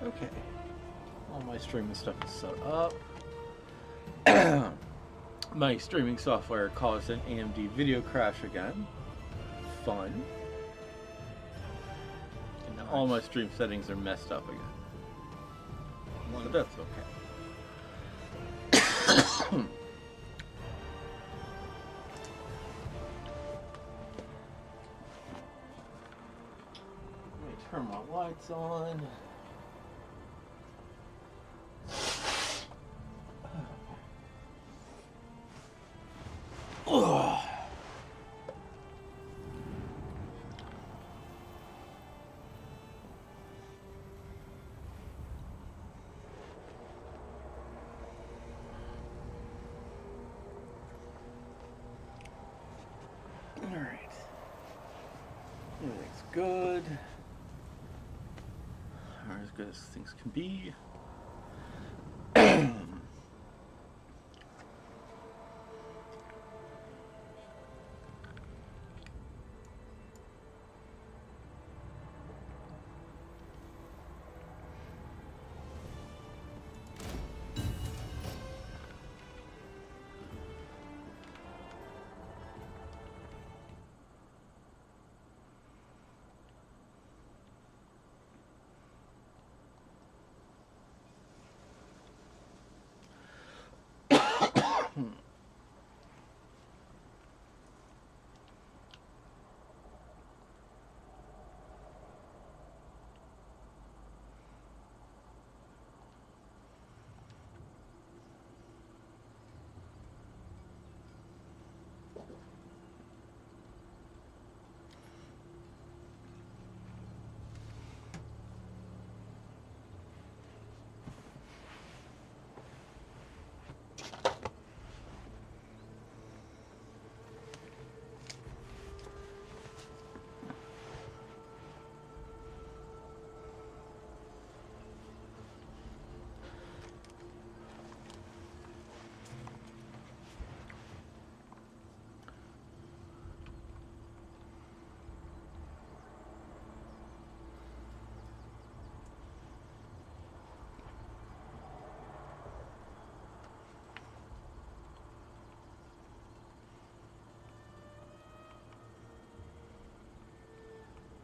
Okay. All my streaming stuff is set up. My streaming software caused an AMD video crash again. Fun. And now all my stream settings are messed up again. But that's okay. Let me turn my lights on. Alright. Everything's good. Or as good as things can be.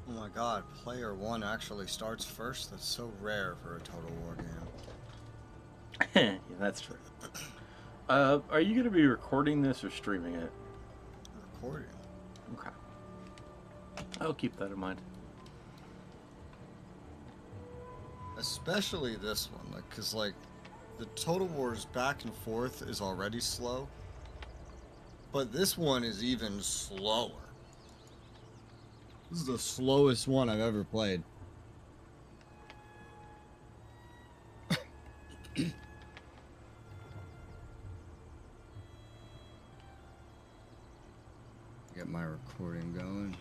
Oh my god, player 1 actually starts first? That's so rare for a Total War game. Yeah, that's true. Are you going to be recording this or streaming it? Recording. Okay. I'll keep that in mind. Especially this one, like, cause like, the Total War's back and forth is already slow, but this one is even slower. This is the slowest one I've ever played. Get my recording going.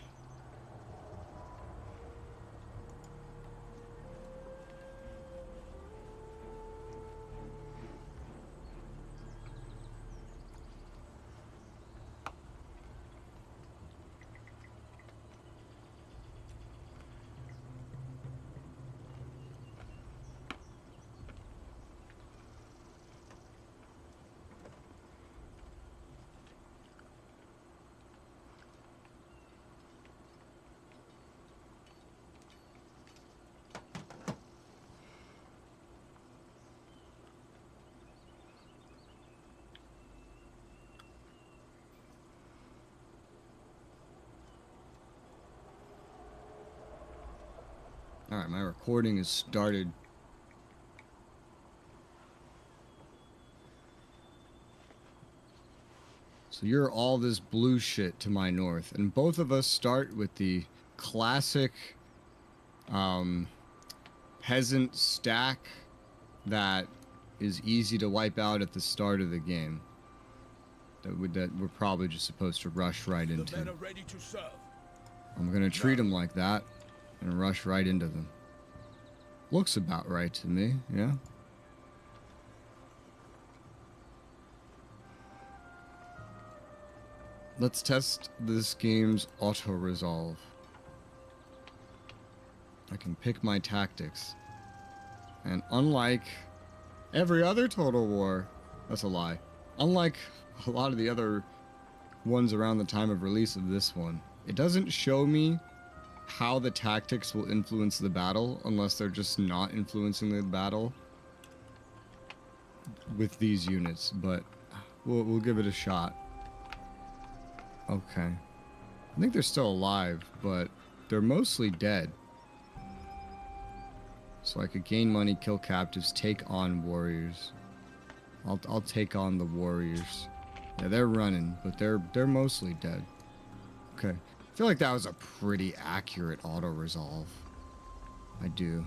Alright, my recording has started. So you're all this blue shit to my north. And both of us start with the classic peasant stack that is easy to wipe out at the start of the game. That we're probably just supposed to rush right into. The men are ready to serve. I'm gonna treat them like that and rush right into them. Looks about right to me, yeah? Let's test this game's auto-resolve. I can pick my tactics. And unlike every other Total War, that's a lie. Unlike a lot of the other ones around the time of release of this one, it doesn't show me how the tactics will influence the battle unless they're just not influencing the battle with these units, but we'll give it a shot. Okay. I think they're still alive, but they're mostly dead. So I could gain money, kill captives, take on warriors. I'll take on the warriors. Yeah, they're running, but they're mostly dead. Okay. I feel like that was a pretty accurate auto resolve. I do.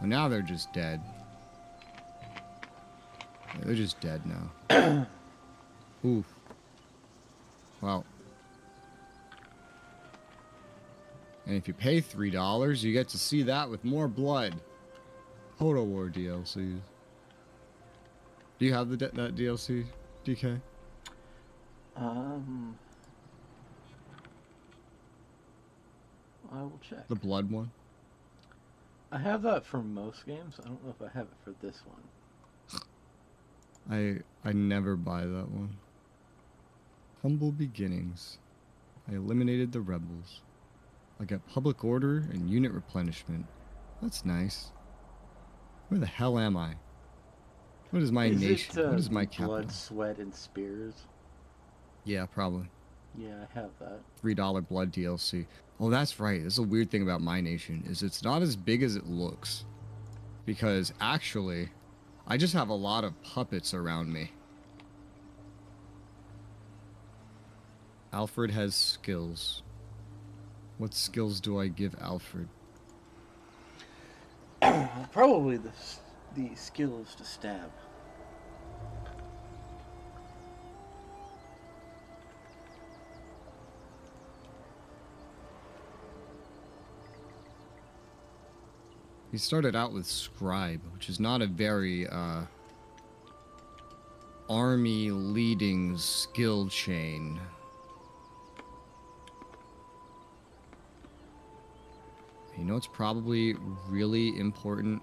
Well, now they're just dead. Yeah, they're just dead now. Oof. Well. And if you pay $3, you get to see that with more blood. Total War DLCs. Do you have that DLC, DK? I will check. The blood one? I have that for most games. I don't know if I have it for this one. I never buy that one. Humble beginnings. I eliminated the rebels. I got public order and unit replenishment. That's nice. Where the hell am I? What is my nation? What is my capital? Blood, Sweat, and Spears? Yeah, probably. Yeah, I have that. $3 blood DLC. Oh, that's right. That's a weird thing about my nation, is it's not as big as it looks. Because actually, I just have a lot of puppets around me. Alfred has skills. What skills do I give Alfred? Probably the skills to stab. He started out with Scribe, which is not a very, army leading skill chain. You know what's probably really important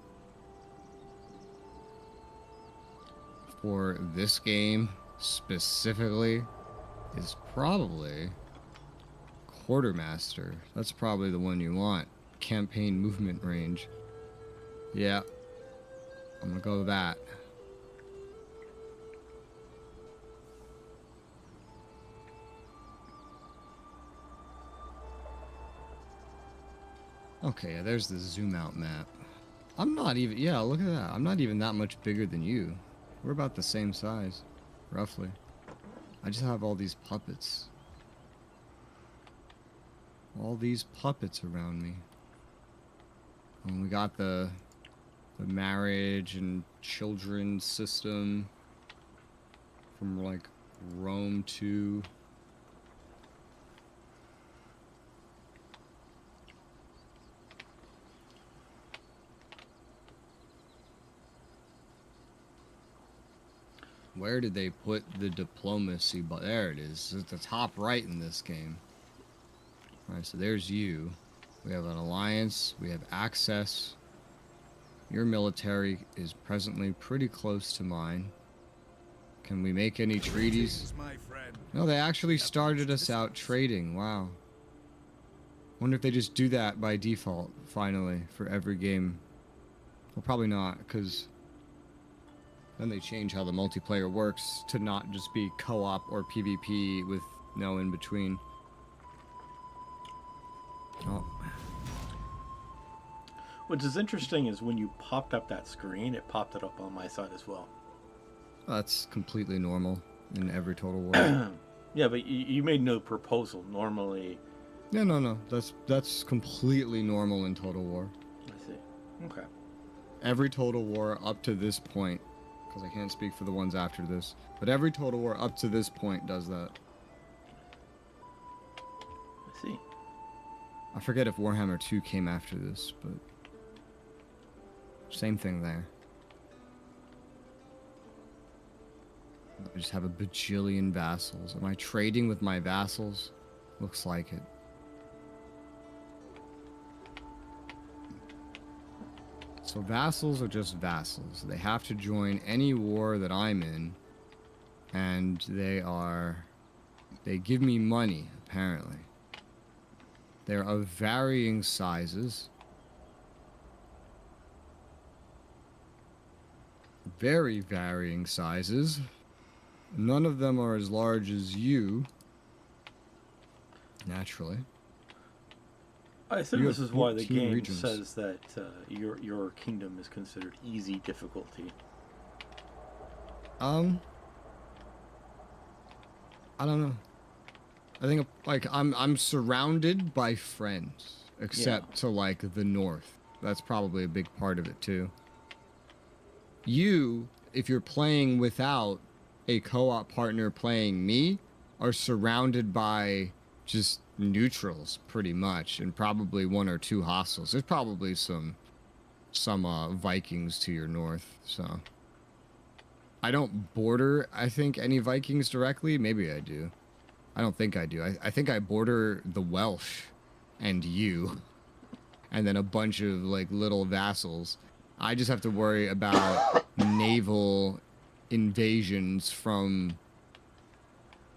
for this game specifically is probably Quartermaster. That's probably the one you want. Campaign movement range. Yeah, I'm gonna go with that. Okay, yeah, there's the zoom out map. I'm not even, yeah, look at that. I'm not even that much bigger than you. We're about the same size, roughly. I just have all these puppets. All these puppets around me. And we got the marriage and children system from like Rome 2. Where did they put the diplomacy? But there it is. It's at the top right in this game. Alright, so there's you. We have an alliance. We have access. Your military is presently pretty close to mine. Can we make any treaties? No, they actually started us out trading. Wow. Wonder if they just do that by default, finally, for every game. Well, probably not, because then they change how the multiplayer works to not just be co-op or PvP with no in-between. Oh. Which is interesting is when you popped up that screen, it popped it up on my side as well. That's completely normal in every Total War. Yeah, but you made no proposal. Normally... Yeah, no. That's completely normal in Total War. I see. Okay. Every Total War up to this point, because I can't speak for the ones after this, but every Total War up to this point does that. I see. I forget if Warhammer 2 came after this, but same thing there. I just have a bajillion vassals. Am I trading with my vassals? Looks like it. So vassals are just vassals. They have to join any war that I'm in, and they give me money, apparently. They're of varying sizes. Very varying sizes. None of them are as large as you. Naturally. I assume You this have is why the 14 game regions. says that your kingdom is considered easy difficulty. I don't know. I think like I'm surrounded by friends, except to like the north. That's probably a big part of it too. You, if you're playing without a co-op partner playing me, are surrounded by just neutrals pretty much, and probably one or two hostiles. There's probably some Vikings to your north, so I don't border, I think, any Vikings directly. Maybe I do. I don't think I do. I think I border the Welsh and you, and then a bunch of like little vassals. I just have to worry about naval invasions from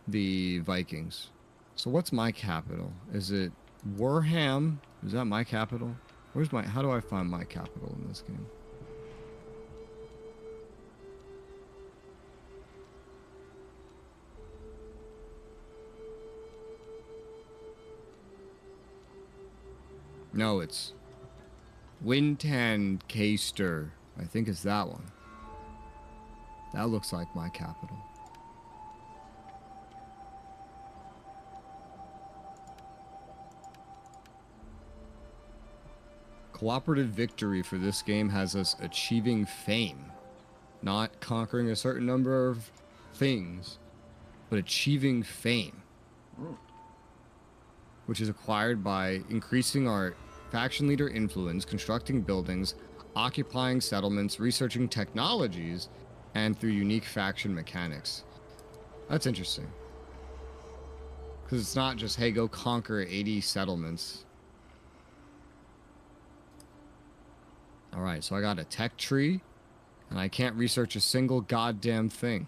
the Vikings. So what's my capital? Is it Warham? Is that my capital? How do I find my capital in this game? No, it's Wintancaster. I think it's that one. That looks like my capital. Cooperative victory for this game has us achieving fame. Not conquering a certain number of things, but achieving fame. Which is acquired by increasing our faction leader influence, constructing buildings, occupying settlements, researching technologies, and through unique faction mechanics. That's interesting. Because it's not just, hey, go conquer 80 settlements. Alright, so I got a tech tree, and I can't research a single goddamn thing.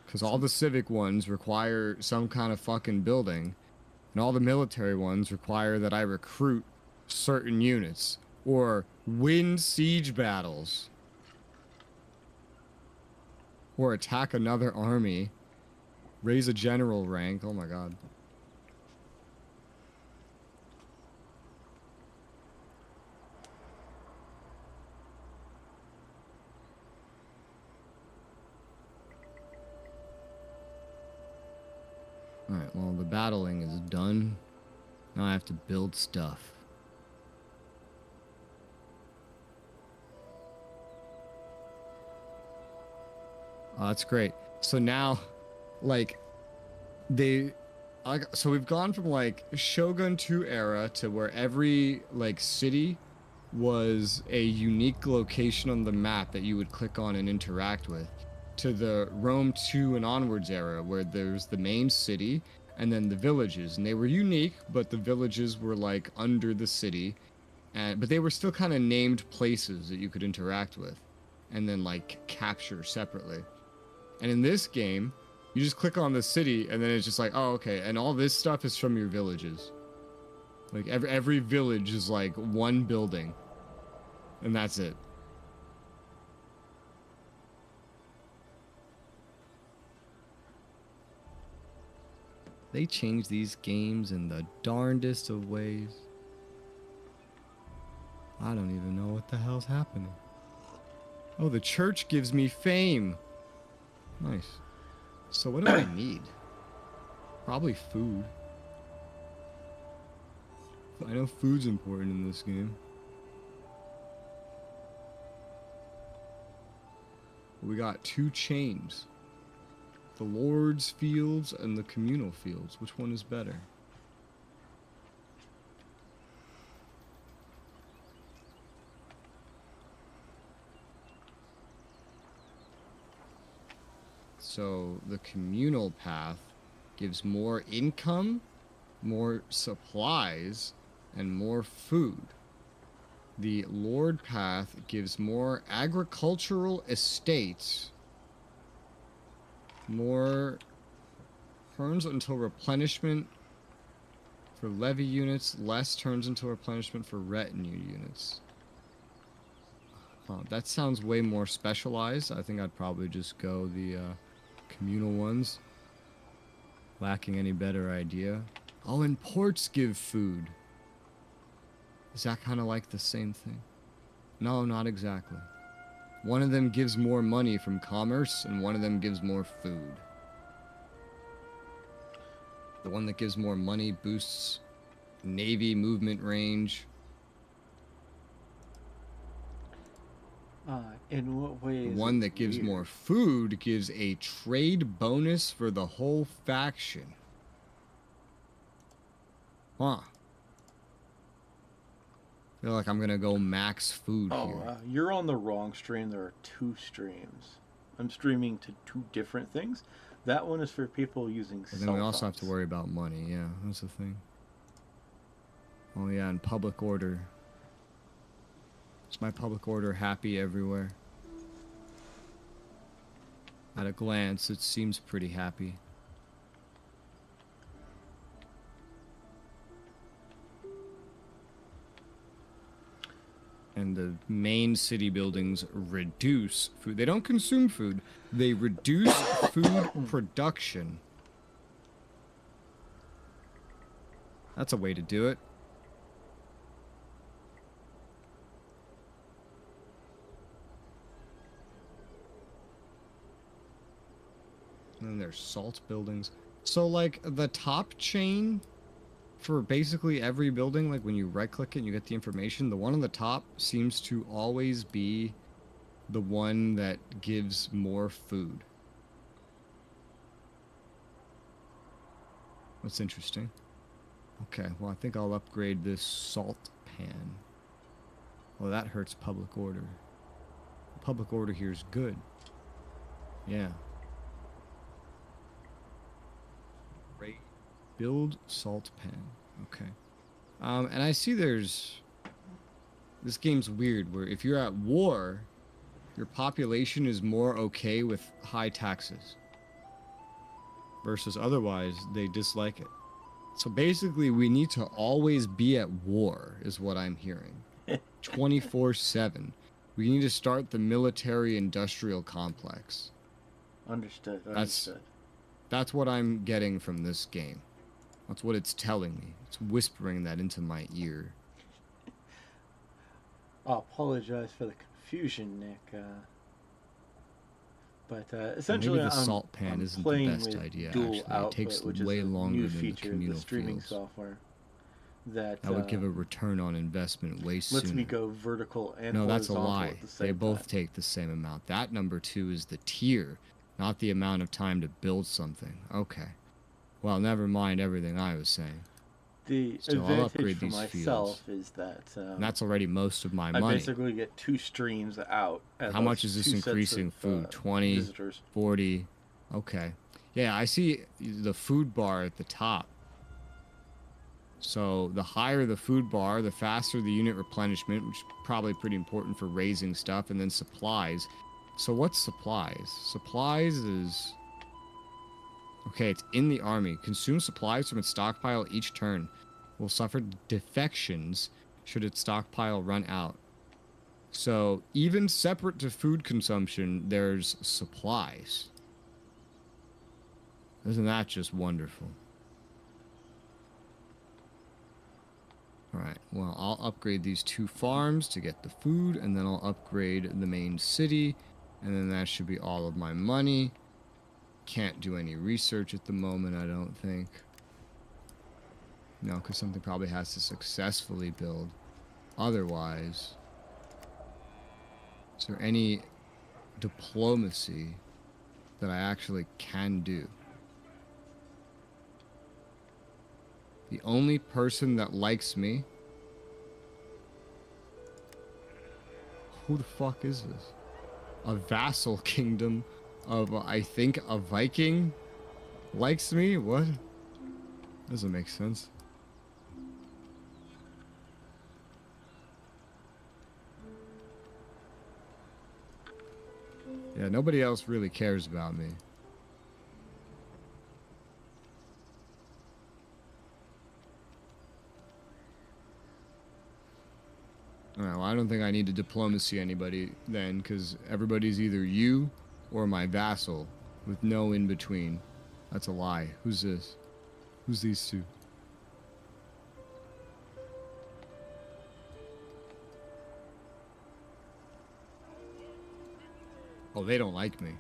Because all the civic ones require some kind of fucking building, and all the military ones require that I recruit certain units, or win siege battles, or attack another army, raise a general rank. Oh my god. Alright, well, the battling is done. Now I have to build stuff. Oh, that's great. So now, like, so we've gone from, like, Shogun 2 era to where every, like, city was a unique location on the map that you would click on and interact with, to the Rome 2 and onwards era, where there's the main city and then the villages, and they were unique, but the villages were like under the city, but they were still kind of named places that you could interact with and then like capture separately. And in this game, you just click on the city and then it's just like, oh, okay, and all this stuff is from your villages. Like every village is like one building, and that's it. They change these games in the darndest of ways. I don't even know what the hell's happening. Oh, the church gives me fame. Nice. So what do I need? Probably food. I know food's important in this game. We got 2 chains. The Lord's Fields and the Communal Fields. Which one is better? So the communal path gives more income, more supplies, and more food. The Lord Path gives more agricultural estates, more turns until replenishment for levy units, less turns until replenishment for retinue units. That sounds way more specialized. I think I'd probably just go the communal ones. Lacking any better idea. Oh, and ports give food. Is that kind of like the same thing? No, not exactly. One of them gives more money from commerce, and one of them gives more food. The one that gives more money boosts navy movement range. In what way The is one it that gives weird? more food gives a trade bonus for the whole faction. Huh. I feel like I'm gonna go max food here. You're on the wrong stream. There are two streams. I'm streaming to two different things. That one is for people using But then we also have to worry about money. Yeah, that's the thing. Oh yeah, and public order. Is my public order happy everywhere? At a glance, it seems pretty happy. And the main city buildings reduce food. They don't consume food. They reduce food production. That's a way to do it. And then there's salt buildings. So, like, the top chain for basically every building, like when you right-click it and you get the information, the one on the top seems to always be the one that gives more food. That's interesting. Okay, well, I think I'll upgrade this salt pan. Well, that hurts public order. Public order here is good. Yeah. Great. Build salt pan. Okay. And I see there's... This game's weird, where if you're at war, your population is more okay with high taxes. Versus otherwise, they dislike it. So basically, we need to always be at war, is what I'm hearing. 24/7. We need to start the military-industrial complex. Understood. That's what I'm getting from this game. That's what it's telling me. It's whispering that into my ear. I apologize for the confusion, Nick. But essentially, maybe the salt pan I'm isn't playing the best with idea. dual Actually, output, it takes which way is a longer new than the feature of the communal streaming fields. software. That would give a return on investment way sooner. lets me go vertical and no, that's a horizontal lie. at the same They both time. take the same amount. That number 2 is the tier, not the amount of time to build something. Okay. Well, never mind everything I was saying. The Still, I'll advantage upgrade for these myself fields. is that And that's already most of my I money. basically get two streams out. How much is this increasing food? 20, visitors. 40. Okay. Yeah, I see the food bar at the top. So the higher the food bar, the faster the unit replenishment, which is probably pretty important for raising stuff, and then supplies. So what's supplies? Supplies is... Okay, it's in the army. Consume supplies from its stockpile each turn. Will suffer defections should its stockpile run out. So even separate to food consumption, there's supplies. Isn't that just wonderful? Alright, well, I'll upgrade these 2 farms to get the food, and then I'll upgrade the main city, and then that should be all of my money. Can't do any research at the moment, I don't think. No, because something probably has to successfully build. Otherwise, is there any diplomacy that I actually can do? The only person that likes me... Who the fuck is this? A vassal kingdom of, I think, a Viking likes me? What? Doesn't make sense. Yeah, nobody else really cares about me. Alright, well, I don't think I need to diplomacy anybody then, because everybody's either you or my vassal, with no in between. That's a lie. Who's this? Who's these two? Oh, they don't like me.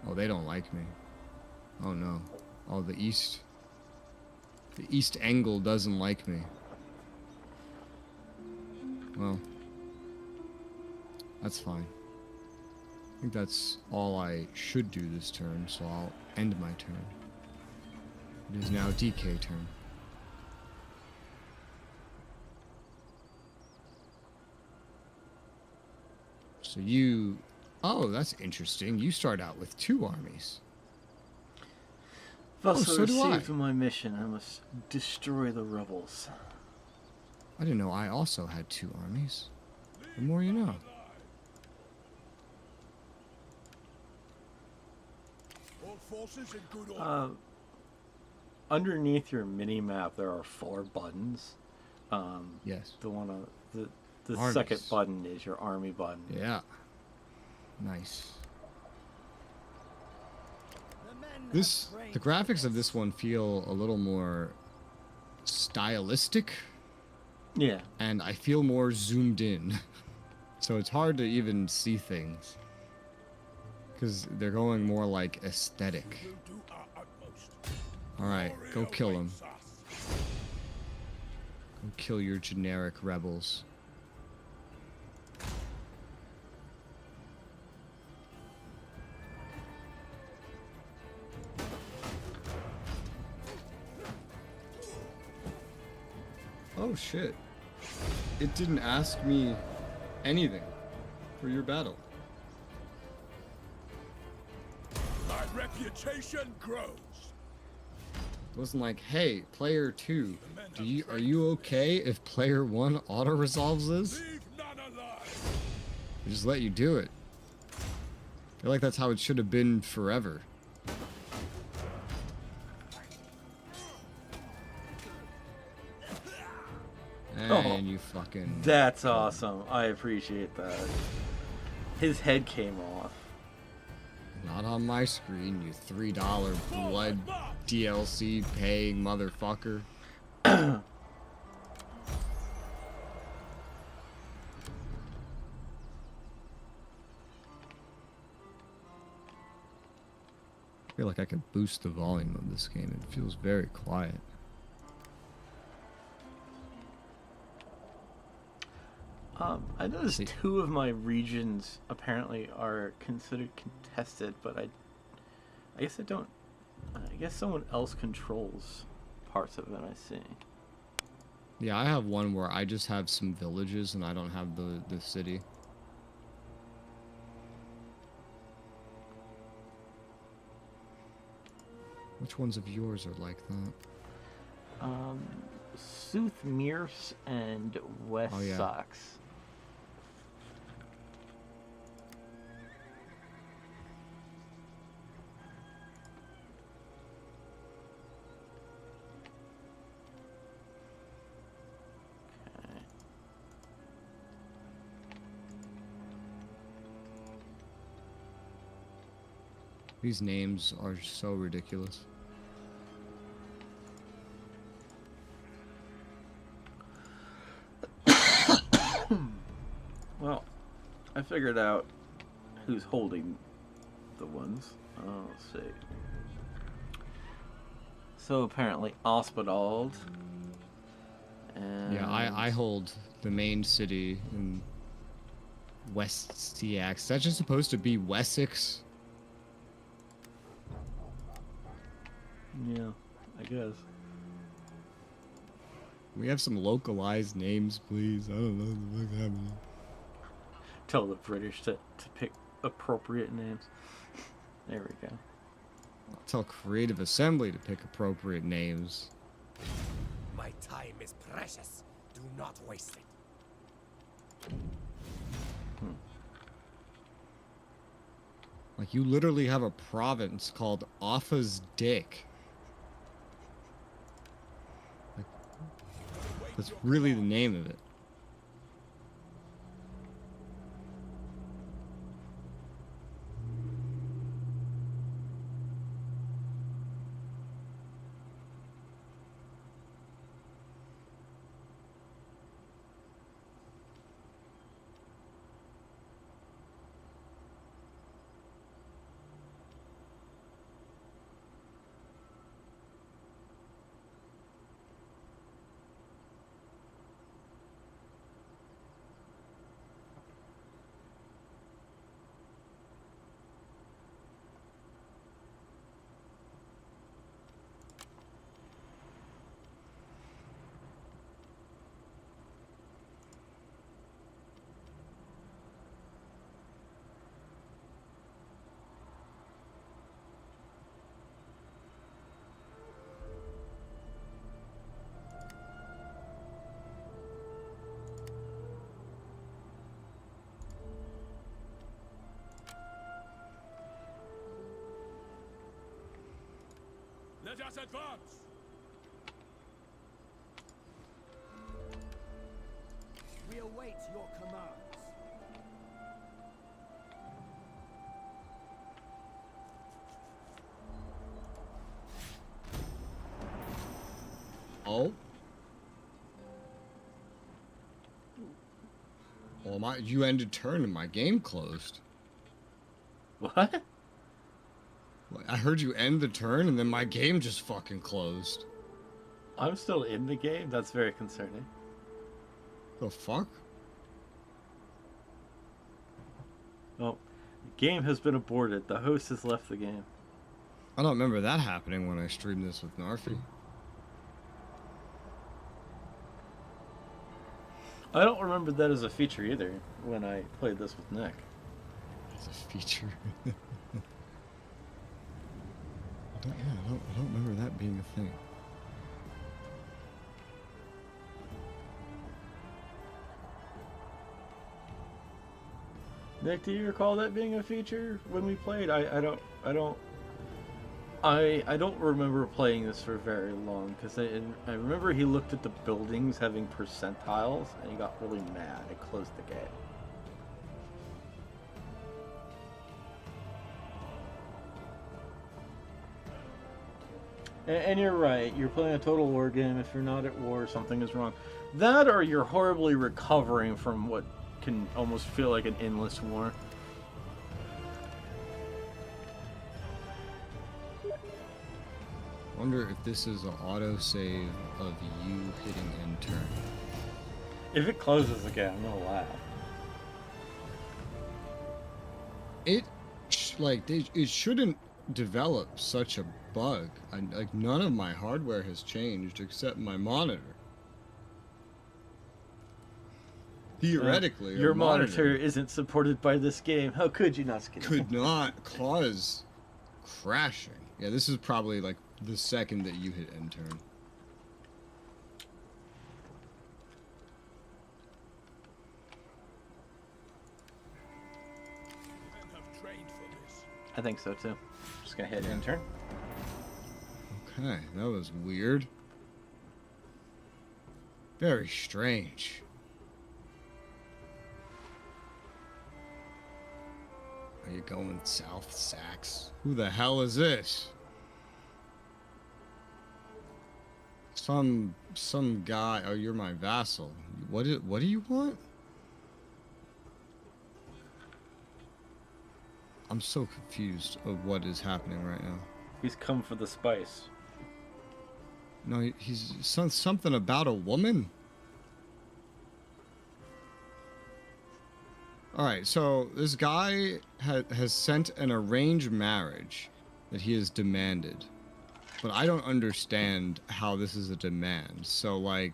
Oh, they don't like me. Oh, no. Oh, the East. The East Angle doesn't like me. Well, that's fine. I think that's all I should do this turn, so I'll end my turn. It is now DK turn. So you... Oh, that's interesting. You start out with 2 armies. I've also so do I. received my mission. I must destroy the rebels. I didn't know I also had 2 armies. The more you know. Underneath your mini map, there are 4 buttons. Yes. The one on the Armies. second button is your army button. Yeah. Nice. The graphics of this one feel a little more stylistic. Yeah. And I feel more zoomed in. So it's hard to even see things. Because they're going more like aesthetic. Alright, go kill him. Go kill your generic rebels. Oh shit. It didn't ask me anything for your battle. My reputation grows. It wasn't like, hey, player 2, are you okay if player 1 auto-resolves this? Leave none alive. I just let you do it. I feel like that's how it should have been forever. And you fucking... That's awesome. I appreciate that. His head came off. Not on my screen, you $3 blood DLC paying motherfucker. I feel like I could boost the volume of this game. It feels very quiet. I noticed 2 of my regions apparently are considered contested, but I guess I don't. I guess someone else controls parts of it. I see. Yeah, I have one where I just have some villages and I don't have the city. Which ones of yours are like that? Soothmeers and West Oh, yeah. Sox. These names are so ridiculous. Well, I figured out who's holding the ones. Let's see. So apparently Ospedald. And Yeah, I hold the main city in West CX. Is that just supposed to be Wessex? Yeah, I guess. We have some localized names, please. I don't know what the fuck's happening. Tell the British to pick appropriate names. There we go. I'll tell Creative Assembly to pick appropriate names. My time is precious. Do not waste it. Like, you literally have a province called Offa's Dick. Like, that's really the name of it. Let us advance! We await your commands. Oh? Well, you ended turn and my game closed. What? I heard you end the turn and then my game just fucking closed. I'm still in the game? That's very concerning. The fuck? Oh, the game has been aborted. The host has left the game. I don't remember that happening when I streamed this with Narfi. I don't remember that as a feature either when I played this with Nick. It's a feature. I don't remember that being a thing. Nick, do you recall that being a feature when we played? I don't remember playing this for very long because I remember he looked at the buildings having percentiles and he got really mad and closed the game. And you're right. You're playing a total war game. If you're not at war, something is wrong. That or you're horribly recovering from what can almost feel like an endless war. Wonder if this is an autosave of you hitting end turn. If it closes again, I'm gonna laugh. It shouldn't develop such a bug. Like, none of my hardware has changed except my monitor. Theoretically, your monitor isn't supported by this game. How could you not? Could not cause crashing. Yeah, this is probably like the second that you hit end turn. I think so too. Just gonna hit end turn. Okay, that was weird. Very strange. Are you going south, Sax? Who the hell is this? Some guy. Oh, you're my vassal. What do you want? I'm so confused of what is happening right now. He's come for the spice. No, he's something about a woman. All right, so this guy has sent an arranged marriage that he has demanded, but I don't understand how this is a demand. So, like,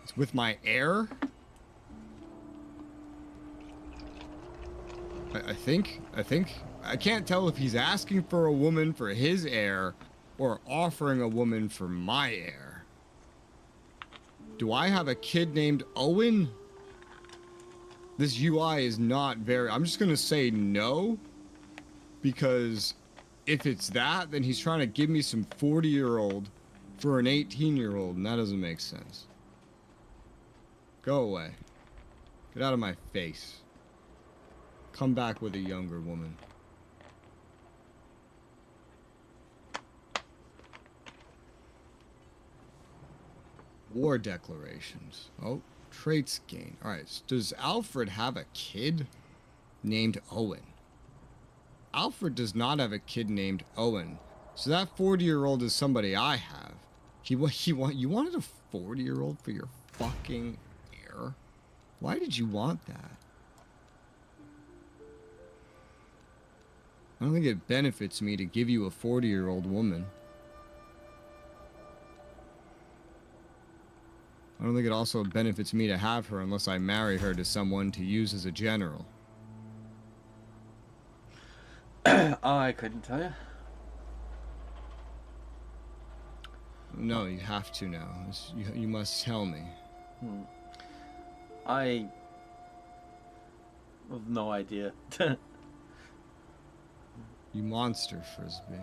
it's with my heir. I think I can't tell if he's asking for a woman for his heir or offering a woman for my heir. Do I have a kid named Owen? This UI is not very... I'm just gonna say no, because if it's that, then he's trying to give me some 40-year-old for an 18-year-old, and that doesn't make sense. Go away. Get out of my face. Come back with a younger woman. War declarations. Oh, traits gain. Alright, so does Alfred have a kid named Owen? Alfred does not have a kid named Owen. So that 40-year-old is somebody I have. You wanted a 40-year-old for your fucking heir? Why did you want that? I don't think it benefits me to give you a 40-year-old woman. I don't think it also benefits me to have her unless I marry her to someone to use as a general. I couldn't tell you. No, you have to now. You must tell me. I have no idea. You monster, Frisbee.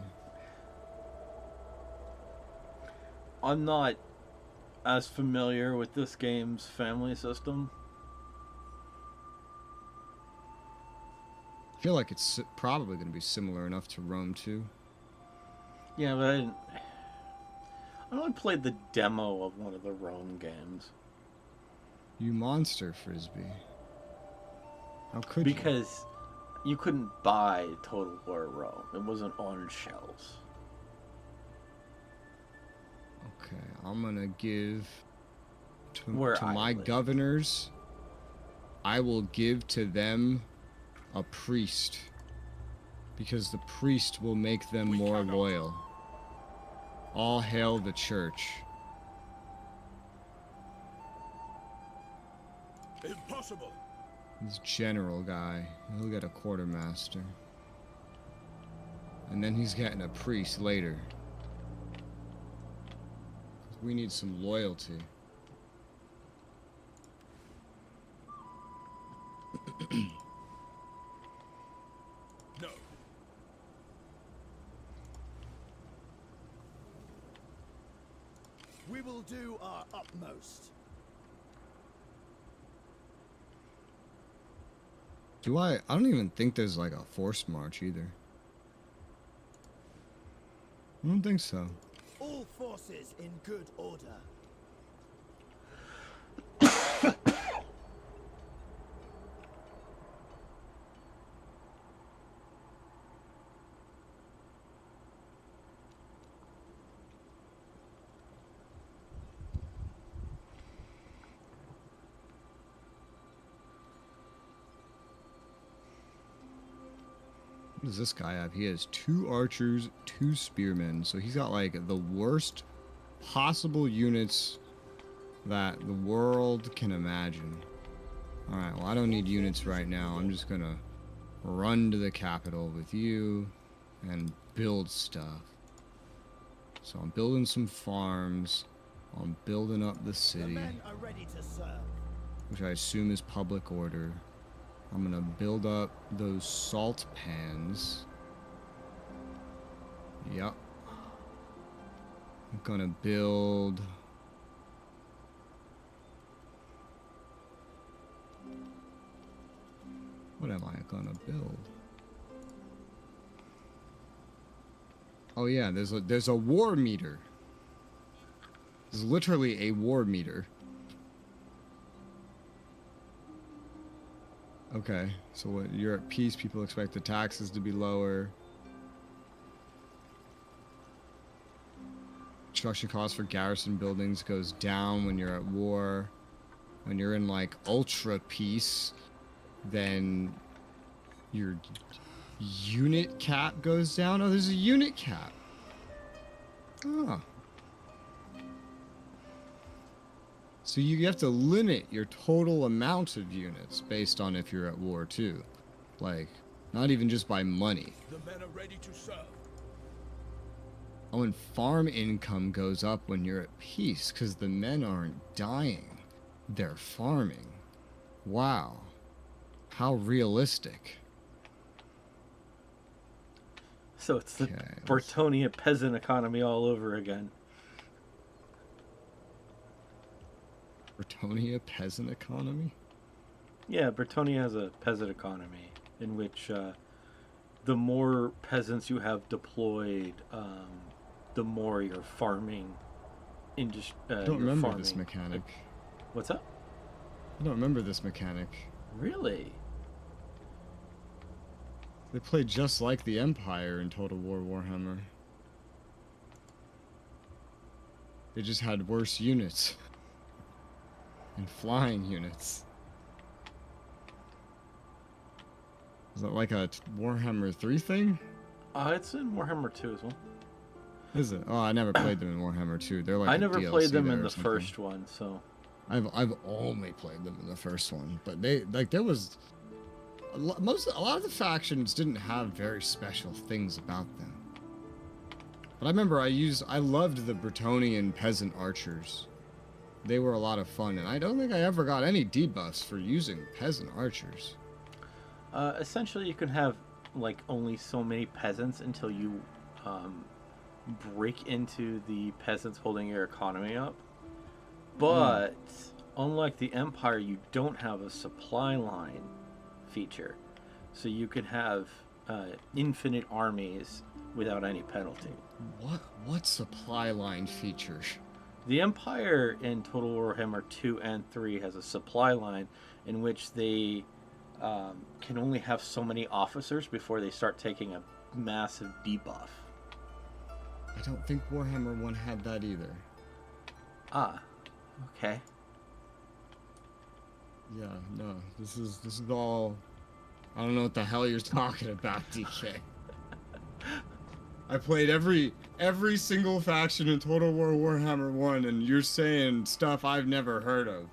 I'm not as familiar with this game's family system. I feel like it's probably going to be similar enough to Rome 2. Yeah, but I only played the demo of one of the Rome games. You monster, Frisbee. How could you? Because you couldn't buy Total War Rome. It wasn't on shelves. Okay, I'm gonna give to my live. governors. I will give to them a priest, because the priest will make them more loyal. All hail the church. Impossible. This general guy, he'll get a quartermaster. And then he's getting a priest later. We need some loyalty. No. We will do our utmost. I don't even think there's like a forced march either. I don't think so. All forces in good order. What does this guy have? He has 2 archers, 2 spearmen. So he's got like the worst possible units that the world can imagine. Alright, well I don't need units right now. I'm just gonna run to the capital with you and build stuff. So I'm building some farms. I'm building up the city, The men are ready to serve. which I assume is public order. I'm gonna build up those salt pans. Yep. I'm gonna build... What am I gonna build? Oh yeah, there's a war meter. There's literally a war meter. Okay, so what, you're at peace, people expect the taxes to be lower. Construction costs for garrison buildings goes down when you're at war. When you're in like ultra peace, then your unit cap goes down. Oh, there's a unit cap. Oh. So you have to limit your total amount of units based on if you're at war too. Like, not even just by money. The men are ready to serve. Oh, and farm income goes up when you're at peace, because the men aren't dying. They're farming. Wow. How realistic. So it's the Okay, Bartonia peasant economy all over again. Bretonia peasant economy? Yeah, Bretonia has a peasant economy in which the more peasants you have deployed, the more your farming I don't your remember this farming. mechanic. What's up? I don't remember this mechanic. Really? They play just like the Empire in Total War Warhammer. They just had worse units. And flying units. Is that like a Warhammer 3 thing? It's in Warhammer 2 as well. Is it? Oh, I never played them in Warhammer 2. They're like I a never DLC played them there in or the something. first one, so I've only played them in the first one, but there was a lot of the factions didn't have very special things about them. But I remember I loved the Bretonian peasant archers. They were a lot of fun, and I don't think I ever got any debuffs for using peasant archers. essentially you can have like only so many peasants until you break into the peasants holding your economy up. But unlike the Empire, you don't have a supply line feature, so you can have infinite armies without any penalty. What supply line feature? The Empire in Total Warhammer 2 and 3 has a supply line in which they can only have so many officers before they start taking a massive debuff. I don't think Warhammer 1 had that either. Ah, okay. Yeah, no, this is all. I don't know what the hell you're talking about, DK. I played every single faction in Total War Warhammer 1, and you're saying stuff I've never heard of.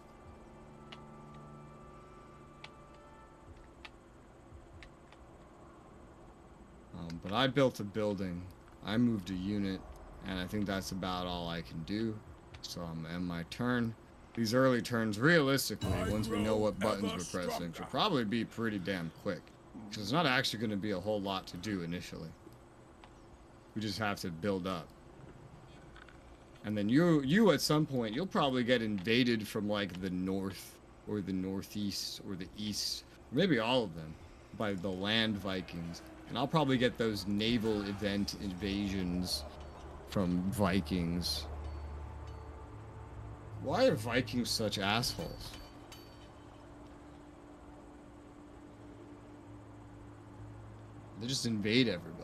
But I built a building, I moved a unit, and I think that's about all I can do. So I'm gonna end my turn. These early turns, realistically, once we know what buttons we're pressing, should probably be pretty damn quick. Because it's not actually going to be a whole lot to do initially. We just have to build up. And then you at some point, you'll probably get invaded from like the north, or the northeast, or the east, maybe all of them, by the land Vikings. And I'll probably get those naval event invasions from Vikings. Why are Vikings such assholes? They just invade everybody.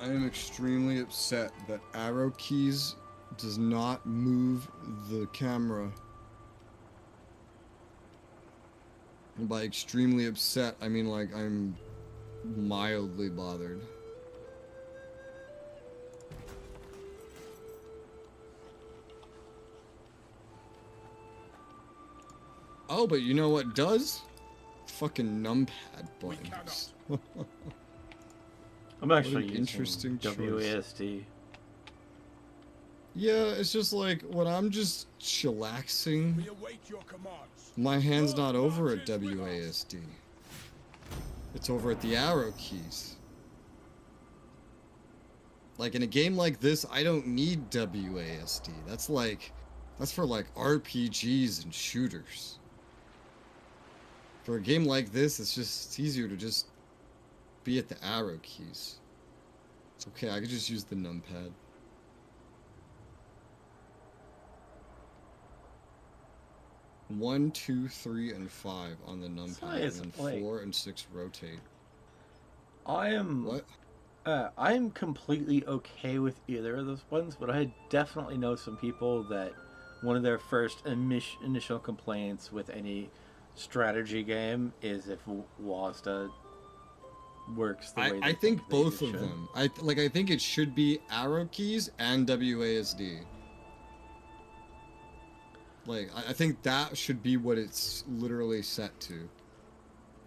I am extremely upset that arrow keys does not move the camera. And by extremely upset, I mean like I'm mildly bothered. Oh, but you know what does? Fucking numpad buttons. I'm actually an using interesting choice. WASD. Yeah, it's just like when I'm just chillaxing, We await your commands. my hand's not over at WASD. It's over at the arrow keys. Like in a game like this, I don't need WASD. That's for like RPGs and shooters. For a game like this, it's easier to just be at the arrow keys. It's okay, I could just use the numpad. One, 2, 3, and 5 on the numpad, Nice, and then like- 4 and 6 rotate. I am What? I'm completely okay with either of those ones, but I definitely know some people that one of their first initial complaints with any strategy game is if WASD works the way I they think think both it of should. them. I think it should be arrow keys and WASD. Like I think that should be what it's literally set to.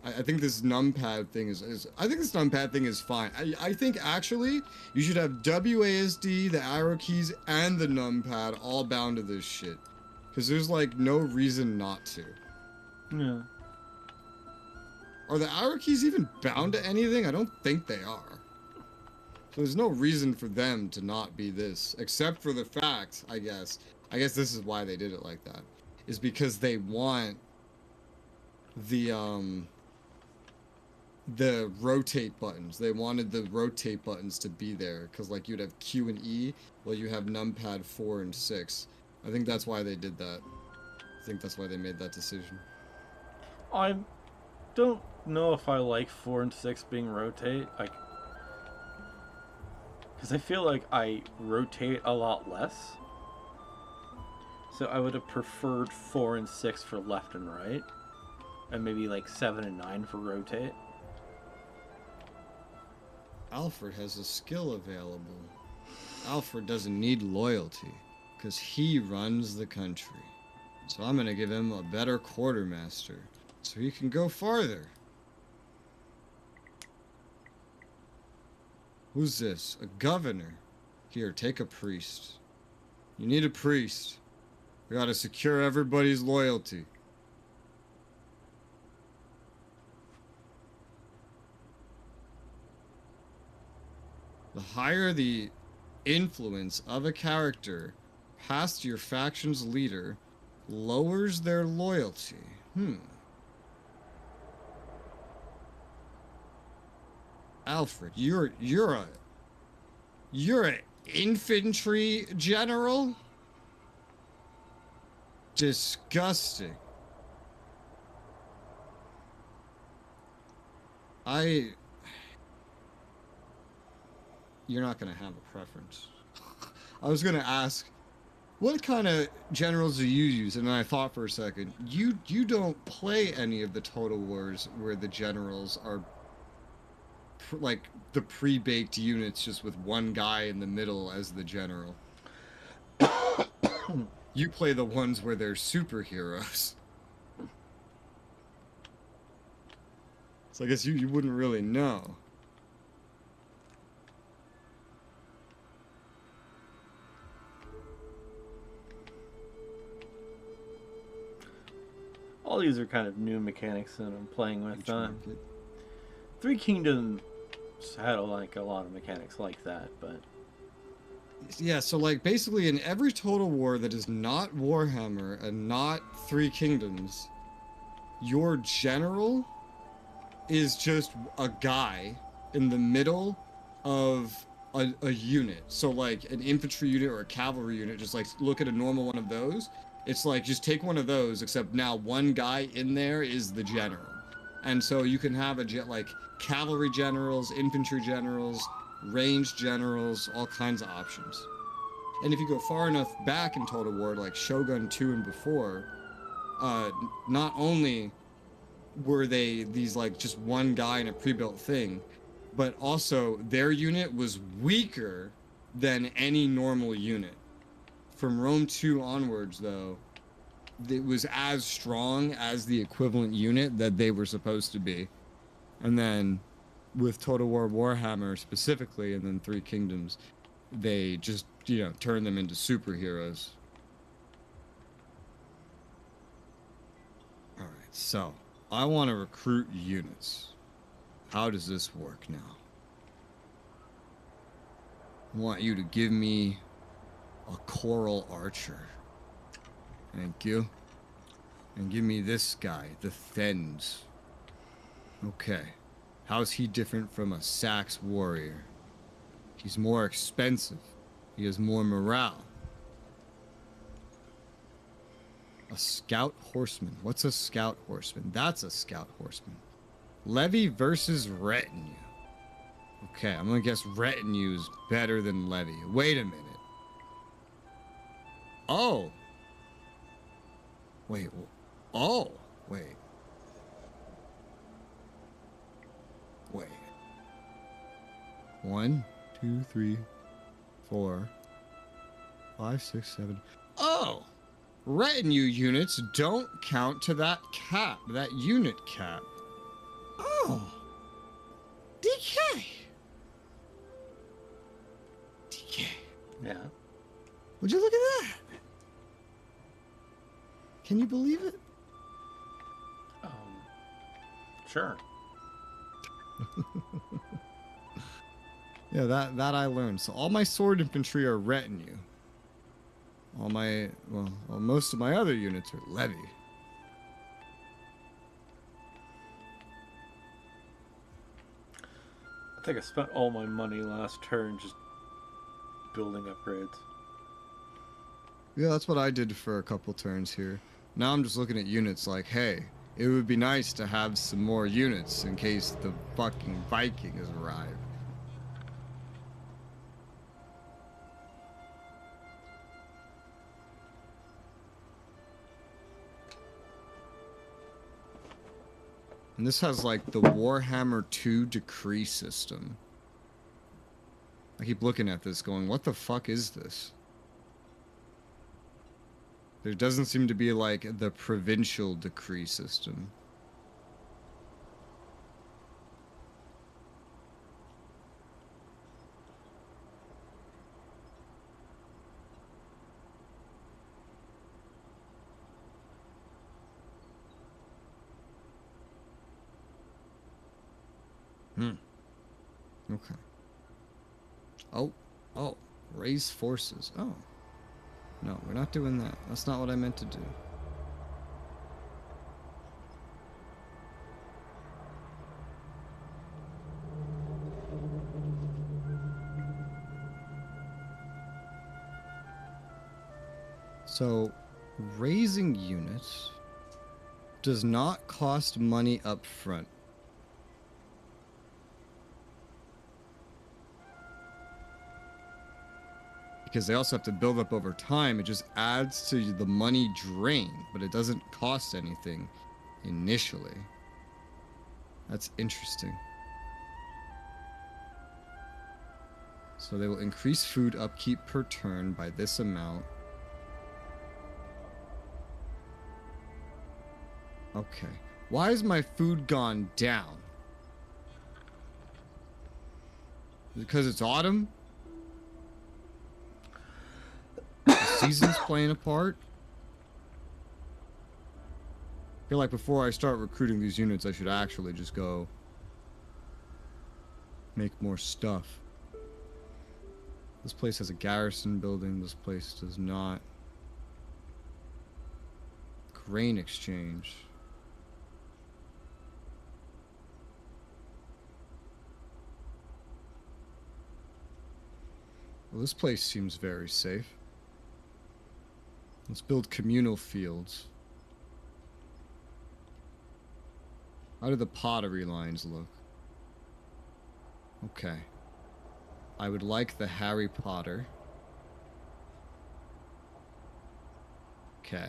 I think this numpad thing is I think this numpad thing is fine. I think actually you should have WASD, the arrow keys, and the numpad all bound to this shit. Because there's like no reason not to. Yeah. Are the arrow keys even bound to anything? I don't think they are. So there's no reason for them to not be this, except for the fact, I guess this is why they did it like that, is because they want the rotate buttons. They wanted the rotate buttons to be there, because like you'd have Q and E, while you have numpad 4 and 6. I think that's why they did that. I think that's why they made that decision. I don't know if I like 4 and 6 being rotate. Like, because I feel like I rotate a lot less. So I would have preferred 4 and 6 for left and right. And maybe like 7 and 9 for rotate. Alfred has a skill available. Alfred doesn't need loyalty, because he runs the country. So I'm gonna give him a better quartermaster, so he can go farther. Who's this? A governor. Here, take a priest. You need a priest. We gotta secure everybody's loyalty. The higher the influence of a character past your faction's leader, lowers their loyalty. Alfred, you're an infantry general? Disgusting. You're not gonna have a preference. I was gonna ask, what kind of generals do you use? And then I thought for a second, you don't play any of the Total Wars where the generals are like the pre-baked units just with one guy in the middle as the general. You play the ones where they're superheroes. So I guess you wouldn't really know. All these are kind of new mechanics that I'm playing with. Three Kingdoms had a lot of mechanics like that, but yeah, so like basically in every Total War that is not Warhammer and not Three Kingdoms, your general is just a guy in the middle of a unit. So like an infantry unit or a cavalry unit, just like look at a normal one of those. It's like just take one of those, except now one guy in there is the general. And so you can have like cavalry generals, infantry generals, ranged generals, all kinds of options. And if you go far enough back in Total War, like Shogun 2 and before, not only were they these like just one guy in a pre-built thing, but also their unit was weaker than any normal unit. From Rome 2 onwards, though, it was as strong as the equivalent unit that they were supposed to be. And then with Total War Warhammer specifically, and then Three Kingdoms, they just, turn them into superheroes. All right, so I want to recruit units. How does this work now? I want you to give me a Coral Archer. Thank you. And give me this guy, the Thens. Okay. How's he different from a Sax warrior? He's more expensive. He has more morale. A Scout Horseman. What's a Scout Horseman? That's a Scout Horseman. Levy versus Retinue. Okay, I'm gonna guess retinue is better than levy. Wait a minute. Oh. Wait. Oh. Wait. Wait. 1, 2, 3, 4, 5, 6, 7. Oh! Retinue units don't count to that cap, that unit cap. Oh. DK. DK. Yeah. Would you look at that? Can you believe it? Sure. Yeah, that I learned. So all my sword infantry are retinue. All my, well, most of my other units are levy. I think I spent all my money last turn just building upgrades. Yeah, that's what I did for a couple turns here. Now I'm just looking at units like, hey, it would be nice to have some more units in case the fucking Vikings arrive. And this has like the Warhammer 2 decree system. I keep looking at this going, what the fuck is this? There doesn't seem to be like the provincial decree system. Okay. Oh, raise forces. Oh. No, we're not doing that. That's not what I meant to do. So, raising units does not cost money up front. Because they also have to build up over time. It just adds to the money drain, but it doesn't cost anything initially. That's interesting. So they will increase food upkeep per turn by this amount. Okay. Why is my food gone down? Because it's autumn? Seasons playing a part. I feel like before I start recruiting these units, I should actually just go make more stuff. This place has a garrison building. This place does not. Grain exchange. Well, this place seems very safe. Let's build communal fields. How do the pottery lines look? Okay. I would like the Harry Potter. Okay.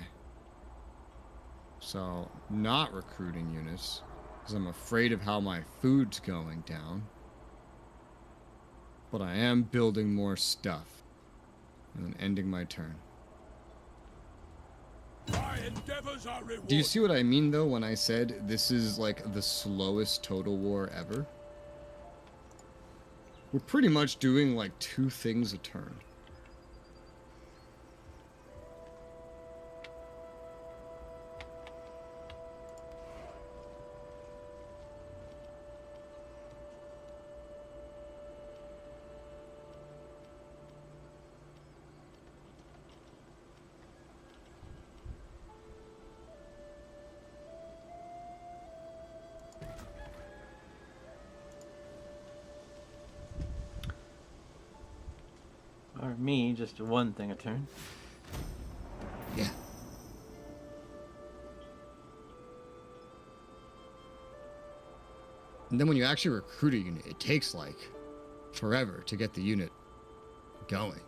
So, not recruiting units, because I'm afraid of how my food's going down. But I am building more stuff. And then ending my turn. My endeavors are rewarded. Do you see what I mean, though, when I said this is, like, the slowest Total War ever? We're pretty much doing, like, 2 things a turn. Or me, just one thing a turn. Yeah. And then when you actually recruit a unit, it takes like forever to get the unit going.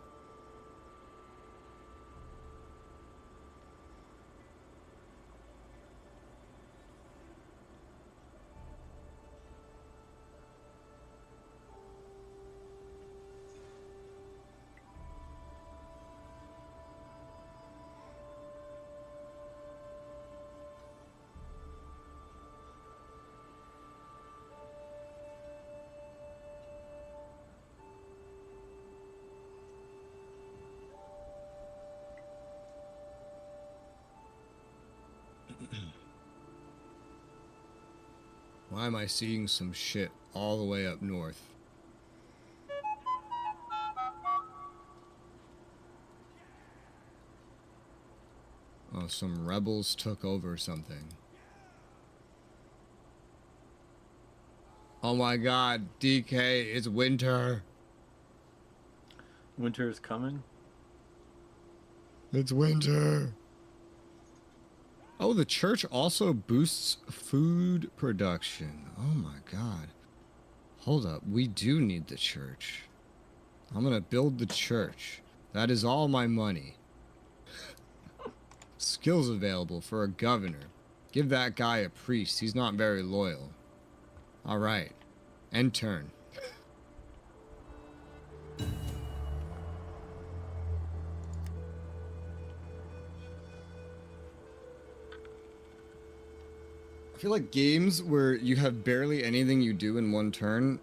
Why am I seeing some shit all the way up north? Oh, some rebels took over something. Oh my god, DK, it's winter. Winter is coming. It's winter. Oh, the church also boosts food production. Oh my god. Hold up, we do need the church. I'm gonna build the church. That is all my money. Skills available for a governor. Give that guy a priest. He's not very loyal. Alright. End turn. I feel like games where you have barely anything you do in one turn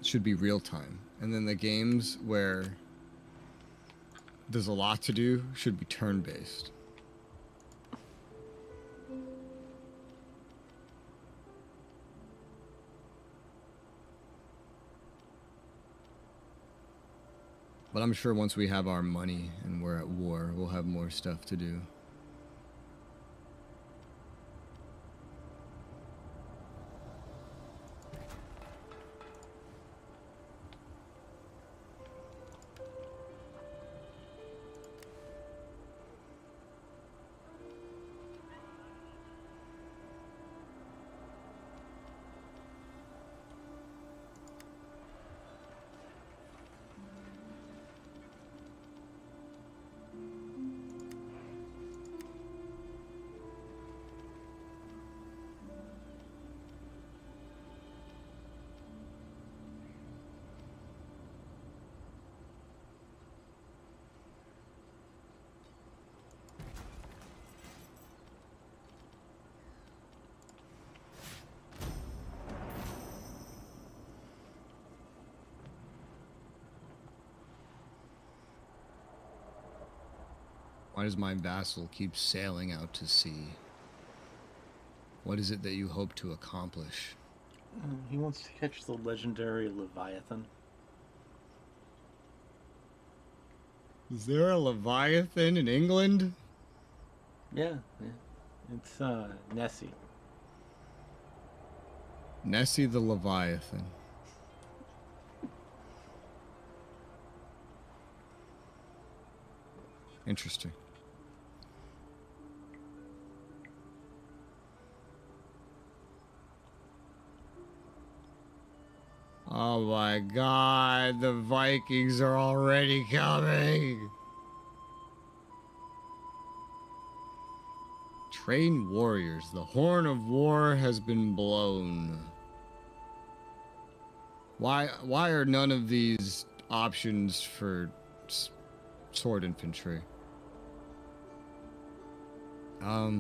should be real time. And then the games where there's a lot to do should be turn based. But I'm sure once we have our money and we're at war, we'll have more stuff to do. Why does my vassal keep sailing out to sea? What is it that you hope to accomplish? He wants to catch the legendary Leviathan. Is there a Leviathan in England? Yeah. It's Nessie. Nessie the Leviathan. Interesting. Oh my god, the Vikings are already coming! Train warriors, the horn of war has been blown. Why are none of these options for sword infantry? I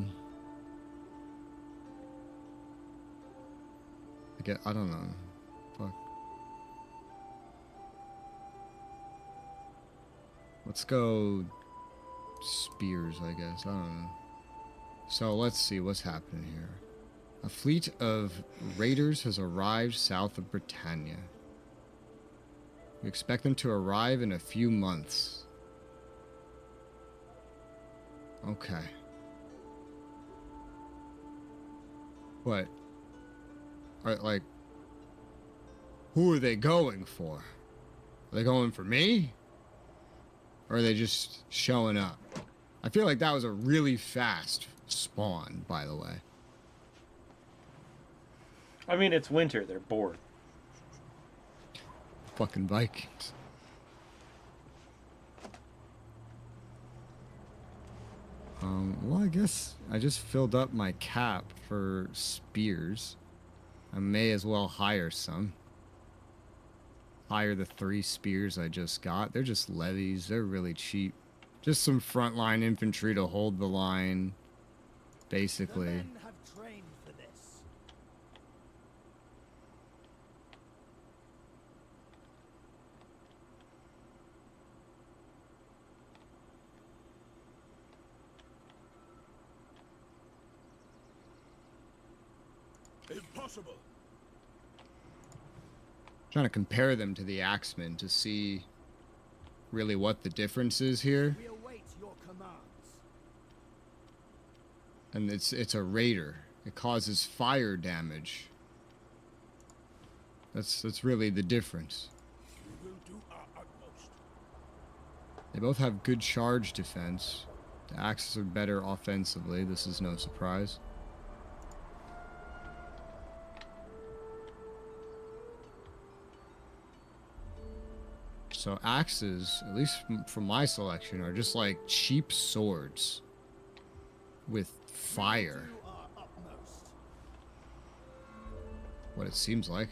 don't know. Fuck. Let's go spears, I guess. I don't know. So let's see what's happening here. A fleet of raiders has arrived south of Britannia. We expect them to arrive in a few months. Okay. What? Like, who are they going for? Are they going for me? Or are they just showing up? I feel like that was a really fast spawn, by the way. I mean, it's winter. They're bored. fucking Vikings. Well, I guess I just filled up my cap for spears. I may as well hire some. Hire the 3 spears I just got. They're just levies. They're really cheap. Just some frontline infantry to hold the line, basically. The men have trained for this. Impossible. Trying to compare them to the Axemen to see really what the difference is here. We await your commands. And it's a raider. It causes fire damage. That's really the difference. We will do our utmost. They both have good charge defense. The Axes are better offensively. This is no surprise. So axes, at least from my selection, are just like cheap swords with fire. Do our utmost. What it seems like.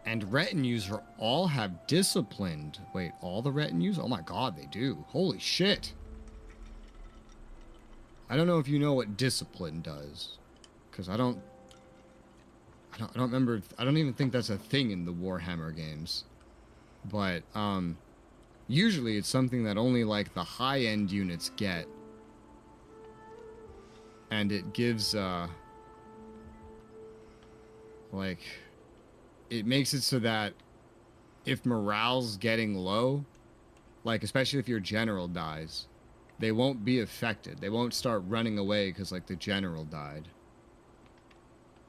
And retinues are all have disciplined. Wait, all the retinues? Oh my god, they do. Holy shit. I don't know if you know what discipline does. Because I don't remember. I don't even think that's a thing in the Warhammer games. But usually it's something that only like the high-end units get, and it gives like it makes it so that if morale's getting low, like especially if your general dies, they won't be affected. They won't start running away because like the general died.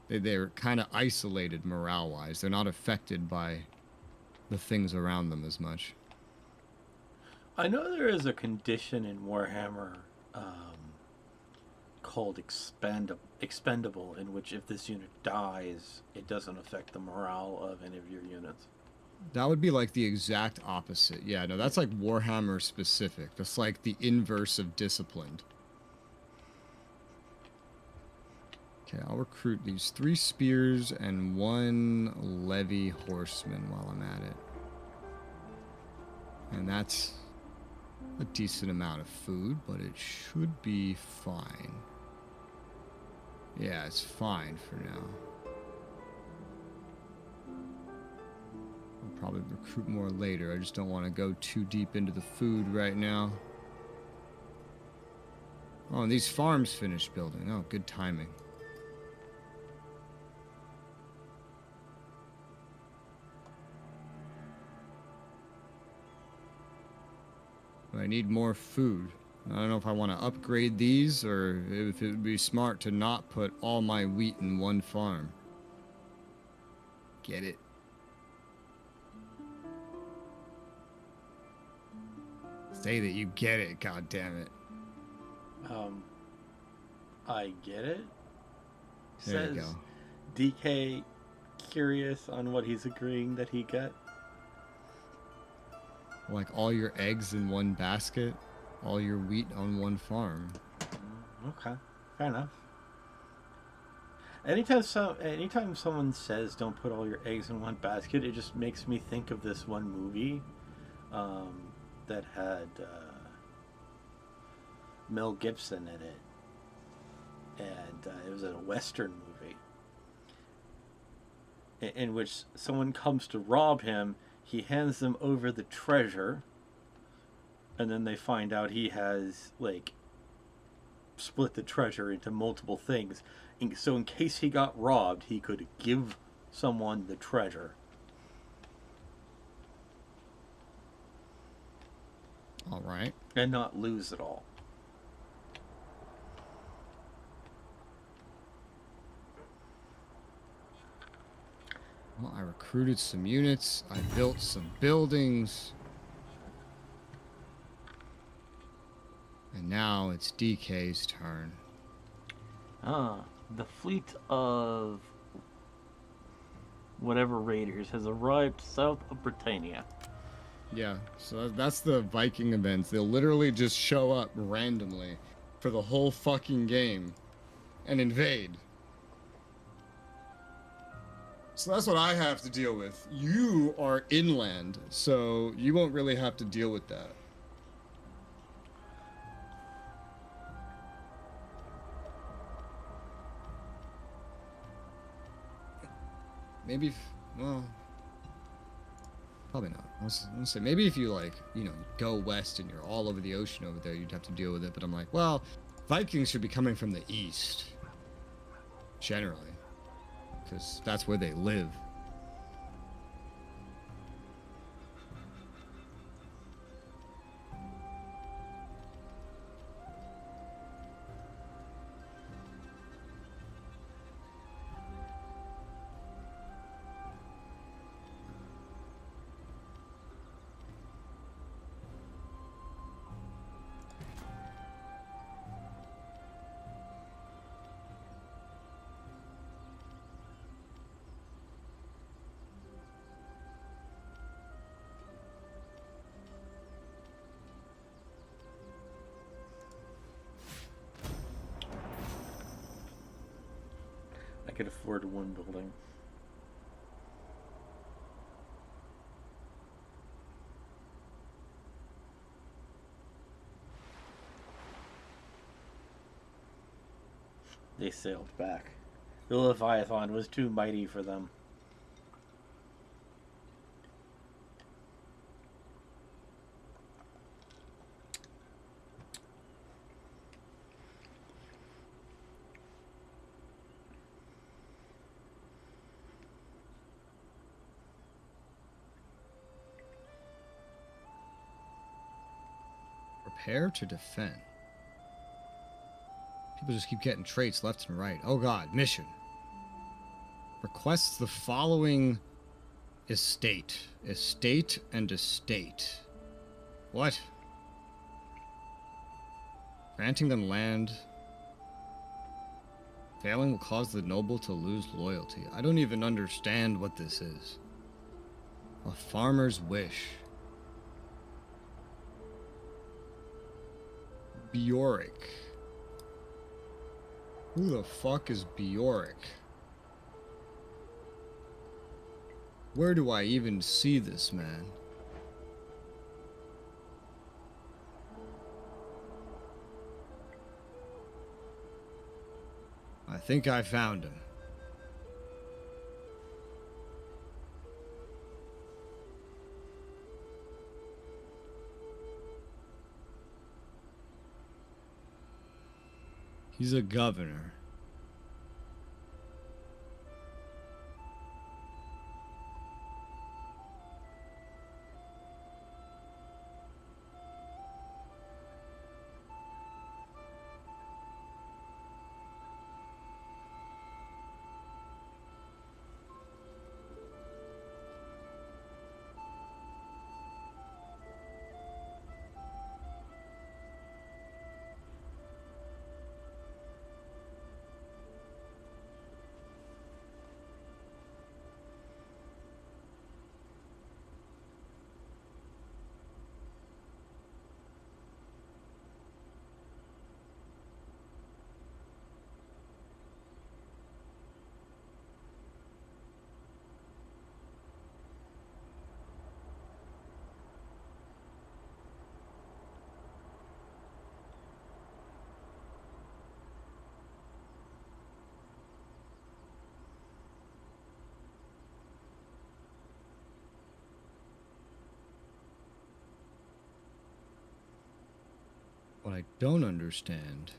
They're kind of isolated morale-wise. They're not affected by the things around them as much. I know there is a condition in Warhammer called expendable, in which if this unit dies, it doesn't affect the morale of any of your units. That would be like the exact opposite. Yeah, no, that's like Warhammer specific. That's like the inverse of disciplined. Okay, I'll recruit these 3 spears and 1 levy horseman while I'm at it. And that's a decent amount of food, but it should be fine. Yeah, it's fine for now. I'll probably recruit more later. I just don't want to go too deep into the food right now. Oh, and these farms finished building. Oh, good timing. I need more food. I don't know if I want to upgrade these or if it would be smart to not put all my wheat in one farm. Get it? Say that you get it, god damn it. I get it. There you Says go. DK curious on what he's agreeing that he got. Like all your eggs in one basket, all your wheat on one farm. Okay, fair enough. Anytime someone says don't put all your eggs in one basket, it just makes me think of this one movie that had Mel Gibson in it, and it was a Western movie in which someone comes to rob him. He hands them over the treasure, and then they find out he has, like, split the treasure into multiple things. So in case he got robbed, he could give someone the treasure. All right. And not lose it all. Well, I recruited some units. I built some buildings. And now it's DK's turn. The fleet of whatever raiders has arrived south of Britannia. Yeah, so that's the Viking events. They'll literally just show up randomly for the whole fucking game and invade. So that's what I have to deal with. You are inland, so you won't really have to deal with that. Maybe, well, probably not. I'll say maybe if you like, you know, go west and you're all over the ocean over there, you'd have to deal with it. But I'm like, well, Vikings should be coming from the east, generally, because that's where they live. I could afford one building. They sailed back. The Leviathan was too mighty for them. Prepare to defend. People just keep getting traits left and right. Oh god, mission. Requests the following estate. Estate and estate. What? Granting them land. Failing will cause the noble to lose loyalty. I don't even understand what this is. A farmer's wish. Bjoric. Who the fuck is Bjoric? Where do I even see this man? I think I found him. He's a governor. What I don't understand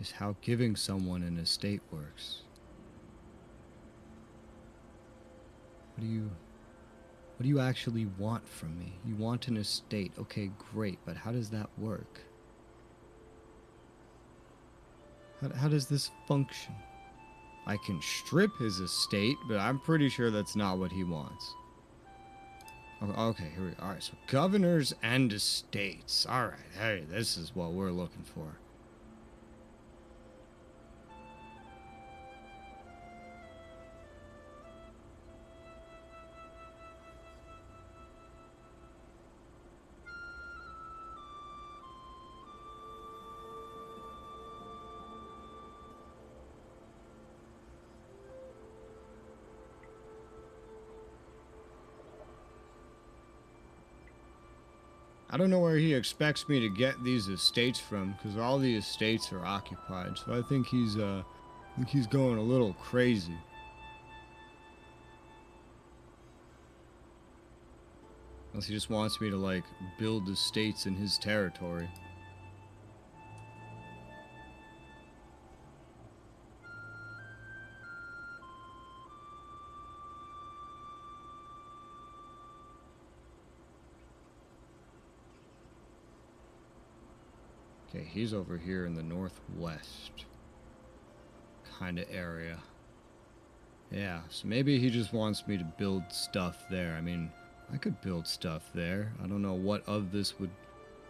is how giving someone an estate works. What do you actually want from me? You want an estate. Okay, great, but how does that work? How does this function? I can strip his estate, but I'm pretty sure that's not what he wants. Okay, here we go. Alright, so governors and estates. Alright, hey, this is what we're looking for. I don't know where he expects me to get these estates from, because all the estates are occupied. So I think he's going a little crazy. Unless he just wants me to, like, build estates in his territory. Okay, he's over here in the northwest kind of area. Yeah, so maybe he just wants me to build stuff there. I mean, I could build stuff there. I don't know what of this would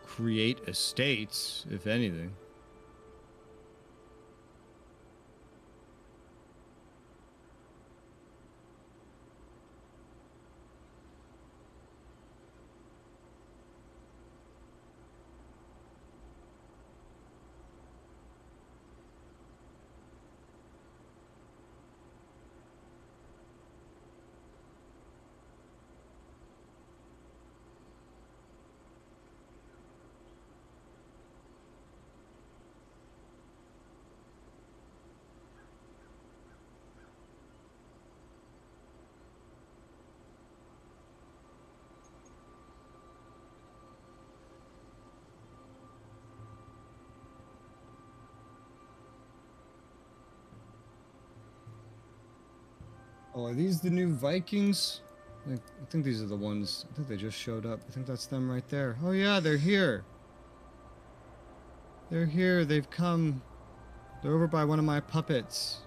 create estates, if anything. Oh, are these the new Vikings? I think these are the ones. I think they just showed up. I think that's them right there. Oh yeah, they're here. They're here. They've come. They're over by one of my puppets.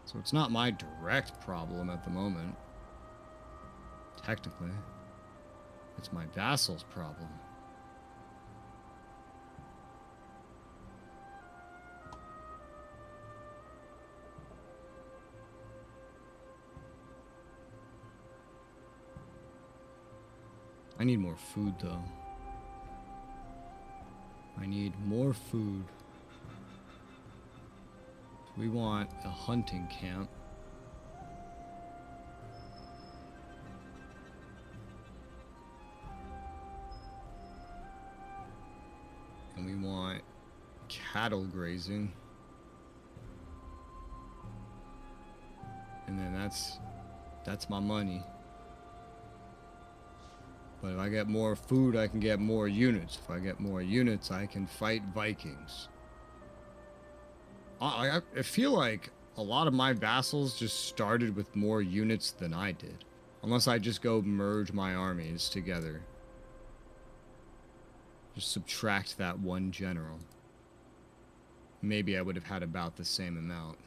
So it's not my direct problem at the moment. Technically. It's my vassal's problem. I need more food, though. I need more food. We want a hunting camp. And we want cattle grazing. And then that's my money. But if I get more food, I can get more units. If I get more units, I can fight Vikings. I feel like a lot of my vassals just started with more units than I did. Unless I just go merge my armies together. Just subtract that one general. Maybe I would have had about the same amount.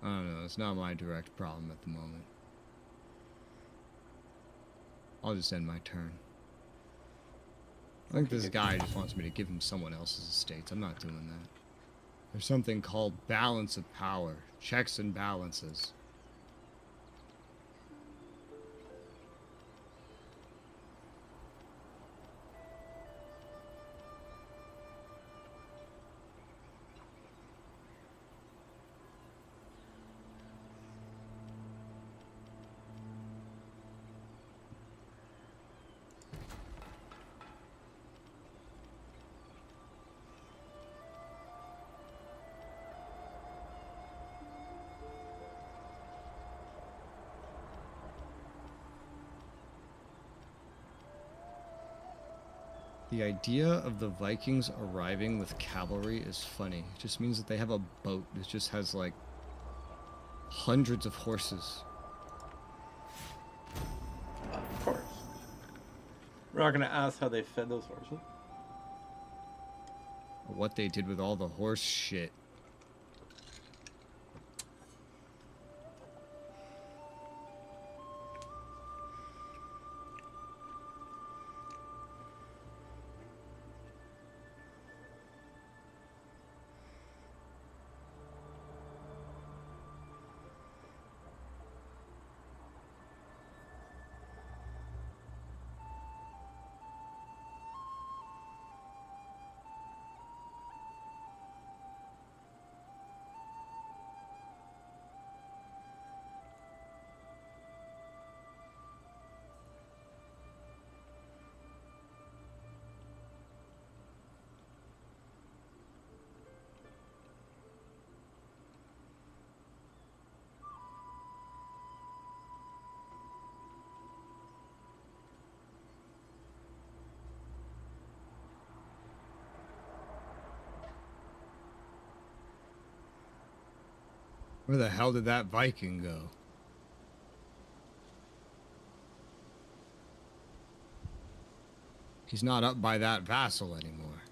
I don't know, it's not my direct problem at the moment. I'll just end my turn. I think this guy just wants me to give him someone else's estates. I'm not doing that. There's something called balance of power. Checks and balances. The idea of the Vikings arriving with cavalry is funny. It just means that they have a boat that just has, like, hundreds of horses. Of course. We're not going to ask how they fed those horses. Or what they did with all the horse shit. Where the hell did that Viking go? He's not up by that vassal anymore.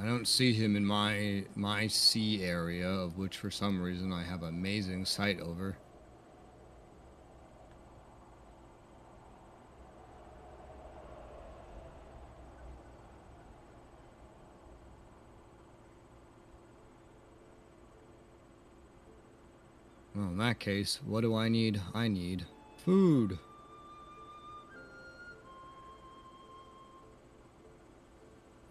I don't see him in my sea area, of which for some reason I have amazing sight over. Well, in that case, what do I need? I need food.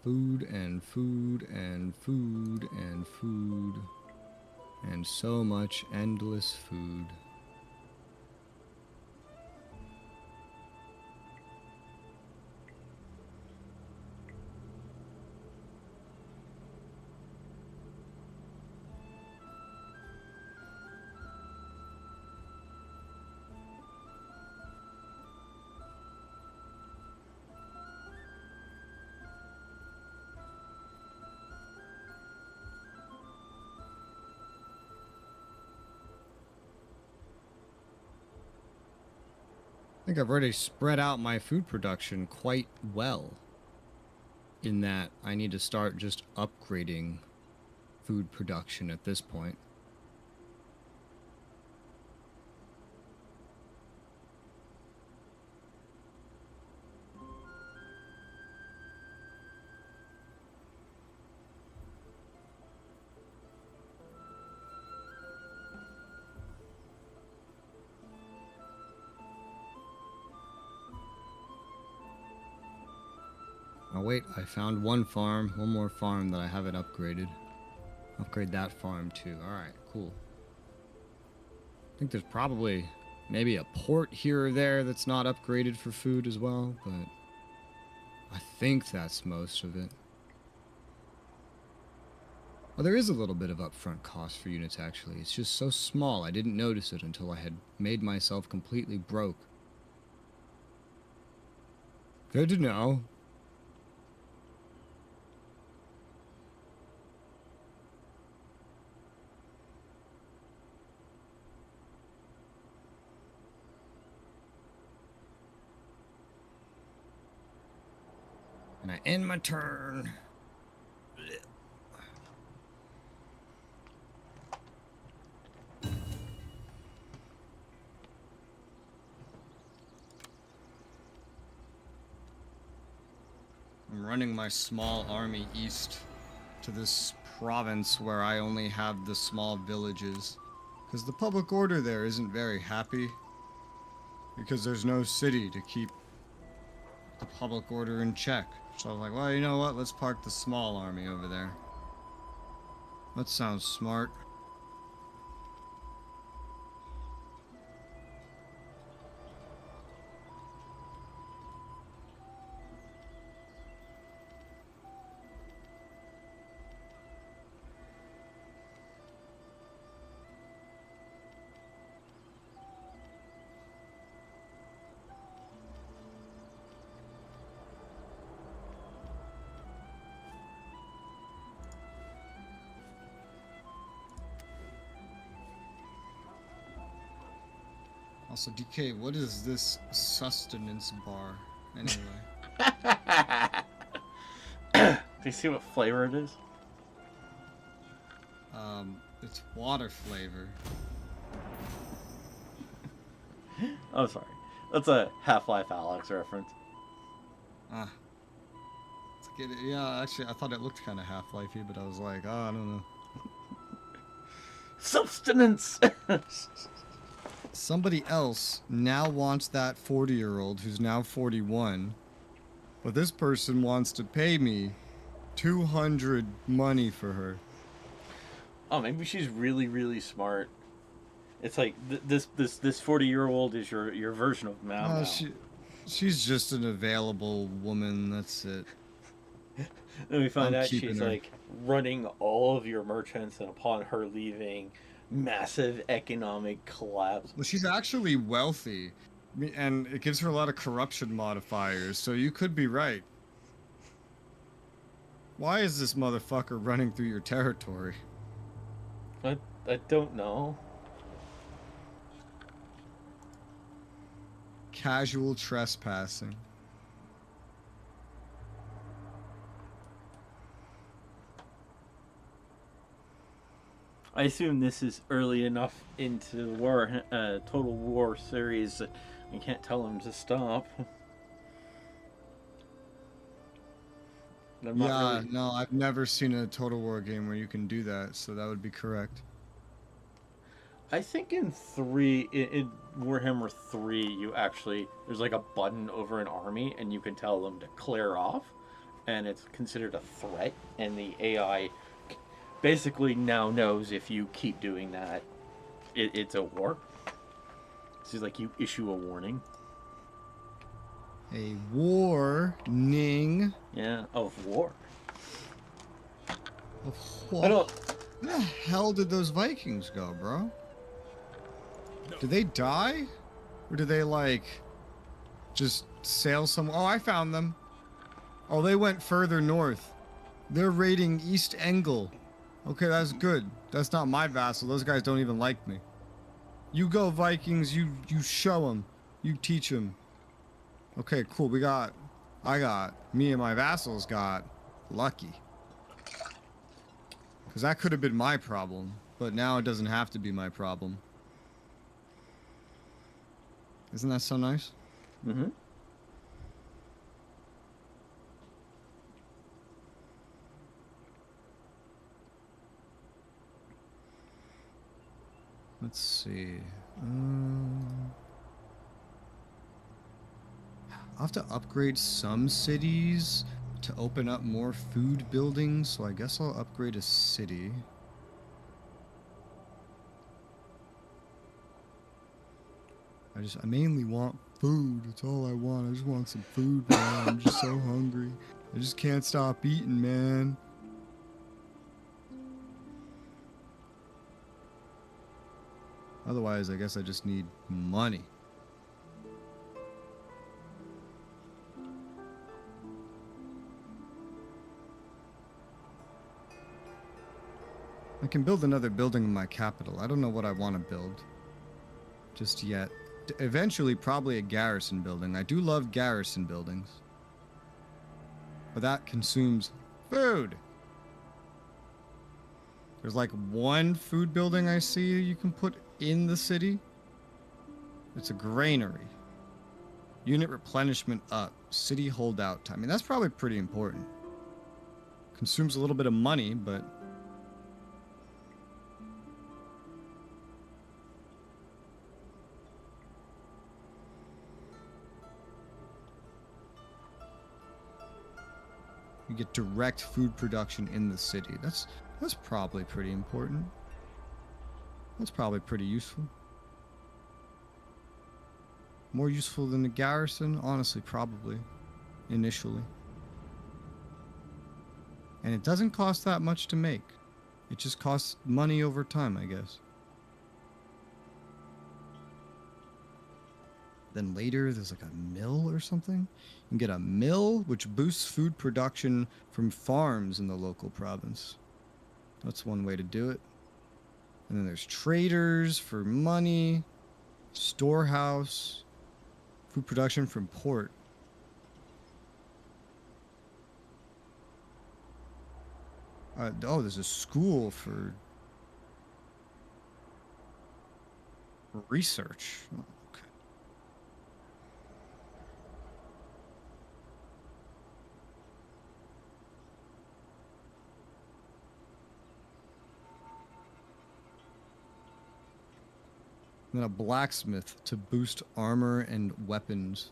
Food and food and food and food. And so much endless food. I think I've already spread out my food production quite well. In that I need to start just upgrading food production at this point. Oh wait, I found one more farm that I haven't upgraded. Upgrade that farm too. Alright, cool. I think there's probably maybe a port here or there that's not upgraded for food as well, but I think that's most of it. Well, there is a little bit of upfront cost for units actually. It's just so small I didn't notice it until I had made myself completely broke. Good to know. And I end my turn. I'm running my small army east to this province where I only have the small villages. Because the public order there isn't very happy. Because there's no city to keep the public order in check. So I was like, well, you know what? Let's park the small army over there. That sounds smart. Also, DK, what is this sustenance bar, anyway? Do you see what flavor it is? It's water flavor. Oh, sorry. That's a Half-Life Alyx reference. Ah. Let's get it. Yeah, actually, I thought it looked kind of Half-Life-y, but I was like, oh, I don't know. Substance! Somebody else now wants that 40-year-old who's now 41, but this person wants to pay me 200 money for her. Oh, maybe she's really, really smart. It's like this 40-year-old is your version of Mao. She's just an available woman. That's it. Then we find I'm out keeping she's her. like running all of your merchants, and upon her leaving, massive economic collapse. Well, she's actually wealthy, and it gives her a lot of corruption modifiers, so you could be right. Why is this motherfucker running through your territory? I don't know. Casual trespassing. I assume this is early enough into war, Total War series that I can't tell him to stop. I'm not Yeah, really. no, I've never seen a Total War game where you can do that, so that would be correct. I think in in Warhammer 3, you actually there's like a button over an army, and you can tell them to clear off, and it's considered a threat, and the AI basically now knows if you keep doing that, it's a war. So it's like you issue a warning. A warning Yeah, of war. of I what? don't. Where the hell did those Vikings go, bro? Did they die? Or did they, like, just sail some... Oh, I found them. Oh, they went further north. They're raiding East Engel. Okay, that's good. That's not my vassal. Those guys don't even like me. You go, Vikings. You show them. You teach them. Okay, cool. Me and my vassals got lucky. Because that could have been my problem. But now it doesn't have to be my problem. Isn't that so nice? Mm-hmm. Let's see. Um, I'll have to upgrade some cities to open up more food buildings, so I guess I'll upgrade a city. I mainly want food. That's all I want. I just want some food, man. I'm just so hungry. I just can't stop eating, man. Otherwise, I guess I just need money. I can build another building in my capital. I don't know what I want to build just yet. Eventually, probably a garrison building. I do love garrison buildings. But that consumes food. There's like one food building I see you can put in the city. It's a granary. Unit replenishment up. City holdout time. I mean, that's probably pretty important. Consumes a little bit of money, but... you get direct food production in the city. That's probably pretty important. That's probably pretty useful. More useful than the garrison? Honestly, probably. Initially. And it doesn't cost that much to make. It just costs money over time, I guess. Then later, there's like a mill or something. You can get a mill, which boosts food production from farms in the local province. That's one way to do it. And then there's traders for money, storehouse, food production from port. Oh, there's a school for research. Oh, okay. And then a blacksmith to boost armor and weapons.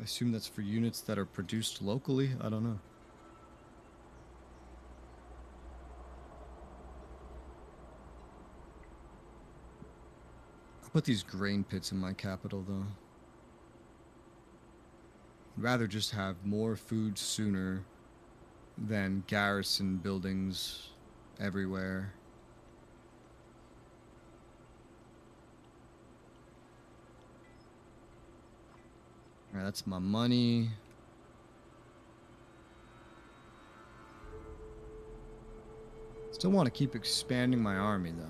I assume that's for units that are produced locally. I don't know. I'll put these grain pits in my capital, though. I'd rather just have more food sooner than garrison buildings everywhere. Alright, that's my money. Still want to keep expanding my army, though.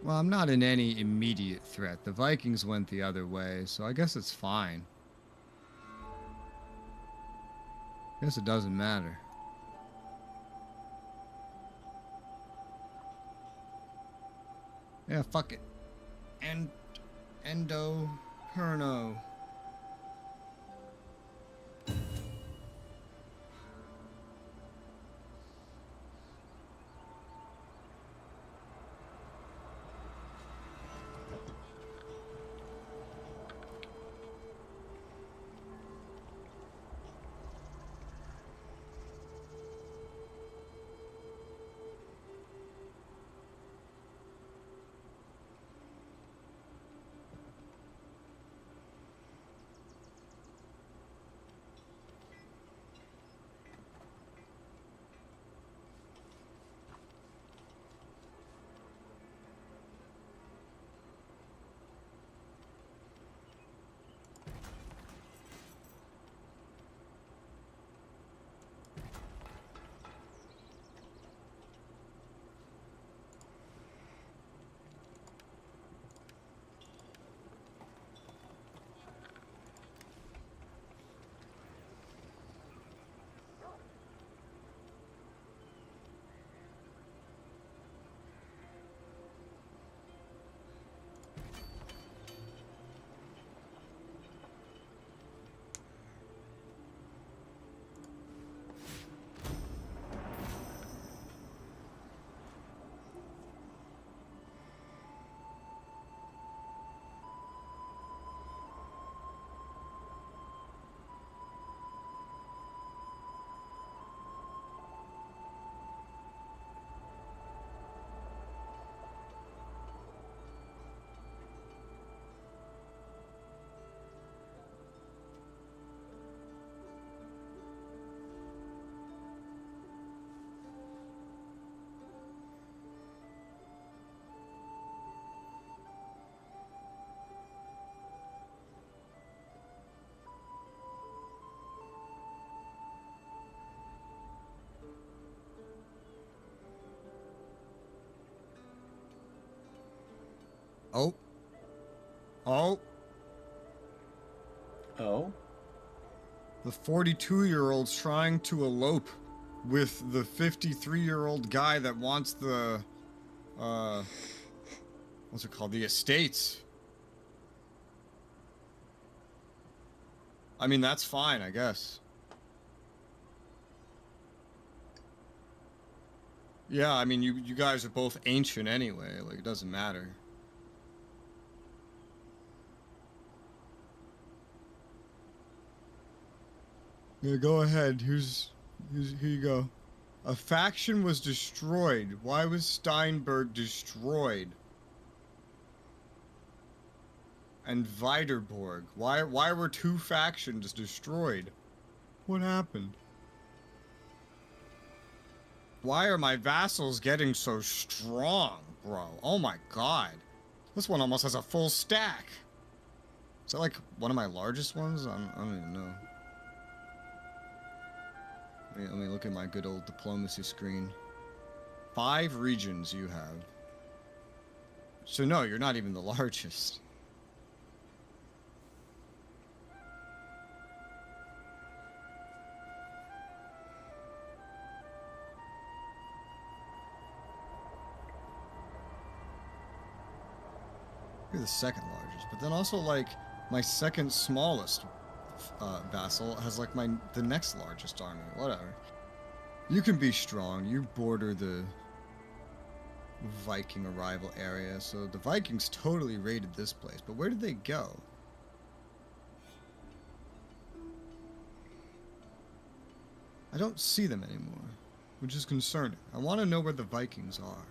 Well, I'm not in any immediate threat. The Vikings went the other way, so I guess it's fine. Guess it doesn't matter. Yeah, fuck it. Endo Perno. Oh. Oh. Oh? The 42-year-old's trying to elope with the 53-year-old guy that wants the, what's it called? The estates. I mean, that's fine, I guess. Yeah, I mean, you guys are both ancient anyway. Like, it doesn't matter. Yeah, go ahead. Here you go. A faction was destroyed. Why was Steinberg destroyed? And Weiderborg. Why were two factions destroyed? What happened? Why are my vassals getting so strong, bro? Oh my god. This one almost has a full stack. Is that like one of my largest ones? I don't even know. Let me look at my good old diplomacy screen. 5 regions you have. So no, you're not even the largest. You're the second largest, but then also like my second smallest vassal has like the next largest army. Whatever. You can be strong. You border the Viking arrival area, so the Vikings totally raided this place. But where did they go? I don't see them anymore, which is concerning. I want to know where the Vikings are.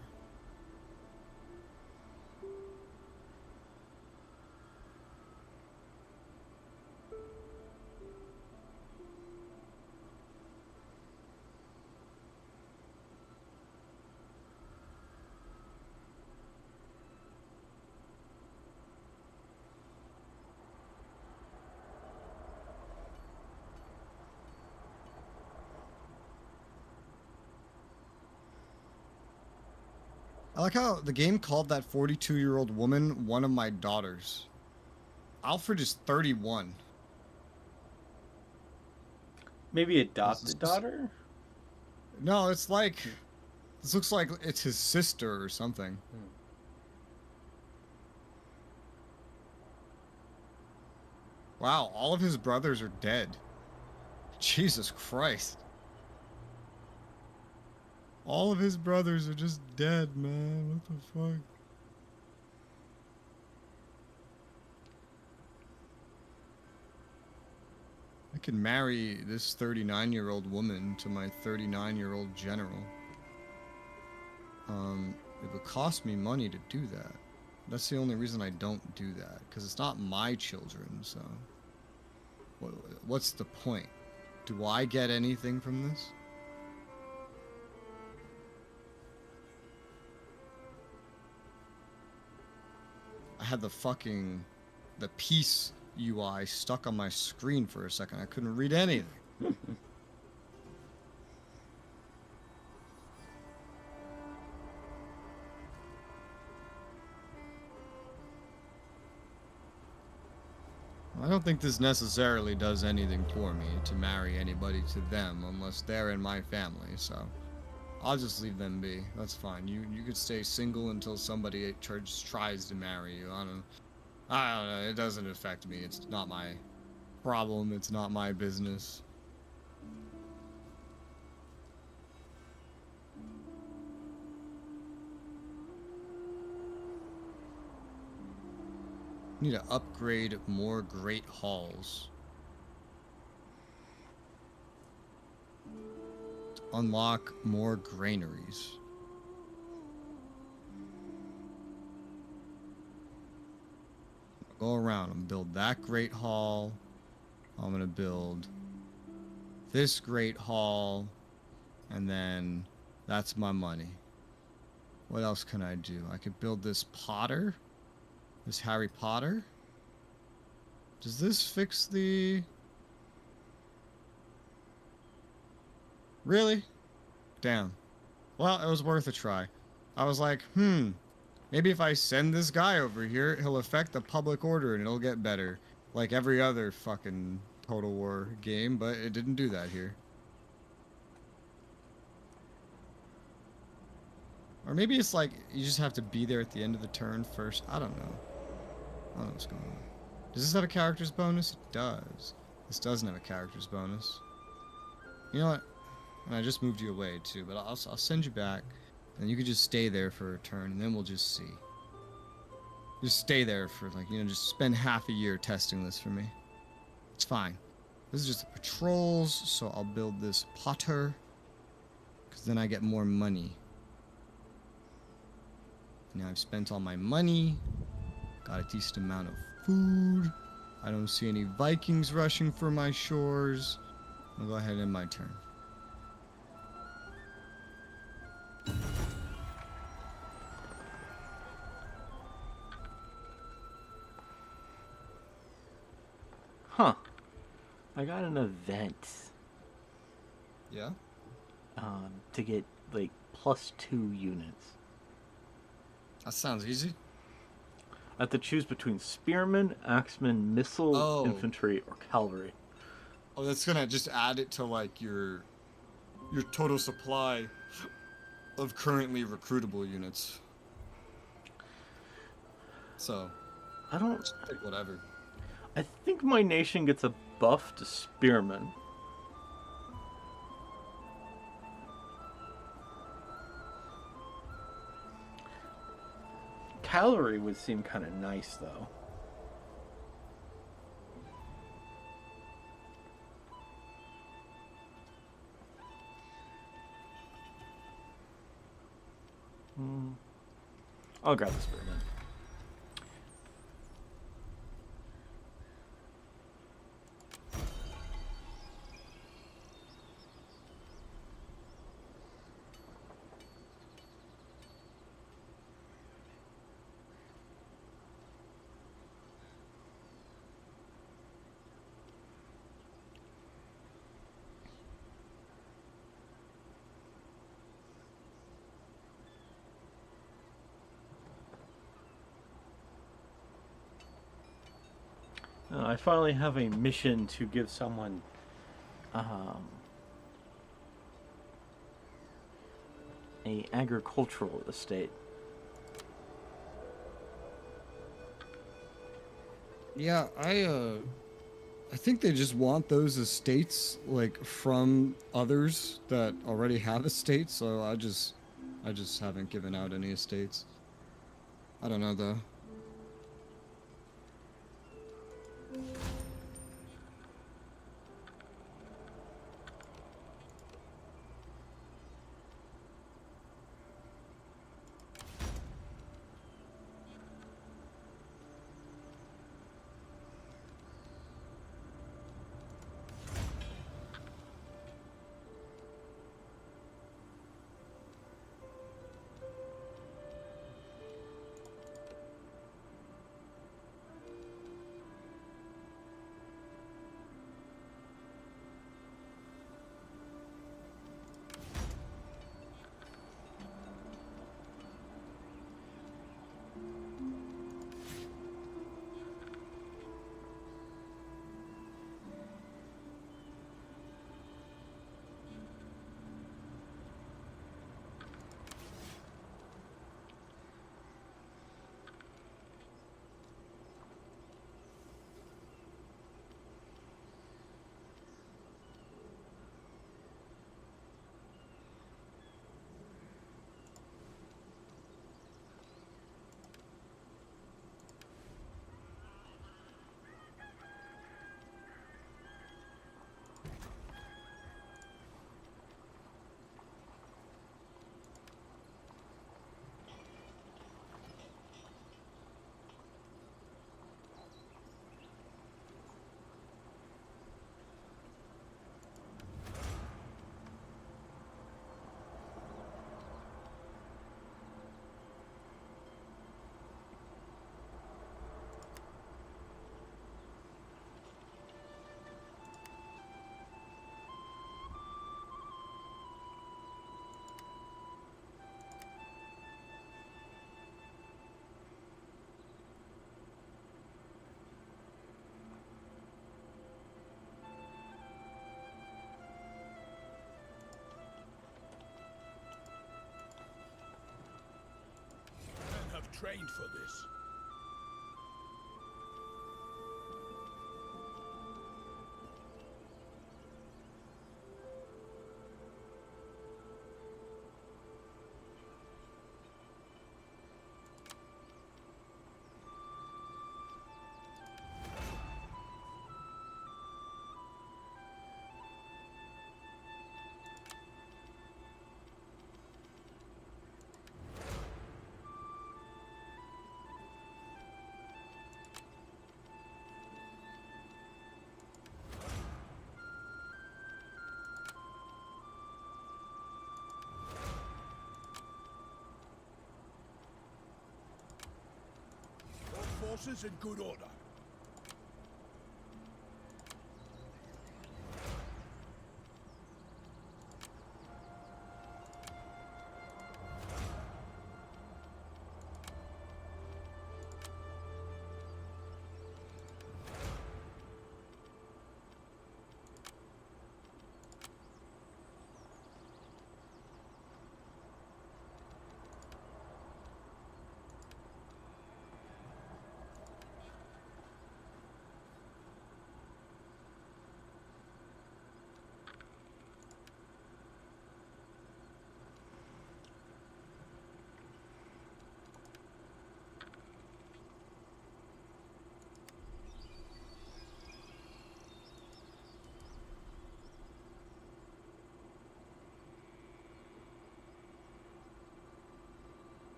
I like how the game called that 42-year-old woman one of my daughters. Alfred is 31. Maybe adopted daughter? No, it's like... This looks like it's his sister or something. Wow, all of his brothers are dead. Jesus Christ. All of his brothers are just dead, man. What the fuck? I could marry this 39-year-old woman to my 39-year-old general. It would cost me money to do that. That's the only reason I don't do that, because it's not my children, so... What's the point? Do I get anything from this? I had the peace UI stuck on my screen for a second. I couldn't read anything. I don't think this necessarily does anything for me to marry anybody to them unless they're in my family, so I'll just leave them be. That's fine. You could stay single until somebody tries to marry you. I don't know. It doesn't affect me. It's not my problem. It's not my business. Need to upgrade more great halls. Unlock more granaries. Go around and build that great hall. I'm gonna build this great hall, and then that's my money. What else can I do? I could build this Potter. This Harry Potter? Does this fix the... Really? Damn. Well, it was worth a try. I was like, maybe if I send this guy over here, he'll affect the public order and it'll get better. Like every other fucking Total War game, but it didn't do that here. Or maybe it's like, you just have to be there at the end of the turn first. I don't know. I don't know what's going on. Does this have a character's bonus? It does. This doesn't have a character's bonus. You know what? And I just moved you away too, but I'll send you back. And you can just stay there for a turn, and then we'll just see. Just stay there for, like, you know, just spend half a year testing this for me. It's fine. This is just the patrols, so I'll build this Potter. Because then I get more money. Now I've spent all my money. Got a decent amount of food. I don't see any Vikings rushing for my shores. I'll go ahead and end my turn. Huh. I got an event. Yeah? To get, like, +2 units. That sounds easy. I have to choose between spearmen, axemen, missile infantry, or cavalry. Oh, that's gonna just add it to, like, your total supply of currently recruitable units. So, I don't... just pick whatever. I think my nation gets a buff to spearmen. Cavalry would seem kind of nice, though. I'll grab the spearman. I finally have a mission to give someone um, a agricultural estate. Yeah, I think they just want those estates like from others that already have estates, so I just haven't given out any estates. I don't know though. Men have trained for this. All forces in good order.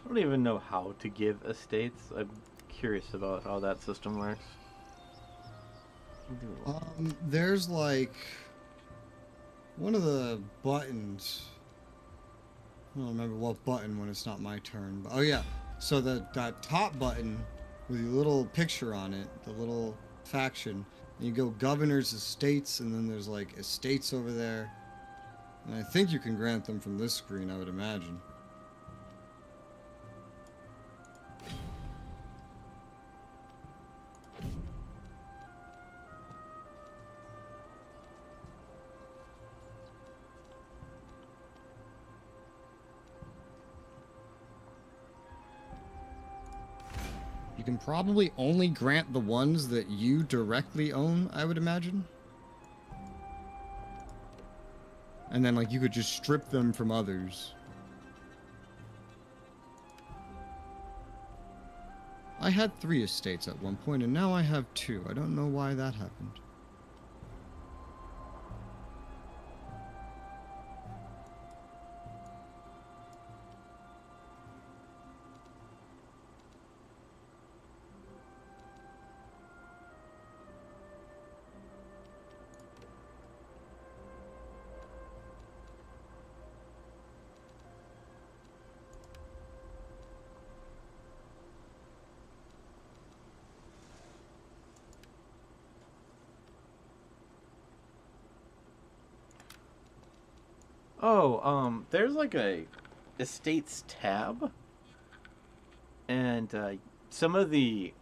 I don't even know how to give estates. I'm curious about how that system works. There's like one of the buttons. I don't remember what button when it's not my turn. But, oh yeah, so that top button with your little picture on it, the little faction, and you go governors, estates, and then there's like estates over there. And I think you can grant them from this screen, I would imagine. can probably only grant the ones that you directly own, I would imagine. And then, like, you could just strip them from others. I had 3 estates at one point, and now I have 2. I don't know why that happened. Oh, there's like a estates tab, and some of the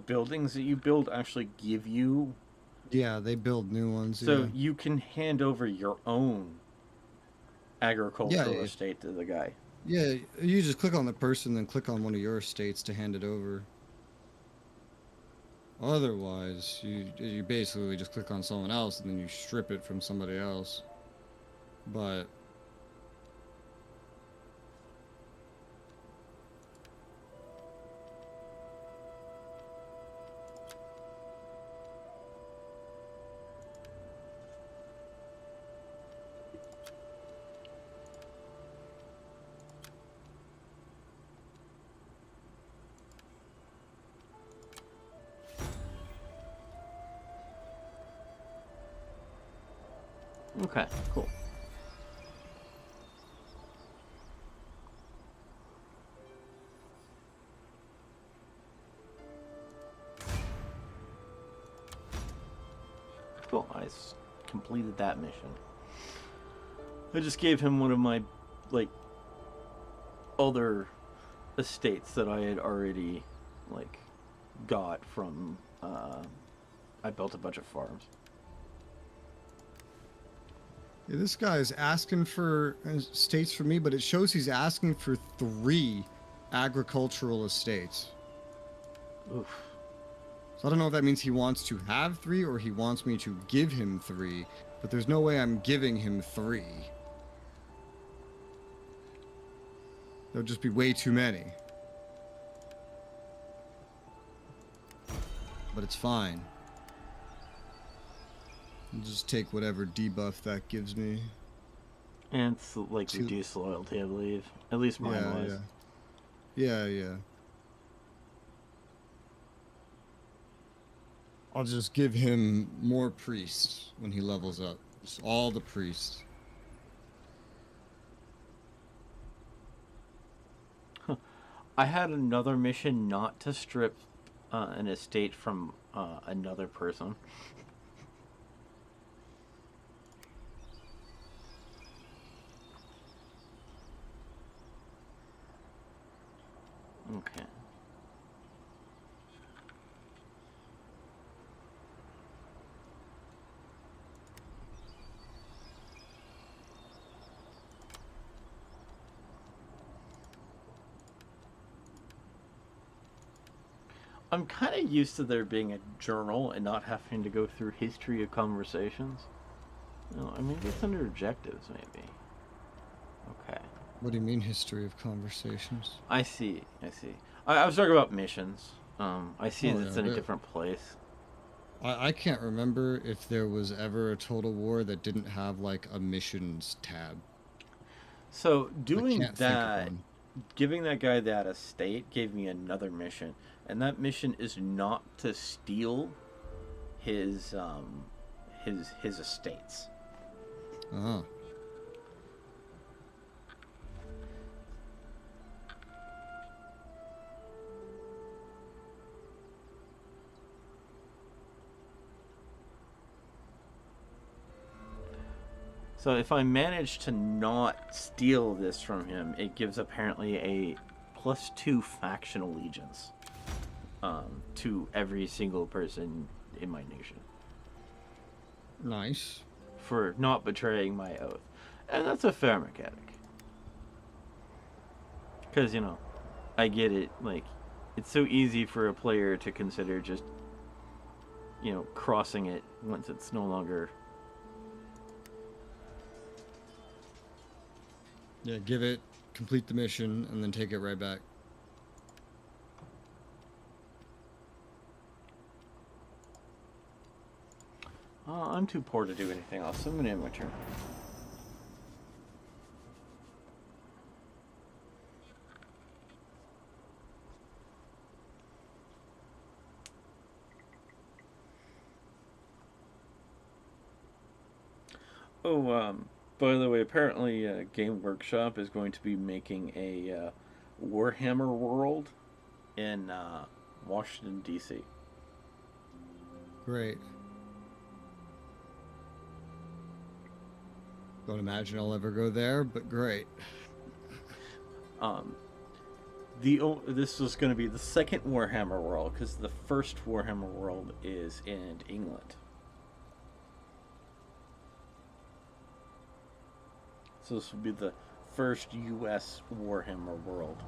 buildings that you build actually give you, Yeah, they build new ones, so yeah. you can hand over your own agricultural Yeah, estate to the guy. yeah, you just click on the person, then click on one of your estates to hand it over. Otherwise, you basically just click on someone else and then you strip it from somebody else. But Okay, cool. Cool. Completed that mission. I just gave him one of my, like, other estates that I had already, like, got from. I built a bunch of farms. yeah, this guy's asking for estates for me, but it shows he's asking for 3 agricultural estates. Oof. So I don't know if that means he wants to have 3 or he wants me to give him 3, but there's no way I'm giving him 3. There'll just be way too many. But it's fine. I'll just take whatever debuff that gives me. And it's like reduced loyalty, I believe. At least mine was. Yeah. I'll just give him more priests when he levels up. Just all the priests. I had another mission not to strip an estate from another person. Okay. I'm kind of used to there being a journal and not having to go through history of conversations. No, I mean, it's under objectives, maybe. Okay. What do you mean, history of conversations? I see. I was talking about missions. I see Oh, that it's yeah, in a but different place. I can't remember if there was ever a Total War that didn't have, like, a missions tab. So, I doing can't think of that, one. giving that guy that estate gave me another mission. And that mission is not to steal his estates. Oh. So if I manage to not steal this from him, it gives apparently a +2 faction allegiance to every single person in my nation Nice. for not betraying my oath. And that's a fair mechanic. Because, I get it, like, it's so easy for a player to consider just, crossing it once it's no longer. Yeah, complete the mission, and then take it right back. I'm too poor to do anything else, so I'm going to end my turn. Oh, by the way, apparently Game Workshop is going to be making a Warhammer world in Washington, D.C. Great. Don't imagine I'll ever go there, but great. This was going to be the second Warhammer world, because the first Warhammer world is in England. So this will be the first U.S. Warhammer world.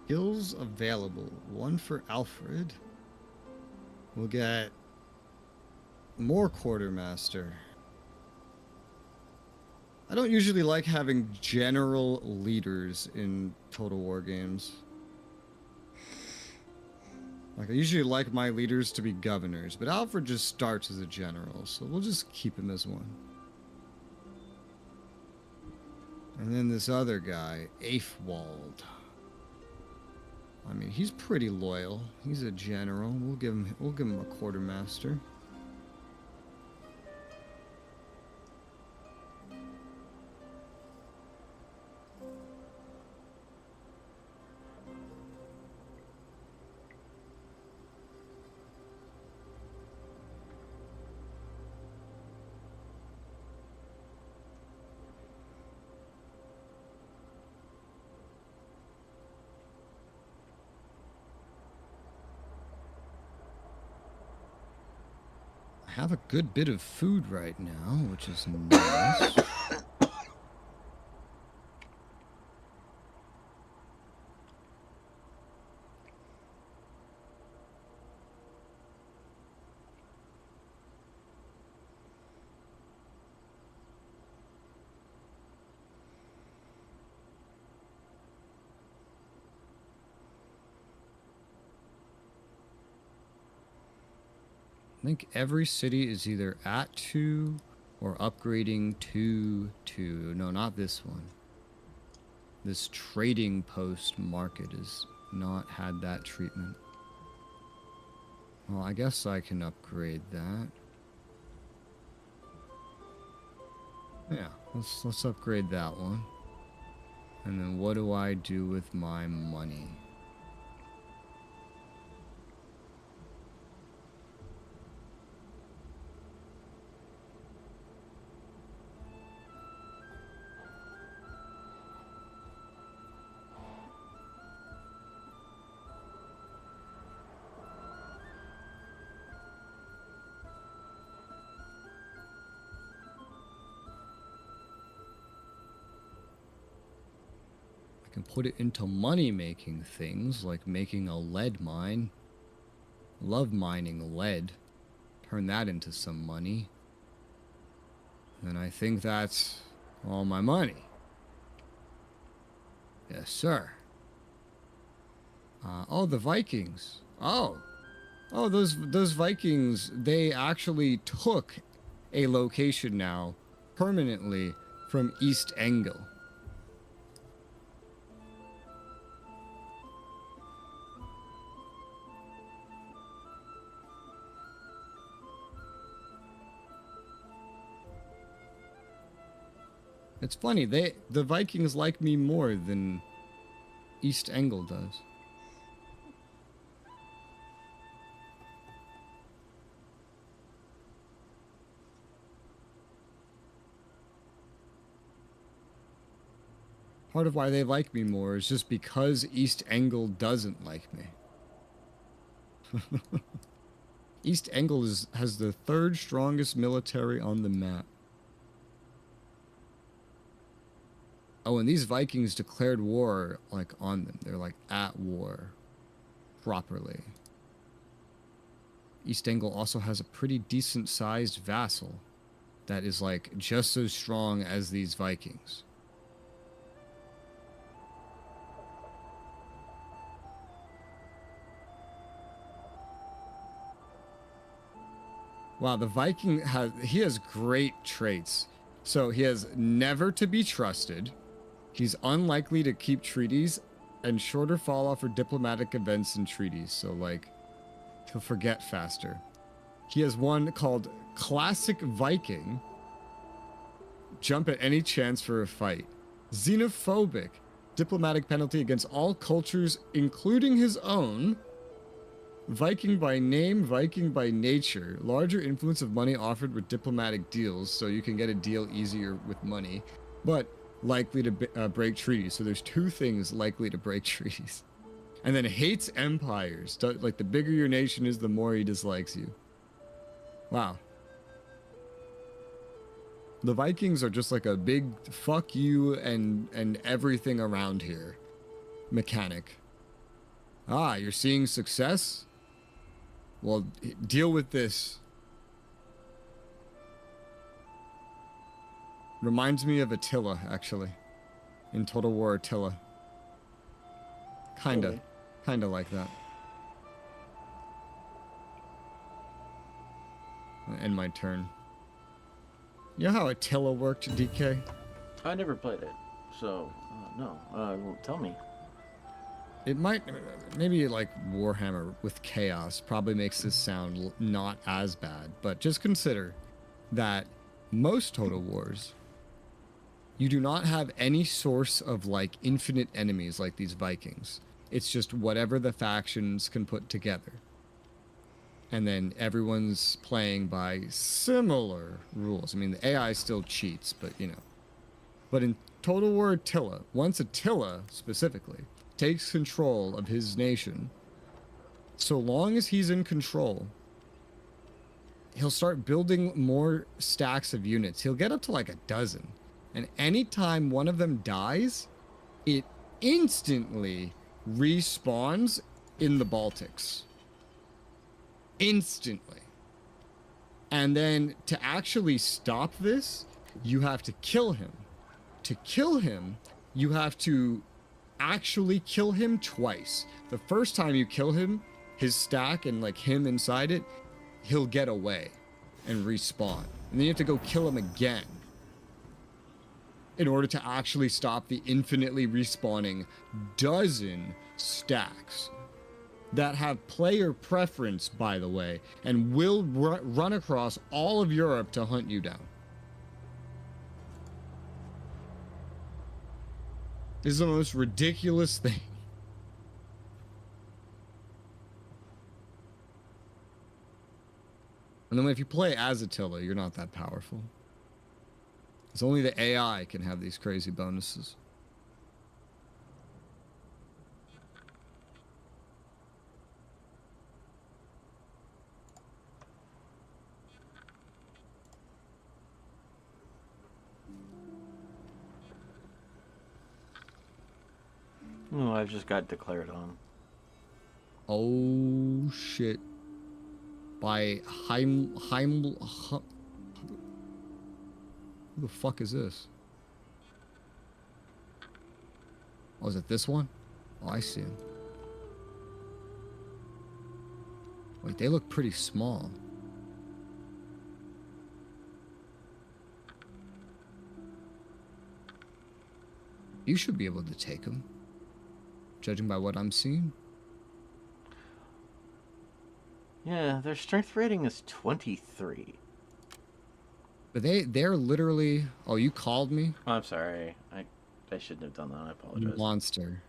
Skills available. One for Alfred. We'll get more quartermaster. I don't usually like having general leaders in Total War games. Like, I usually like my leaders to be governors, but Alfred just starts as a general, so we'll just keep him as one. And then this other guy, Aefwald. I mean, he's pretty loyal. He's a general. We'll give him a quartermaster. I have a good bit of food right now, which is nice. I think every city is either at 2 or upgrading to 2. No, not this one. This trading post market has not had that treatment. Well, I guess I can upgrade that. Yeah, let's upgrade that one. And then what do I do with my money? I can put it into money-making things, like making a lead mine. Love mining lead. Turn that into some money. And I think that's all my money. Yes, sir. Oh, the Vikings. Oh, those Vikings, they actually took a location now, permanently, from East Angel. It's funny, the Vikings like me more than East Angel does. part of why they like me more is just because East Angle doesn't like me. East Angle has the third strongest military on the map. Oh, and these Vikings declared war, like, on them. They're, like, at war. Properly. East Angle also has a pretty decent-sized vassal that is, like, just as strong as these Vikings. Wow, the Viking has great traits. So he has never to be trusted. He's unlikely to keep treaties and shorter fall off for diplomatic events and treaties. So like, he'll forget faster. He has one called Classic Viking. Jump at any chance for a fight. Xenophobic. Diplomatic penalty against all cultures, including his own. Viking by name, Viking by nature. Larger influence of money offered with diplomatic deals, so you can get a deal easier with money. But likely to break treaties. So there's two things likely to break treaties. And then hates empires. Like, the bigger your nation is, the more he dislikes you. Wow. The Vikings are just like a big fuck you and everything around here mechanic. Ah, you're seeing success? Well, deal with this. Reminds me of Attila, actually. In Total War Attila. Kinda like that. End my turn. You know how Attila worked, DK? I never played it, so no. Tell me. It might, maybe like Warhammer with chaos probably makes this sound not as bad, but just consider that most Total Wars, you do not have any source of like infinite enemies like these Vikings. It's just whatever the factions can put together. And then everyone's playing by similar rules. I mean, the AI still cheats, but you know. But in Total War Attila, once Attila specifically takes control of his nation, so long as he's in control, he'll start building more stacks of units. He'll get up to like a dozen. And anytime one of them dies, it instantly respawns in the Baltics. Instantly. And then to actually stop this, you have to kill him. To kill him, you have to actually kill him twice. The first time you kill him, his stack and like him inside it, he'll get away and respawn. And then you have to go kill him again in order to actually stop the infinitely respawning dozen stacks that have player preference, by the way, and will run across all of Europe to hunt you down. This is the most ridiculous thing. And then if you play as Attila, you're not that powerful. It's only the AI can have these crazy bonuses. Oh, I've just got declared on. Oh shit. By who the fuck is this? Oh, is it this one? Oh, I see him. Wait, they look pretty small. You should be able to take them, judging by what I'm seeing. Yeah, their strength rating is 23. But they're literally... Oh, you called me? Oh, I'm sorry. I shouldn't have done that. I apologize. Monster.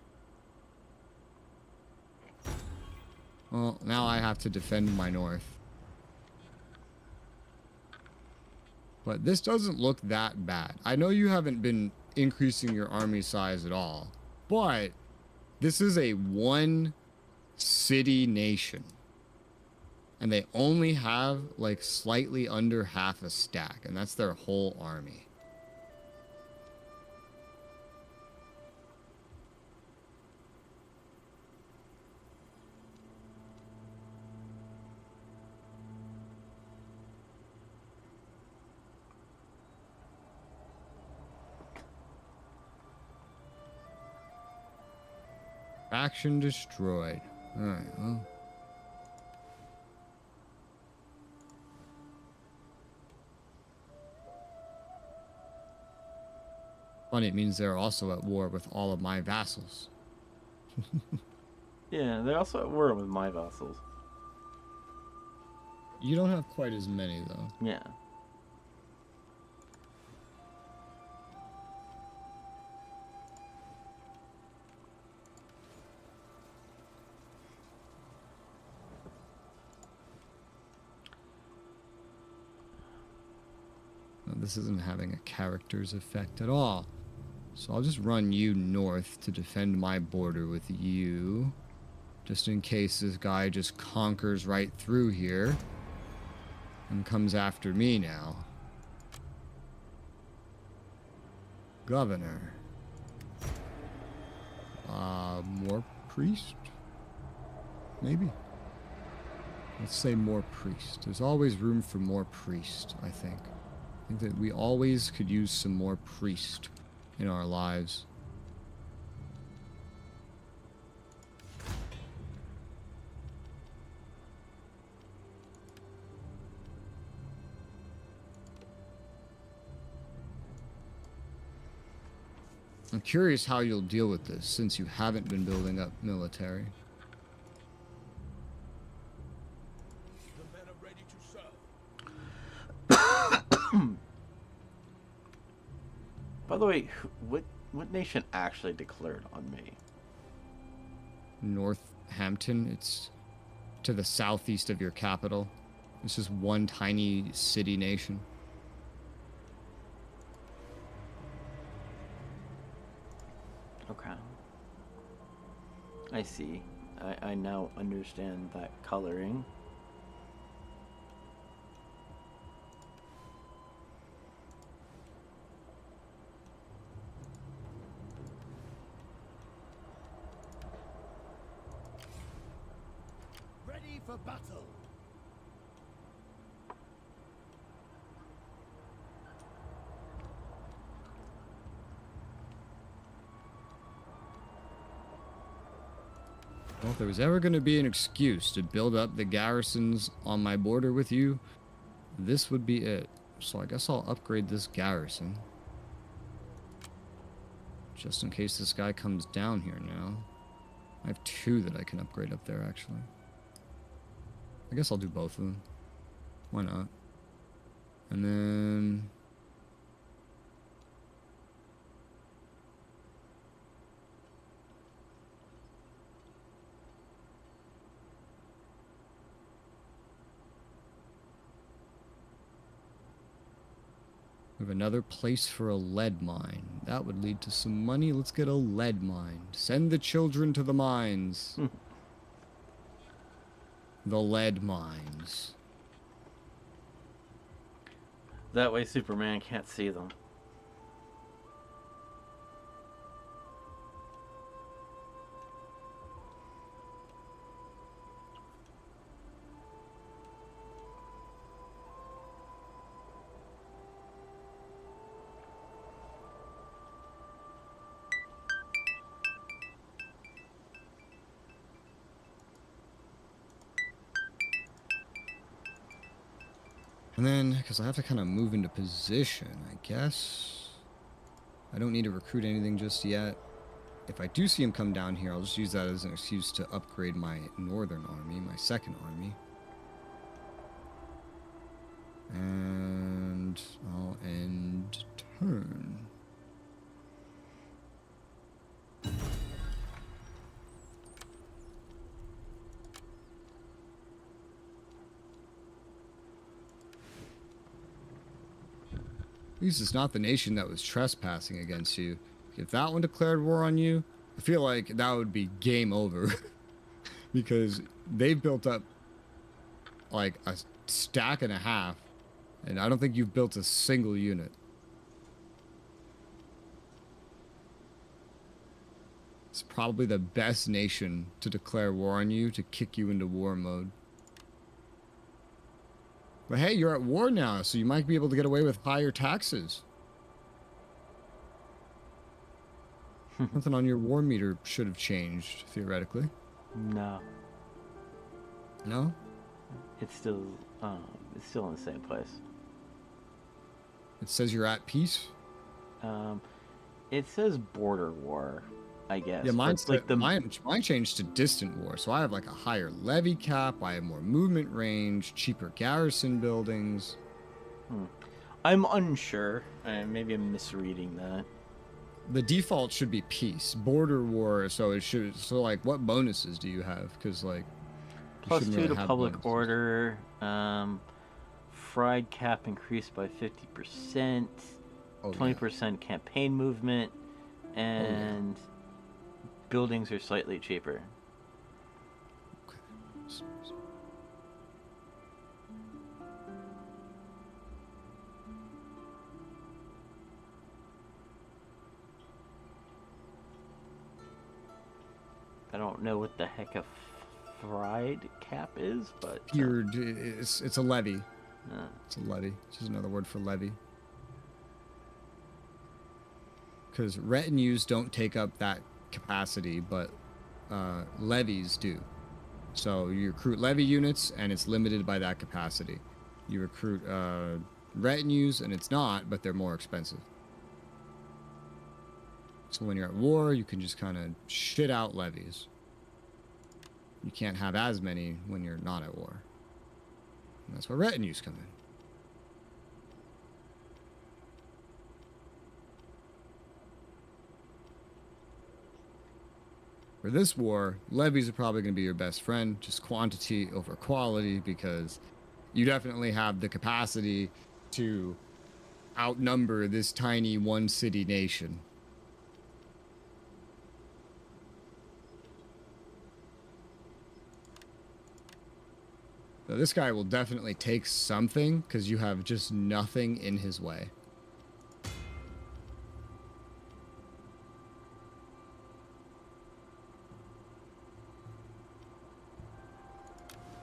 Well, now I have to defend my north. But this doesn't look that bad. I know you haven't been increasing your army size at all. But this is a one city nation. And they only have like slightly under half a stack, and that's their whole army. Faction destroyed. Alright, well. Funny, it means they're also at war with all of my vassals. Yeah, they're also at war with my vassals. You don't have quite as many, though. Yeah. No, this isn't having a character's effect at all. So I'll just run you north to defend my border with you. Just in case this guy just conquers right through here and comes after me now. Governor. More priest? Maybe. Let's say more priest. There's always room for more priest, I think. I think that we always could use some more priest in our lives. I'm curious how you'll deal with this since you haven't been building up military. The men are ready to serve. By the way, what nation actually declared on me? Northampton, it's to the southeast of your capital. It's just one tiny city nation. Okay. I see. I now understand that coloring. Ready for battle. Well, if there was ever going to be an excuse to build up the garrisons on my border with you, this would be it. So I guess I'll upgrade this garrison. Just in case this guy comes down here now. I have 2 that I can upgrade up there, actually. I guess I'll do both of them. Why not? And then... we have another place for a lead mine. That would lead to some money. Let's get a lead mine. Send the children to the mines. The lead mines. That way Superman can't see them. And then, because I have to kind of move into position, I guess. I don't need to recruit anything just yet. If I do see him come down here, I'll just use that as an excuse to upgrade my northern army, my second army. And I'll end turn. At least it's not the nation that was trespassing against you. If that one declared war on you, I feel like that would be game over. Because they've built up like a stack and a half, and I don't think you've built a single unit. It's probably the best nation to declare war on you, to kick you into war mode. But hey, you're at war now, so you might be able to get away with higher taxes. Nothing on your war meter should have changed, theoretically. No. No? It's still in the same place. It says you're at peace? It says border war, I guess. Yeah, mine's like mine changed to distant war, so I have like a higher levy cap, I have more movement range, cheaper garrison buildings. I'm unsure. Maybe I'm misreading that. The default should be peace. Border war, so it should. So like, what bonuses do you have? Because like, +2 to public order. Fried cap increased by 50%. 20% campaign movement, and buildings are slightly cheaper. Okay. I don't know what the heck a fried cap is, but it's a levy. It's a levy. It's just another word for levy. Because retinues don't take up that capacity, but levies do. So you recruit levy units, and it's limited by that capacity. You recruit retinues, and it's not, but they're more expensive. So when you're at war, you can just kind of shit out levies. You can't have as many when you're not at war. And that's where retinues come in. For this war, levies are probably going to be your best friend, just quantity over quality, because you definitely have the capacity to outnumber this tiny one-city nation. So this guy will definitely take something, because you have just nothing in his way.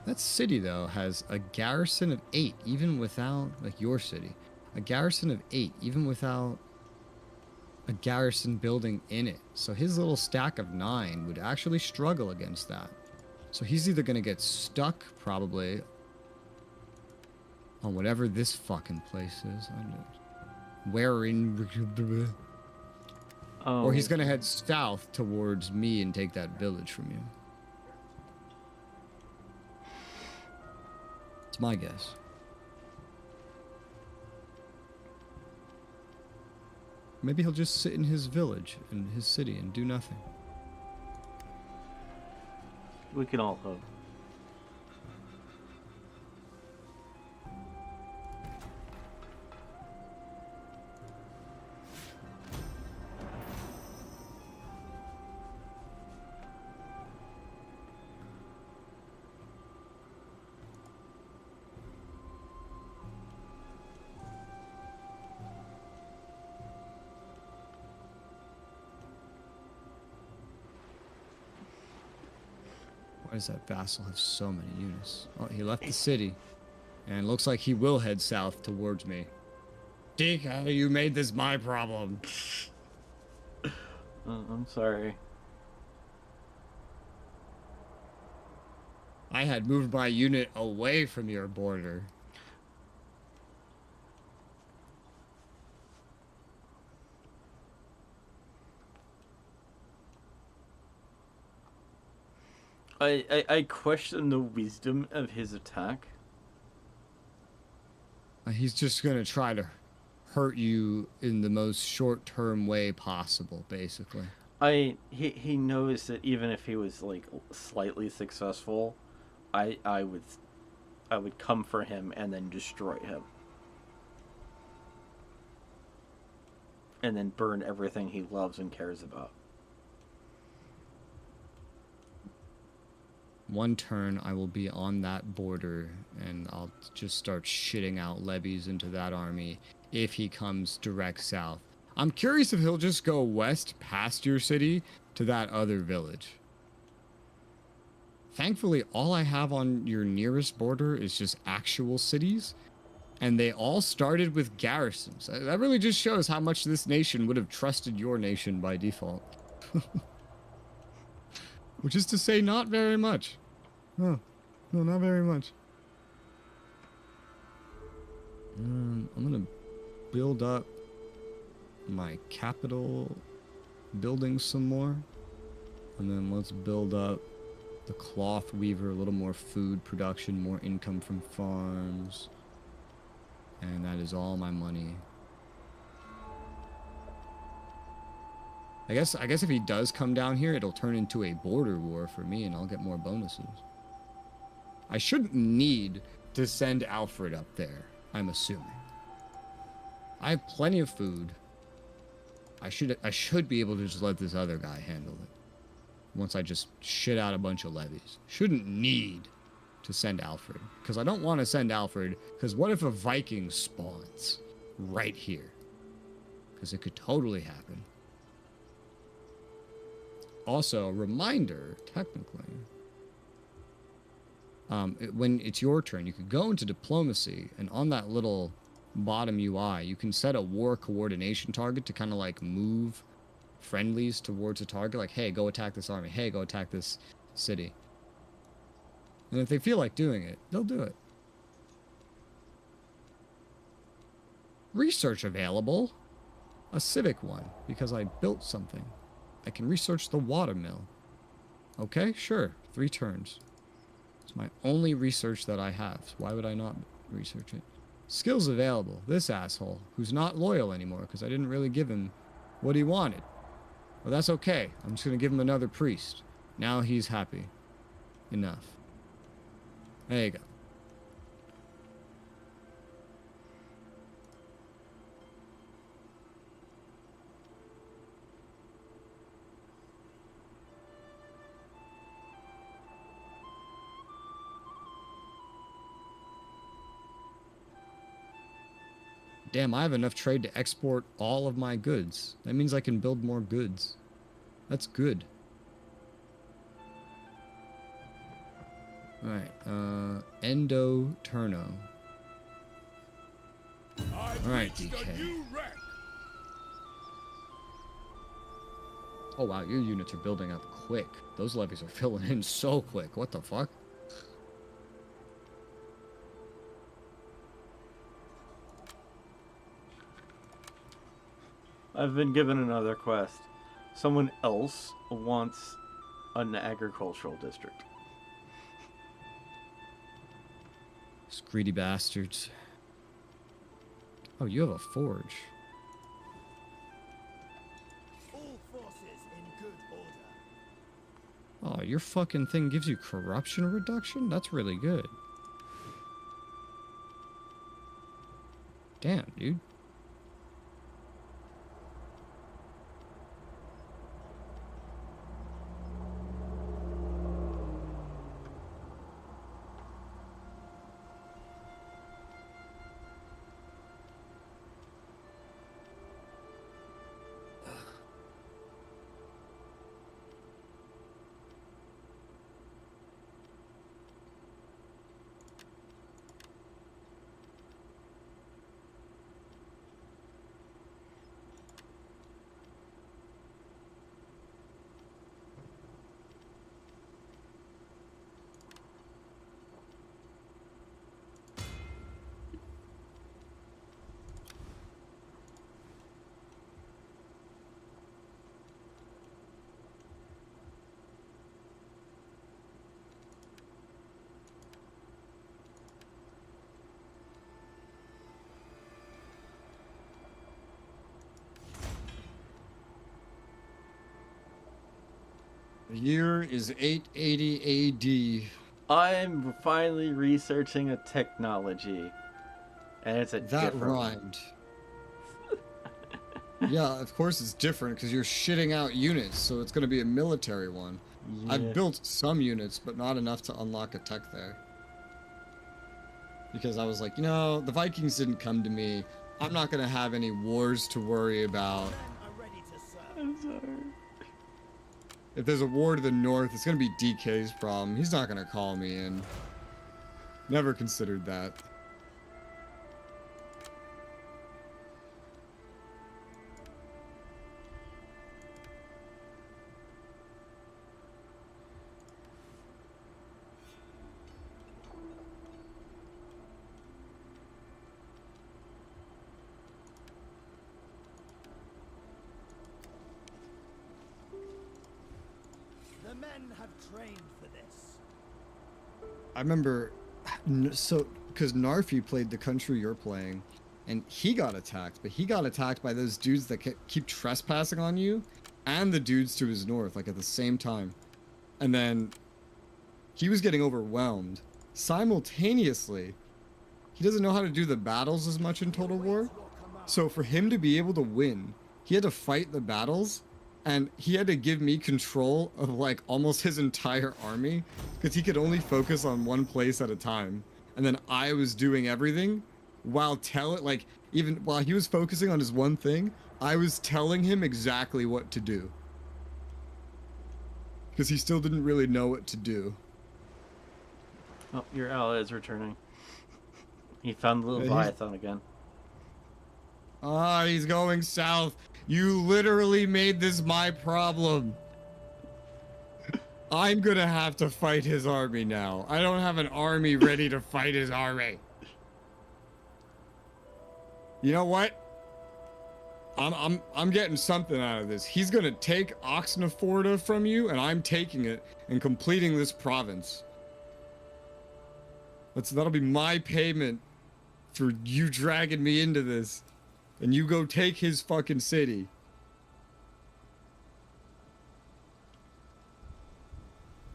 That city, though, has a garrison of 8, even without, like your city, a garrison of 8, even without a garrison building in it. So his little stack of 9 would actually struggle against that. So he's either going to get stuck, probably, on whatever this fucking place is. Where in... Oh. Or he's going to head south towards me and take that village from you. It's my guess. Maybe he'll just sit in his village, in his city, and do nothing. We can all hope. Why does that vassal have so many units? Oh, he left the city. And looks like he will head south towards me. Dika, you made this my problem. I'm sorry. I had moved my unit away from your border. I question the wisdom of his attack. He's just gonna try to hurt you in the most short-term way possible, basically. He knows that even if he was like slightly successful, I would come for him and then destroy him. and then burn everything he loves and cares about. One turn, I will be on that border, and I'll just start shitting out levies into that army if he comes direct south. I'm curious if he'll just go west past your city to that other village. Thankfully, all I have on your nearest border is just actual cities, and they all started with garrisons. That really just shows how much this nation would have trusted your nation by default. Which is to say, not very much. No, not very much. I'm gonna build up my capital building some more. And then let's build up the cloth weaver, a little more food production, more income from farms. And that is all my money. I guess if he does come down here, it'll turn into a border war for me and I'll get more bonuses. I shouldn't need to send Alfred up there, I'm assuming. I have plenty of food. I should be able to just let this other guy handle it. Once I just shit out a bunch of levies. Shouldn't need to send Alfred. Because I don't want to send Alfred, because what if a Viking spawns right here? Because it could totally happen. Also, reminder, technically, when it's your turn, you could go into diplomacy, and on that little bottom UI, you can set a war coordination target to kind of like move friendlies towards a target. Like, hey, go attack this army. Hey, go attack this city. And if they feel like doing it, they'll do it. Research available. A civic one, because I built something. I can research the watermill. Okay, sure. 3 turns. It's my only research that I have. So why would I not research it? Skills available. This asshole, who's not loyal anymore because I didn't really give him what he wanted. Well, that's okay. I'm just going to give him another priest. Now he's happy. Enough. There you go. Damn, I have enough trade to export all of my goods. That means I can build more goods. That's good. Alright, Endo Turno. Alright, DK. Oh wow, your units are building up quick. Those levies are filling in so quick. What the fuck? I've been given another quest. Someone else wants an agricultural district. These greedy bastards. Oh, you have a forge. All forces in good order. Oh, your fucking thing gives you corruption reduction? That's really good. Damn, dude. The year is 880 AD. I'm finally researching a technology. And it's a That different one. rhymed. Yeah, of course it's different because you're shitting out units, so it's going to be a military one. I've Yeah. built some units, but not enough to unlock a tech there. Because I was like, the Vikings didn't come to me. I'm not going to have any wars to worry about. I'm sorry. If there's a war to the north, it's going to be DK's problem. He's not going to call me in. Never considered that. The men have trained for this. I remember, because Narfi played the country you're playing, and he got attacked, but he got attacked by those dudes that keep trespassing on you, and the dudes to his north, like at the same time. And then he was getting overwhelmed. Simultaneously, he doesn't know how to do the battles as much in Total War. So for him to be able to win, he had to fight the battles, and he had to give me control of like almost his entire army because he could only focus on one place at a time. And then I was doing everything while even while he was focusing on his one thing, I was telling him exactly what to do. Because he still didn't really know what to do. Oh, your ally is returning. He found the Leviathan again. Ah, he's going south. You literally made this my problem. I'm gonna have to fight his army now. I don't have an army ready to fight his army. You know what? I'm getting something out of this. He's gonna take Oxnaforda from you, and I'm taking it and completing this province. That'll be my payment for you dragging me into this. And you go take his fucking city.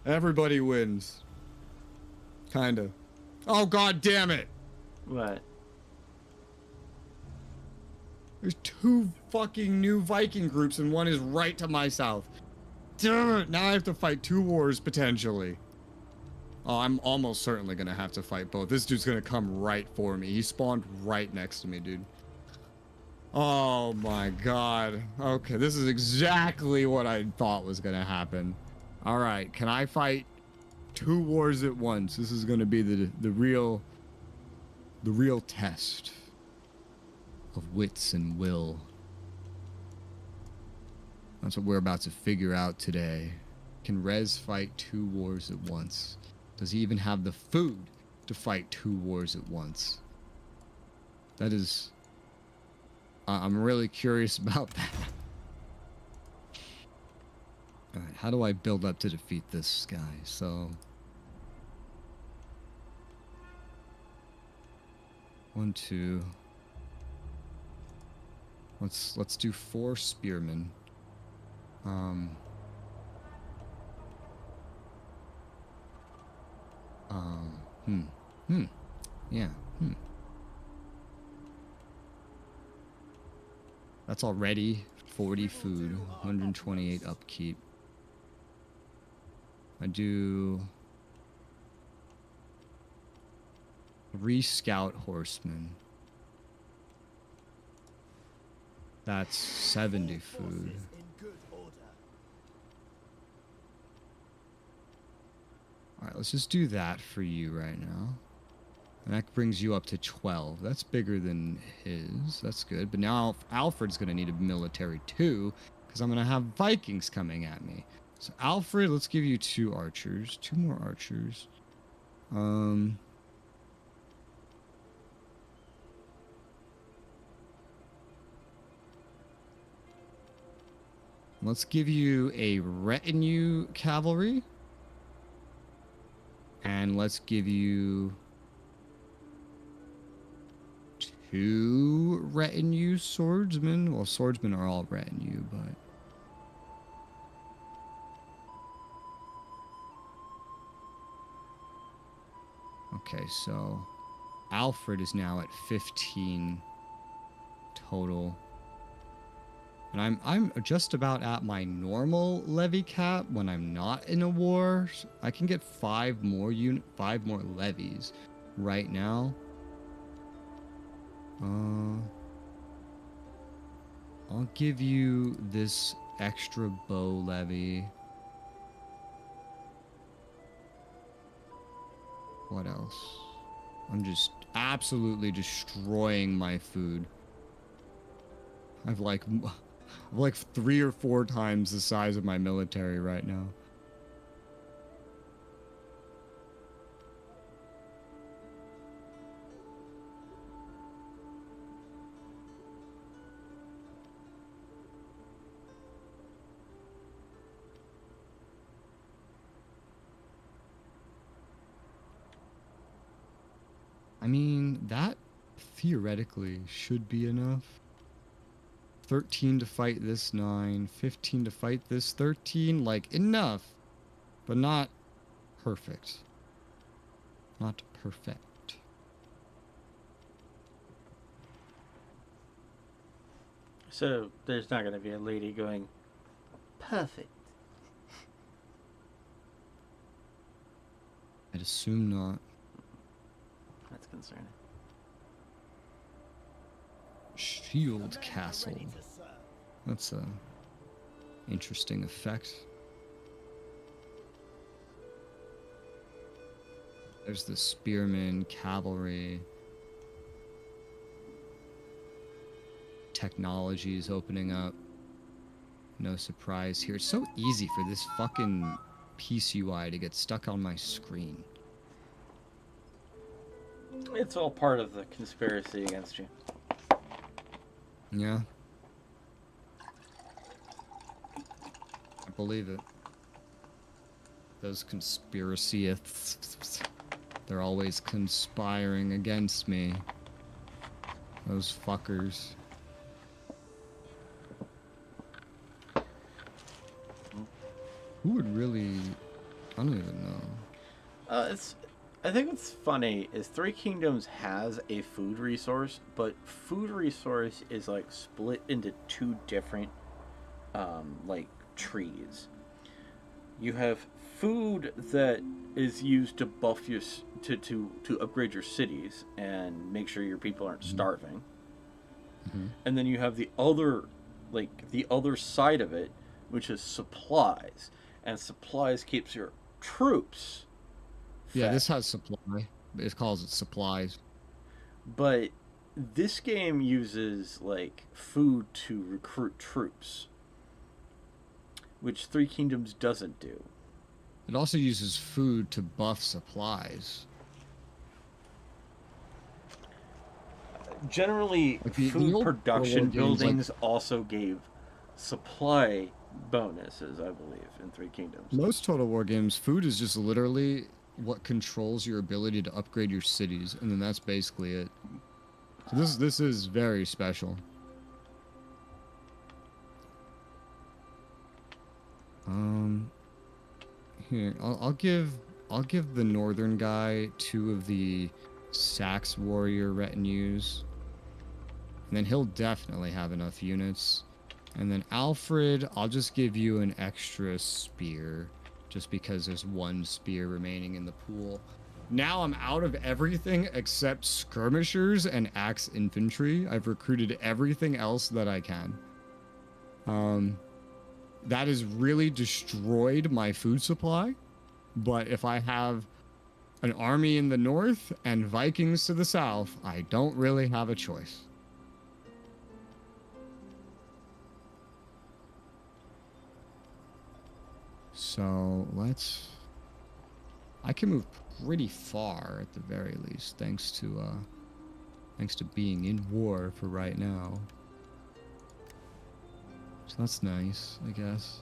Everybody wins. Kinda. Oh, god damn it! What? There's 2 fucking new Viking groups and one is right to my south. Damn it! Now I have to fight 2 wars potentially. Oh, I'm almost certainly gonna have to fight both. This dude's gonna come right for me. He spawned right next to me, dude. Oh my god. Okay, this is exactly what I thought was gonna happen. Alright, can I fight 2 wars at once? This is gonna be the real test of wits and will. That's what we're about to figure out today. Can Rez fight 2 wars at once? Does he even have the food to fight 2 wars at once? That is... I'm really curious about that. Alright, how do I build up to defeat this guy? So... 1, 2... Let's do 4 spearmen. Yeah, That's already 40 food, 128 upkeep. I do 3 scout horsemen. That's 70 food. Alright, let's just do that for you right now. And that brings you up to 12. That's bigger than his. That's good. But now Alfred's going to need a military too, because I'm going to have Vikings coming at me. So Alfred, let's give you 2 archers. 2 more archers. Let's give you a retinue cavalry. And let's give you 2 retinue swordsmen. Well, swordsmen are all retinue, but... Okay, so Alfred is now at 15 total. And I'm just about at my normal levy cap when I'm not in a war. I can get 5 more levies right now. I'll give you this extra bow levy. What else? I'm just absolutely destroying my food. I've like 3 or 4 times the size of my military right now. I mean, that theoretically should be enough. 13 to fight this 9, 15 to fight this 13, like enough, but not perfect. Not perfect. So there's not going to be a lady going, perfect. I'd assume not. That's concerning. Shield Castle. That's a interesting effect. There's the spearmen, cavalry. Technology is opening up. No surprise here. It's so easy for this fucking piece UI to get stuck on my screen. It's all part of the conspiracy against you. Yeah. I believe it. Those conspiracyists, they're always conspiring against me. Those fuckers. Who would really... I don't even know. I think what's funny is Three Kingdoms has a food resource, but food resource is like split into 2 different like trees. You have food that is used to buff your to upgrade your cities and make sure your people aren't starving. And then you have the other side of it, which is supplies, and supplies keeps your troops fed. Yeah, this has supply. It calls it supplies. But this game uses like food to recruit troops, which Three Kingdoms doesn't do. It also uses food to buff supplies. Generally, Like the food old production World games, buildings also gave supply bonuses, I believe, in Three Kingdoms. Most Total War games, food is just literally what controls your ability to upgrade your cities, and then that's basically it. So this is very special. Here, I'll give the northern guy 2 of the Sax warrior retinues, and then he'll definitely have enough units. And then Alfred, I'll just give you an extra spear, just because there's 1 spear remaining in the pool. Now I'm out of everything except skirmishers and axe infantry. I've recruited everything else that I can. That has really destroyed my food supply. But if I have an army in the north and Vikings to the south, I don't really have a choice. So I can move pretty far at the very least, thanks to being in war for right now. So that's nice, I guess.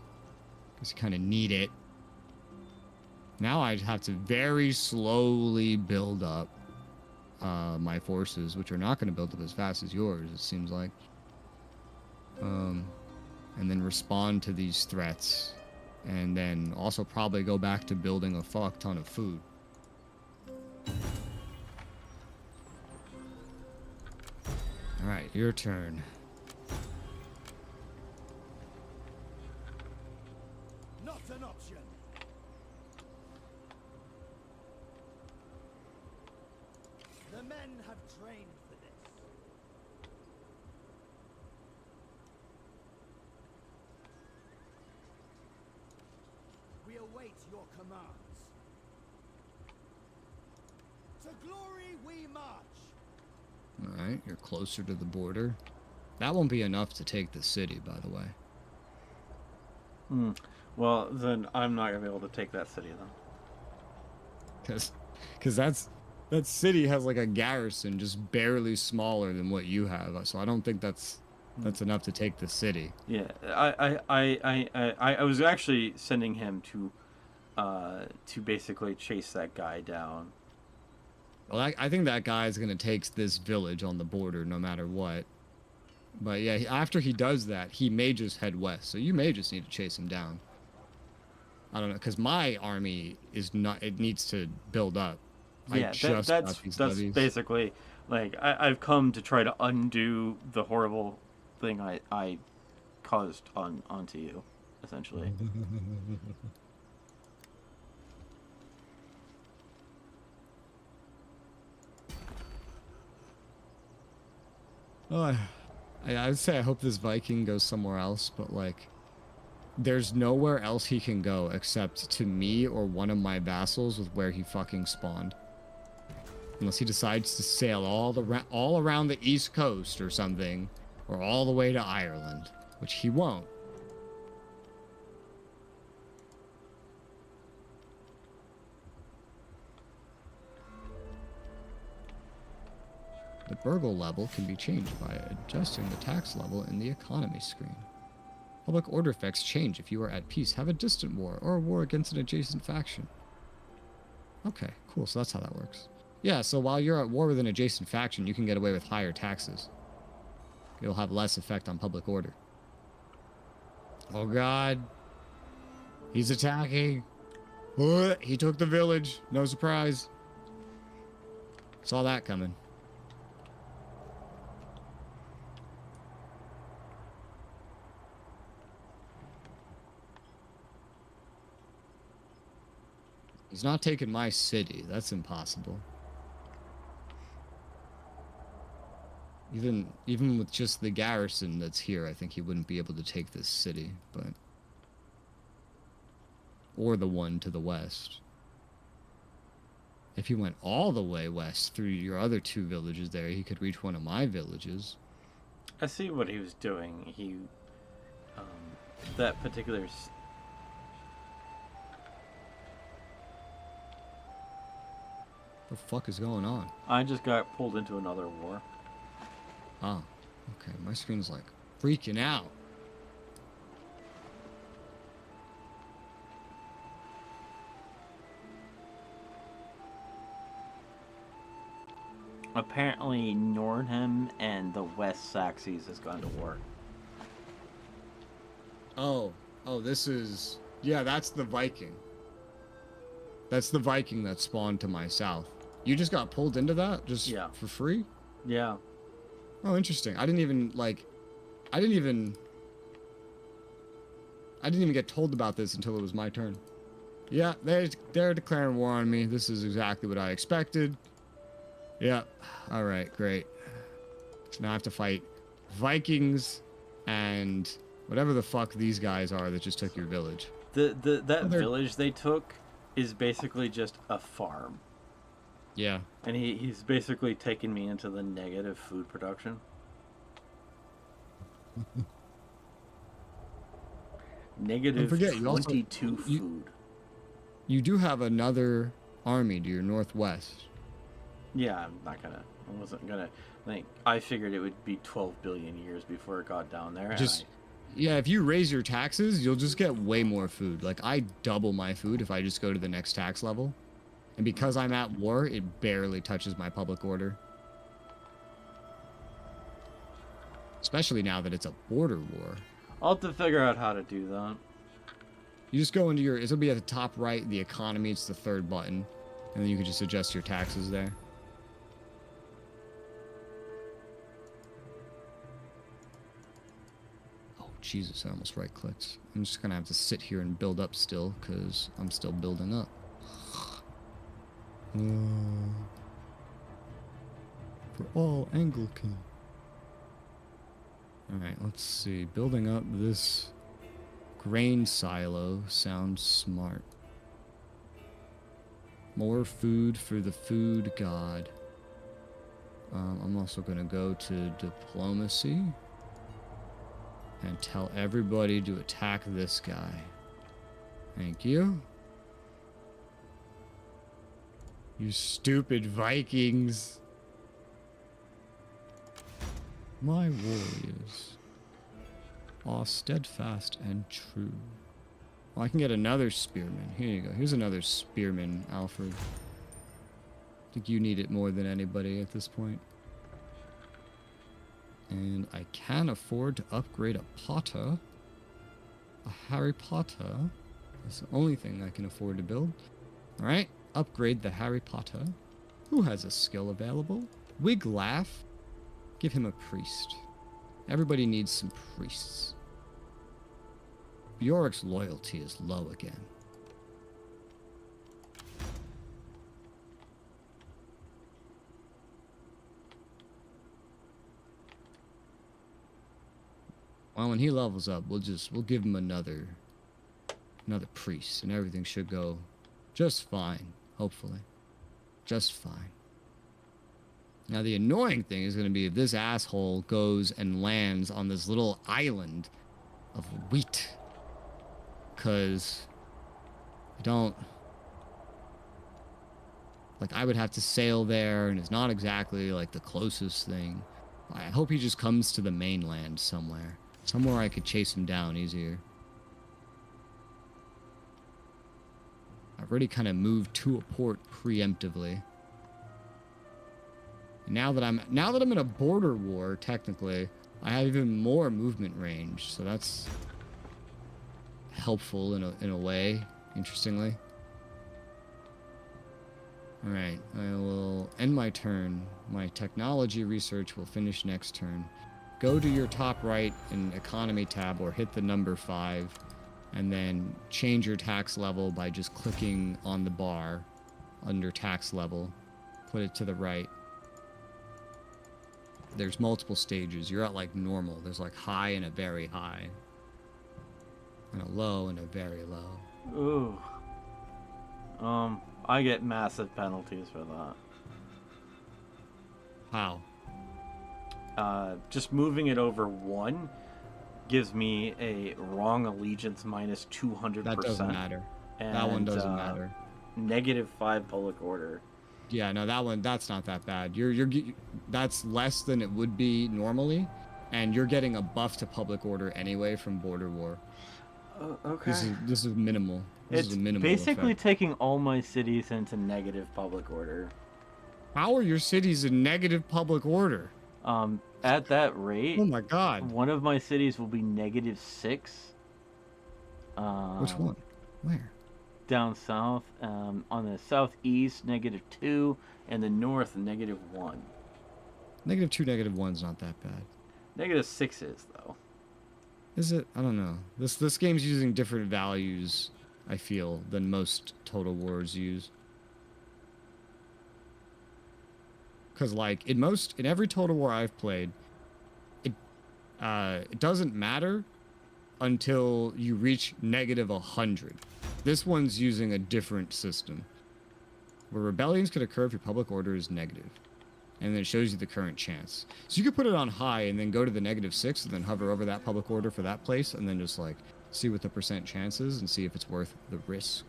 Because you kind of need it. Now I'd have to very slowly build up my forces, which are not going to build up as fast as yours, it seems like. And then respond to these threats. And then also probably go back to building a fuck ton of food. Alright, your turn. an option. The men have trained for this. We await your commands. To glory we march. Alright, you're closer to the border. That won't be enough to take the city, by the way. Well, then I'm not gonna be able to take that city then. Because that city has like a garrison just barely smaller than what you have. So I don't think that's enough to take the city. Yeah, I was actually sending him to basically chase that guy down. Well, I think that guy's gonna take this village on the border no matter what. But yeah, after he does that, he may just head west. So you may just need to chase him down. I don't know, because my army is not. It needs to build up. Yeah, that's basically like I've come to try to undo the horrible thing I caused onto you, essentially. Oh, I would say I hope this Viking goes somewhere else, but like, there's nowhere else he can go except to me or one of my vassals with where he fucking spawned. Unless he decides to sail all around the East Coast or something, or all the way to Ireland, which he won't. The burgle level can be changed by adjusting the tax level in the economy screen. Public order effects change if you are at peace, have a distant war, or a war against an adjacent faction. Okay, cool, so that's how that works. Yeah, so while you're at war with an adjacent faction, you can get away with higher taxes. It'll have less effect on public order. Oh god. He's attacking. What? He took the village. No surprise. Saw that coming. He's not taking my city. That's impossible. Even with just the garrison that's here, I think he wouldn't be able to take this city, but... Or the one to the west. If he went all the way west through your other two villages there, he could reach one of my villages. I see what he was doing. He, that particular... The fuck is going on? I just got pulled into another war. Oh, okay. My screen's like freaking out. Apparently, Nordheim and the West Saxes has gone to war. Oh, this is... Yeah, that's the Viking. That's the Viking that spawned to my south. You just got pulled into that? Just for free? Yeah. Oh, interesting. I didn't even get told about this until it was my turn. Yeah, they're declaring war on me. This is exactly what I expected. Yeah. All right, great. So now I have to fight Vikings and whatever the fuck these guys are that just took your village. That village they took is basically just a farm. Yeah. And he's basically taken me into the negative food production. Negative 22 food. You do have another army to your northwest. Yeah, I wasn't gonna think. I figured it would be 12 billion years before it got down there. Yeah, if you raise your taxes, you'll just get way more food. Like, I double my food if I just go to the next tax level. And because I'm at war, it barely touches my public order. Especially now that it's a border war. I'll have to figure out how to do that. You just go into your... It'll be at the top right, the economy, it's the third button. And then you can just adjust your taxes there. Oh, Jesus, I almost right-clicked. I'm just gonna have to sit here and build up still, because I'm still building up. For all Anglican. Alright, let's see. Building up this grain silo sounds smart. More food for the food god. I'm also gonna go to diplomacy and tell everybody to attack this guy. Thank you. You stupid Vikings. My warriors are steadfast and true. Well, I can get another spearman. Here you go. Here's another spearman, Alfred. I think you need it more than anybody at this point. And I can afford to upgrade a Potter. A Harry Potter. That's the only thing I can afford to build. Alright, upgrade the Harry Potter. Who has a skill available? Wiglaf. Give him a priest. Everybody needs some priests. Bjork's loyalty is low again. Well, when he levels up, we'll give him another priest, and everything should go just fine, hopefully. Just fine. Now, the annoying thing is going to be if this asshole goes and lands on this little island of wheat. Because I don't... Like, I would have to sail there, and it's not exactly, like, the closest thing. I hope he just comes to the mainland somewhere. Somewhere I could chase him down easier. I've already kind of moved to a port preemptively. Now that I'm in a border war, technically, I have even more movement range, so that's helpful in a way, interestingly. Alright, I will end my turn. My technology research will finish next turn. Go to your top right in economy tab or hit the number 5, and then change your tax level by just clicking on the bar under tax level. Put it to the right. There's multiple stages. You're at like normal. There's like high and a very high. And a low and a very low. Ooh. I get massive penalties for that. How? Just moving it over 1 gives me a wrong allegiance minus 200%. That doesn't matter. And, that one doesn't matter. -5 public order. Yeah, no, that's not that bad. That's less than it would be normally, and you're getting a buff to public order anyway from border war. Okay. This is minimal. This is a minimal basically effect. taking all my cities into negative public order. How are your cities in negative public order? At that rate, Oh my god. one of my cities will be -6. Which one? Where? Down south, on the southeast, -2, and the north, -1. -2, -1's not that bad. -6 is, though. Is it? I don't know. This game's using different values, I feel, than most Total Wars use. Because, like, in every Total War I've played, it doesn't matter until you reach -100. This one's using a different system, where rebellions could occur if your public order is negative, and then it shows you the current chance. So you could put it on high and then go to the -6 and then hover over that public order for that place and then just like see what the percent chance is and see if it's worth the risk.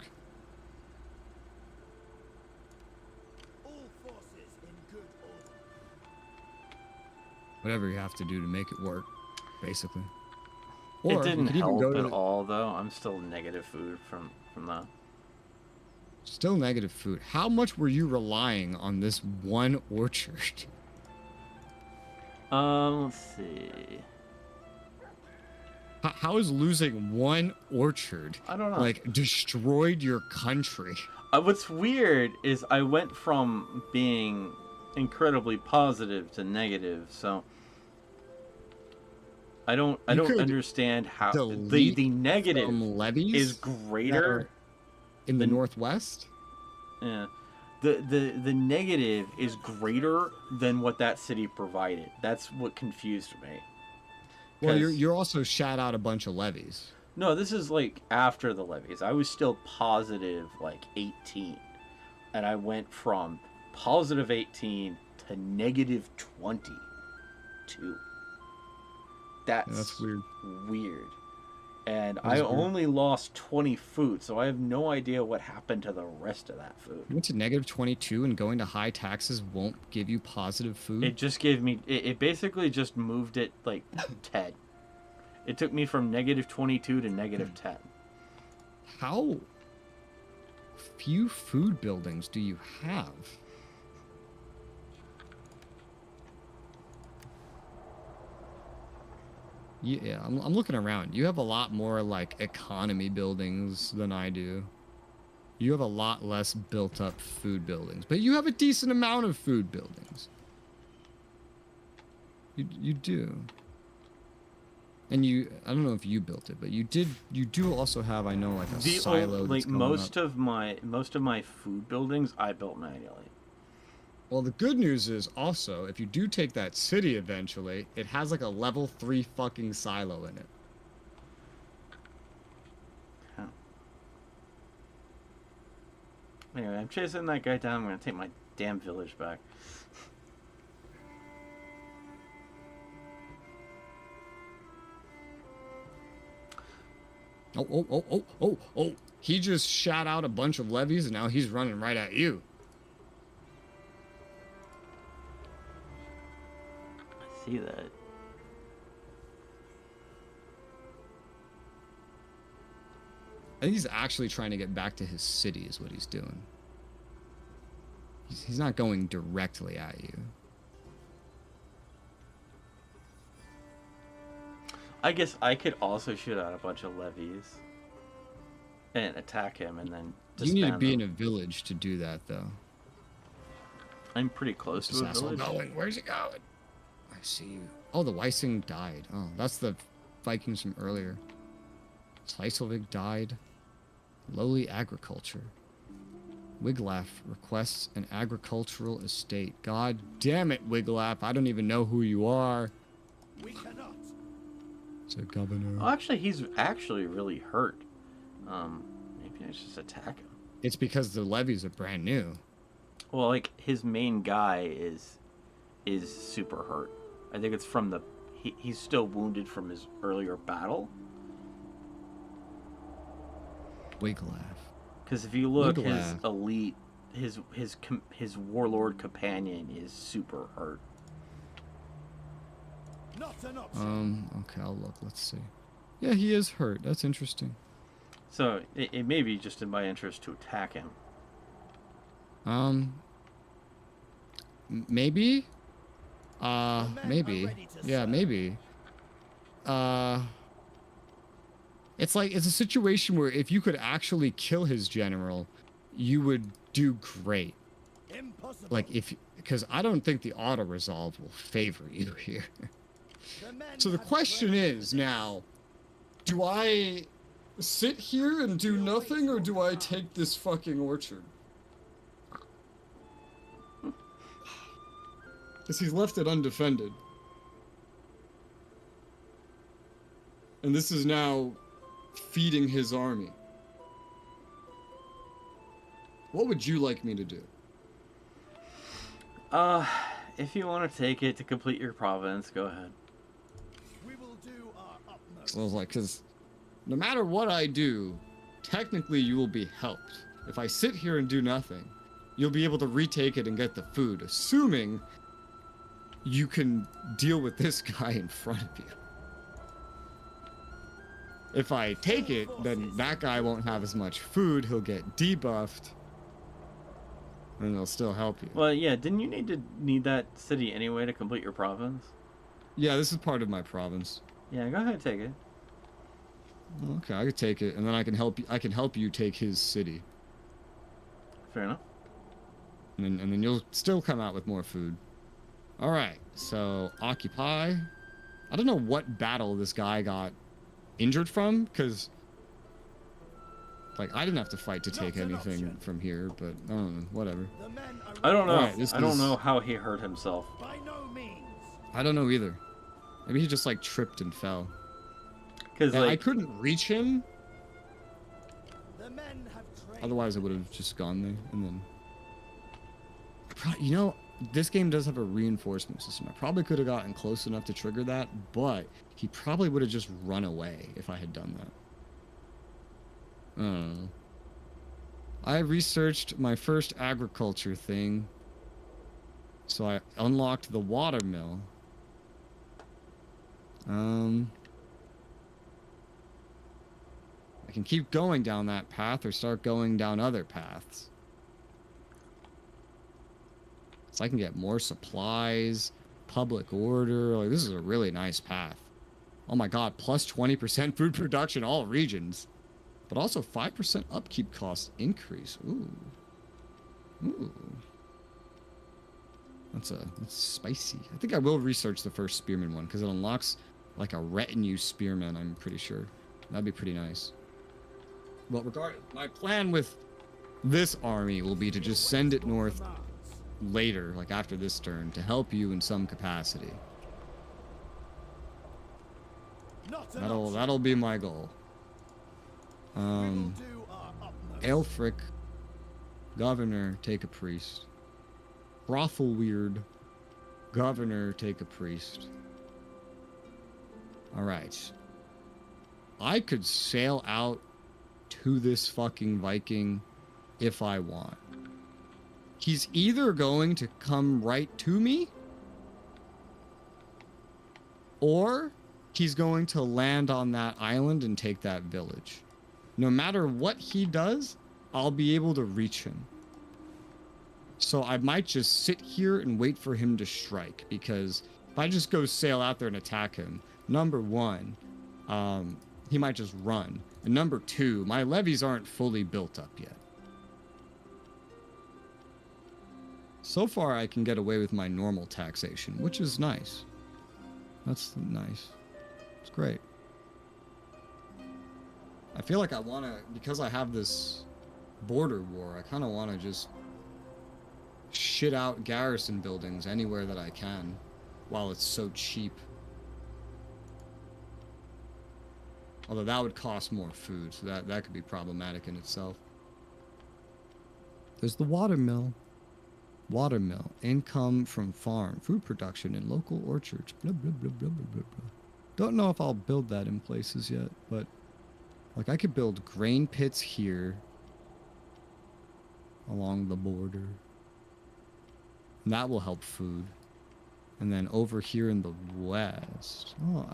All forces in good order. Whatever you have to do to make it work, basically. It Or didn't you could even help go to at all, though. I'm still negative food from that. Still negative food. How much were you relying on this one orchard? Let's see. How is losing one orchard, I don't know. like, destroyed your country? What's weird is I went from being incredibly positive to negative, so I You don't could understand how delete the negative from levies is that greater are in the than northwest. yeah. The negative is greater than what that city provided. That's what confused me. Well, Cuz you're also shat out a bunch of levies. no, this is like after the levies. I was still positive like 18 and I went from positive 18 to negative 22. Yeah, that's That's weird. weird. And That I is weird. only lost 20 food, so I have no idea what happened to the rest of that food. You went to negative 22, and going to high taxes won't give you positive food. It just gave me, it basically just moved it like 10. It took me from negative 22 to negative 10. How few food buildings do you have? Yeah, I'm looking around. You have a lot more like economy buildings than I do. You have a lot less built up food buildings, but you have a decent amount of food buildings. You do. And I don't know if you built it, but you do also have, I know, like a silo that's like going most up. of my food buildings I built manually. Well, the good news is also, if you do take that city eventually, it has like a level 3 fucking silo in it. Huh. Anyway, I'm chasing that guy down. I'm gonna take my damn village back. Oh. He just shot out a bunch of levies and now he's running right at you. I see that. I think he's actually trying to get back to his city is what he's doing. He's not going directly at you. I guess I could also shoot out a bunch of levies and attack him and then You need to disband be them. in a village to do that, though. I'm pretty close Where's to this a asshole village. going? Where's he going? I see you. Oh, the Weissing died. Oh, that's the Vikings from earlier. Slicelvig died. Lowly agriculture. Wiglaf requests an agricultural estate. God damn it, Wiglaf. I don't even know who you are. We cannot. It's a governor. Oh, actually, he's actually really hurt. Maybe I should just attack him. It's because the levies are brand new. Well, like his main guy is super hurt. I think it's from he's still wounded from his earlier battle. Wiglaf. Because if you look, his Wiglaf. elite, his warlord companion is super hurt. Not an option. Okay, I'll look. Let's see. Yeah, he is hurt. That's interesting. So it may be just in my interest to attack him. Maybe? Maybe. Yeah, maybe. It's like, it's a situation where if you could actually kill his general, you would do great. Impossible. Like, because I don't think the auto-resolve will favor you here. So the question is now, do I sit here and do nothing, or do I take this fucking orchard? Because he's left it undefended. And this is now feeding his army. What would you like me to do? If you want to take it to complete your province, go ahead. We will do our utmost. So I was like, because no matter what I do, technically you will be helped. If I sit here and do nothing, you'll be able to retake it and get the food, assuming you can deal with this guy in front of you. If I take it, then that guy won't have as much food, he'll get debuffed, and they'll still help you. Well, yeah. Didn't you need that city anyway to complete your province? Yeah, this is part of my province. Yeah, go ahead, take it. Okay, I could take it, and then I can help you take his city. Fair enough. And then you'll still come out with more food. Alright, so occupy. I don't know what battle this guy got injured from, because like I didn't have to fight to take anything from here, but I don't know, whatever. The men are I don't know. Alright, I don't know how he hurt himself. by no means. I don't know either. Maybe he just like tripped and fell. Because I like, couldn't reach him. The men have trained. Otherwise, I would have just gone there and then. You know, this game does have a reinforcement system. I probably could have gotten close enough to trigger that, but he probably would have just run away if I had done that. I researched my first agriculture thing, so I unlocked the watermill. I can keep going down that path or start going down other paths. So I can get more supplies, public order. Like, this is a really nice path. Oh my god, plus 20% food production, all regions. But also 5% upkeep cost increase. Ooh. Ooh. That's spicy. I think I will research the first spearman one, because it unlocks like a retinue spearman, I'm pretty sure. That'd be pretty nice. Well, my plan with this army will be to just send it north later, like after this turn, to help you in some capacity. That'll be my goal. Aelfric, governor, take a priest. Brothelweird, governor, take a priest. Alright. I could sail out to this fucking Viking if I want. He's either going to come right to me, or he's going to land on that island and take that village. No matter what he does, I'll be able to reach him. So I might just sit here and wait for him to strike, because if I just go sail out there and attack him, number one, he might just run. And number two, my levies aren't fully built up yet. So far, I can get away with my normal taxation, which is nice. That's nice. It's great. I feel like I want to, because I have this border war, I kind of want to just shit out garrison buildings anywhere that I can while it's so cheap. Although that would cost more food, so that could be problematic in itself. There's the watermill. Watermill. Income from farm. Food production in local orchards. Blah, blah, blah, blah, blah, blah, blah. Don't know if I'll build that in places yet, but like I could build grain pits here along the border. And that will help food. And then over here in the west. Oh,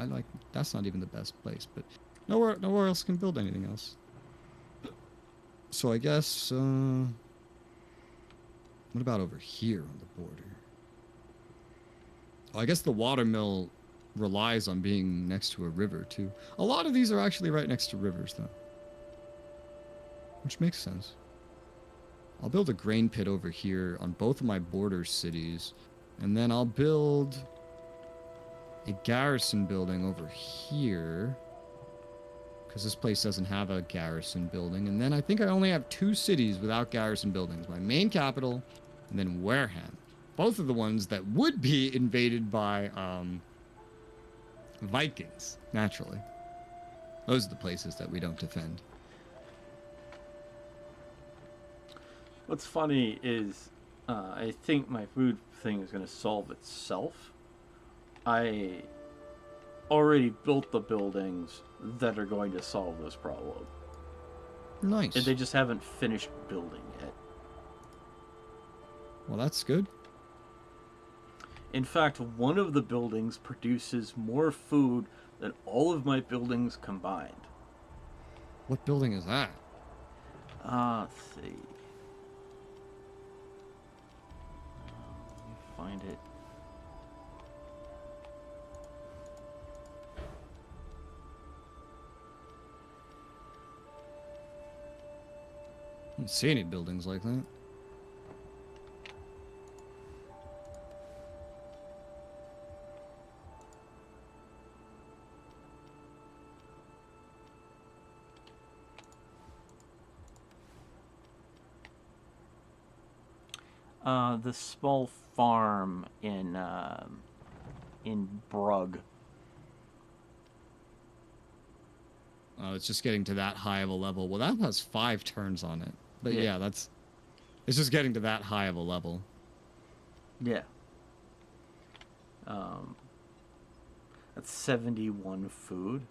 that's not even the best place, but nowhere else can build anything else. So I guess what about over here on the border? Oh, I guess the watermill relies on being next to a river too. A lot of these are actually right next to rivers though, which makes sense. I'll build a grain pit over here on both of my border cities, and then I'll build a garrison building over here, because this place doesn't have a garrison building. And then I think I only have 2 cities without garrison buildings. My main capital, and then Wareham. Both of the ones that would be invaded by Vikings, naturally. Those are the places that we don't defend. What's funny is I think my food thing is going to solve itself. I already built the buildings that are going to solve this problem. Nice. And they just haven't finished building yet. Well, that's good. In fact, one of the buildings produces more food than all of my buildings combined. What building is that? Let's see. Let me find it. I don't see any buildings like that. The small farm in Brug. Oh, it's just getting to that high of a level. Well, that has 5 turns on it. But Yeah. yeah, it's just getting to that high of a level. Yeah. That's 71 food.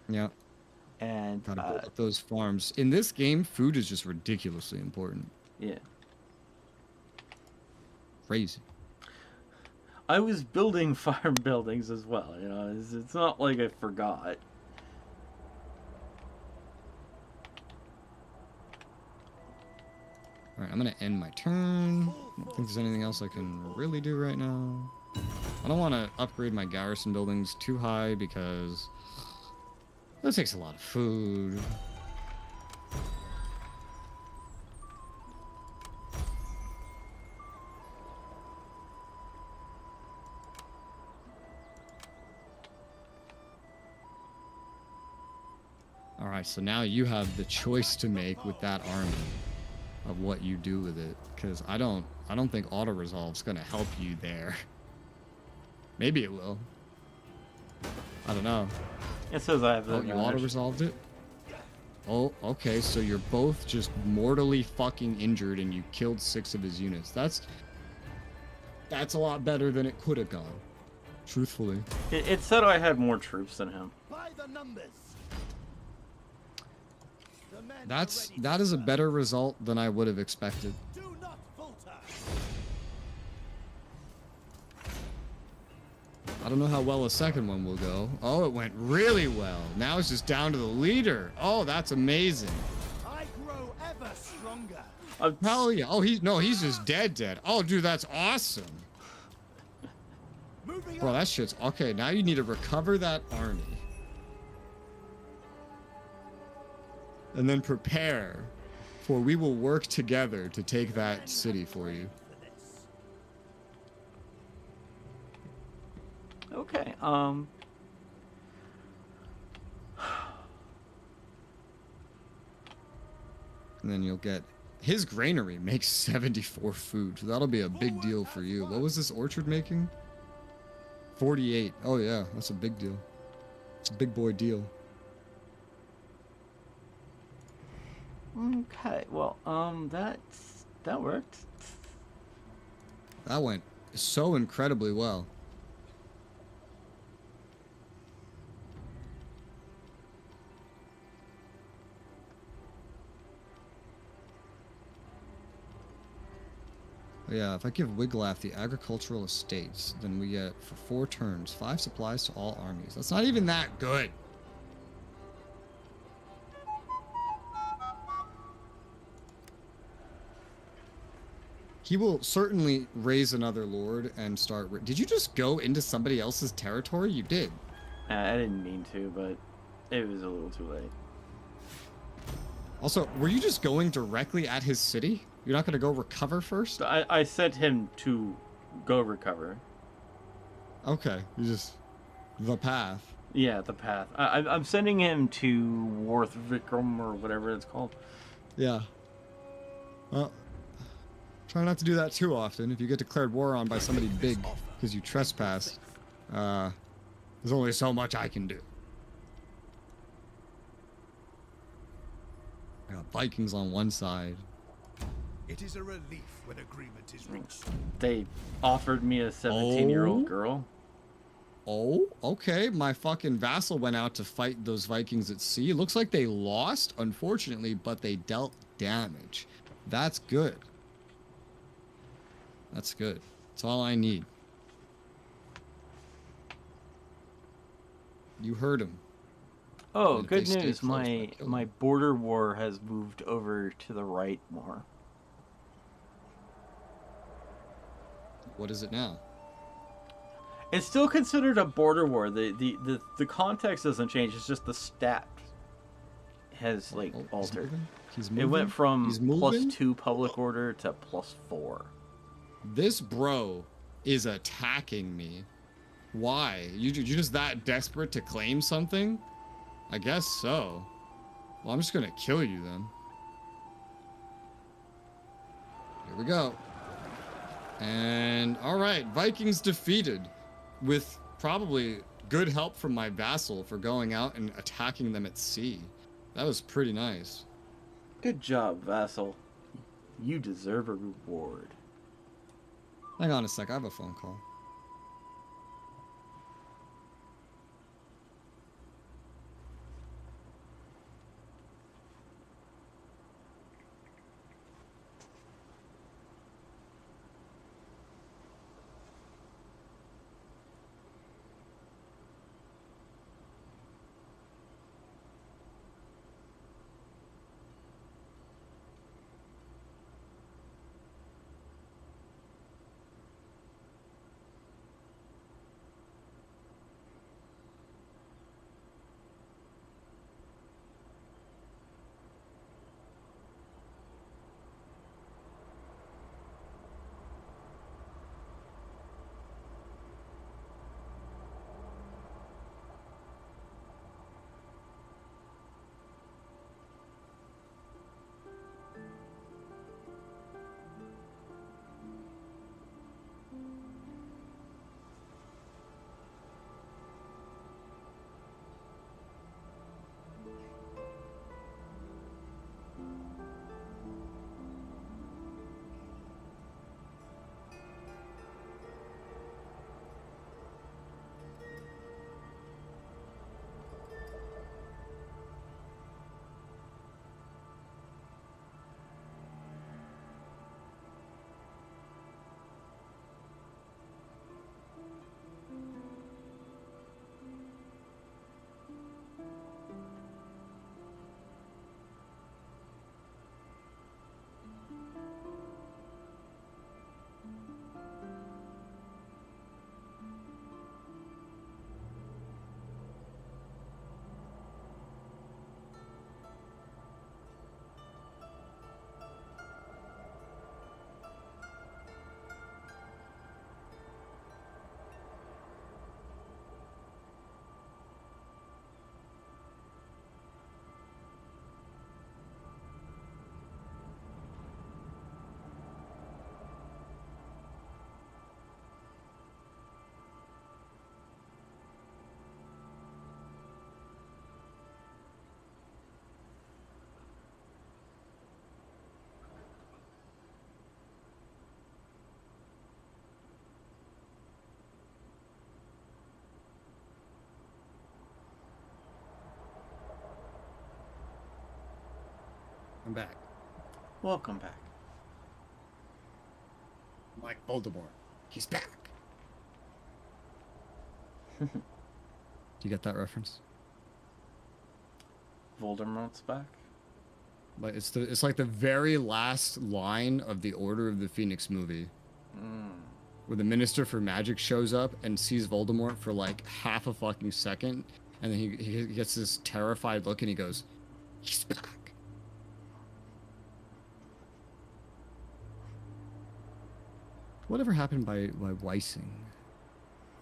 Yeah. And Gotta build up those farms. In this game, food is just ridiculously important. yeah. Crazy. I was building farm buildings as well, you know. It's not like I forgot. Alright, I'm gonna end my turn. I don't think there's anything else I can really do right now. I don't want to upgrade my garrison buildings too high because that takes a lot of food. Alright, so now you have the choice to make with that army of what you do with it. Because I don't think auto-resolve's gonna help you there. Maybe it will. I don't know. It says I have Oh, that. you auto-resolved it? Oh, okay, so you're both just mortally fucking injured and you killed 6 of his units. That's a lot better than it could have gone. Truthfully. It said I had more troops than him. By the numbers. The men are That ready is to a serve. better result than I would have expected. Do not falter. I don't know how well a second one will go. Oh, it went really well. Now it's just down to the leader. Oh, that's amazing. I grow ever stronger. Hell yeah. Oh, he's just dead. Oh, dude, that's awesome. Moving Bro, on. that shit's... Okay, now you need to recover that army. And then prepare for we will work together to take that city for you. For this. Okay. And then you'll get... His granary makes 74 food. So that'll be a big deal for you. What was this orchard making? 48. Oh, yeah. That's a big deal. It's a big boy deal. Okay. Well, that worked. That went so incredibly well. Yeah, if I give Wiglaf the agricultural estates, then we get, for 4 turns, 5 supplies to all armies. That's not even that good. He will certainly raise another lord and start... Did you just go into somebody else's territory? You did. I didn't mean to, but it was a little too late. Also, were you just going directly at his city? You're not going to go recover first? So I sent him to go recover. Okay, you just... The path. Yeah, the path. I'm sending him to Worth Vikram or whatever it's called. Yeah. Well, try not to do that too often. If you get declared war on by somebody big because you trespassed, there's only so much I can do. I got Vikings on one side. It is a relief when agreement is reached. They offered me a 17-year-old Oh? girl. Oh, okay. My fucking vassal went out to fight those Vikings at sea. Looks like they lost, unfortunately, but they dealt damage. That's good. That's good. That's all I need. You heard him. Oh, And if they good stay news. close, My they'll kill my them. border war has moved over to the right more. What is it now? It's still considered a border war. The context doesn't change. It's just the stat has like Oh, he's altered. moving? He's It moving? went from He's moving? +2 public order to +4. This bro is attacking me. Why? You're just that desperate to claim something? I guess so. Well, I'm just gonna kill you then. Here we go. And all right, Vikings defeated with probably good help from my vassal for going out and attacking them at sea. That was pretty nice. Good job, vassal. You deserve a reward. Hang on a sec, I have a phone call. I'm back. Welcome back. Like Voldemort. He's back. Do you get that reference? Voldemort's back. Like it's like the very last line of the Order of the Phoenix movie. Where the Minister for Magic shows up and sees Voldemort for like half a fucking second, and then he gets this terrified look and he goes, "He's back." Whatever happened by Weissing?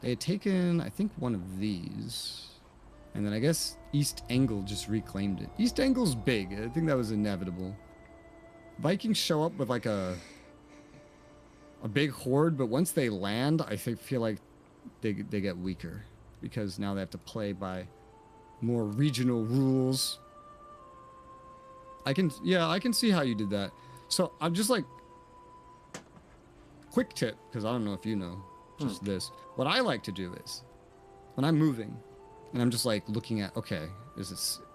They had taken, I think, one of these. And then I guess East Angle just reclaimed it. East Angle's big. I think that was inevitable. Vikings show up with like a big horde, but once they land, I feel like they get weaker. Because now they have to play by more regional rules. I can see how you did that. So I'm just like, quick tip, because I don't know if you know, just this. What I like to do is, when I'm moving, and I'm just like looking at, okay,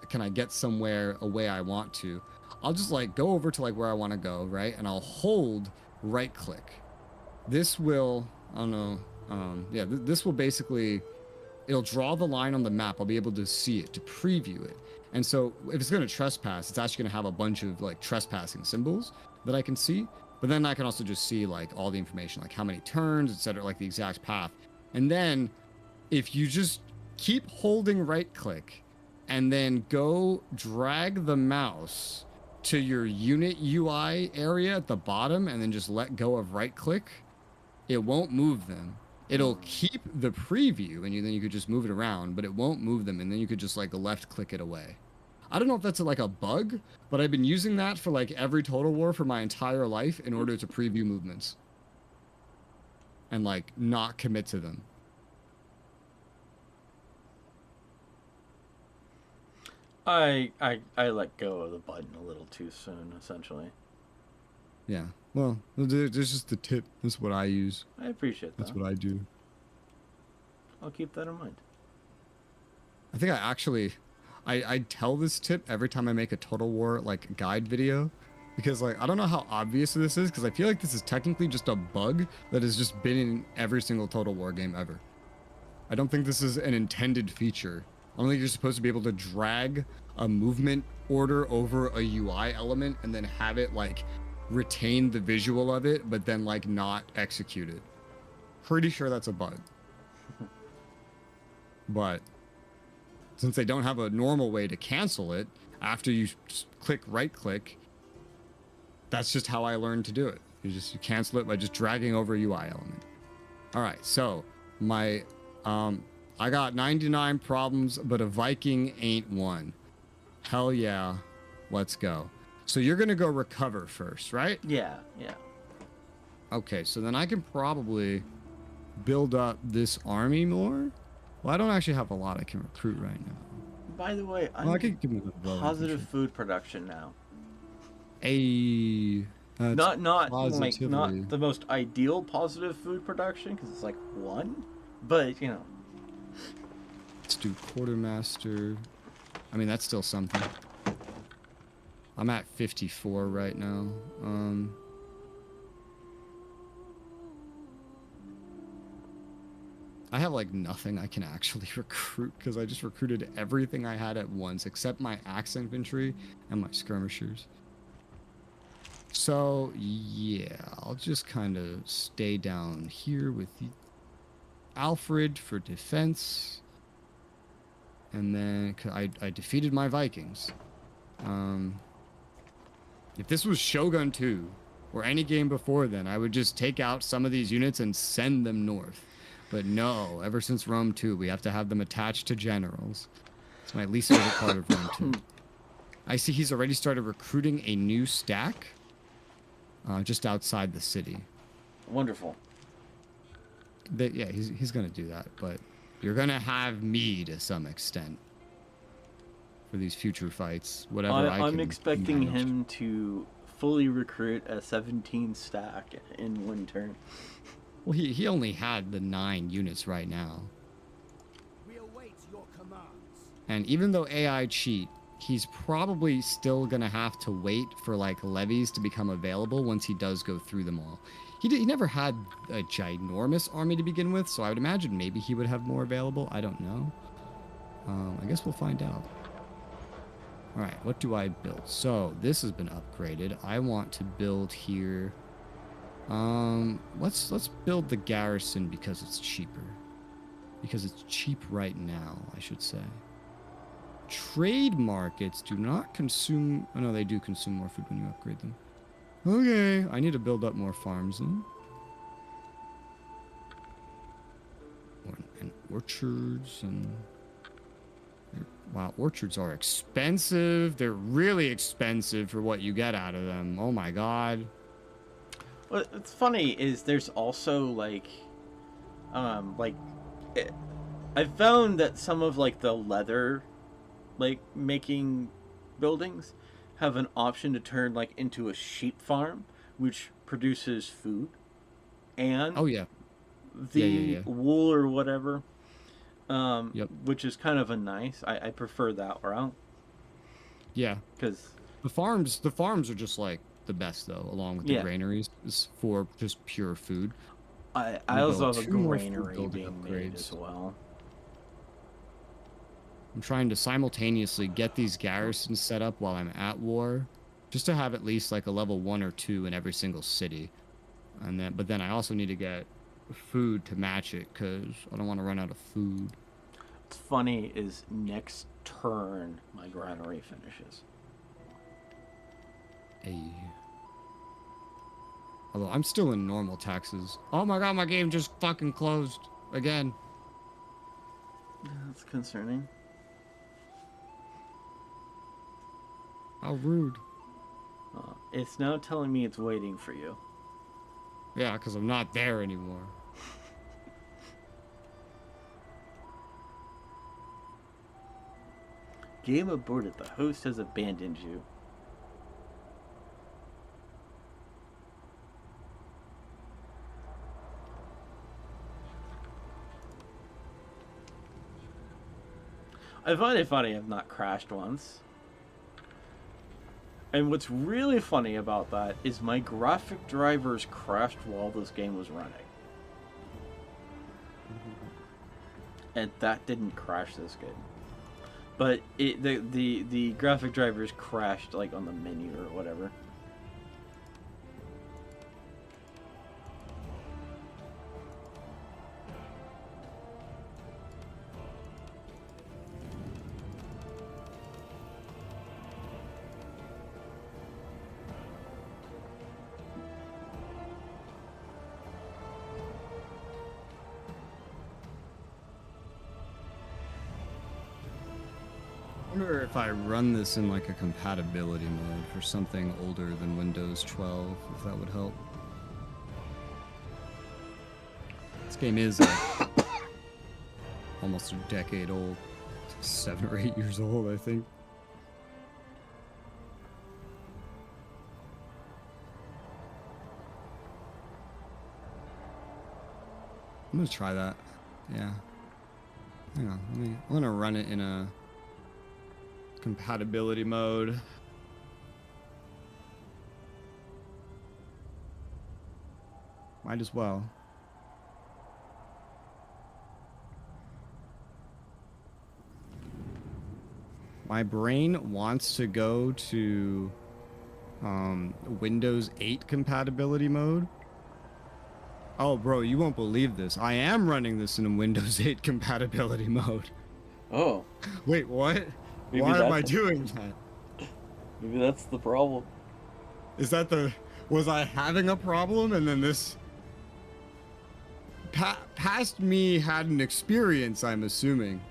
can I get somewhere a way I want to? I'll just like go over to like where I want to go, right? And I'll hold right click. This will, I don't know, this will basically, it'll draw the line on the map. I'll be able to see it, to preview it. And so if it's going to trespass, it's actually going to have a bunch of like trespassing symbols that I can see. But then I can also just see like all the information, like how many turns, etc., like the exact path. And then if you just keep holding right click and then go drag the mouse to your unit UI area at the bottom and then just let go of right click, it won't move them. It'll keep the preview and then you could just move it around, but it won't move them. And then you could just like left click it away. I don't know if that's like a bug, but I've been using that for like every Total War for my entire life in order to preview movements. And like not commit to them. I let go of the button a little too soon, essentially. Yeah. Well, there's just the tip. That's what I use. I appreciate that. That's what I do. I'll keep that in mind. I think I actually, I tell this tip every time I make a Total War like guide video, because like I don't know how obvious this is, because I feel like this is technically just a bug that has just been in every single Total War game ever. I don't think this is an intended feature. I don't think you're supposed to be able to drag a movement order over a UI element and then have it like retain the visual of it, but then like not execute it. Pretty sure that's a bug. But since they don't have a normal way to cancel it after you just click right click, that's just how I learned to do it. You cancel it by just dragging over a UI element. All right, so my I got 99 problems, but a Viking ain't one. Hell yeah, let's go. So you're gonna go recover first, right? Yeah. Okay, so then I can probably build up this army more. Well, I don't actually have a lot I can recruit right now. By the way, I'm Well, I could give me the positive food production now. Not Not the most ideal positive food production, because it's like 1, but you know. Let's do quartermaster. I mean, that's still something. I'm at 54 right now. I have like nothing I can actually recruit because I just recruited everything I had at once except my axe infantry and my skirmishers. So yeah, I'll just kind of stay down here with Alfred for defense. And then I defeated my Vikings. If this was Shogun 2 or any game before then, I would just take out some of these units and send them north. But no, ever since Rome 2, we have to have them attached to generals. It's my least favorite part of Rome 2. I see he's already started recruiting a new stack just outside the city. Wonderful. Yeah, he's going to do that, but you're going to have me to some extent for these future fights, whatever I'm expecting him to fully recruit a 17 stack in 1 turn. Well, he only had the 9 units right now. We await your commands. And even though AI cheat, he's probably still going to have to wait for like levies to become available once he does go through them all. He never had a ginormous army to begin with, so I would imagine maybe he would have more available. I don't know. I guess we'll find out. All right, what do I build? So this has been upgraded. I want to build here. Let's build the garrison because it's cheaper. Because it's cheap right now, I should say. Trade markets do not consume... Oh, no, they do consume more food when you upgrade them. Okay, I need to build up more farms then. And orchards and... Wow, orchards are expensive. They're really expensive for what you get out of them. Oh my god. What's funny is there's also like I found that some of like the leather like making buildings have an option to turn like into a sheep farm, which produces food and oh yeah the wool or whatever, yep. which is kind of a nice. I prefer that route. Yeah, because the farms are just like the best though, along with the granaries for just pure food. I also have a granary being made as well. I'm trying to simultaneously get these garrisons set up while I'm at war, just to have at least like a level 1 or 2 in every single city, but then I also need to get food to match it because I don't want to run out of food. What's funny is next turn my granary finishes. Hey. Although I'm still in normal taxes. Oh my god, my game just fucking closed again. That's concerning. How rude. It's now telling me it's waiting for you. Yeah, because I'm not there anymore. Game aborted. The host has abandoned you. I find it funny I've not crashed once. And what's really funny about that is my graphic drivers crashed while this game was running. And that didn't crash this game. But the graphic drivers crashed like on the menu or whatever. I wonder if I run this in like a compatibility mode for something older than Windows 12, if that would help. This game is almost a decade old. 7 or 8 years old, I think. I'm gonna try that. Yeah. Hang on, I'm gonna run it in a compatibility mode. Might as well. My brain wants to go to Windows 8 compatibility mode. Oh, bro, you won't believe this. I am running this in a Windows 8 compatibility mode. Oh. Wait, what? Maybe Why am I that's- doing that? Maybe that's the problem. Is that the... Was I having a problem and then this... past me had an experience, I'm assuming.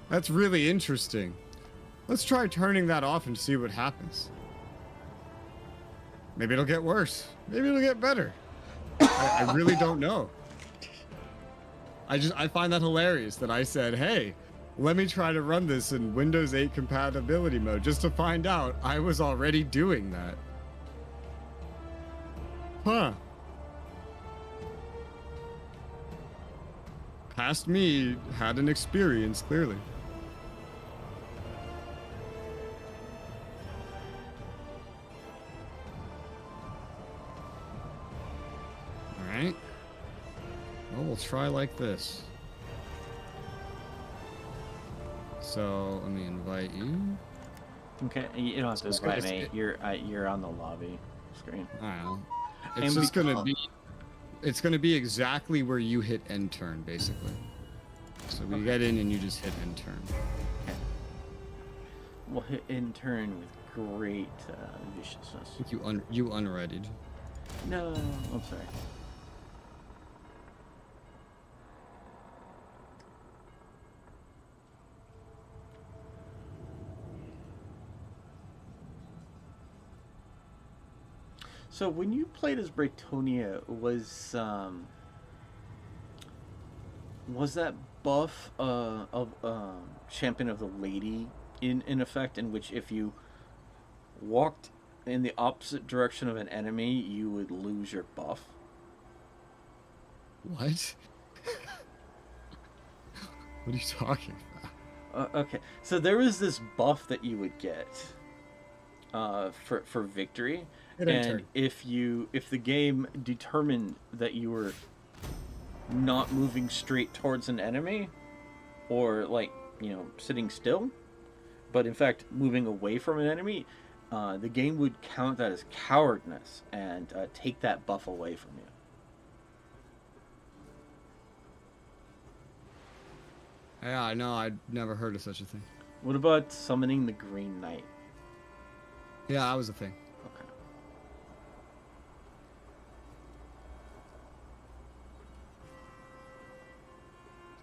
That's really interesting. Let's try turning that off and see what happens. Maybe it'll get worse. Maybe it'll get better. I really don't know. I find that hilarious that I said, hey, let me try to run this in Windows 8 compatibility mode just to find out I was already doing that. Huh. Past me had an experience, clearly. Alright. Well, we'll try like this. So, let me invite you. Okay, you don't have to It's gonna- invite me. You're on the lobby screen. I don't know. And It's just gonna because- be... It's gonna be exactly where you hit end turn, basically. So we get in and you just hit end turn. Okay. We'll hit in turn with great viciousness. I think you unreadied. No, I'm sorry. So when you played as Britonia, was that buff of Champion of the Lady in effect, in which if you walked in the opposite direction of an enemy, you would lose your buff? What? What are you talking about? Okay, so there was this buff that you would get for victory, Hit end and turn. if the game determined that you were not moving straight towards an enemy, or like sitting still, but in fact moving away from an enemy, the game would count that as cowardness and take that buff away from you. Yeah, I know. I'd never heard of such a thing. What about summoning the Green Knight? Yeah, that was a thing. Okay.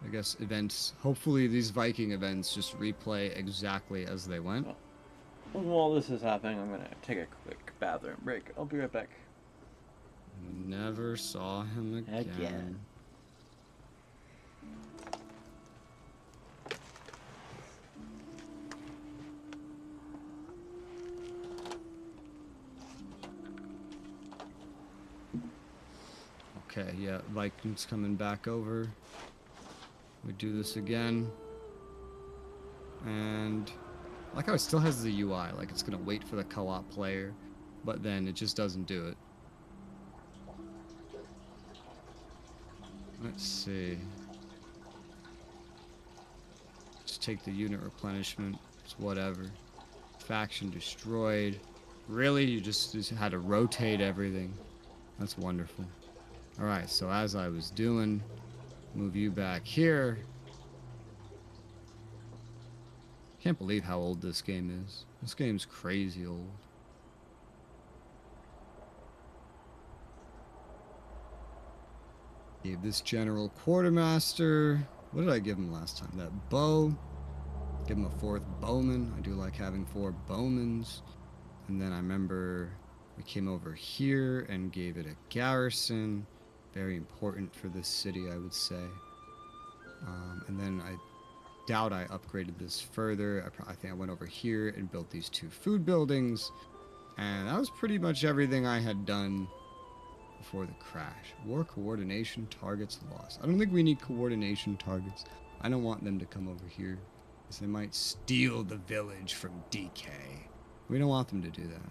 I guess, events. Hopefully these Viking events just replay exactly as they went. While this is happening, I'm gonna take a quick bathroom break. I'll be right back. Never saw him again. Okay, yeah, Vikings coming back over. We do this again. And I like how it still has the UI, like it's gonna wait for the co-op player, but then it just doesn't do it. Let's see. Just take the unit replenishment. It's whatever. Faction destroyed. Really? You just had to rotate everything. That's wonderful. Alright, so as I was doing, move you back here. Can't believe how old this game is. This game's crazy old. Gave this general quartermaster. What did I give him last time? That bow. Give him a 4th bowman. I do like having 4 bowmans. And then I remember we came over here and gave it a garrison. Very important for this city, I would say. And then I doubt I upgraded this further. I think I went over here and built these 2 food buildings. And that was pretty much everything I had done before the crash. War coordination targets lost. I don't think we need coordination targets. I don't want them to come over here, because they might steal the village from DK. We don't want them to do that.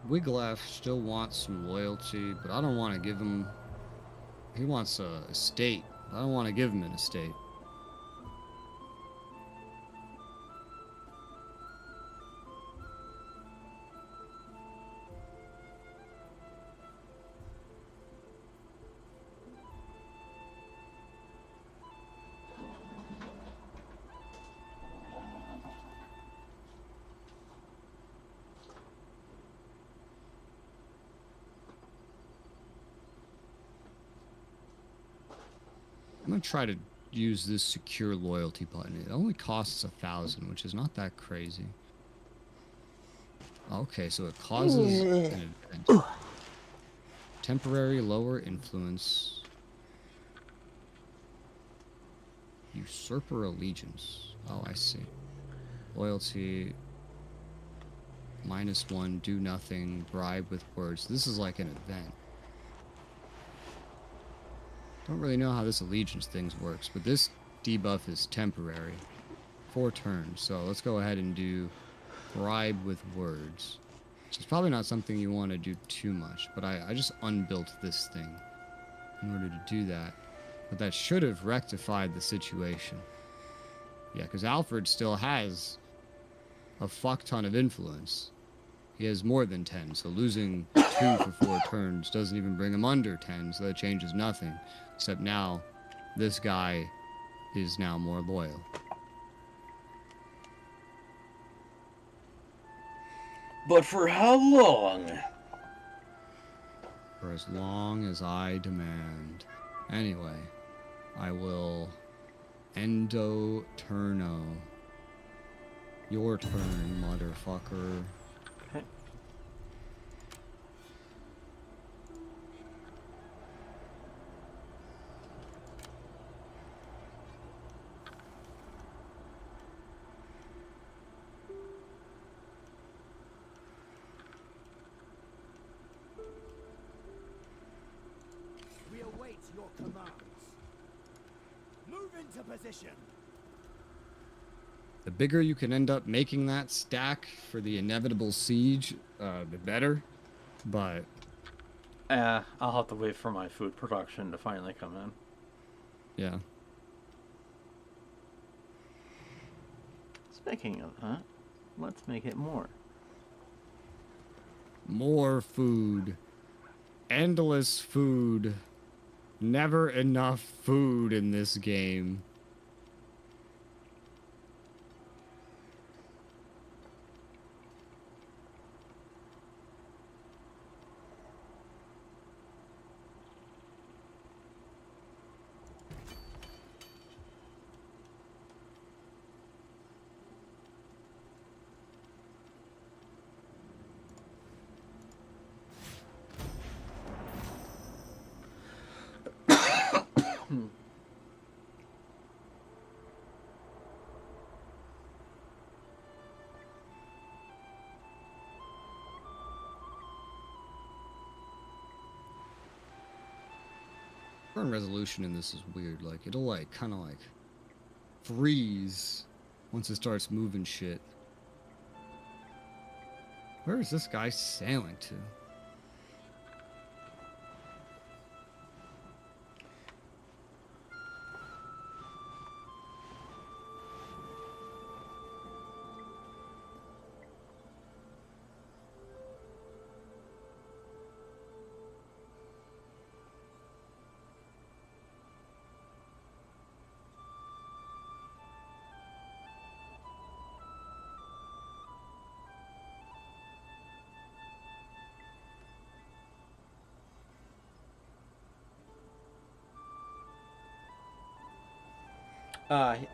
Wiglaf still wants some loyalty, but I don't want to give him... He wants a estate. I don't want to give him an estate. I'm gonna try to use this secure loyalty button. It only costs 1,000, which is not that crazy. Okay, so it causes an event. Temporary lower influence. Usurper allegiance. Oh, I see. Loyalty. -1, do nothing, bribe with words. This is like an event. Don't really know how this allegiance thing works, but this debuff is temporary. 4 turns, so let's go ahead and do bribe with words. It's probably not something you want to do too much, but I just unbuilt this thing in order to do that. But that should have rectified the situation. Yeah, because Alfred still has a fuck ton of influence. He has more than 10, so losing 2 for 4 turns doesn't even bring him under 10, so that changes nothing. Except now, this guy is now more loyal. But for how long? For as long as I demand. Anyway, I will endo turno. Your turn, motherfucker. Okay. We await your commands. Move into position. The bigger you can end up making that stack for the inevitable siege, the better. But I'll have to wait for my food production to finally come in. yeah, Speaking of that, let's make it more. more food, endless food, never enough food in this game. Current resolution in this is weird. Like, it'll, like, kind of, like, freeze once it starts moving shit. Where is this guy sailing to?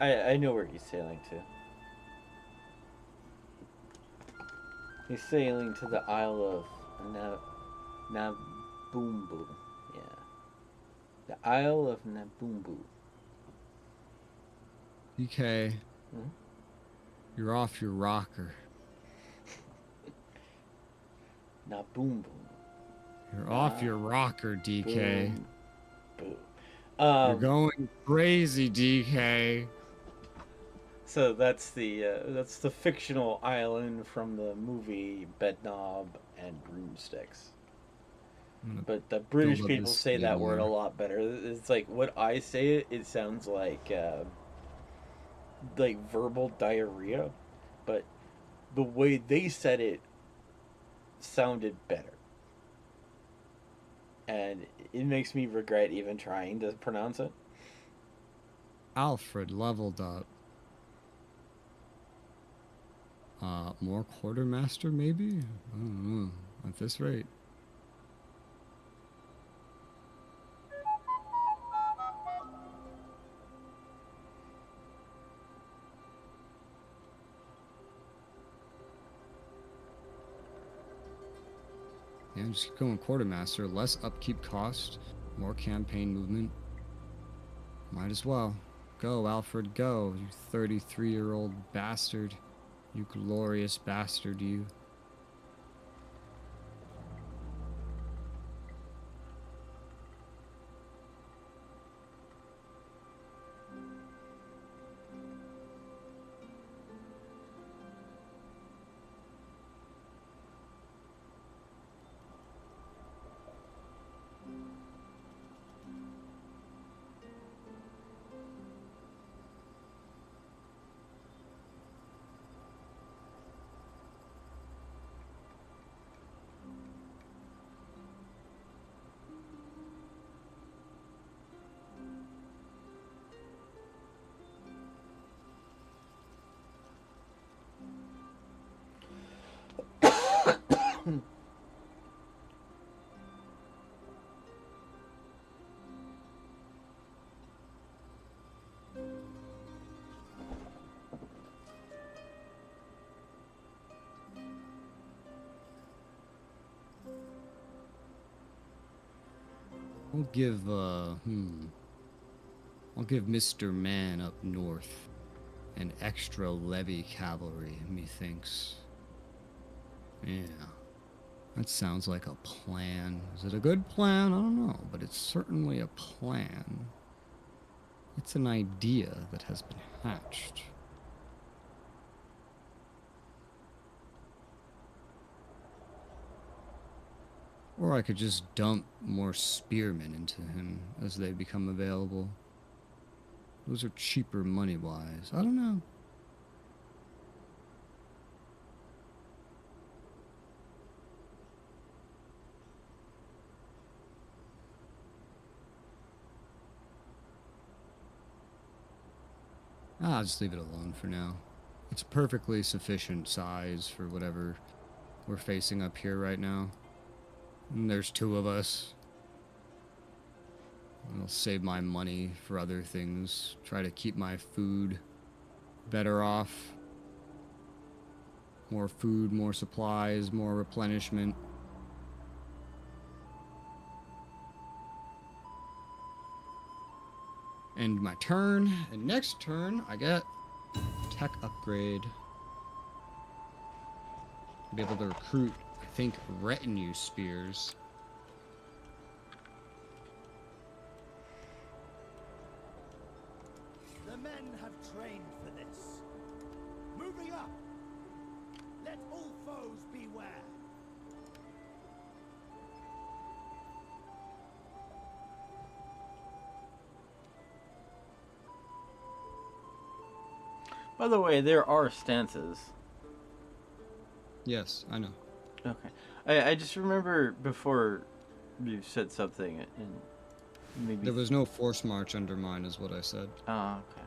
I know where he's sailing to. He's sailing to the Isle of Naboombu. Yeah. The Isle of Naboombu. DK, Hmm? you're off your rocker. Naboombu. You're off your rocker, DK. Boom. Boo. You're going crazy, DK. So that's the fictional island from the movie Bedknob and Broomsticks. But the British build up people this say that word a more. lot better. It's like what I say it sounds like verbal diarrhea, but the way they said it sounded better. And it makes me regret even trying to pronounce it. Alfred leveled up. More quartermaster, maybe? I don't know. At this rate. Yeah, just keep going quartermaster. Less upkeep cost. More campaign movement. Might as well. Go, Alfred, go. You 33-year-old bastard. You glorious bastard, you. I'll give, I'll give Mr. Man up north an extra levy cavalry, methinks. Yeah. That sounds like a plan. Is it a good plan? I don't know, but it's certainly a plan. It's an idea that has been hatched. Or I could just dump more spearmen into him as they become available. Those are cheaper money-wise. I don't know. I'll just leave it alone for now. It's perfectly sufficient size for whatever we're facing up here right now. And there's 2 of us. I'll save my money for other things. Try to keep my food better off. More food, more supplies, more replenishment. End my turn, and next turn I get tech upgrade. Be able to recruit, I think, retinue spears. The men have trained for this. Moving up. Let all foes beware. By the way, there are stances. Yes, I know. Okay. I just remember before you said something and maybe... There was no force march under mine is what I said. Oh, okay.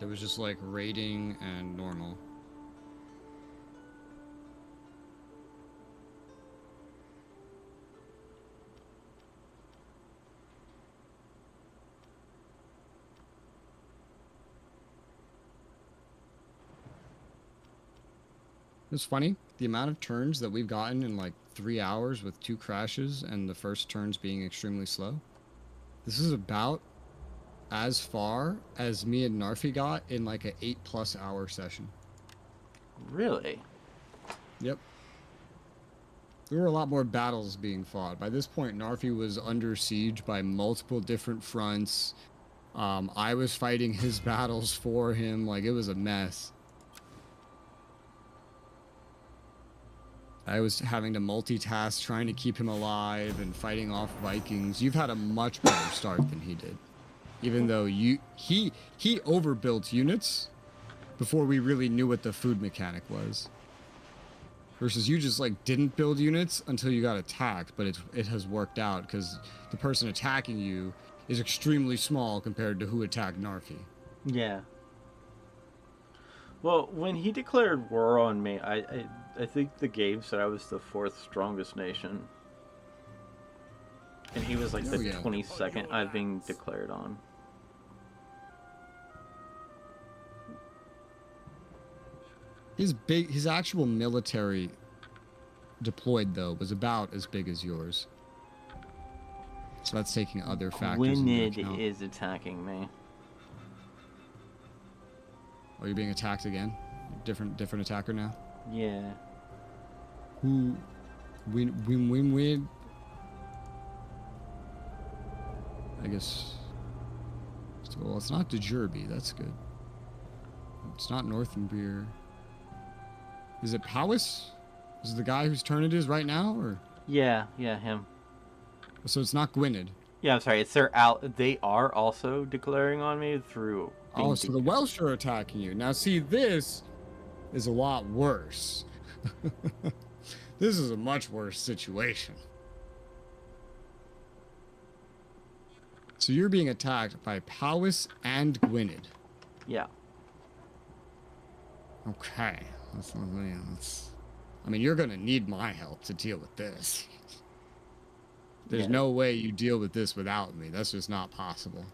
There was just like raiding and normal. It's funny, the amount of turns that we've gotten in like 3 hours with 2 crashes and the first turns being extremely slow. This is about as far as me and Narfi got in like an 8+ hour session. Really? Yep. There were a lot more battles being fought. By this point, Narfi was under siege by multiple different fronts. I was fighting his battles for him. Like, it was a mess. I was having to multitask, trying to keep him alive and fighting off Vikings. You've had a much better start than he did. Even though he overbuilt units before we really knew what the food mechanic was. Versus you just like didn't build units until you got attacked, but it has worked out because the person attacking you is extremely small compared to who attacked Narfi. Yeah. Well, when he declared war on me, I think the game said I was the 4th strongest nation. And he was like the 22nd I've been declared on. His actual military deployed though was about as big as yours. So that's taking other factors into account. Gwynedd is attacking me. Oh, you're being attacked again? Different attacker now? Yeah. Who? Win. I guess. Well, it's not DeJerby. That's good. It's not Northumbria. Is it Powys? Is it the guy whose turn it is right now, or? Yeah, him. So it's not Gwynedd. Yeah, I'm sorry. It's they are also declaring on me through. Oh, so the Welsh are attacking you. Now, see, this is a lot worse. This is a much worse situation. So you're being attacked by Powys and Gwynedd. Yeah. Okay. I mean, you're going to need my help to deal with this. There's no way you deal with this without me. That's just not possible.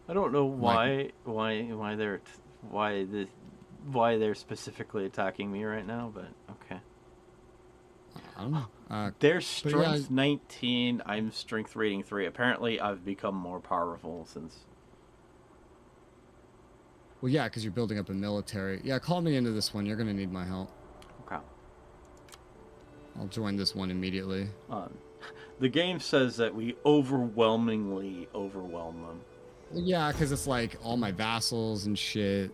I don't know why they're specifically attacking me right now, but okay. I don't know. They're strength 19. I'm strength rating 3. Apparently, I've become more powerful since. Well, yeah, because you're building up a military. Yeah, call me into this one. You're going to need my help. Okay. I'll join this one immediately. The game says that we overwhelmingly overwhelm them. Well, yeah, because it's like all my vassals and shit.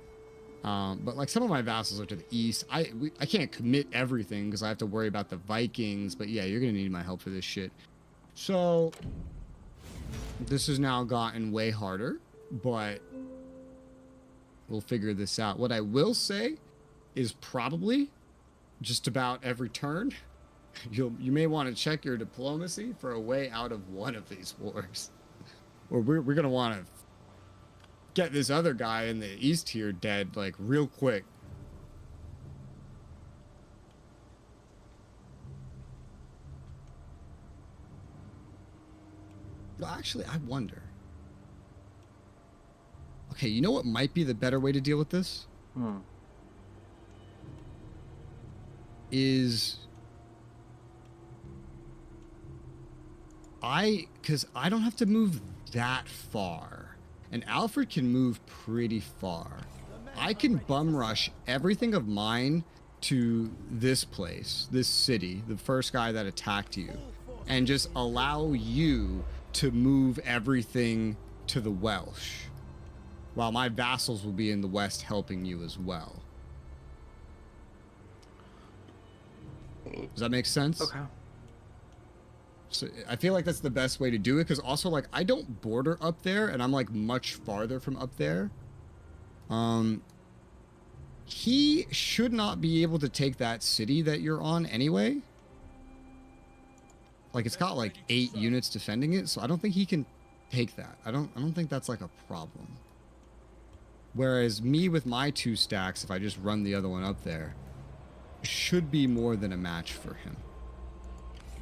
But like some of my vassals are to the east. I can't commit everything because I have to worry about the Vikings. But yeah, you're gonna need my help for this shit. So this has now gotten way harder, but we'll figure this out. What I will say is probably just about every turn, you may want to check your diplomacy for a way out of one of these wars. Or we're going to want to get this other guy in the east here dead, like, real quick. Well, actually, I wonder. Okay, you know what might be the better way to deal with this? Is because I don't have to move that far, and Alfred can move pretty far. I can bum rush everything of mine to this place, this city, the first guy that attacked you, and just allow you to move everything to the Welsh, while my vassals will be in the west helping you as well. Does that make sense? Okay. So I feel like that's the best way to do it, because also, like, I don't border up there, and I'm like much farther from up there. He should not be able to take that city that you're on anyway. Like, it's got like 8 units defending it, so I don't think he can take that. I don't think that's like a problem. Whereas me with my 2 stacks, if I just run the other one up there, should be more than a match for him.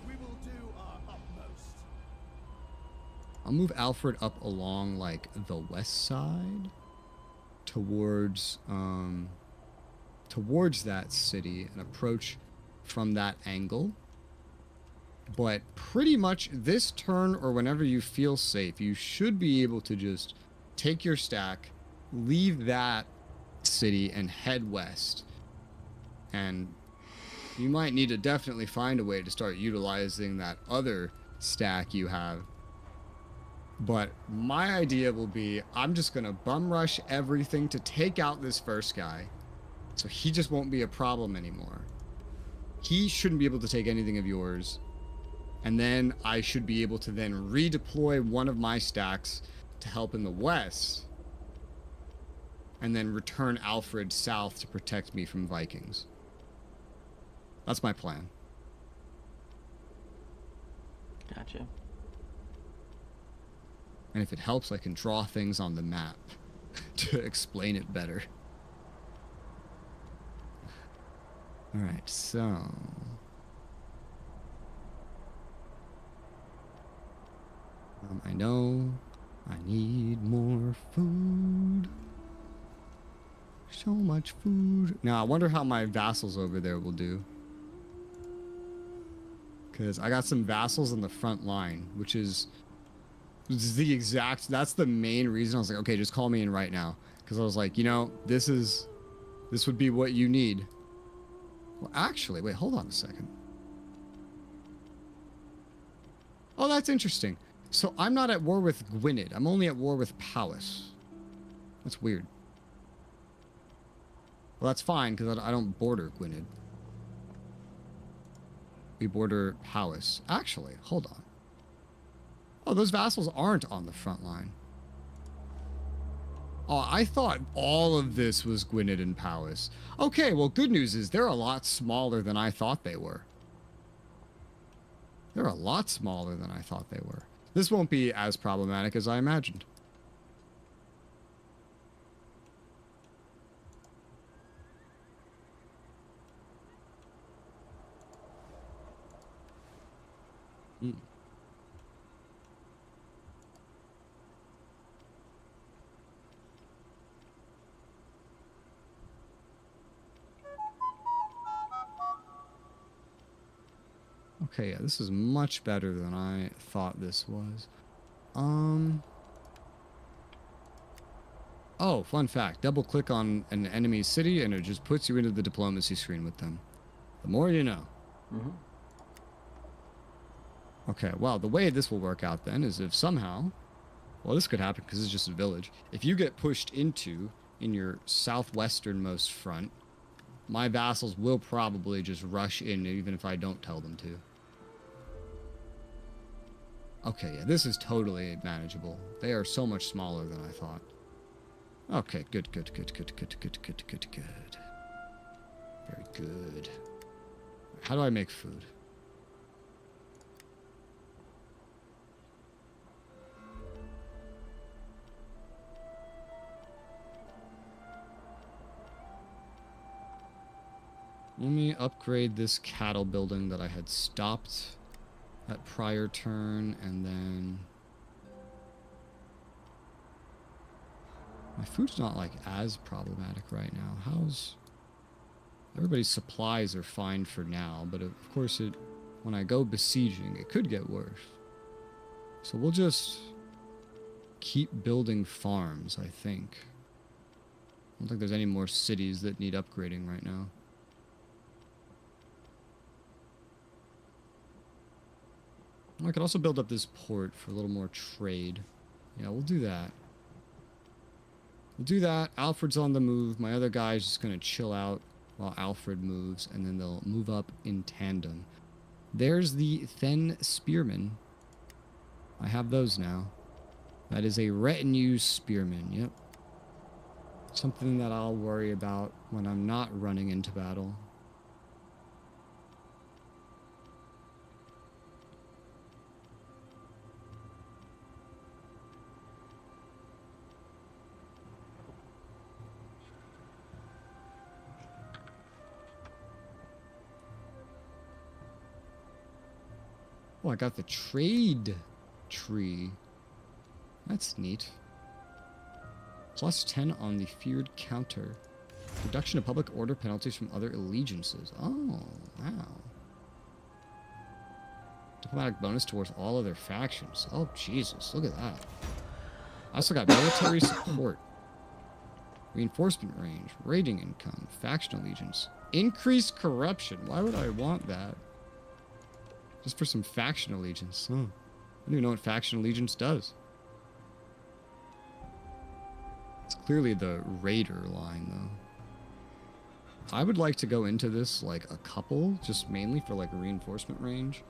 We will do our utmost. I'll move Alfred up along like the west side towards that city and approach from that angle. But pretty much this turn, or whenever you feel safe, you should be able to just take your stack, leave that city, and head west. And you might need to definitely find a way to start utilizing that other stack you have. But my idea will be, I'm just going to bum rush everything to take out this first guy, so he just won't be a problem anymore. He shouldn't be able to take anything of yours. And then I should be able to then redeploy one of my stacks to help in the west, and then return Alfred south to protect me from Vikings. That's my plan. Gotcha. And if it helps, I can draw things on the map to explain it better. Alright, so... I know I need more food. So much food. Now, I wonder how my vassals over there will do. Because I got some vassals in the front line, which is the exact... That's the main reason I was like, okay, just call me in right now. Because I was like, you know, this would be what you need. Well, actually, wait, hold on a second. Oh, that's interesting. So I'm not at war with Gwynedd. I'm only at war with Powys. That's weird. Well, that's fine, because I don't border Gwynedd. We border Powys. Actually, hold on. Oh, those vassals aren't on the front line. Oh, I thought all of this was Gwynedd and Powys. Okay, well, good news is they're a lot smaller than I thought they were. They're a lot smaller than I thought they were. This won't be as problematic as I imagined. Okay, yeah, this is much better than I thought this was. Oh, fun fact. Double click on an enemy's city and it just puts you into the diplomacy screen with them. The more you know. Mm-hmm. Okay, well, the way this will work out then is if somehow... Well, this could happen because it's just a village. If you get pushed into in your southwesternmost front. My vassals will probably just rush in, even if I don't tell them to. Okay, yeah, this is totally manageable. They are so much smaller than I thought. Okay, good. Very good. How do I make food? Let me upgrade this cattle building that I had stopped at prior turn, and then... My food's not, like, as problematic right now. How's... Everybody's supplies are fine for now, but of course when I go besieging, it could get worse. So we'll just keep building farms, I think. I don't think there's any more cities that need upgrading right now. I could also build up this port for a little more trade. Yeah, we'll do that. We'll do that. Alfred's on the move. My other guy's just going to chill out while Alfred moves, and then they'll move up in tandem. There's the Then Spearmen. I have those now. That is a retinue spearman, yep. Something that I'll worry about when I'm not running into battle. Oh, I got the trade tree. That's neat. Plus 10 on the feared counter. Reduction of public order penalties from other allegiances. Oh, wow. Diplomatic bonus towards all other factions. Oh, Jesus, look at that. I also got military support. Reinforcement range. Raiding income. Faction allegiance. Increased corruption. Why would I want that? Just for some faction allegiance. Huh. I don't even know what faction allegiance does. It's clearly the raider line, though. I would like to go into this like a couple, just mainly for like a reinforcement range.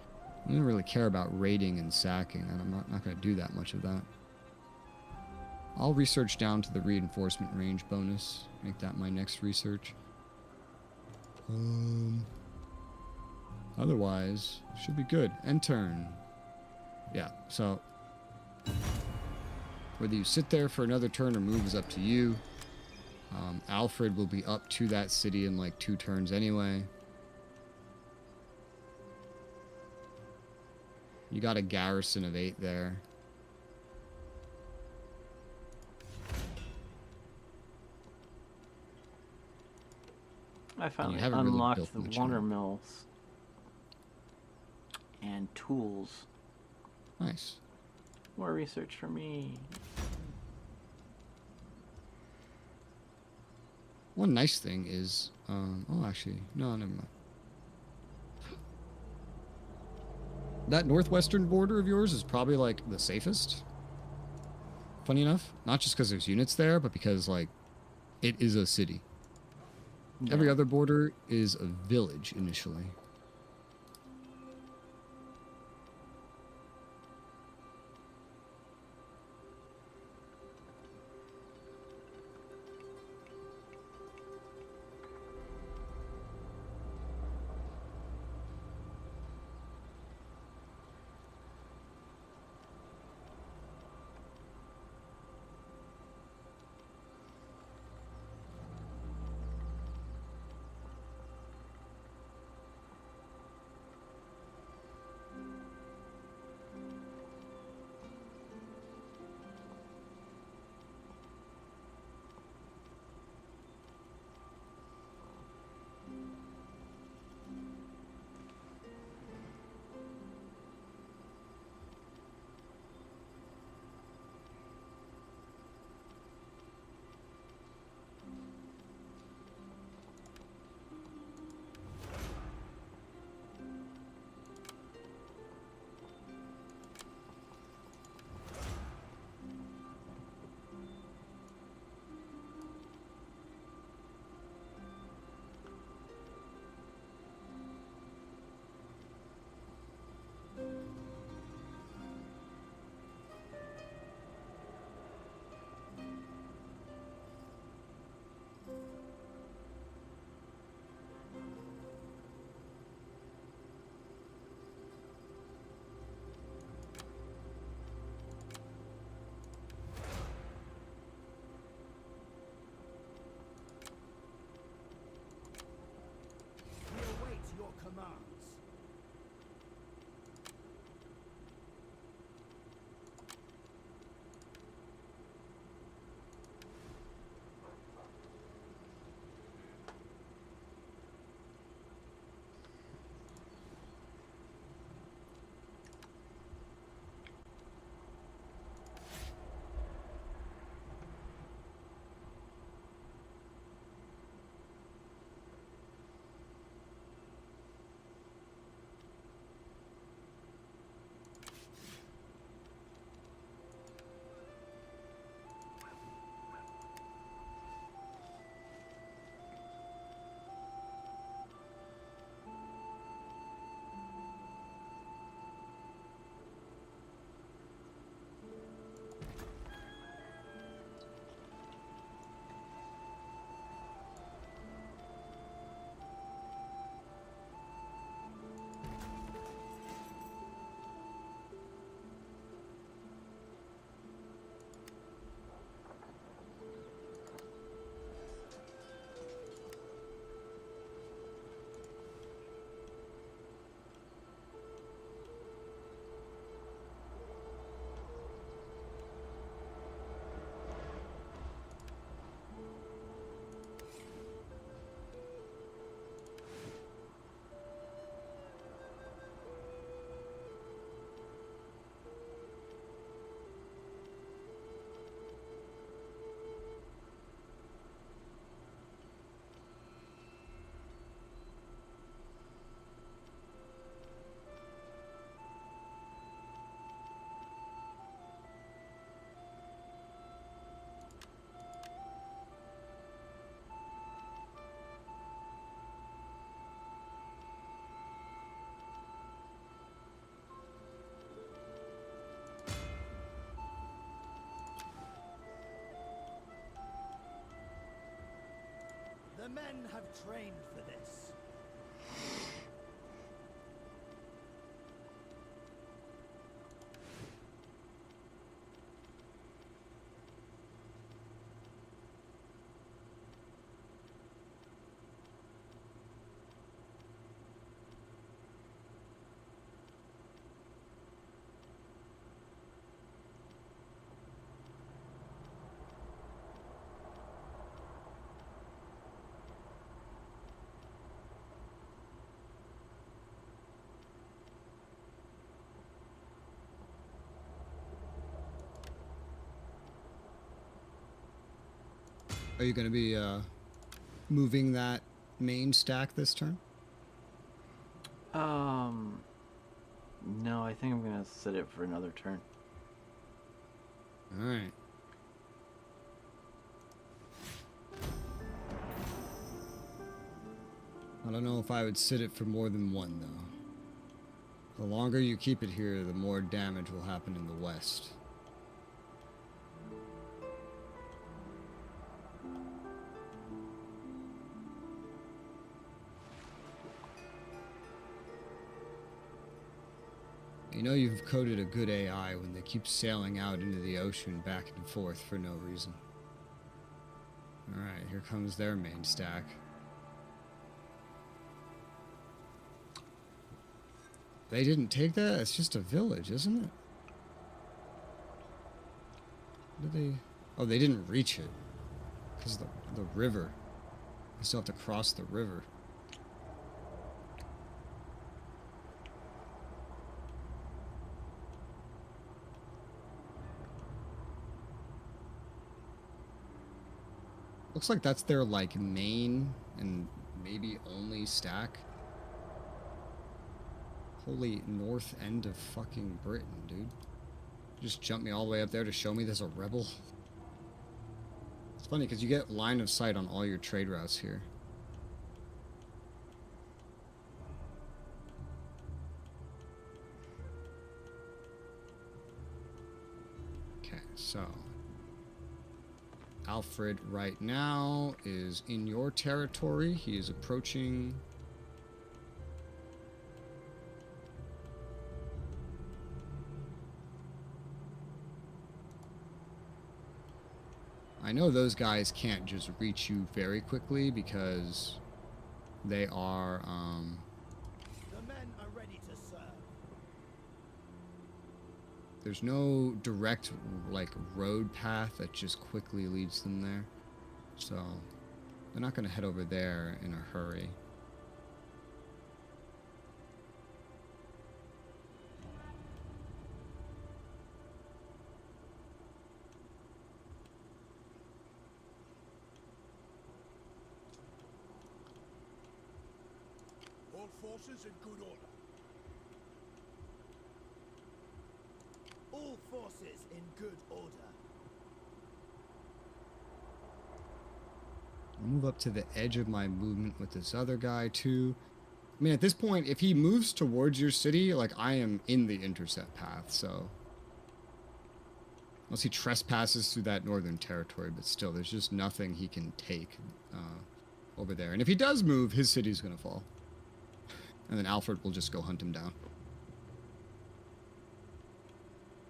I don't really care about raiding and sacking, and I'm not going to do that much of that. I'll research down to the reinforcement range bonus. Make that my next research. Otherwise, should be good. End turn. Yeah, so whether you sit there for another turn or move is up to you. Alfred will be up to that city in like 2 turns anyway. You got a garrison of 8 there. I finally haven't really unlocked built the much watermills and tools. Nice. More research for me. One nice thing is, oh, actually, no, never mind. That northwestern border of yours is probably, like, the safest. Funny enough. Not just because there's units there, but because, like, it is a city. Yeah. Every other border is a village, initially. The men have trained for this. Are you going to be moving that main stack this turn? No, I think I'm gonna set it for another turn. All right. I don't know if I would sit it for more than one, though. The longer you keep it here, the more damage will happen in the west. You know you've coded a good AI when they keep sailing out into the ocean back and forth for no reason. Alright, here comes their main stack. They didn't take that? It's just a village, isn't it? Did they... Oh, they didn't reach it. Because the river. They still have to cross the river. Looks like that's their, like, main and maybe only stack. Holy north end of fucking Britain, dude. Just jump me all the way up there to show me there's a rebel. It's funny because you get line of sight on all your trade routes here. Okay, so Alfred right now is in your territory. He is approaching. I know those guys can't just reach you very quickly because they are, The men are ready to serve. there's no direct, like, road path that just quickly leads them there. So, they're not going to head over there in a hurry. All forces in good order. All forces in good order. I'll move up to the edge of my movement with this other guy, too. I mean, at this point, if he moves towards your city, like, I am in the intercept path, so... Unless he trespasses through that northern territory, but still, there's just nothing he can take over there. And if he does move, his city's gonna fall. And then Alfred will just go hunt him down.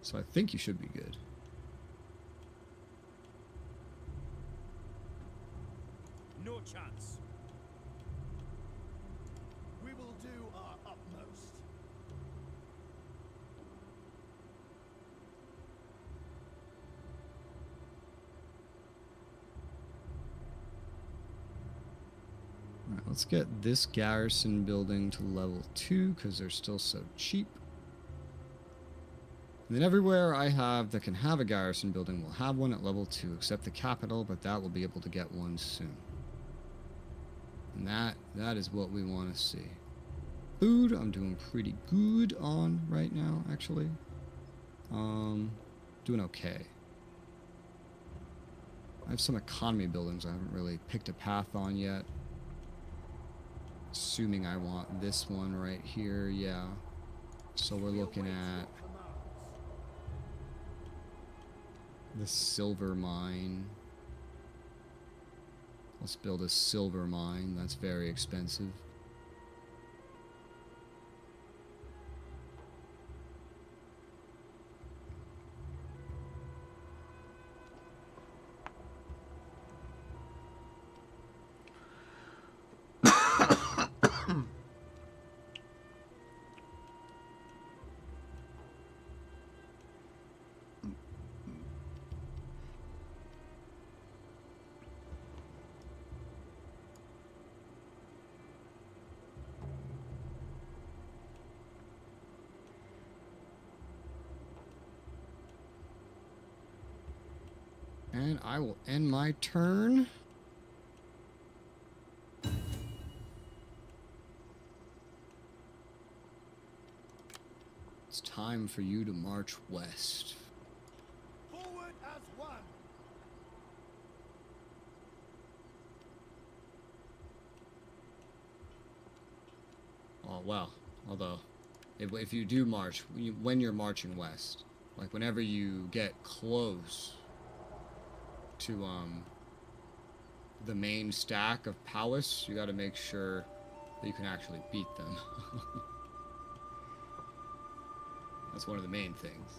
So I think you should be good. No chance. We will do our utmost. Alright, let's get this garrison building to level 2 because they're still so cheap. And then everywhere I have that can have a garrison building will have one at level 2, except the capital, but that will be able to get one soon. And that is what we want to see. Food, I'm doing pretty good on right now, actually. Doing okay. I have some economy buildings I haven't really picked a path on yet. Assuming I want this one right here, yeah. So we're looking at the silver mine. Let's build a silver mine. That's very expensive. And I will end my turn. It's time for you to march west. Forward as one. Oh, well, although, if you do march, when you're marching west, like whenever you get close to the main stack of prowess, you got to make sure that you can actually beat them. That's one of the main things.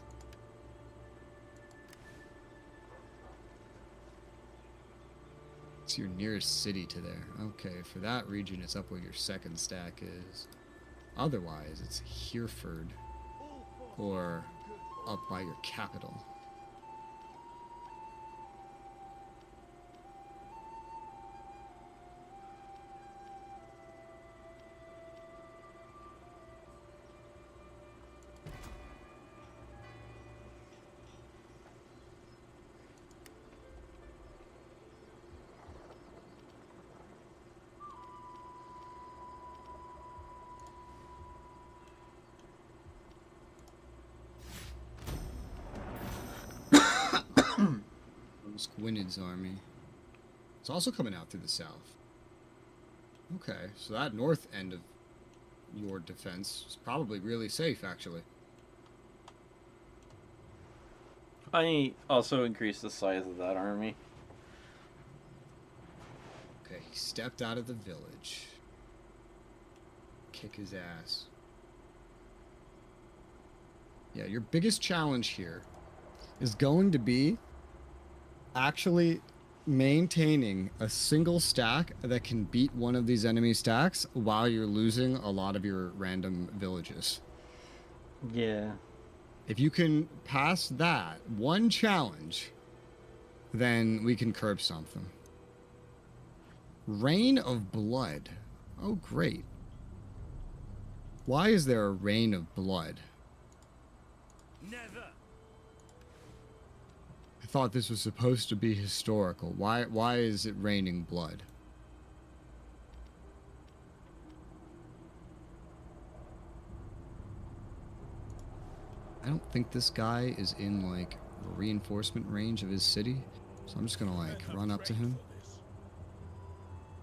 It's your nearest city to there. Okay, for that region, it's up where your second stack is. Otherwise, it's Hereford or up by your capital. Gwyned's army. It's also coming out through the south. Okay, so that north end of your defense is probably really safe, actually. I also increased the size of that army. Okay, he stepped out of the village. Kick his ass. Yeah, your biggest challenge here is going to be actually maintaining a single stack that can beat one of these enemy stacks while you're losing a lot of your random villages. Yeah. If you can pass that one challenge, then we can curb something. Rain of Blood. Oh, great. Why is there a rain of blood? Never. I thought this was supposed to be historical. Why is it raining blood? I don't think this guy is in like reinforcement range of his city, so I'm just gonna like run up to him.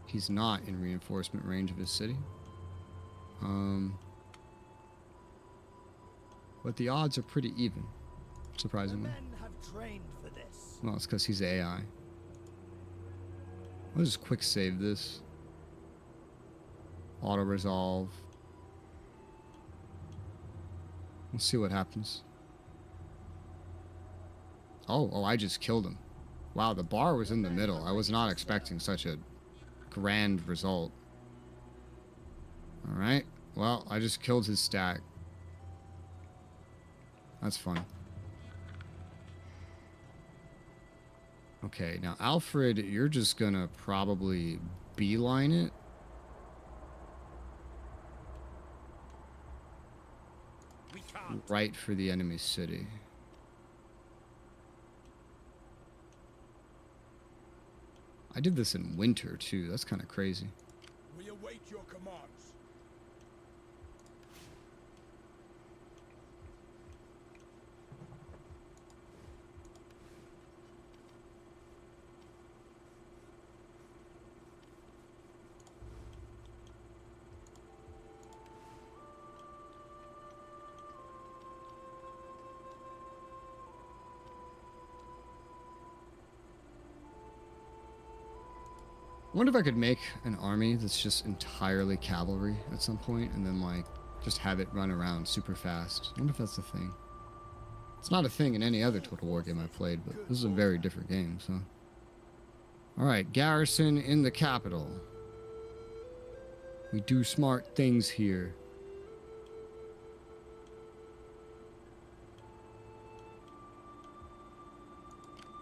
He's not in reinforcement range of his city. But the odds are pretty even, surprisingly. The men have trained for this. Well, it's because he's AI. I'll just quick save this. Auto resolve. We'll see what happens. Oh, I just killed him. Wow, the bar was in the middle. I was not expecting such a grand result. Alright, well, I just killed his stack. That's fun. Okay, now Alfred, you're just gonna probably beeline it. We can't. Right for the enemy city. I did this in winter too. That's kind of crazy. We await your commands. I wonder if I could make an army that's just entirely cavalry at some point, and then like just have it run around super fast. I wonder if that's a thing. It's not a thing in any other Total War game I played, but this is a very different game, so. Alright, garrison in the capital. We do smart things here.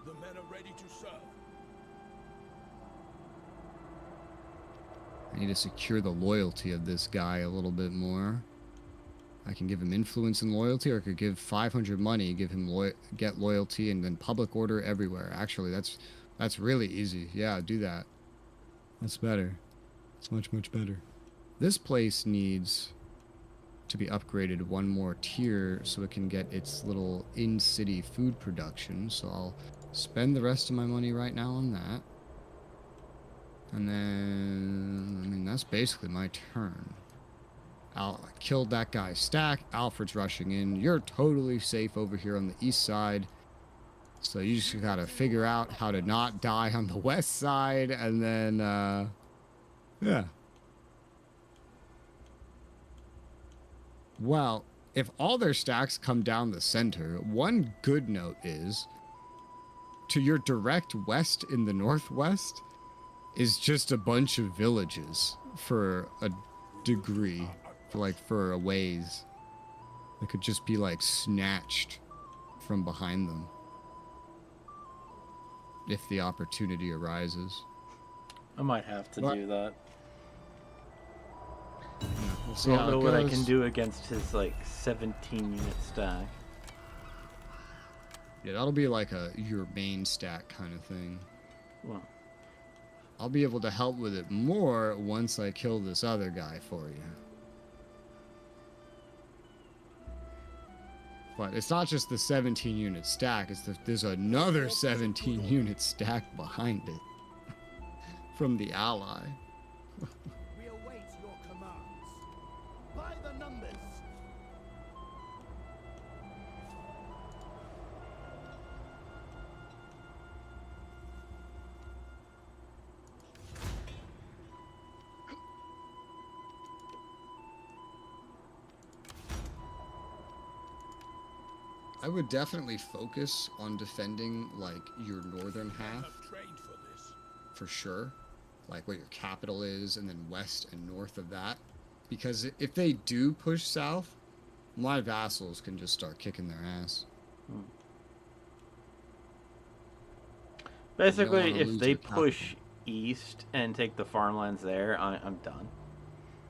The men are ready to serve. I need to secure the loyalty of this guy a little bit more. I can give him influence and loyalty, or I could give 500 money, give him get loyalty, and then public order everywhere. Actually, that's really easy. Yeah, do that. That's better. It's much, much better. This place needs to be upgraded one more tier so it can get its little in-city food production. So I'll spend the rest of my money right now on that. And then, I mean, that's basically my turn. I killed that guy's stack. Alfred's rushing in. You're totally safe over here on the east side. So you just gotta figure out how to not die on the west side, and then, yeah. Well, if all their stacks come down the center, one good note is, to your direct west in the northwest is just a bunch of villages for a degree, for a ways. It could just be like snatched from behind them if the opportunity arises. I might have to do that. Yeah, we'll I see don't how know it what I goes. can do against his like 17-unit stack. Yeah, that'll be like your main stack kind of thing. Well, I'll be able to help with it more once I kill this other guy for you. But it's not just the 17-unit stack, it's there's another 17-unit stack behind it. From the ally. We await your commands. By the numbers. I would definitely focus on defending, like, your northern half, I've trained for this. for sure. Like, where your capital is, and then west and north of that. Because if they do push south, my vassals can just start kicking their ass. basically, wanna if lose they your capital. push east and take the farmlands there, I'm done.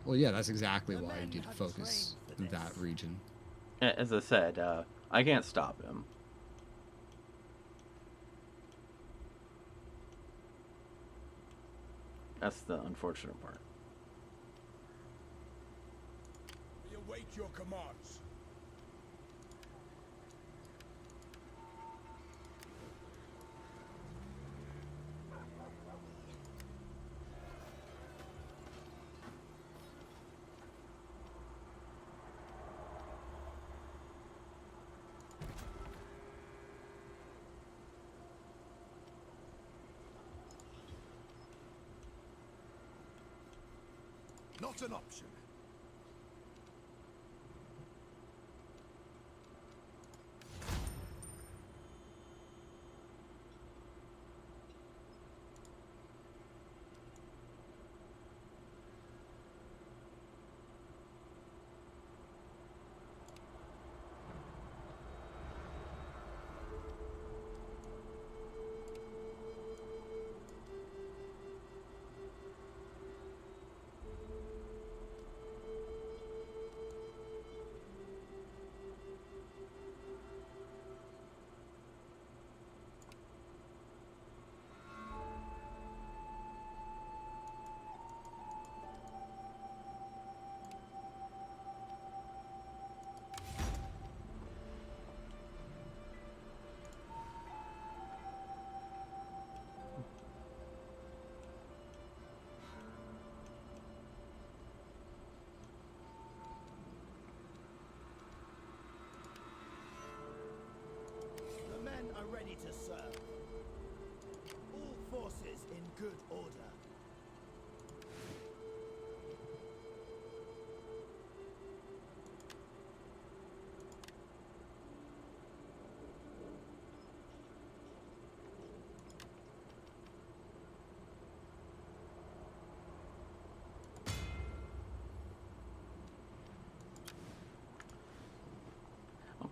Well, yeah, that's exactly The why I men need to have focus trained for that this. region. As I said, I can't stop him. That's the unfortunate part. We await your commands. Not an option.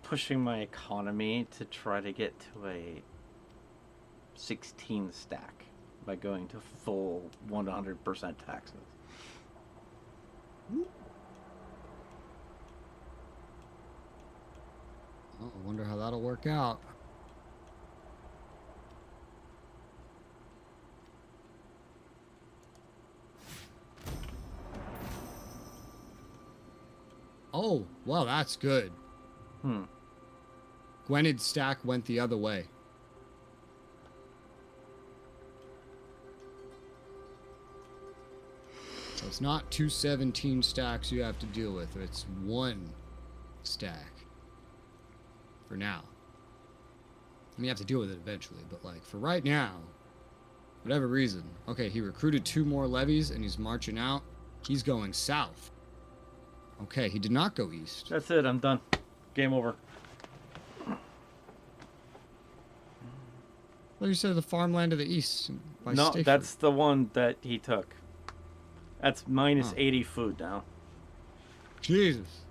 pushing my economy to try to get to a 16 stack by going to full 100% taxes. Oh, I wonder how that'll work out. Oh, well, that's good. Gwyned's stack went the other way. So it's not 217 stacks you have to deal with. It's one stack. For now. I mean, you have to deal with it eventually, but like for right now, whatever reason. Okay, he recruited 2 more levies and he's marching out. He's going south. Okay, he did not go east. That's it, I'm done. Game over. Well, you said the farmland to the east. By No, Stayford. that's the one that he took. That's minus Oh. 80 food now. Jesus.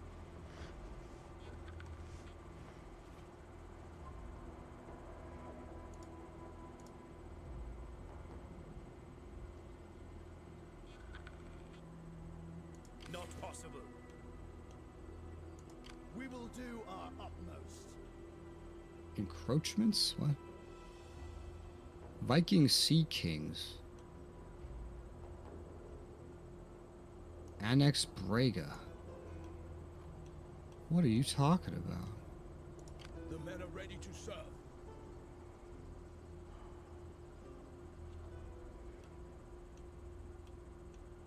Not possible. We will do our utmost. Encroachments? What? Viking Sea Kings. Annex Braga. What are you talking about? The men are ready to serve.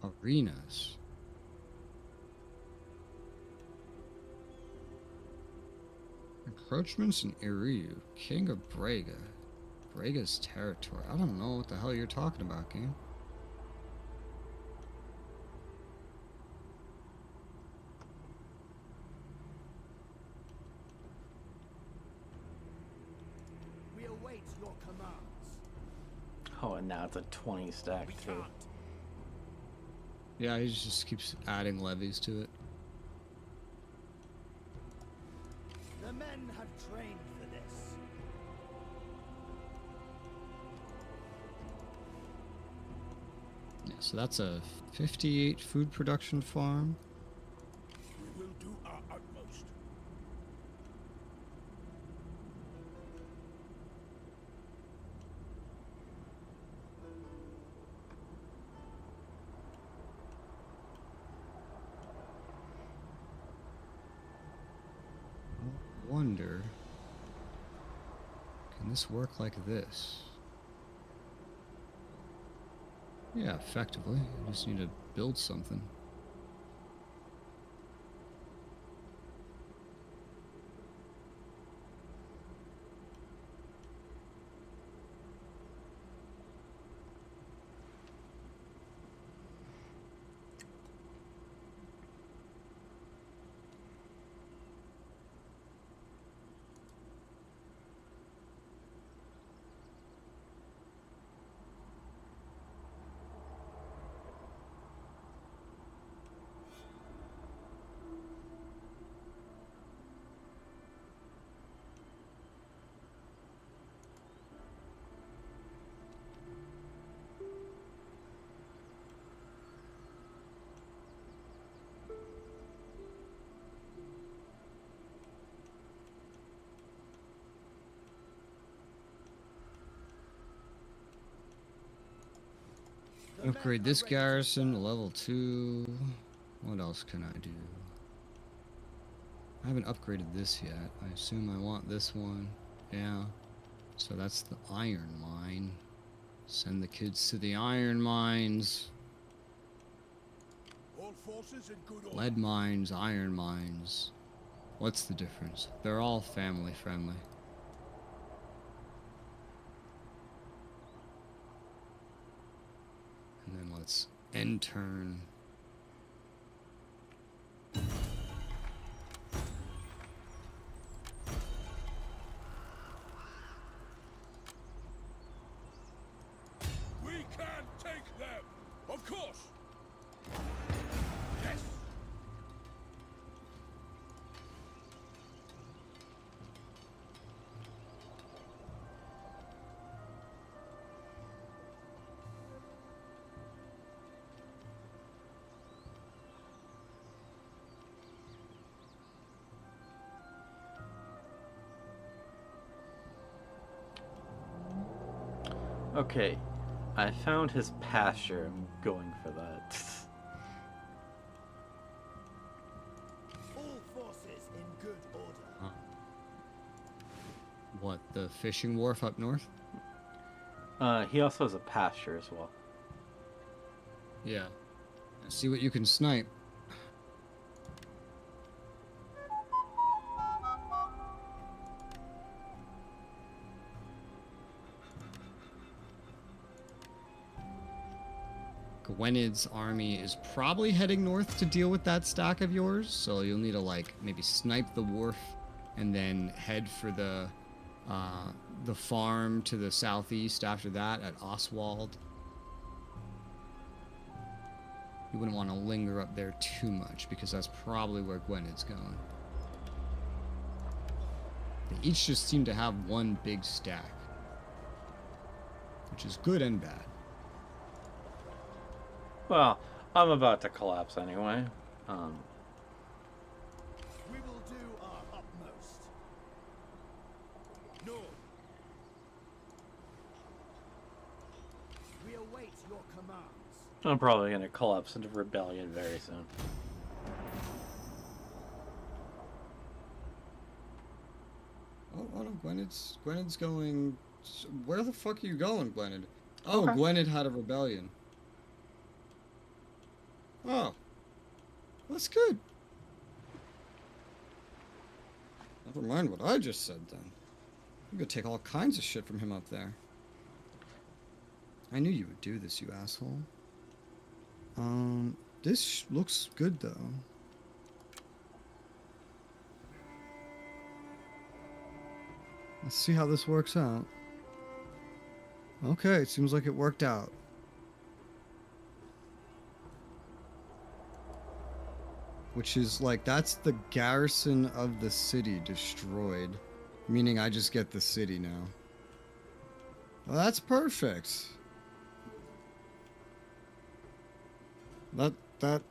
Arenas. Encroachments in Iriu. King of Braga. Braga's territory. I don't know what the hell you're talking about, game. We await your commands. Oh, and now it's a 20 stack We too. can't. Yeah, he just keeps adding levies to it. The men have trained for this. Yeah, so that's a 58 food production farm. We will do our utmost. Wonder, can this work like this? Yeah, effectively. I just need to build something. The men Upgrade are this ready to garrison to serve. level 2. What else can I do? I haven't upgraded this yet. I assume I want this one. Yeah. So that's the iron mine. Send the kids to the iron mines. All forces in good order. Lead mines, iron mines. What's the difference? They're all family friendly. And then let's end turn. We can take them. Of course. Yes. Okay, I found his pasture. I'm going for that. All forces in good order. Huh. What, the fishing wharf up north? He also has a pasture as well. Yeah. See what you can snipe. Gwyned's army is probably heading north to deal with that stack of yours, so you'll need to like maybe snipe the wharf and then head for the farm to the southeast after that at Oswald. You wouldn't want to linger up there too much because that's probably where Gwyned's going. They each just seem to have one big stack, which is good and bad. Well, I'm about to collapse anyway. We will do our utmost. No. We await your commands. I'm probably gonna collapse into rebellion very soon. Oh no, Gwyned's going. Where the fuck are you going, Gwyned? Oh, Okay. Gwyned had a rebellion. Oh, that's good. Never mind what I just said then. I'm gonna take all kinds of shit from him up there. I knew you would do this, you asshole. This looks good though. Let's see how this works out. Okay, it seems like it worked out. Which is like, that's the garrison of the city destroyed. Meaning I just get the city now. Well, that's perfect. That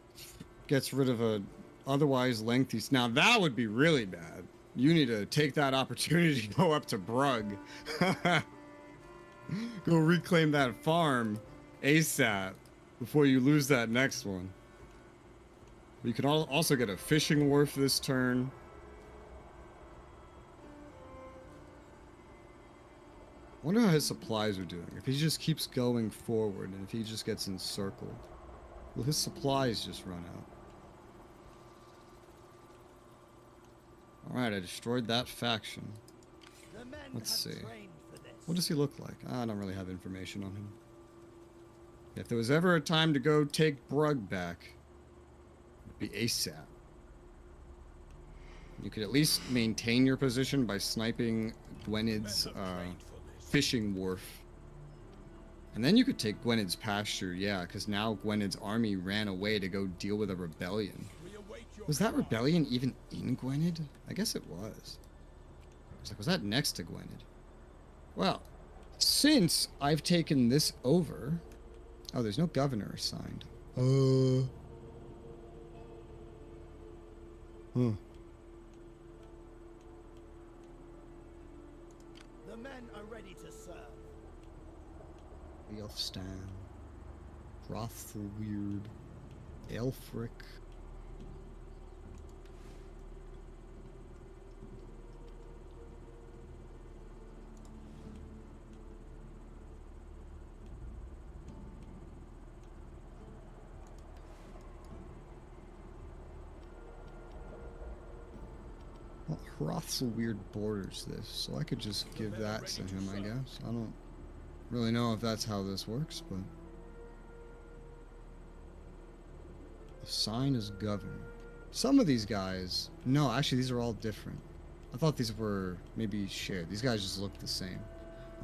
gets rid of a otherwise lengthy... Now that would be really bad. You need to take that opportunity to go up to Brugg. Go reclaim that farm ASAP before you lose that next one. You can also get a fishing wharf this turn. I wonder how his supplies are doing. If he just keeps going forward and if he just gets encircled, will his supplies just run out? Alright, I destroyed that faction. The men Let's have see. trained for this. What does he look like? I don't really have information on him. If there was ever a time to go take Brugg back, it'd be ASAP. You could at least maintain your position by sniping Gwyned's fishing wharf. And then you could take Gwyned's pasture, yeah, because now Gwyned's army ran away to go deal with a rebellion. Was that rebellion even in Gwyned? I guess it was. I was like, was that next to Gwyned? Well, since I've taken this over... Oh, there's no governor assigned. Huh. The men are ready to serve. Leofstan, Hrothweird, Aelfric. Well, Hrothweird borders this, so I could just give that to him, I guess. I don't really know if that's how this works, but... Assign as governor. Some of these guys... No, actually, these are all different. I thought these were maybe shared. These guys just look the same.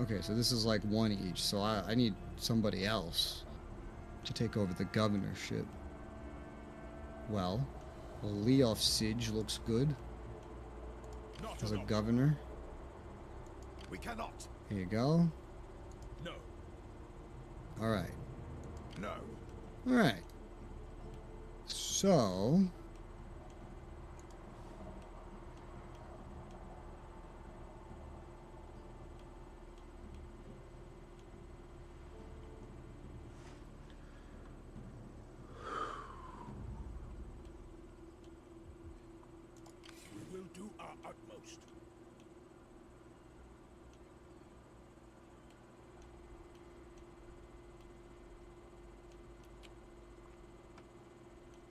Okay, so this is like one each, so I need somebody else to take over the governorship. Well, Leof Sidge looks good as a governor. We cannot. Here you go. No. Alright. No. Alright. So...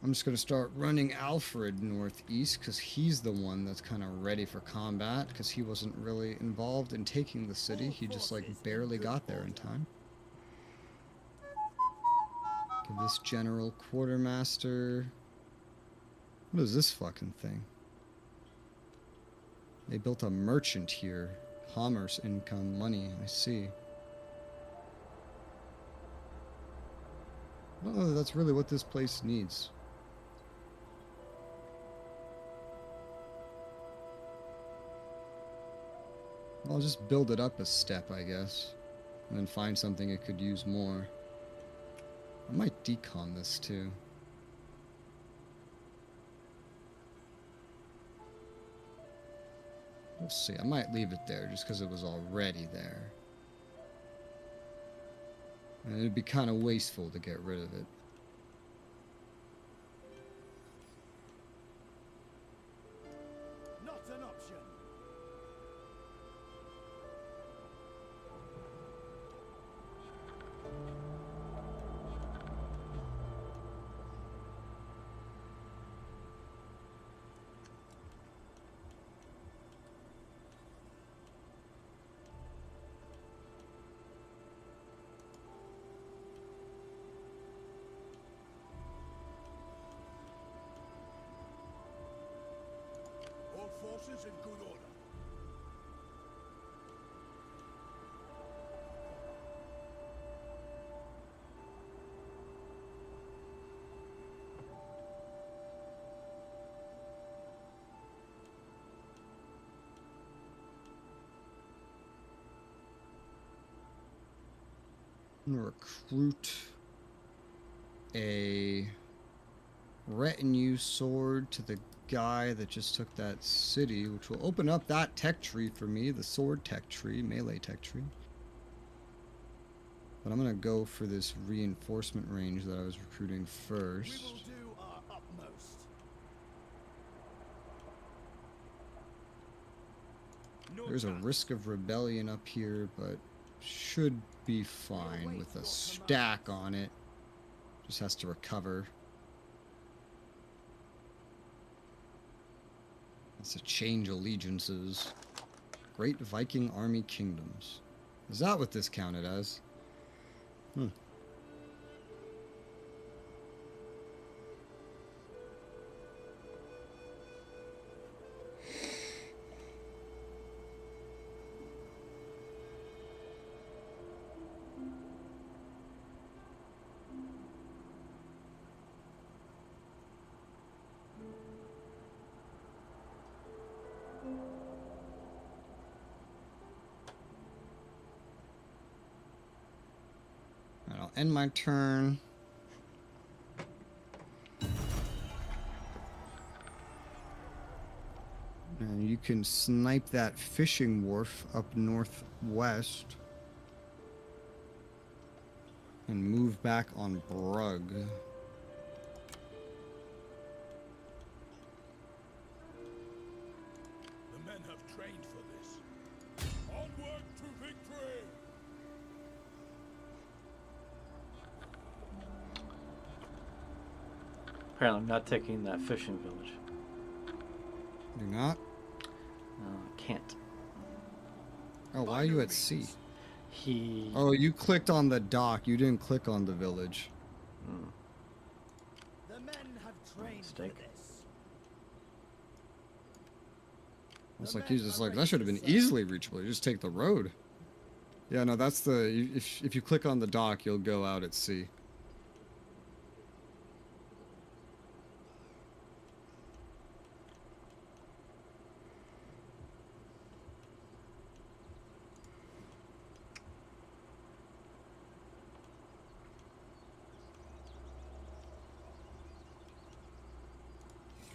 I'm just going to start running Alfred northeast because he's the one that's kind of ready for combat because he wasn't really involved in taking the city. He just like barely got there in time. Give this general quartermaster. What is this fucking thing? They built a merchant here. Commerce, income, money. I see. I don't know that that's really what this place needs. I'll just build it up a step, I guess. And then find something it could use more. I might decon this too. We'll see. I might leave it there just because it was already there. And it'd be kind of wasteful to get rid of it. Not an option. All forces in good order. I'm gonna recruit a retinue sword to the guy that just took that city, which will open up that tech tree for me, the sword tech tree, melee tech tree. But I'm gonna go for this reinforcement range that I was recruiting We will first. do our utmost. No There's a doubt. risk of rebellion up here, but should be fine with a stack on it. Just has to recover. That's a change allegiances. Great Viking Army Kingdoms. Is that what this counted as? Hmm. Alright, I'll end my turn. And you can snipe that fishing wharf up northwest. And move back on Brug. The men have trained for this. Onward to victory! Apparently, I'm not taking that fishing village. Do not? Can't. Oh, why are you at sea? He. Oh, you clicked on the dock. You didn't click on the village. The men have trained Mistake. for this. It's like he's just like, that should have been easily reachable. You just take the road. Yeah, no, that's the... If you click on the dock, you'll go out at sea.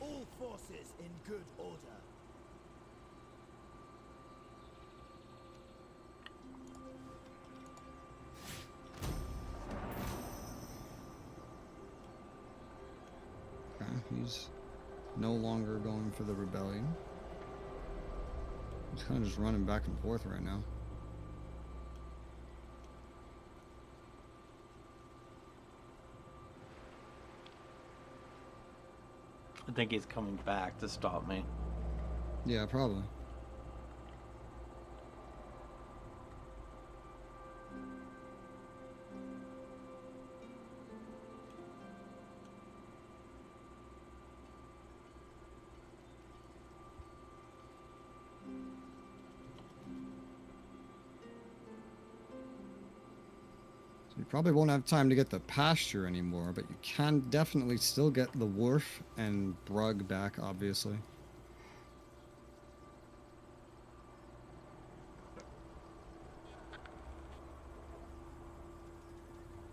All forces in good order. Okay, he's no longer going for the rebellion. He's kind of just running back and forth right now. I think he's coming back to stop me. Yeah, probably. You probably won't have time to get the pasture anymore, but you can definitely still get the wharf and Brug back, obviously.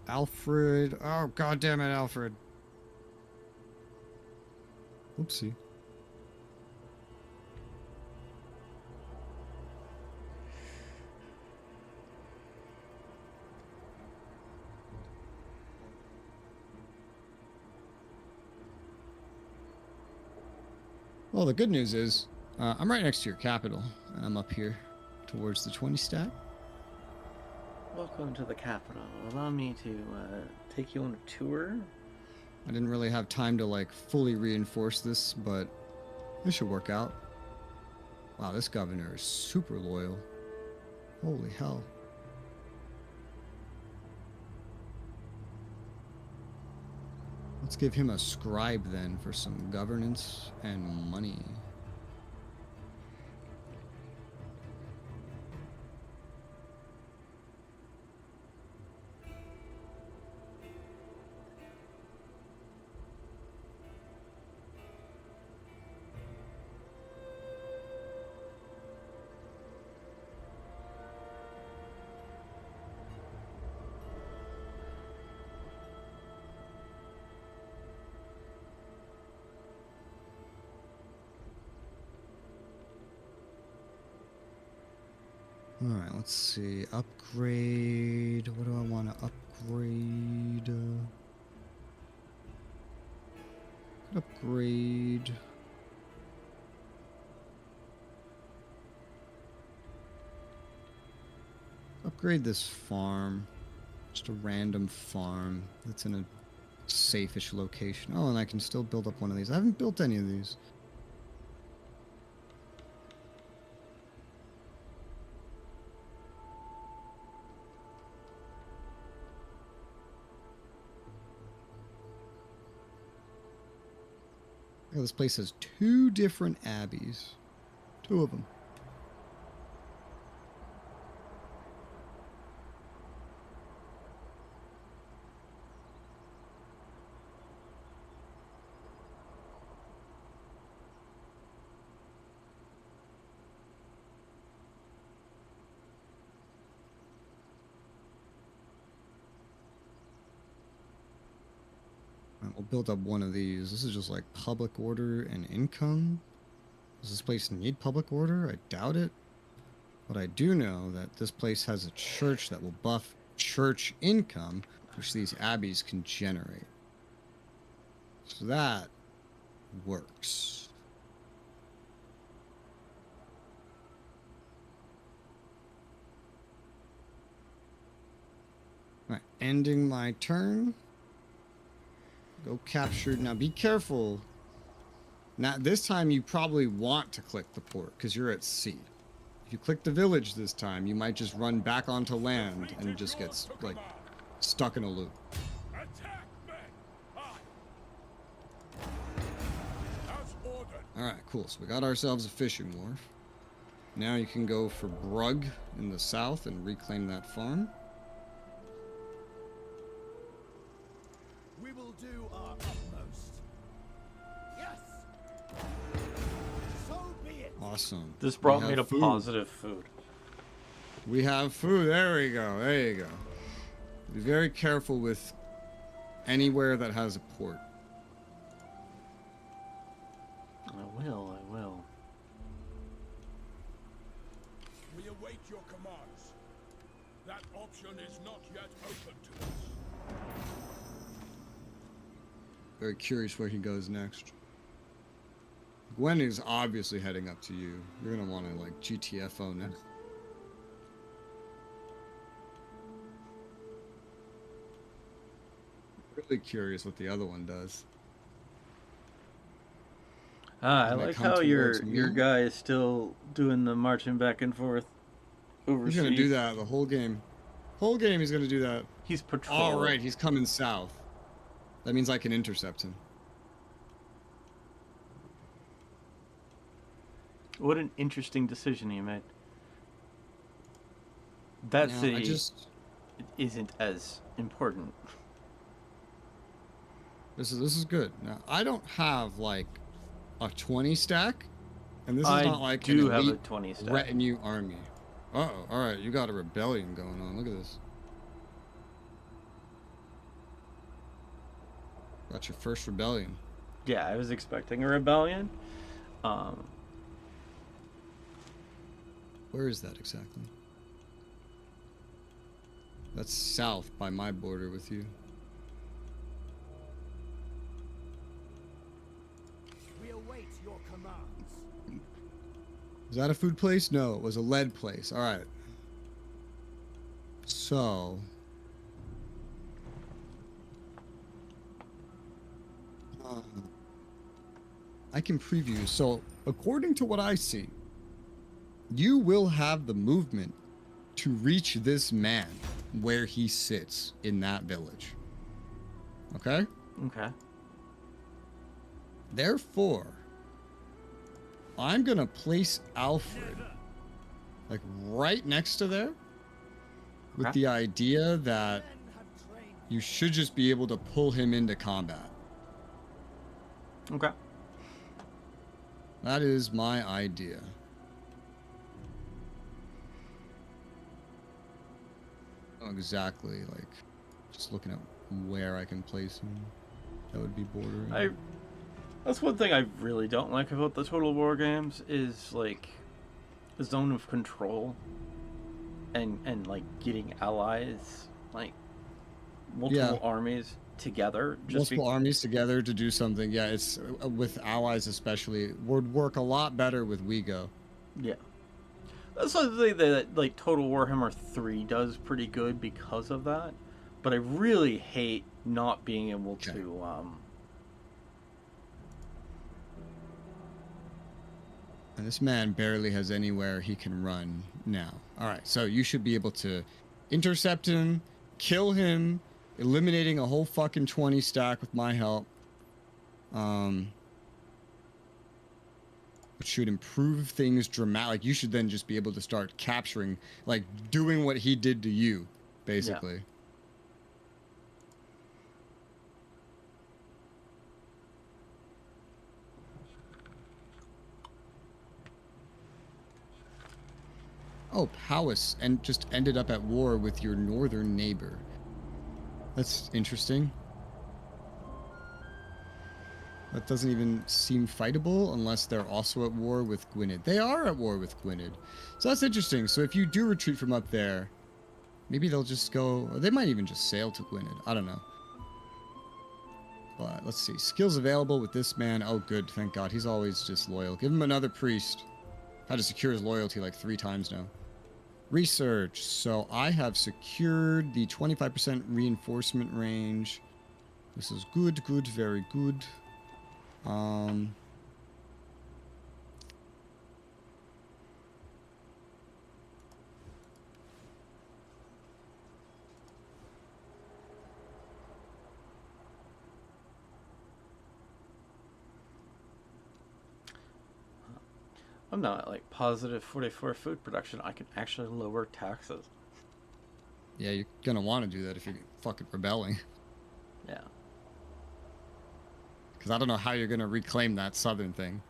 Alfred. Oh, God damn it, Alfred. Oopsie. Well, the good news is I'm right next to your capital, and I'm up here towards the 20 stack. Welcome to the capital. Allow me to take you on a tour. I didn't really have time to like fully reinforce this, but this should work out. Wow, this governor is super loyal. Holy hell. Let's give him a scribe then for some governance and money. Alright, let's see. Upgrade. What do I want to upgrade? Upgrade. Upgrade this farm. Just a random farm that's in a safe-ish location. Oh, and I can still build up one of these. I haven't built any of these. Oh, this place has 2 different abbeys. 2 of them. We'll build up one of these. This is just like public order and income. Does this place need public order? I doubt it. But I do know that this place has a church that will buff church income, which these abbeys can generate. So that works. Alright, ending my turn. Go captured. Now be careful. Now this time you probably want to click the port because you're at sea. If you click the village this time, you might just run back onto land and just get like stuck in a loop. Alright, cool. So we got ourselves a fishing wharf. Now you can go for Brug in the south and reclaim that farm. We will do our utmost. Yes. So be it. Awesome. This brought We me to have food. positive food. We have food. There we go. There you go. Be very careful with anywhere that has a port. I will. We await your commands. That option is not yet open to us. Very curious where he goes next. Gwen is obviously heading up to you. You're gonna want to like GTFO next. Really curious what the other one does. Ah, I He's gonna like come how towards your me. guy is still doing the marching back and forth He's gonna do overseas. that the whole game. Whole game he's gonna do that. He's All patrol. right, he's coming south. That means I can intercept him. What an interesting decision he made. That Now I city just isn't as important. this is good. Now I don't have like a 20 stack, and this is I not like an do have a elite 20 stack. retinue army. Uh-oh, all right, you got a rebellion going on. Look at this. Got your first rebellion. Yeah, I was expecting a rebellion. Where is that exactly? That's south by my border with you. We await your commands. Is that a food place? No, it was a lead place. All right. So, I can preview. So, according to what I see, you will have the movement to reach this man where he sits in that village. Okay? Okay. Therefore, I'm going to place Alfred like right next to there with Okay. the idea that Men have trained. you should just be able to pull him into combat. Okay. That is my idea. Oh, exactly, like, just looking at where I can place him. That would be bordering. That's one thing I really don't like about the Total War games is like the zone of control and like getting allies, like multiple armies together. Multiple armies together to do something. Yeah, it's with allies especially would work a lot better with WeGo. Yeah. That's something that like Total Warhammer 3 does pretty good because of that. But I really hate not being able Okay. to And this man barely has anywhere he can run now. All right, so you should be able to intercept him, kill him, eliminating a whole fucking 20 stack with my help. Which should improve things dramatically. Like, you should then just be able to start capturing, like, doing what he did to you, basically. Oh, Powys and just ended up at war with your northern neighbor. That's interesting. That doesn't even seem fightable unless they're also at war with Gwynedd. They are at war with Gwynedd. So that's interesting. So if you do retreat from up there, maybe they'll just go... Or they might even just sail to Gwynedd. I don't know. But let's see. Skills available with this man. Oh, good. Thank God. He's always just loyal. Give him another priest. Had to secure his loyalty like 3 times now. Research. So I have secured the 25% reinforcement range. This is good, good, very good. I'm not at like positive 44 food production. I can actually lower taxes. Yeah, you're gonna want to do that if you're fucking rebelling. Yeah. Because I don't know how you're gonna reclaim that southern thing.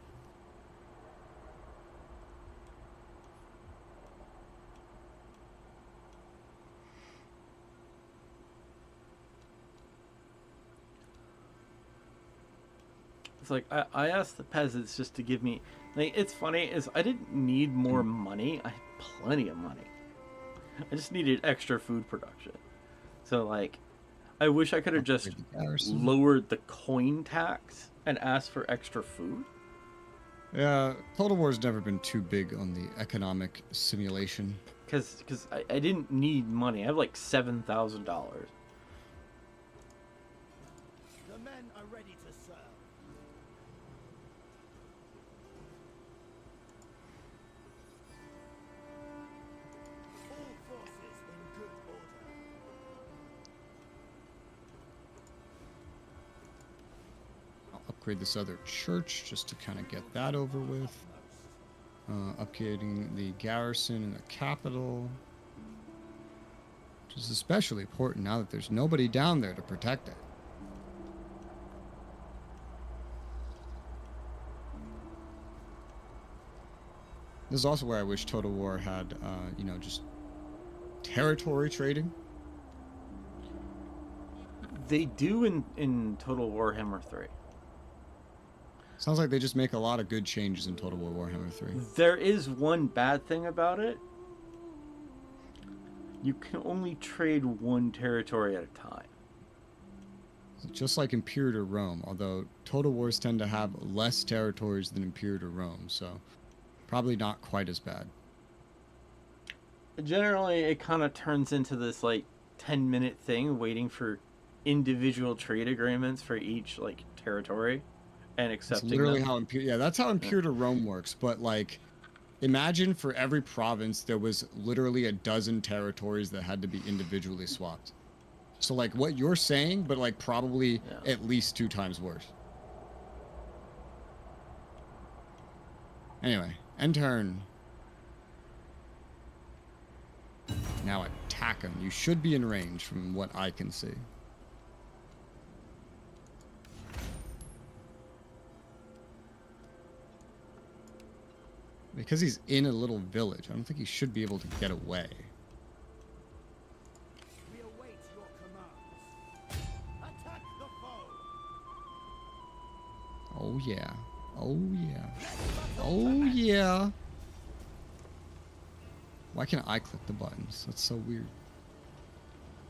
It's like I asked the peasants just to give me like it's funny is I didn't need more money. I had plenty of money. I just needed extra food production. So like I wish I could have just Upgrade the garrison. lowered the coin tax and asked for extra food. Yeah, Total War's never been too big on the economic simulation. Because I didn't need money. I have like $7,000. The men are ready to serve. upgrade this other church just to kind of get that over with. Upgrading the garrison in the capital, which is especially important now that there's nobody down there to protect it. This is also where I wish Total War had, you know, just territory trading. They do in Total Warhammer 3. Sounds like they just make a lot of good changes in Total War Warhammer 3. There is one bad thing about it. You can only trade one territory at a time. Just like Imperator Rome, although Total Wars tend to have less territories than Imperator Rome, so probably not quite as bad. Generally, it kind of turns into this like 10-minute thing waiting for individual trade agreements for each like territory and accepting That's literally them. how that's how Imperator Rome works, but like imagine for every province there was literally a dozen territories that had to be individually swapped. So like what you're saying, but like probably at least 2 times worse. Anyway, end turn. Now attack him. You should be in range from what I can see. Because he's in a little village, I don't think he should be able to get away. We await your commands. Attack the foe. Oh yeah. Oh yeah. Oh yeah. Why can't I click the buttons? That's so weird.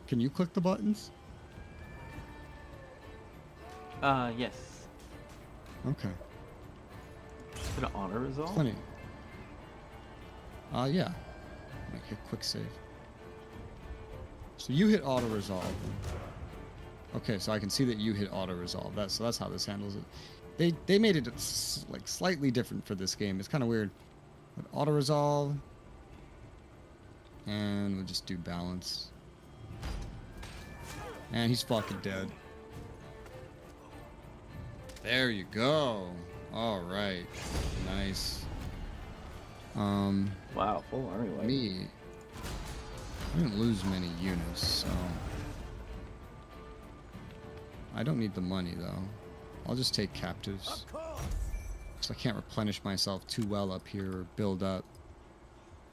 Can you click the buttons? Yes. Okay. Did it auto resolve? Plenty. Yeah. Like hit quick save. So you hit auto resolve. Okay, so I can see that you hit auto resolve. So that's how this handles it. They made it like slightly different for this game. It's kind of weird. But auto resolve, and we'll just do balance. And he's fucking dead. There you go. All right. Nice. Wow, full army wipe. Me, I didn't lose many units, so I don't need the money though. I'll just take captives. Of course. So I can't replenish myself too well up here or build up.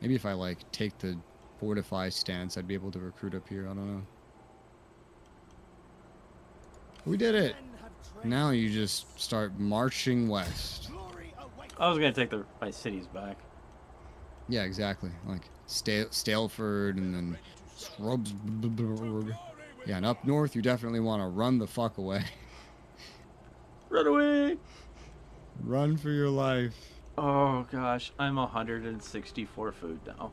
Maybe if I like take the fortify stance, I'd be able to recruit up here. I don't know. We did it. Men have trained. Now you just start marching west. Glory awaits. I was gonna take my cities back. Yeah, exactly. Like Staleford and then Shrubsburg. Yeah, and up north you definitely want to run the fuck away. Run away! Run for your life. Oh gosh, I'm 164 food now.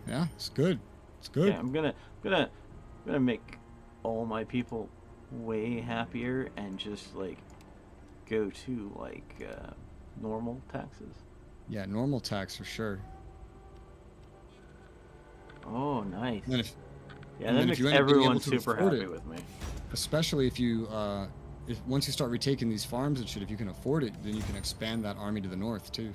Yeah, it's good. It's good. Okay, I'm gonna make all my people way happier and just like go to like normal taxes. Yeah, normal tax for sure. Oh, nice. And then if, Yeah, and that then if makes you end up being everyone able to super afford happy it, with me. especially if you if once you start retaking these farms and shit, if you can afford it, then you can expand that army to the north too.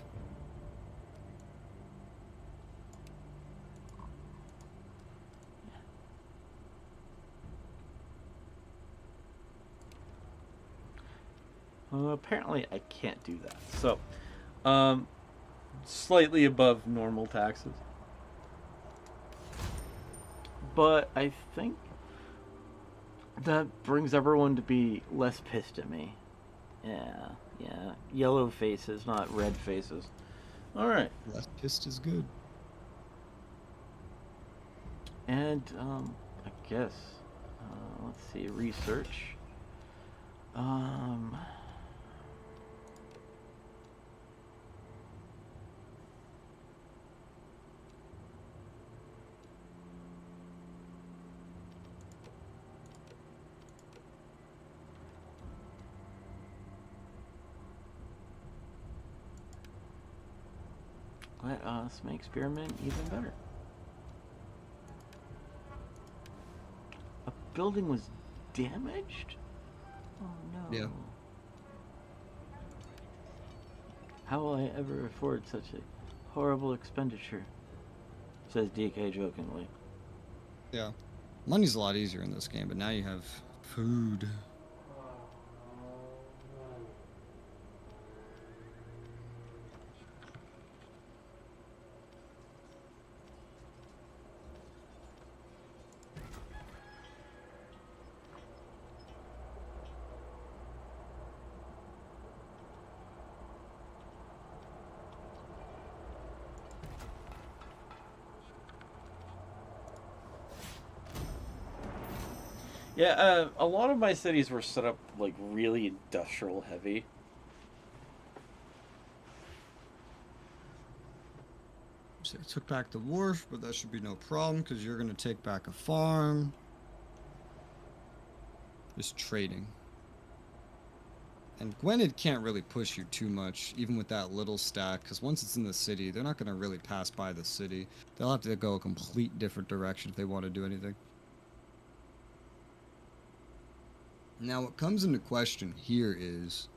Apparently, I can't do that. So, slightly above normal taxes. But I think that brings everyone to be less pissed at me. Yeah. Yellow faces, not red faces. Alright. Less pissed is good. And, I guess, let's see, research. Let us make spearmen even better. A building was damaged? Oh no. Yeah. How will I ever afford such a horrible expenditure? Says DK jokingly. Yeah. Money's a lot easier in this game, but now you have food. Yeah, a lot of my cities were set up like really industrial heavy. So I took back the wharf, but that should be no problem because you're going to take back a farm. Just trading. And Gwynedd can't really push you too much, even with that little stack, because once it's in the city, they're not going to really pass by the city. They'll have to go a complete different direction if they want to do anything. Now, what comes into question here is,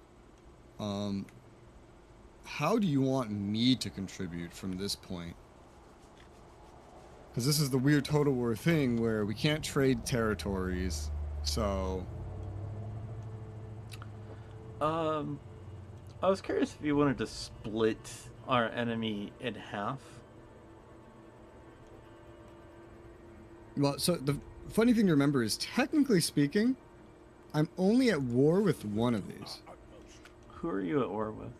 how do you want me to contribute from this point? Because this is the weird Total War thing where we can't trade territories, so... I was curious if you wanted to split our enemy in half. Well, so the funny thing to remember is, technically speaking, I'm only at war with one of these. Who are you at war with?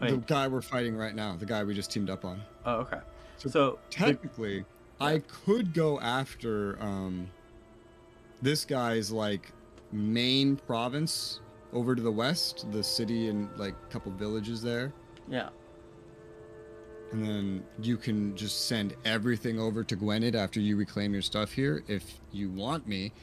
The guy we're fighting right now, the guy we just teamed up on. Oh, okay. So technically, I could go after this guy's like main province over to the west, the city and like a couple villages there. Yeah. And then you can just send everything over to Gwynedd after you reclaim your stuff here if you want me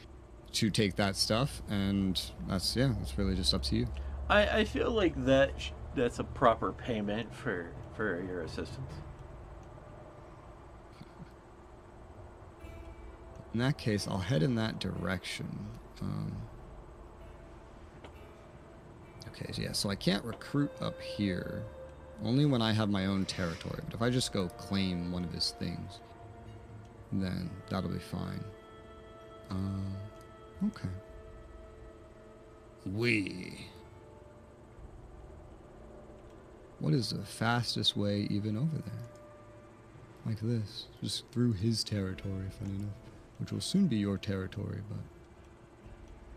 to take that stuff, and that's really just up to you. I feel like that's a proper payment for your assistance. In that case, I'll head in that direction. Okay, so yeah, so I can't recruit up here. Only when I have my own territory. But if I just go claim one of his things, then that'll be fine. Okay. What is the fastest way even over there? Like this. Just through his territory, funny enough. Which will soon be your territory, but...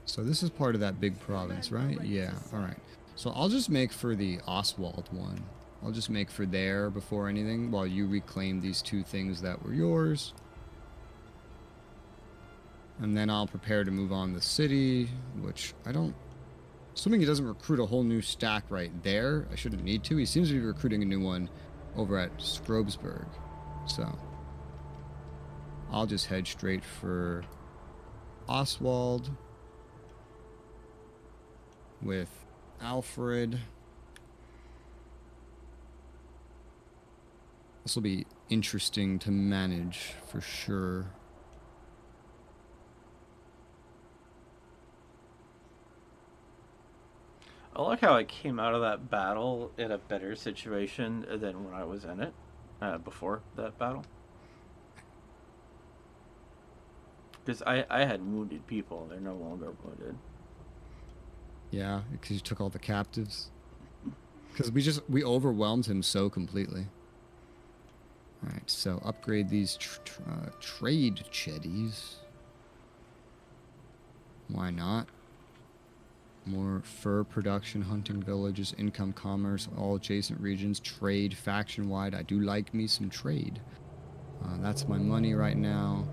So this is part of that big province, right? Yeah, alright. So I'll just make for the Oswald one. I'll just make for there before anything, while you reclaim these two things that were yours. And then I'll prepare to move on the city, which I don't... Assuming he doesn't recruit a whole new stack right there, I shouldn't need to. He seems to be recruiting a new one over at Scrobsburg. So I'll just head straight for Oswald with Alfred. This will be interesting to manage for sure. I like how I came out of that battle in a better situation than when I was in it before that battle. Because I had wounded people. They're no longer wounded. Yeah, because you took all the captives. Because we overwhelmed him so completely. Alright, so upgrade these trade cheddies. Why not? More fur production, hunting villages, income, commerce, all adjacent regions, trade, faction-wide. I do like me some trade. That's my money right now.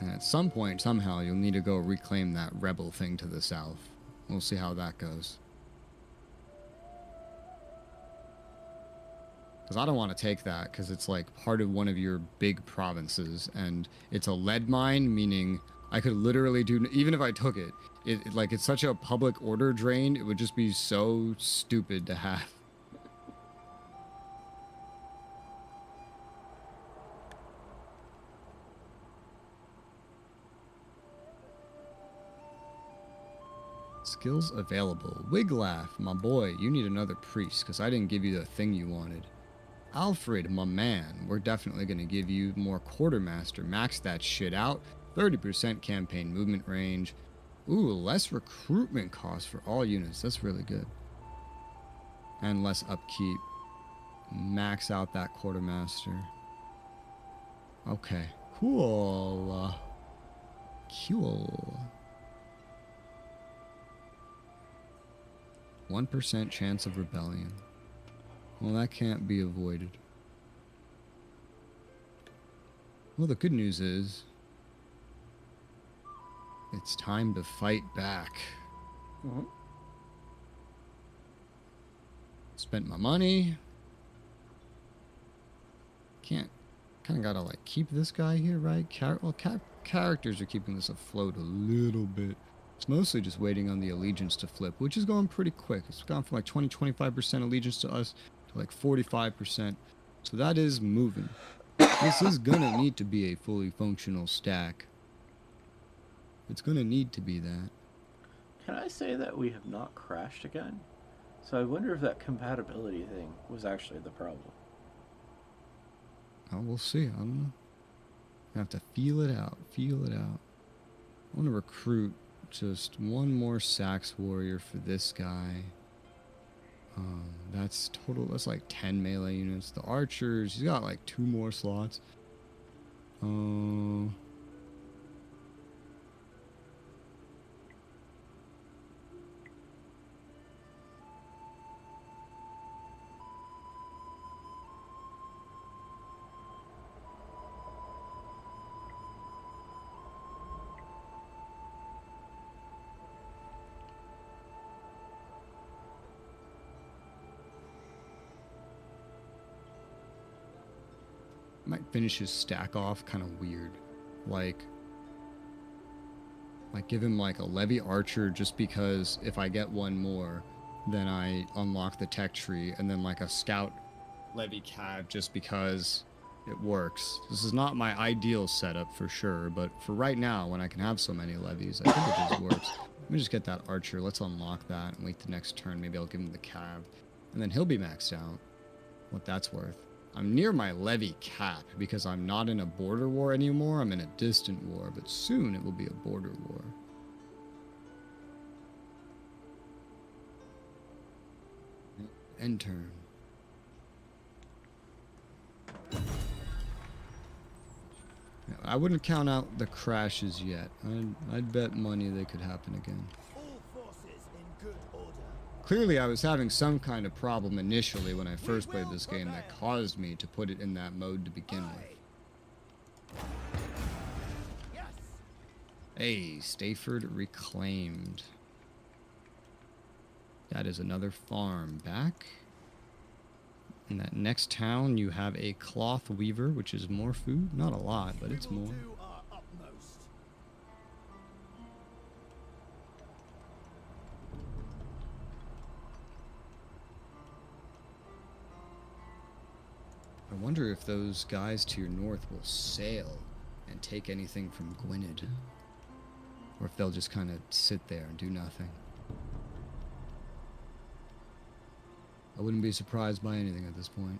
And at some point, somehow, you'll need to go reclaim that rebel thing to the south. We'll see how that goes. Because I don't want to take that, because it's like part of one of your big provinces, and it's a lead mine, meaning I could literally do, even if I took it, like it's such a public order drain, it would just be so stupid to have. Skills available. Wiglaff, my boy, you need another priest because I didn't give you the thing you wanted. Alfred, my man, we're definitely going to give you more quartermaster. Max that shit out. 30% campaign movement range. Ooh, less recruitment cost for all units. That's really good. And less upkeep. Max out that quartermaster. Okay. Cool. Cool. 1% chance of rebellion. Well, that can't be avoided. Well, the good news is it's time to fight back. Spent my money. Kind of gotta like keep this guy here, right? Characters are keeping this afloat a little bit. It's mostly just waiting on the allegiance to flip, which is going pretty quick. It's gone from like 20-25% allegiance to us to like 45%. So that is moving. This is gonna need to be a fully functional stack. It's gonna need to be that. Can I say that we have not crashed again? So I wonder if that compatibility thing was actually the problem. Oh, we'll see. I'm gonna have to feel it out. Feel it out. I want to recruit just one more Sax warrior for this guy. That's total. That's like 10 melee units. The archers, he's got like 2 more slots. Might finish his stack off kind of weird, like give him like a levy archer just because if I get one more then I unlock the tech tree, and then like a scout levy cav just because it works. This is not my ideal setup for sure, but for right now when I can have so many levies, I think it just works. Let me just get that archer, let's unlock that and wait the next turn. Maybe I'll give him the cav and then he'll be maxed out, what that's worth. I'm near my levy cap because I'm not in a border war anymore. I'm in a distant war, but soon it will be a border war. End turn. I wouldn't count out the crashes yet. I'd bet money they could happen again. Clearly, I was having some kind of problem initially when I first played this game that caused me to put it in that mode to begin with. Hey, Stayford reclaimed. That is another farm back. In that next town, you have a cloth weaver, which is more food. Not a lot, but it's more. I wonder if those guys to your north will sail and take anything from Gwynedd. Or if they'll just kind of sit there and do nothing. I wouldn't be surprised by anything at this point.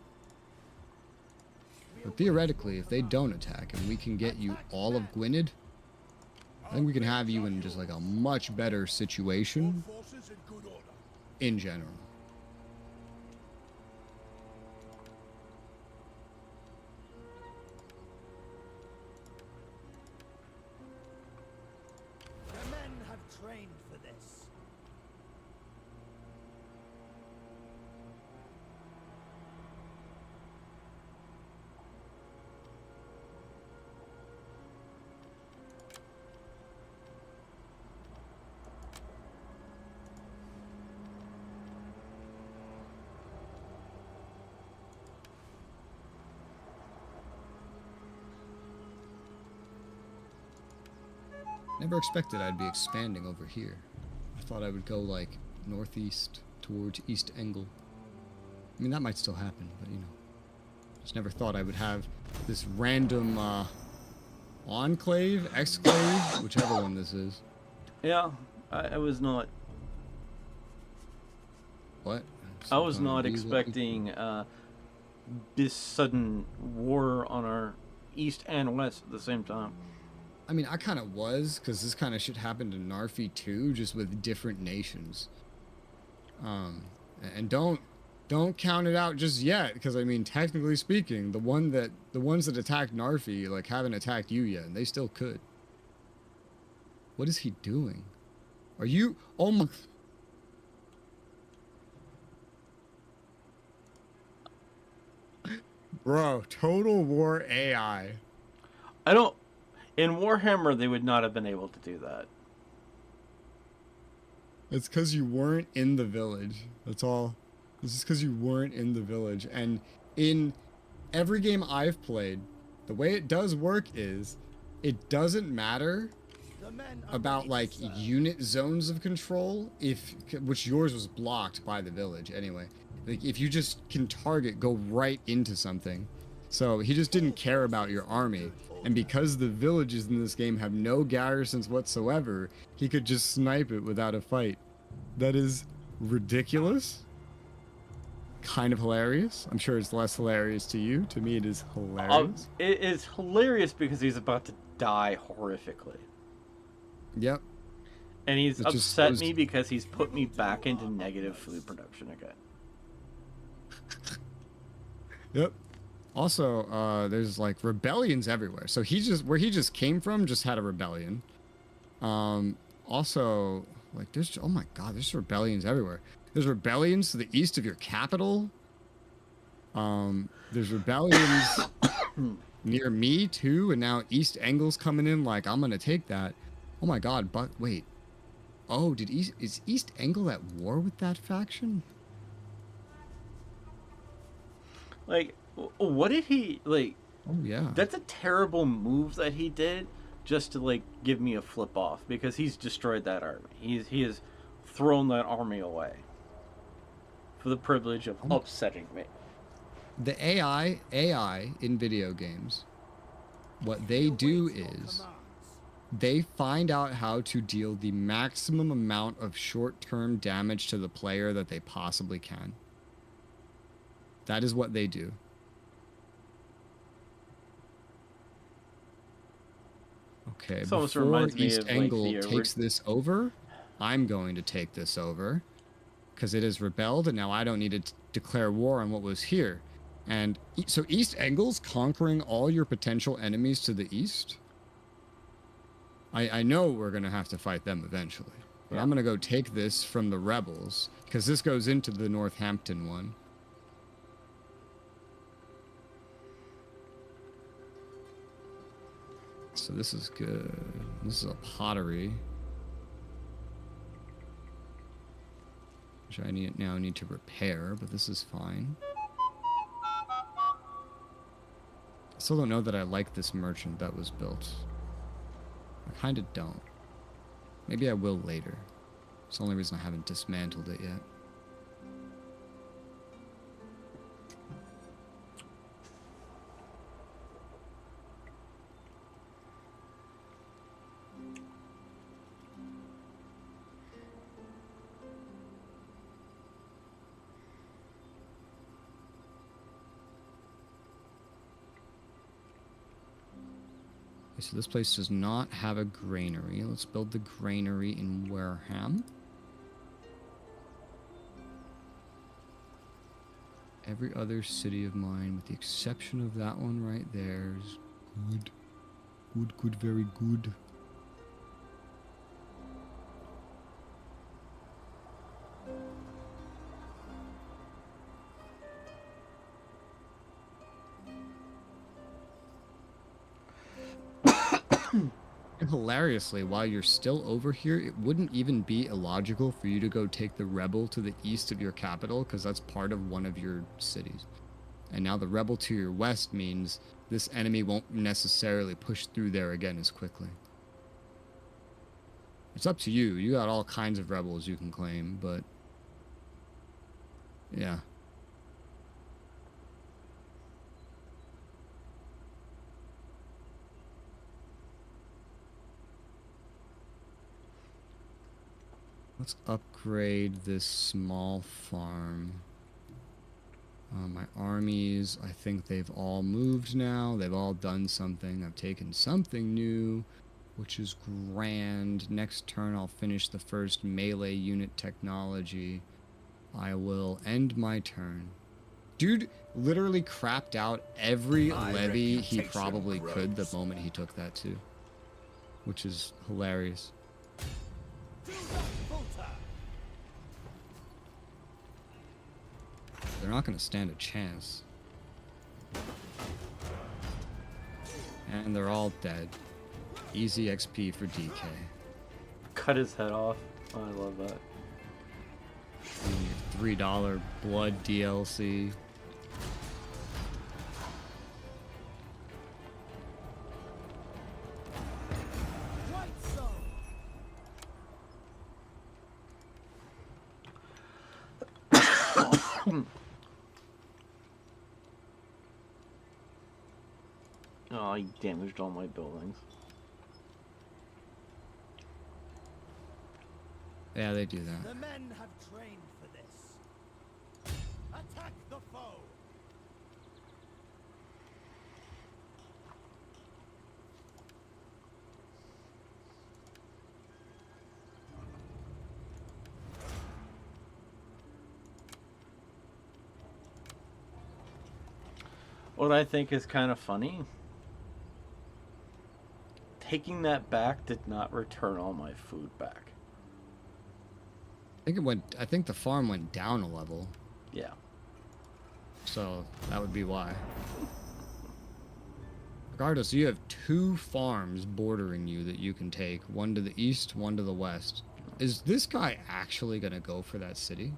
But theoretically, if they don't attack and we can get you all of Gwynedd, I think we can have you in just like a much better situation in general. Trained for this. Never expected I'd be expanding over here. I thought I would go like northeast towards East Engel. I mean, that might still happen, but you know. Just never thought I would have this random enclave, exclave, whichever one this is. Yeah, I was not What? I was Sometimes not be what you- expecting this sudden war on our east and west at the same time. I mean, I kind of was, because this kind of shit happened in Narfi too, just with different nations. And don't count it out just yet, because I mean, technically speaking, the ones that attacked Narfi like haven't attacked you yet, and they still could. What is he doing? Are you? Oh my! Bro, Total War AI. I don't. In Warhammer, they would not have been able to do that. It's because you weren't in the village. That's all. It's just because you weren't in the village. And in every game I've played, the way it does work is it doesn't matter The men are about ready like to serve. unit zones of control, which yours was blocked by the village anyway. Like if you just can target, go right into something. So he just didn't care about your army. And because the villages in this game have no garrisons whatsoever, he could just snipe it without a fight. That is ridiculous. Kind of hilarious. I'm sure it's less hilarious to you. To me, it is hilarious. It is hilarious because he's about to die horrifically. Yep. And he's It just upset goes- me because he's put me back into negative food production again. Yep. Also, there's like rebellions everywhere. So where he just came from just had a rebellion. Also, like oh my god, there's rebellions everywhere. There's rebellions to the east of your capital. There's rebellions near me too, and now East Angle's coming in like I'm gonna take that. Oh my god, but wait. Oh, is East Angle at war with that faction? Like, what did he like? Oh yeah. That's a terrible move that he did, just to like give me a flip off because he's destroyed that army. He has thrown that army away for the privilege of upsetting me. The AI in video games, what they do is they find out how to deal the maximum amount of short-term damage to the player that they possibly can. That is what they do. Okay, This almost before reminds me East of, like, Angle the takes this over, I'm going to take this over because it has rebelled, and now I don't need to declare war on what was here. And so East Angle's conquering all your potential enemies to the east. I know we're going to have to fight them eventually. But I'm going to go take this from the rebels because this goes into the Northampton one. So this is good. This is a pottery. Which I now need to repair, but this is fine. I still don't know that I like this merchant that was built. I kind of don't. Maybe I will later. It's the only reason I haven't dismantled it yet. Okay, so this place does not have a granary. Let's build the granary in Wareham. Every other city of mine, with the exception of that one right there, is good. Good, good, very good. And hilariously, while you're still over here, it wouldn't even be illogical for you to go take the rebel to the east of your capital, because that's part of one of your cities. And now the rebel to your west means this enemy won't necessarily push through there again as quickly. It's up to you. You got all kinds of rebels you can claim, but yeah. Let's upgrade this small farm. My armies, I think they've all moved now. They've all done something. I've taken something new, which is grand. Next turn, I'll finish the first melee unit technology. I will end my turn. Dude literally crapped out every levy he probably could the moment he took that too, which is hilarious. They're not going to stand a chance. And they're all dead. Easy XP for DK. Cut his head off. Oh, I love that. And your $3 blood DLC. Oh, he damaged all my buildings. Yeah, they do that. The men have trained for this. Attack the foe. What I think is kind of funny, taking that back did not return all my food back. I think the farm went down a level, Yeah. so that would be why. Regardless, you have 2 farms bordering you that you can take. One to the east, one to the west. Is this guy actually going to go for that city?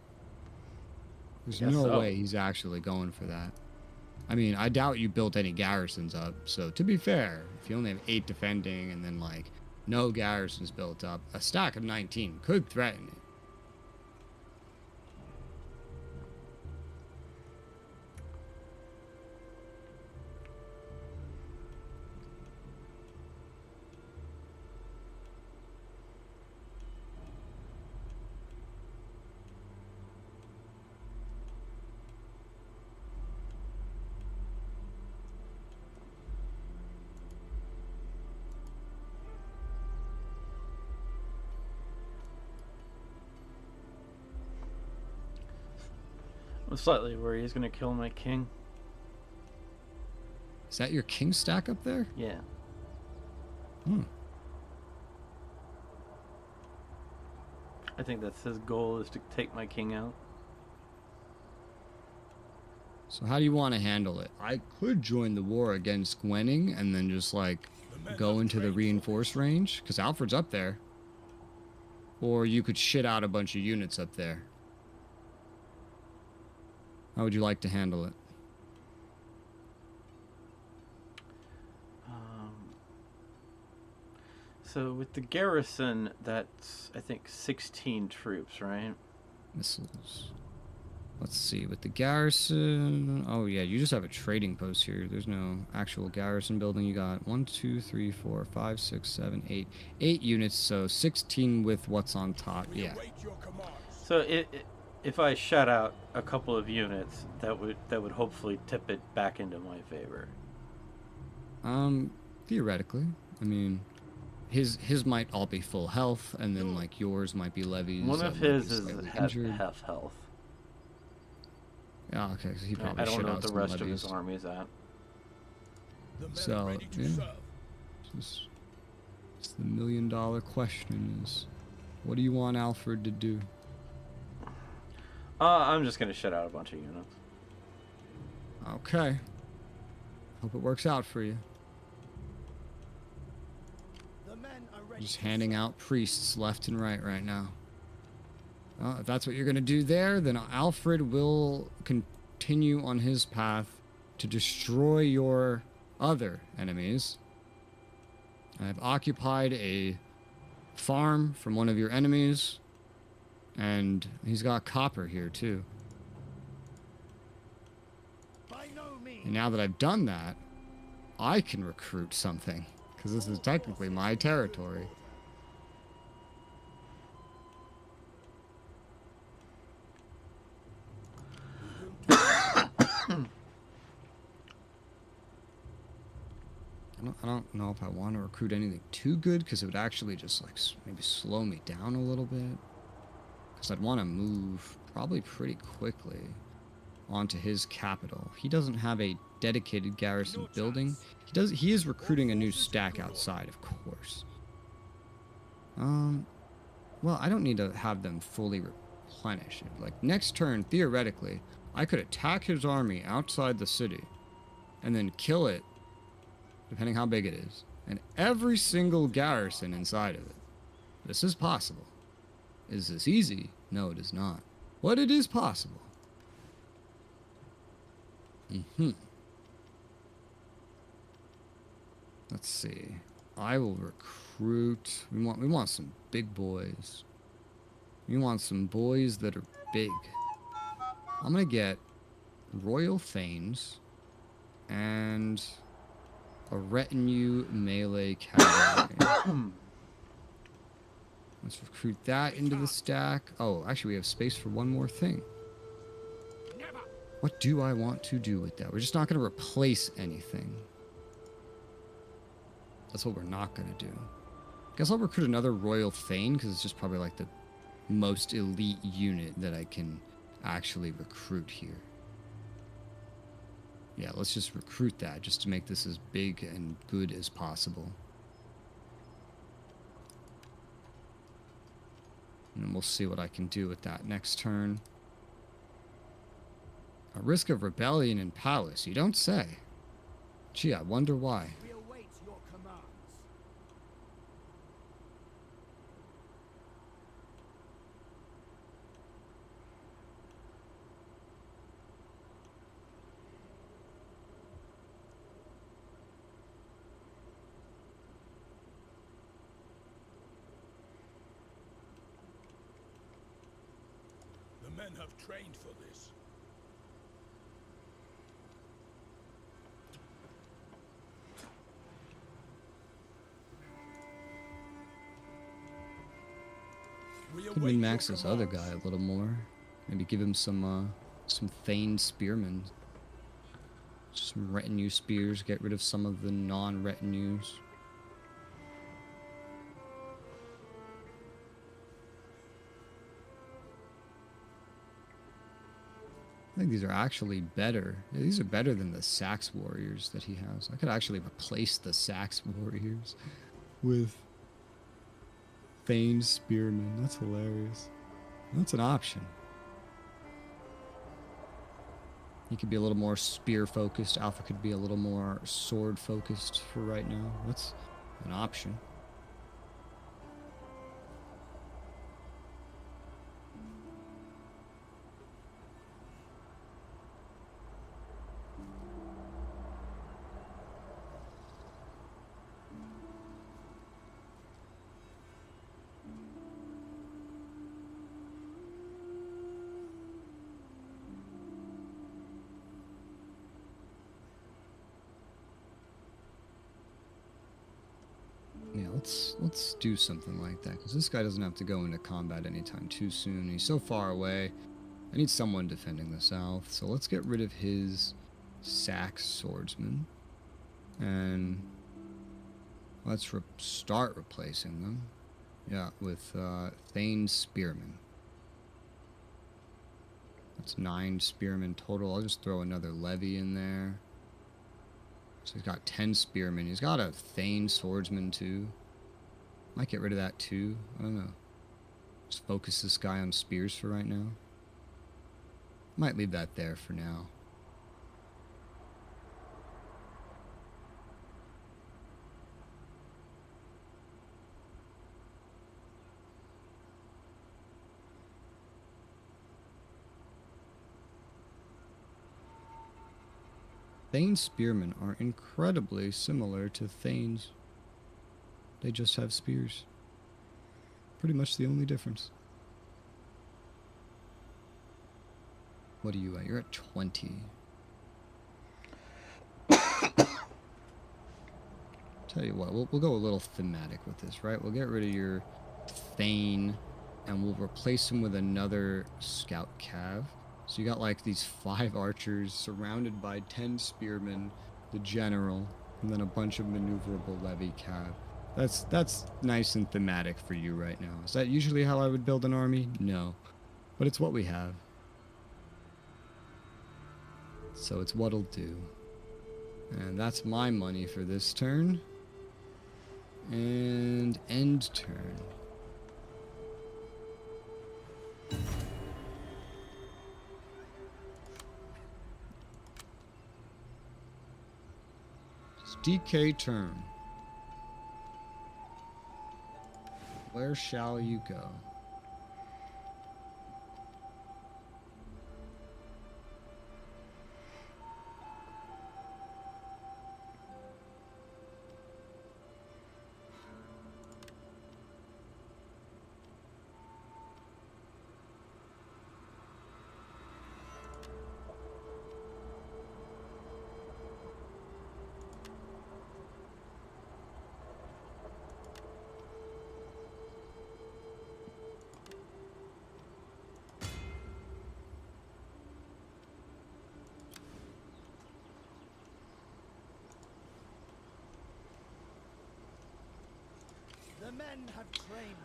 There's Guess no so. way he's actually going for that. I mean, I doubt you built any garrisons up, so to be fair, if you only have 8 defending and then, like, no garrisons built up, a stack of 19 could threaten it. I'm slightly worried he's gonna kill my king. Is that your king stack up there? Yeah. Hmm. I think that's his goal, is to take my king out. So how do you want to handle it? I could join the war against Gwenning and then just, like, go into the reinforced range, because Alfred's up there. Or you could shit out a bunch of units up there. How would you like to handle it? So with the garrison, that's, I think, 16 troops, right? Missiles. Let's see, with the garrison... Oh, yeah, you just have a trading post here. There's no actual garrison building. You got 1, 2, 3, 4, 5, 6, 7, 8. 8 units, so 16 with what's on top. We Yeah. await your commands. So if I shut out a couple of units, that would hopefully tip it back into my favor. Theoretically. I mean, his might all be full health, and then, like, yours might be levies. One that of might be his is slightly half injured. health. Yeah, okay, so he probably I don't shit know out what the some rest of levies. his army is at. The men So, are ready to yeah. serve. It's the $1 million question is, what do you want Alfred to do? I'm just gonna shut out a bunch of units. Okay. Hope it works out for you. The men are ready. Just handing out priests left and right now. Well, if that's what you're going to do there, then Alfred will continue on his path to destroy your other enemies. I've occupied a farm from one of your enemies, and he's got copper here too. By no means. And now that I've done that, I can recruit something, because this is technically my territory. I don't know if I want to recruit anything too good, because it would actually just like maybe slow me down a little bit. Because I'd want to move probably pretty quickly onto his capital. He doesn't have a dedicated garrison building. He is recruiting a new stack outside, of course. Well, I don't need to have them fully replenish it. Like, next turn, theoretically, I could attack his army outside the city and then kill it, depending how big it is, and every single garrison inside of it. This is possible. Is this easy? No, it is not. But it is possible. Let's see. I will recruit. We want some big boys. We want some boys that are big. I'm gonna get royal thanes and a retinue melee cavalry. Let's recruit that into the stack. Oh, actually, we have space for one more thing. What do I want to do with that? We're just not going to replace anything. That's what we're not going to do. Guess I'll recruit another Royal Thane, because it's just probably like the most elite unit that I can actually recruit here. Yeah, let's just recruit that, just to make this as big and good as possible. And we'll see what I can do with that next turn. A risk of rebellion in palace, you don't say. Gee, I wonder why. We await your commands. The men have trained for this. Could min-max this other guy a little more. Maybe give him some Thane spearmen. Some retinue spears, get rid of some of the non-retinues. I think these are actually better. Yeah, these are better than the Sax warriors that he has. I could actually replace the Sax warriors with Thane spearmen. That's hilarious. That's an option. He could be a little more spear focused. Alpha could be a little more sword focused for right now. That's an option. Yeah, let's do something like that, because this guy doesn't have to go into combat anytime too soon. He's so far away. I need someone defending the south, so let's get rid of his Sax swordsman, and let's start replacing them. Yeah, with Thane spearmen. That's 9 spearmen total. I'll just throw another levy in there. So he's got 10 spearmen. He's got a Thane swordsman too. Might get rid of that too. I don't know. Just focus this guy on spears for right now. Might leave that there for now. Thane spearmen are incredibly similar to Thanes. They just have spears. Pretty much the only difference. What are you at? You're at 20. Tell you what, we'll go a little thematic with this, right? We'll get rid of your Thane, and we'll replace him with another scout cav. So you got like these 5 archers surrounded by 10 spearmen, the general, And then a bunch of maneuverable levy cav. That's nice and thematic for you right now. Is that usually how I would build an army? No. But it's what we have. So it's what'll do. And that's my money for this turn. And end turn. It's DK turn. Where shall you go? The men have trained.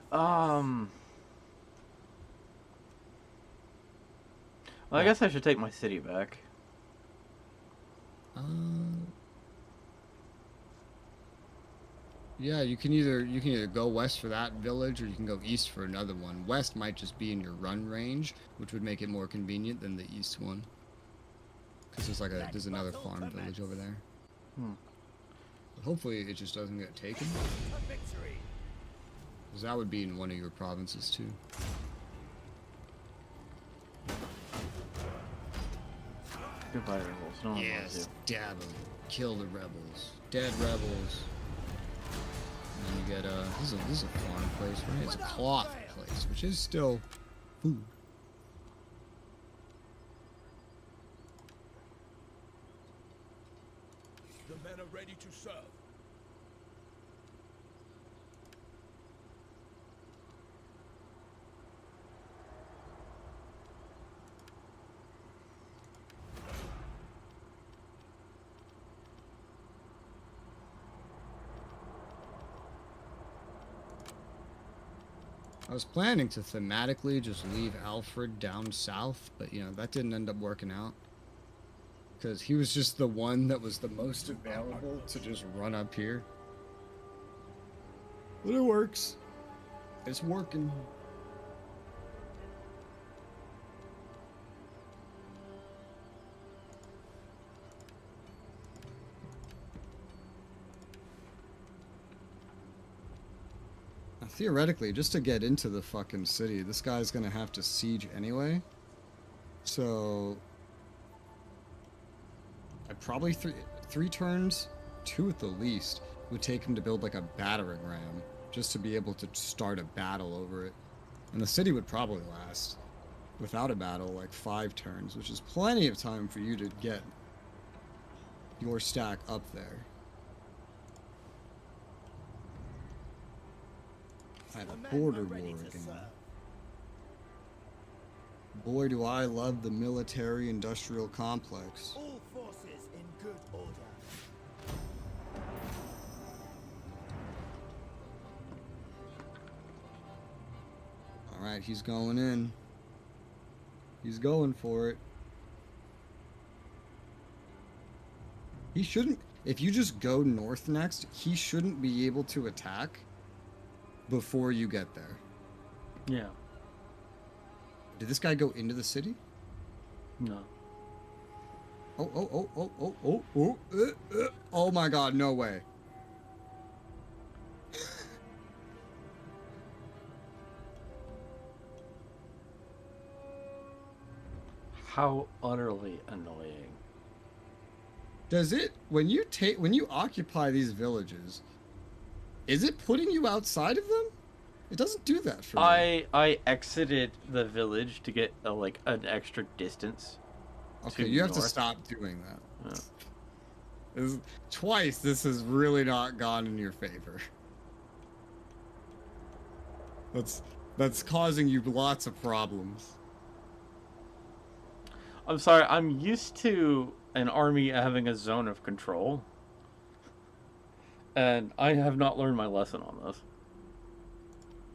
Well, I guess I should take my city back. Yeah, you can either go west for that village or you can go east for another one. West might just be in your run range, which would make it more convenient than the east one. Because there's another farm village over there. But hopefully it just doesn't get taken. Because that would be in one of your provinces too. Goodbye, rebels. No one wants Yes, you. dab them. Kill the rebels. Dead rebels. And then you get this is a farm place, right? It's a cloth place, which is still food. The men are ready to serve. I was planning to thematically just leave Alfred down south, but you know, that didn't end up working out. Because he was just the one that was the most available to just run up here. But it works. It's working. Theoretically, just to get into the fucking city, this guy's gonna have to siege anyway. So I probably three turns, two at the least, would take him to build like a battering ram, just to be able to start a battle over it. And the city would probably last, without a battle, like 5 turns, which is plenty of time for you to get your stack up there. I had a border war again. Boy, do I love the military-industrial complex. All forces in good order. Alright, he's going in. He's going for it. He shouldn't... If you just go north next, he shouldn't be able to attack before you get there. Yeah. Did this guy go into the city? No. Oh my god, no way. How utterly annoying. Does it, when you occupy these villages, is it putting you outside of them? It doesn't do that for me. I exited the village to get an extra distance. Okay, you have to stop doing that. Twice this has really not gone in your favor. That's causing you lots of problems. I'm sorry, I'm used to an army having a zone of control. And I have not learned my lesson on this.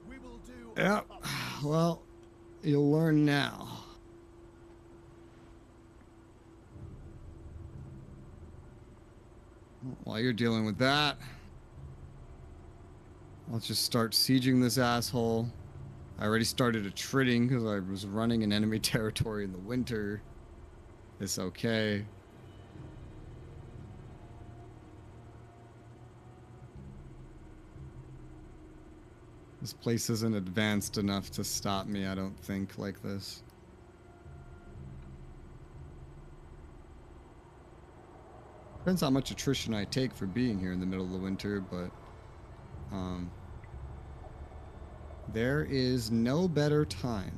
We will do Yeah. Well, you'll learn now. While you're dealing with that, I'll just start sieging this asshole. I already started attriting because I was running in enemy territory in the winter. It's okay. This place isn't advanced enough to stop me, I don't think, like this. Depends how much attrition I take for being here in the middle of the winter, but there is no better time.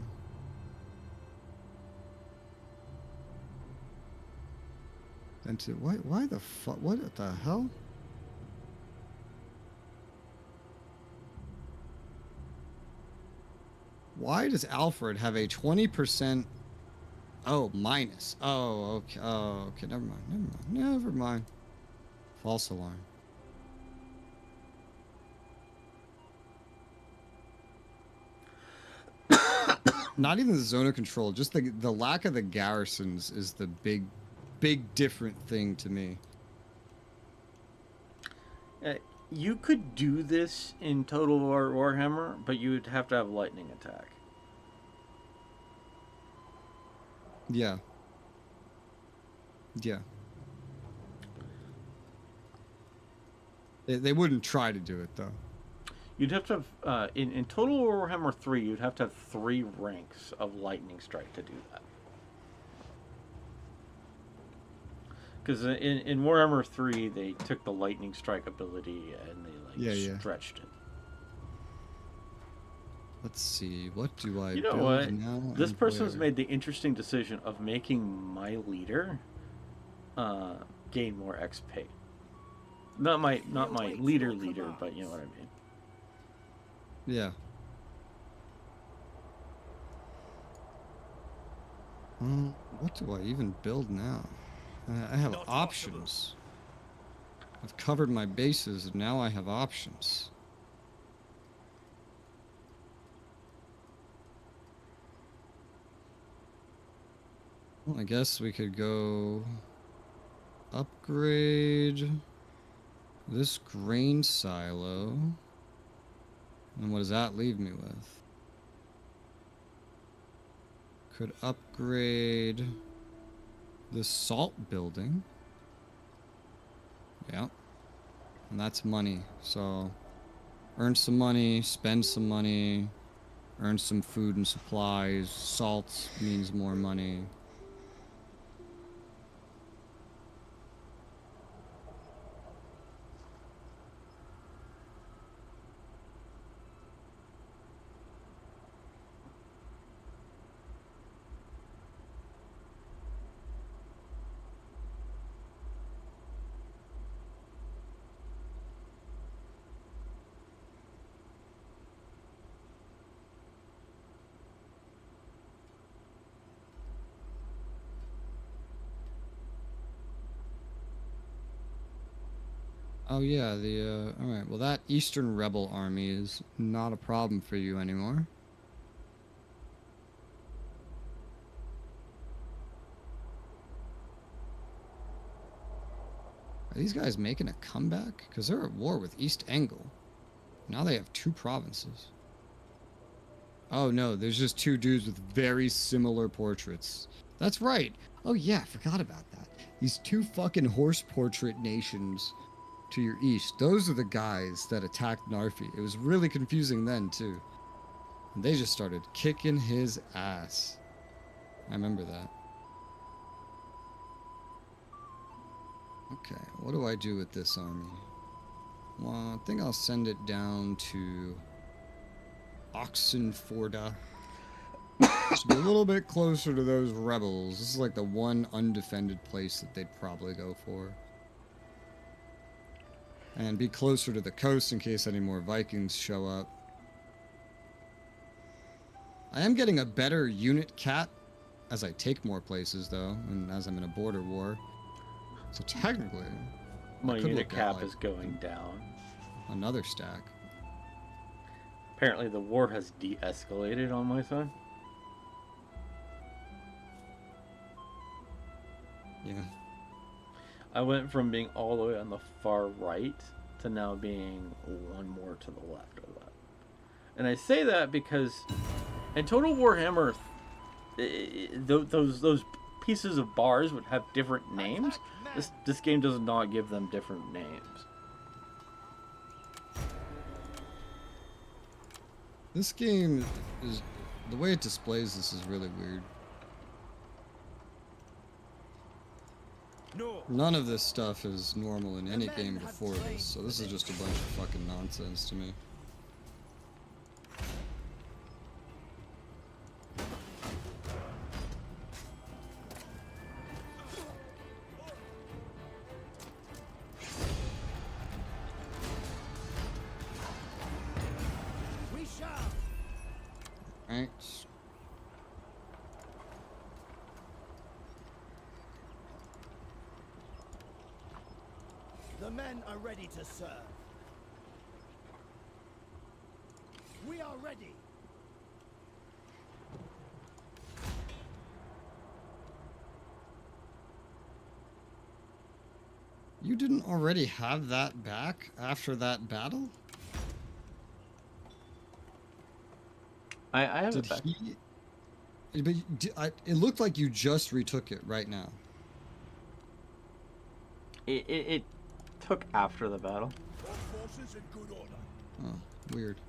Than to why the fuck, what the hell? Why does Alfred have a 20%? Oh, minus. Oh, okay. Oh, okay. Never mind. Never mind. Never mind. False alarm. Not even the zone of control. Just the lack of the garrisons is the big different thing to me. You could do this in Total War Warhammer, but you would have to have lightning attack. Yeah. Yeah. They wouldn't try to do it, though. You'd have to have, in Total War Warhammer 3, you'd have to have 3 ranks of lightning strike to do that. Because in Warhammer 3, they took the lightning strike ability and they stretched it. Let's see. What do I You know build what? now? This and person's where? made the interesting decision of making my leader gain more XP. Not my leader, but you know what I mean. Yeah. What do I even build now? I have Not options. I've covered my bases, and now I have options. Well, I guess we could go upgrade this grain silo. And what does that leave me with? Could upgrade the salt building. Yeah. And that's money. So earn some money, spend some money, earn some food and supplies. Salt means more money. Oh yeah, alright, well that Eastern Rebel army is not a problem for you anymore. Are these guys making a comeback? Because they're at war with East Angel. Now they have 2 provinces. Oh no, there's just 2 dudes with very similar portraits. That's right! Oh yeah, I forgot about that. These 2 fucking horse portrait nations to your east. Those are the guys that attacked Narfi. It was really confusing then, too. And they just started kicking his ass. I remember that. Okay, what do I do with this army? Well, I think I'll send it down to Oxenforda. Just be a little bit closer to those rebels. This is like the one undefended place that they'd probably go for. And be closer to the coast in case any more Vikings show up. I am getting a better unit cap as I take more places, though, and as I'm in a border war. So technically, My could unit look at, cap like, is going down. another stack. Apparently the war has de-escalated on my side. Yeah. I went from being all the way on the far right to now being one more to the left of that. And I say that because in Total Warhammer, those pieces of bars would have different names. This game does not give them different names. This game is, the way it displays this is really weird. No. None of this stuff is normal in any game before this, so this is just a bunch of fucking nonsense to me. We shall. Right? The men are ready to serve. We are ready. You didn't already have that back after that battle? I have Did it back. he? But it looked like you just retook it right now. It took after the battle. All forces in good order. Oh, weird.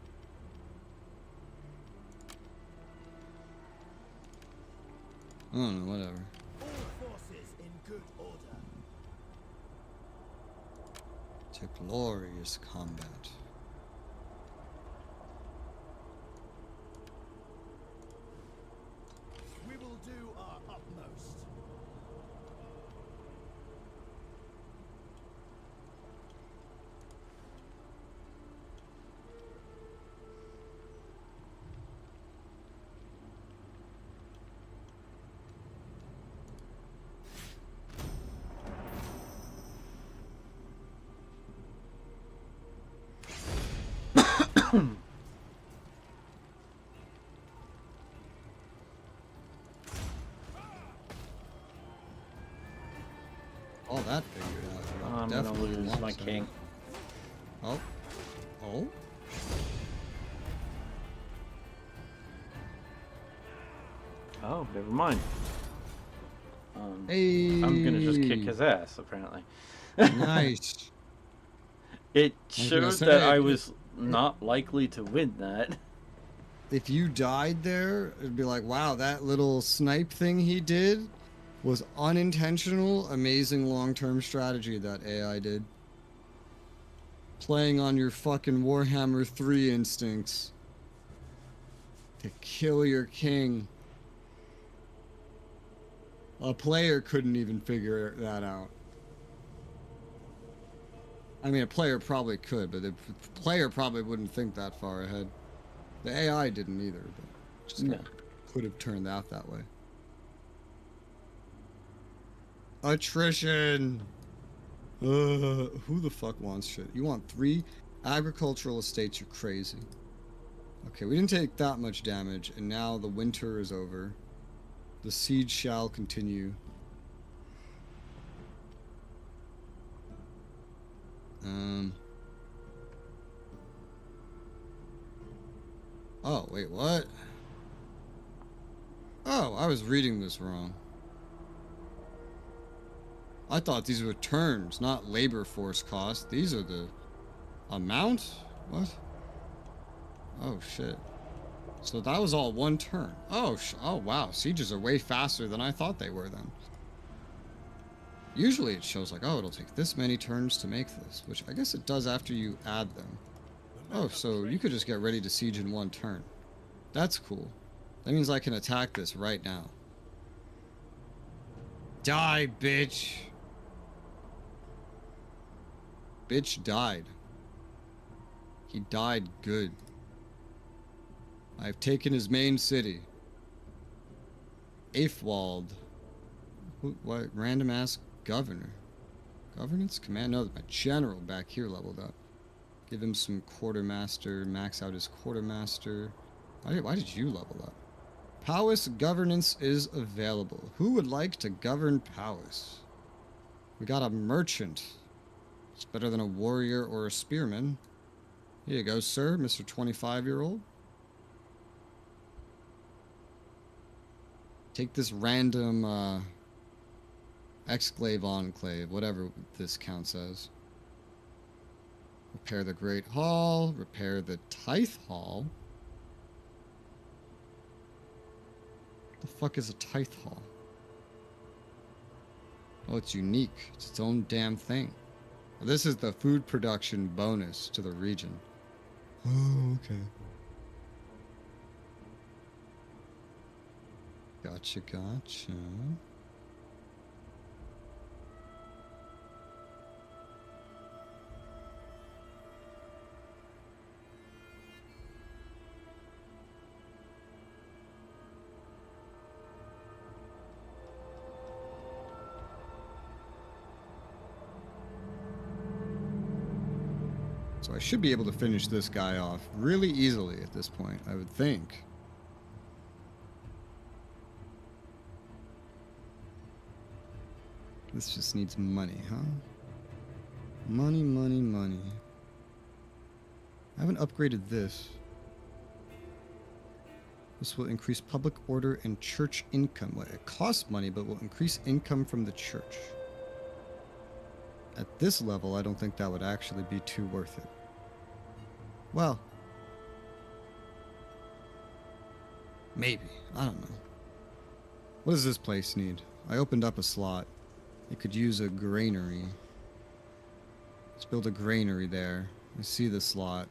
I don't know, whatever. All forces in good order. To glorious combat. We will do our utmost. All that figured out. You're I'm gonna definitely lose not my saying- king. Oh. Oh? Oh, never mind. Hey! I'm gonna just kick his ass, apparently. Nice. It was gonna shows say, that I was not likely to win that. If you died there, it'd be like, wow, that little snipe thing he did was unintentional, amazing long-term strategy that AI did. Playing on your fucking Warhammer 3 instincts to kill your king. A player couldn't even figure that out. I mean, a player probably could, but the player probably wouldn't think that far ahead. The AI didn't either, but just No. could have turned out that way. Attrition! Who the fuck wants shit? You want 3 agricultural estates, you're crazy. Okay, we didn't take that much damage, and now the winter is over. The siege shall continue. Oh, wait, what? Oh, I was reading this wrong. I thought these were turns, not labor force costs. These are the amount? What? Oh, shit. So that was all one turn. Oh, oh wow. Sieges are way faster than I thought they were then. Usually it shows like, oh, it'll take this many turns to make this, which I guess it does after you add them. Oh, so you could just get ready to siege in one turn. That's cool. That means I can attack this right now. Die, bitch! Bitch died. He died good. I've taken his main city. Aefwald. What? Random ass governor. Governance command. No, my general back here leveled up. Give him some quartermaster. Max out his quartermaster. Why did you level up? Powis governance is available. Who would like to govern Powis? We got a merchant. It's better than a warrior or a spearman. Here you go, sir, Mr. 25-year-old. Take this random exclave enclave, whatever this counts as. Repair the Great Hall. Repair the Tithe Hall. What the fuck is a Tithe Hall? Oh, it's unique. It's its own damn thing. This is the food production bonus to the region. Oh, okay. Gotcha, gotcha. So I should be able to finish this guy off really easily at this point, I would think. This just needs money, huh? Money, money, money. I haven't upgraded this. This will increase public order and church income. Well, it costs money, but will increase income from the church. At this level, I don't think that would actually be too worth it. Well, maybe. I don't know. What does this place need? I opened up a slot. It could use a granary. Let's build a granary there. I see the slot.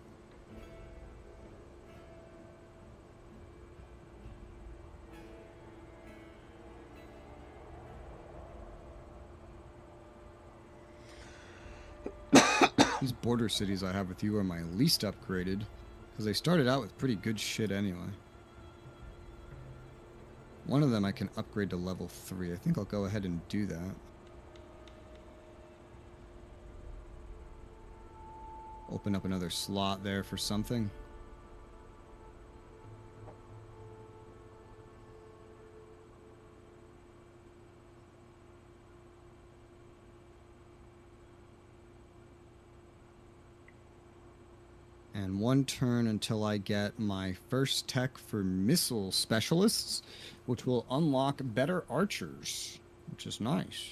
These border cities I have with you are my least upgraded, because they started out with pretty good shit anyway. One of them I can upgrade to level 3. I think I'll go ahead and do that. Open up another slot there for something. And one turn until I get my first tech for missile specialists, which will unlock better archers, which is nice.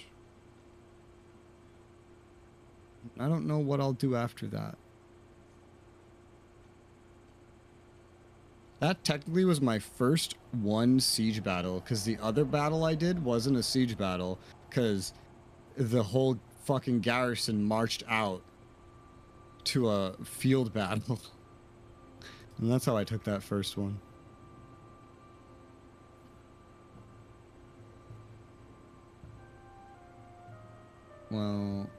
I don't know what I'll do after that. That technically was my first one siege battle, because the other battle I did wasn't a siege battle, because the whole fucking garrison marched out to a field battle. And that's how I took that first one. Well,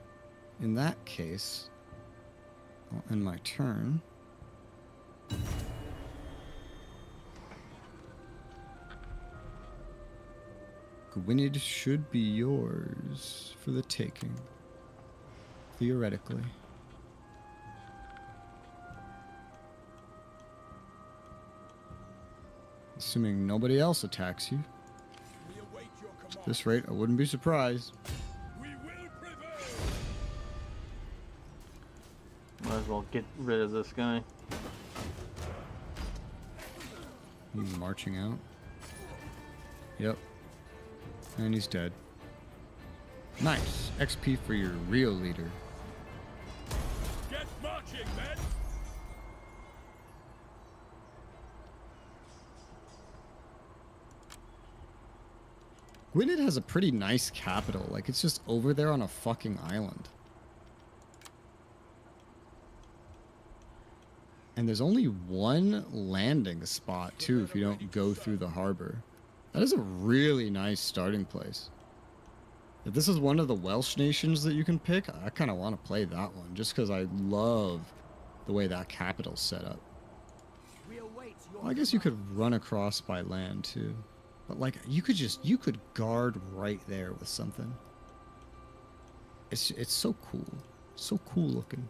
in that case, I'll end my turn. Gwynedd should be yours for the taking. Theoretically. Assuming nobody else attacks you. At this rate, I wouldn't be surprised. We will prevail. Might as well get rid of this guy. He's marching out. Yep. And he's dead. Nice. XP for your real leader. Get marching, men. Gwynedd has a pretty nice capital. Like, it's just over there on a fucking island. And there's only one landing spot, too, if you don't go through the harbor. That is a really nice starting place. If this is one of the Welsh nations that you can pick, I kind of want to play that one, just because I love the way that capital's set up. Well, I guess you could run across by land, too. But, like, you could guard right there with something. It's so cool. So cool looking.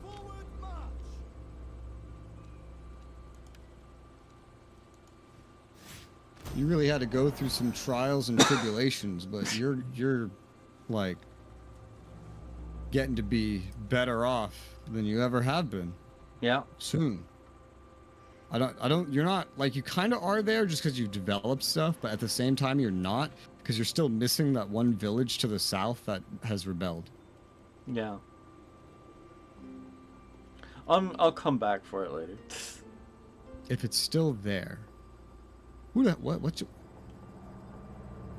Forward march! You really had to go through some trials and tribulations, but you're like getting to be better off than you ever have been. Yeah. Soon. You're not, like, you kind of are there just because you've developed stuff, but at the same time you're not, because you're still missing that one village to the south that has rebelled. Yeah. I'll come back for it later. If it's still there. Who the, what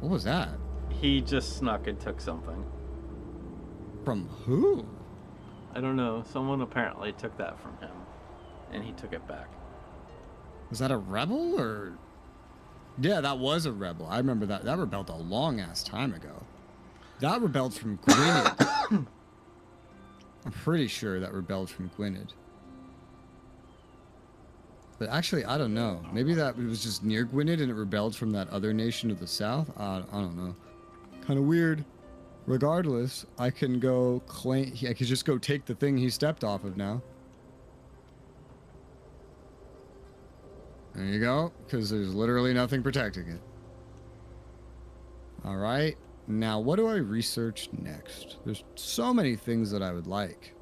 was that? He just snuck and took something. From who? I don't know. Someone apparently took that from him, and he took it back. Was that a rebel or? Yeah, that was a rebel. I remember that. That rebelled a long ass time ago. That rebelled from Gwynedd. I'm pretty sure that rebelled from Gwynedd. But actually, I don't know. Maybe that it was just near Gwynedd and it rebelled from that other nation to the south. I don't know. Kind of weird. Regardless, I can go claim. I could just go take the thing he stepped off of now. There you go, because there's literally nothing protecting it. Alright, now what do I research next? There's so many things that I would like.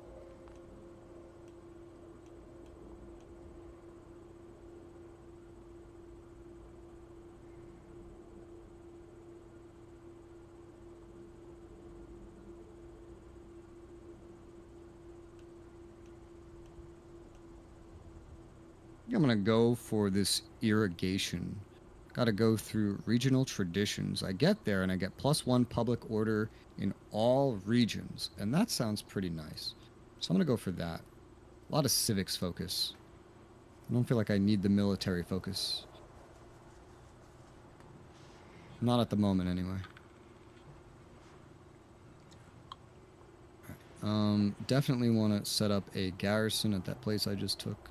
I'm gonna go for this irrigation. Gotta go through regional traditions. I get there and I get +1 public order in all regions, and that sounds pretty nice. So I'm gonna go for that. A lot of civics focus. I don't feel like I need the military focus. Not at the moment, anyway. Definitely want to set up a garrison at that place I just took.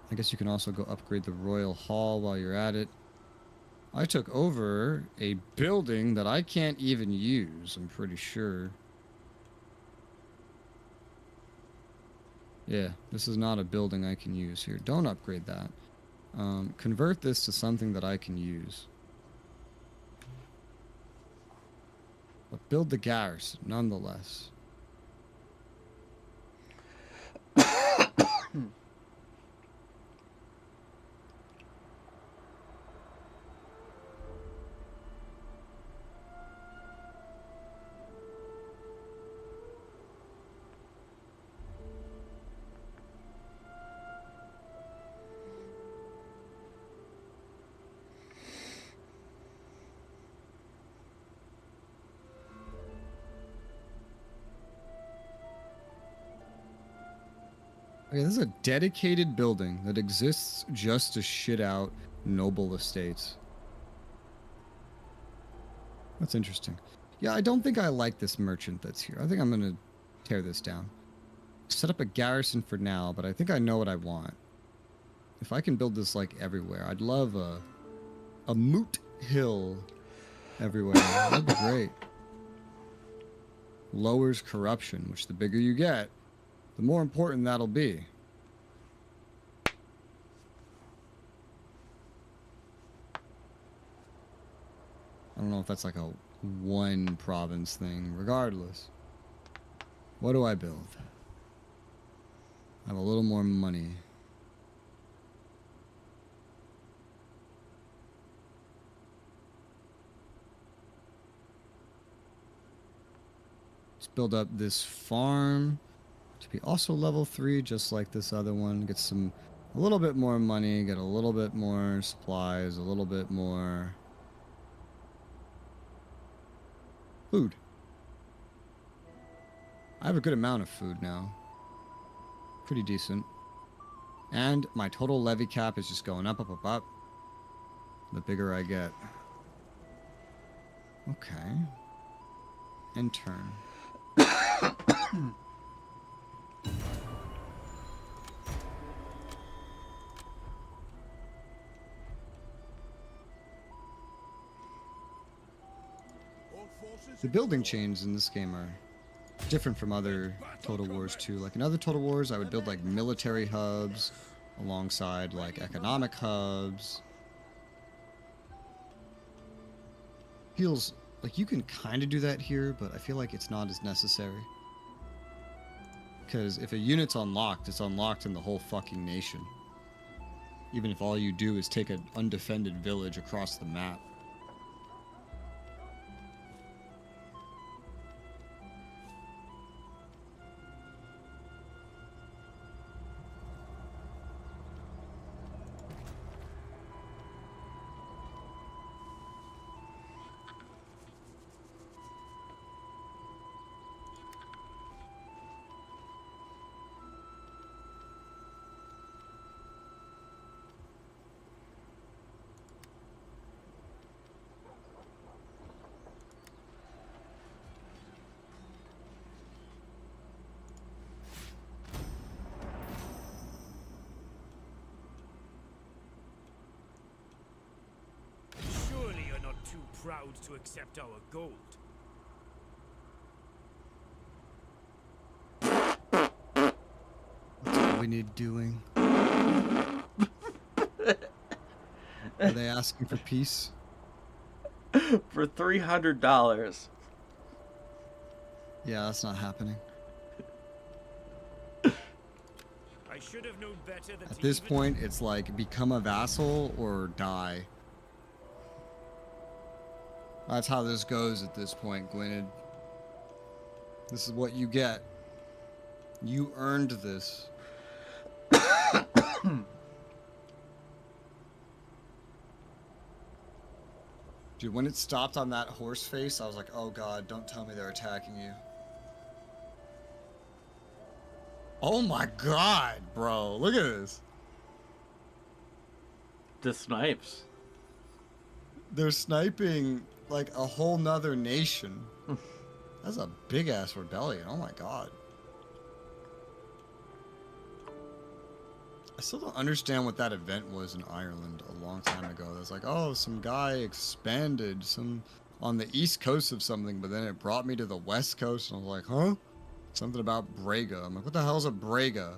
I guess you can also go upgrade the Royal Hall while you're at it. I took over a building that I can't even use, I'm pretty sure. Yeah, this is not a building I can use here. Don't upgrade that. Convert this to something that I can use. But build the garrison, nonetheless. Okay, this is a dedicated building that exists just to shit out noble estates. That's interesting. Yeah, I don't think I like this merchant that's here. I think I'm gonna tear this down. Set up a garrison for now, but I think I know what I want. If I can build this like everywhere, I'd love a moot hill everywhere. That'd be great. Lowers corruption, which the bigger you get, the more important that'll be. I don't know if that's like a one province thing. Regardless. What do I build? I have a little more money. Let's build up this farm. To be also level 3, just like this other one. Get a little bit more money, get a little bit more supplies, a little bit more food. I have a good amount of food now. Pretty decent. And my total levy cap is just going up, up, up, up. The bigger I get. Okay. And turn. The building chains in this game are different from other Total Wars too. Like in other Total Wars, I would build like military hubs alongside like economic hubs. Feels like you can kind of do that here, but I feel like it's not as necessary. Because if a unit's unlocked, it's unlocked in the whole fucking nation. Even if all you do is take an undefended village across the map. Surely you're not too proud to accept our gold. What's we need doing? Are they asking for peace? For $300. Yeah, that's not happening. I should have known better than At to this even- point, it's like become a vassal or die. That's how this goes at this point, Gwynedd. This is what you get. You earned this. Dude, when it stopped on that horse face, I was like, oh god, don't tell me they're attacking you. Oh my god, bro. Look at this. The snipes. They're sniping like a whole nother nation. That's a big ass rebellion. Oh my god. I still don't understand what that event was in Ireland a long time ago. It was like, oh, some guy expanded some on the east coast of something, but then it brought me to the west coast, and I was like, huh? Something about Braga. I'm like, what the hell is a Braga?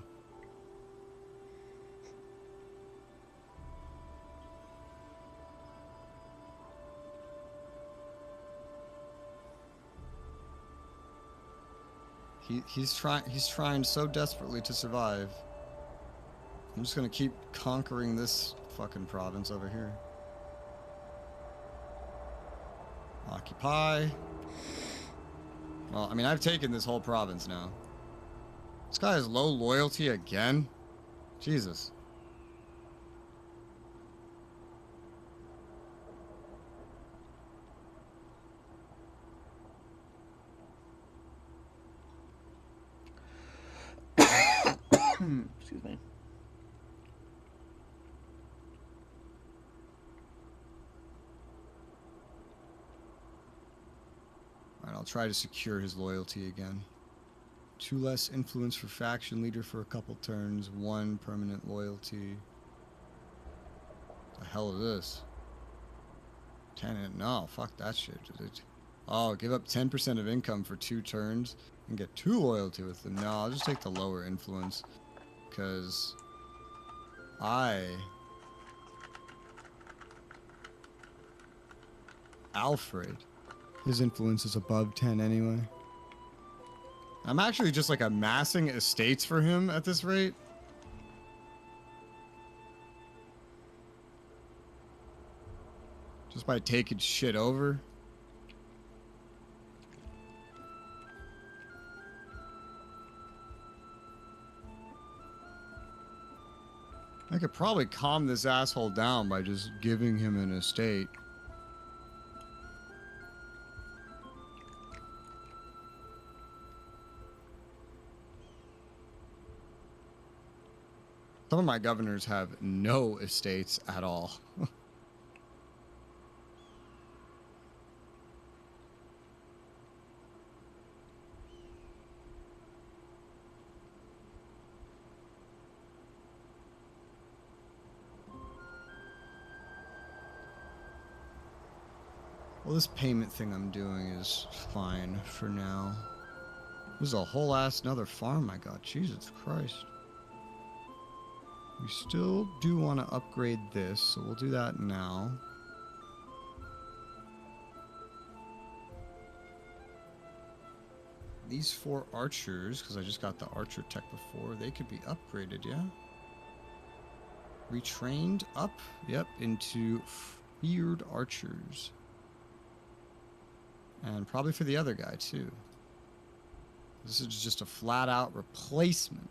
He's trying so desperately to survive. I'm just gonna keep conquering this fucking province over here. Occupy. Well, I mean, I've taken this whole province now. This guy has low loyalty again? Jesus. Excuse me. Alright, I'll try to secure his loyalty again. 2 less influence for faction leader for a couple turns. 1 permanent loyalty. The hell is this? 10. No, fuck that shit. Oh, give up 10% of income for 2 turns and get 2 loyalty with them. No, I'll just take the lower influence. Because Alfred, his influence is above 10 anyway. I'm actually just like amassing estates for him at this rate. Just by taking shit over. I could probably calm this asshole down by just giving him an estate. Some of my governors have no estates at all. Well, this payment thing I'm doing is fine for now. There's a whole ass another farm I got. Jesus Christ. We still do want to upgrade this, so we'll do that now. These 4 archers, because I just got the archer tech before, they could be upgraded, yeah? Retrained up, yep, into feared archers. And probably for the other guy, too. This is just a flat-out replacement.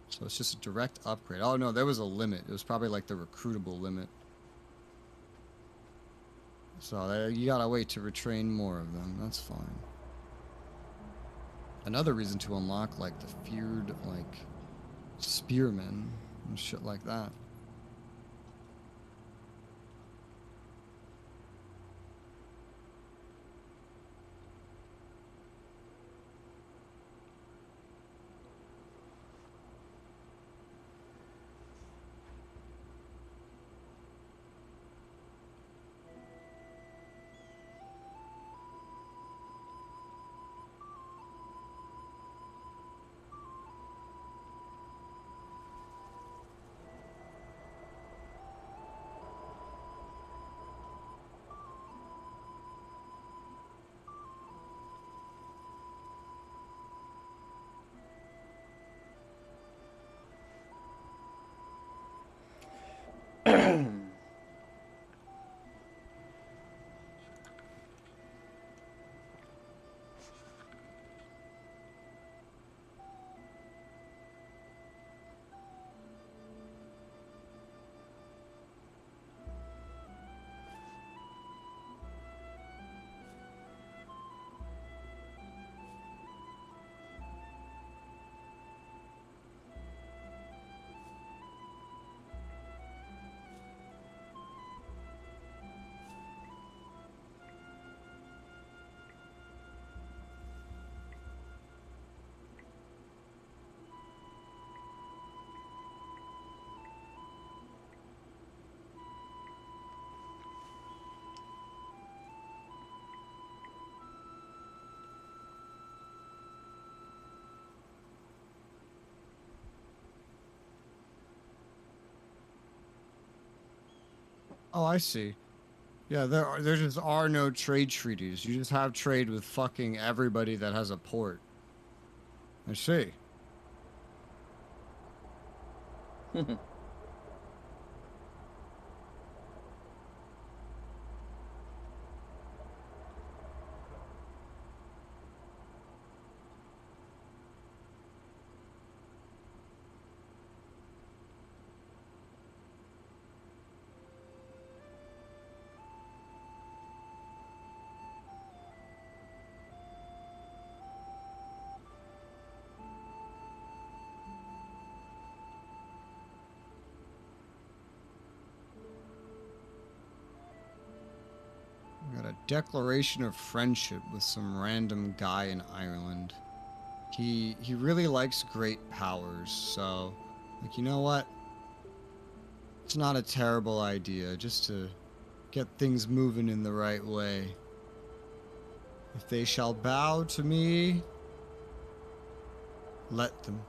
So it's just a direct upgrade. Oh, no, there was a limit. It was probably like the recruitable limit. So you gotta wait to retrain more of them. That's fine. Another reason to unlock, like, the feared, like, spearmen and shit like that. Oh, I see. Yeah, there just are no trade treaties. You just have trade with fucking everybody that has a port. I see. Got a declaration of friendship with some random guy in Ireland. He really likes great powers, so like, you know what? It's not a terrible idea just to get things moving in the right way. If they shall bow to me, let them.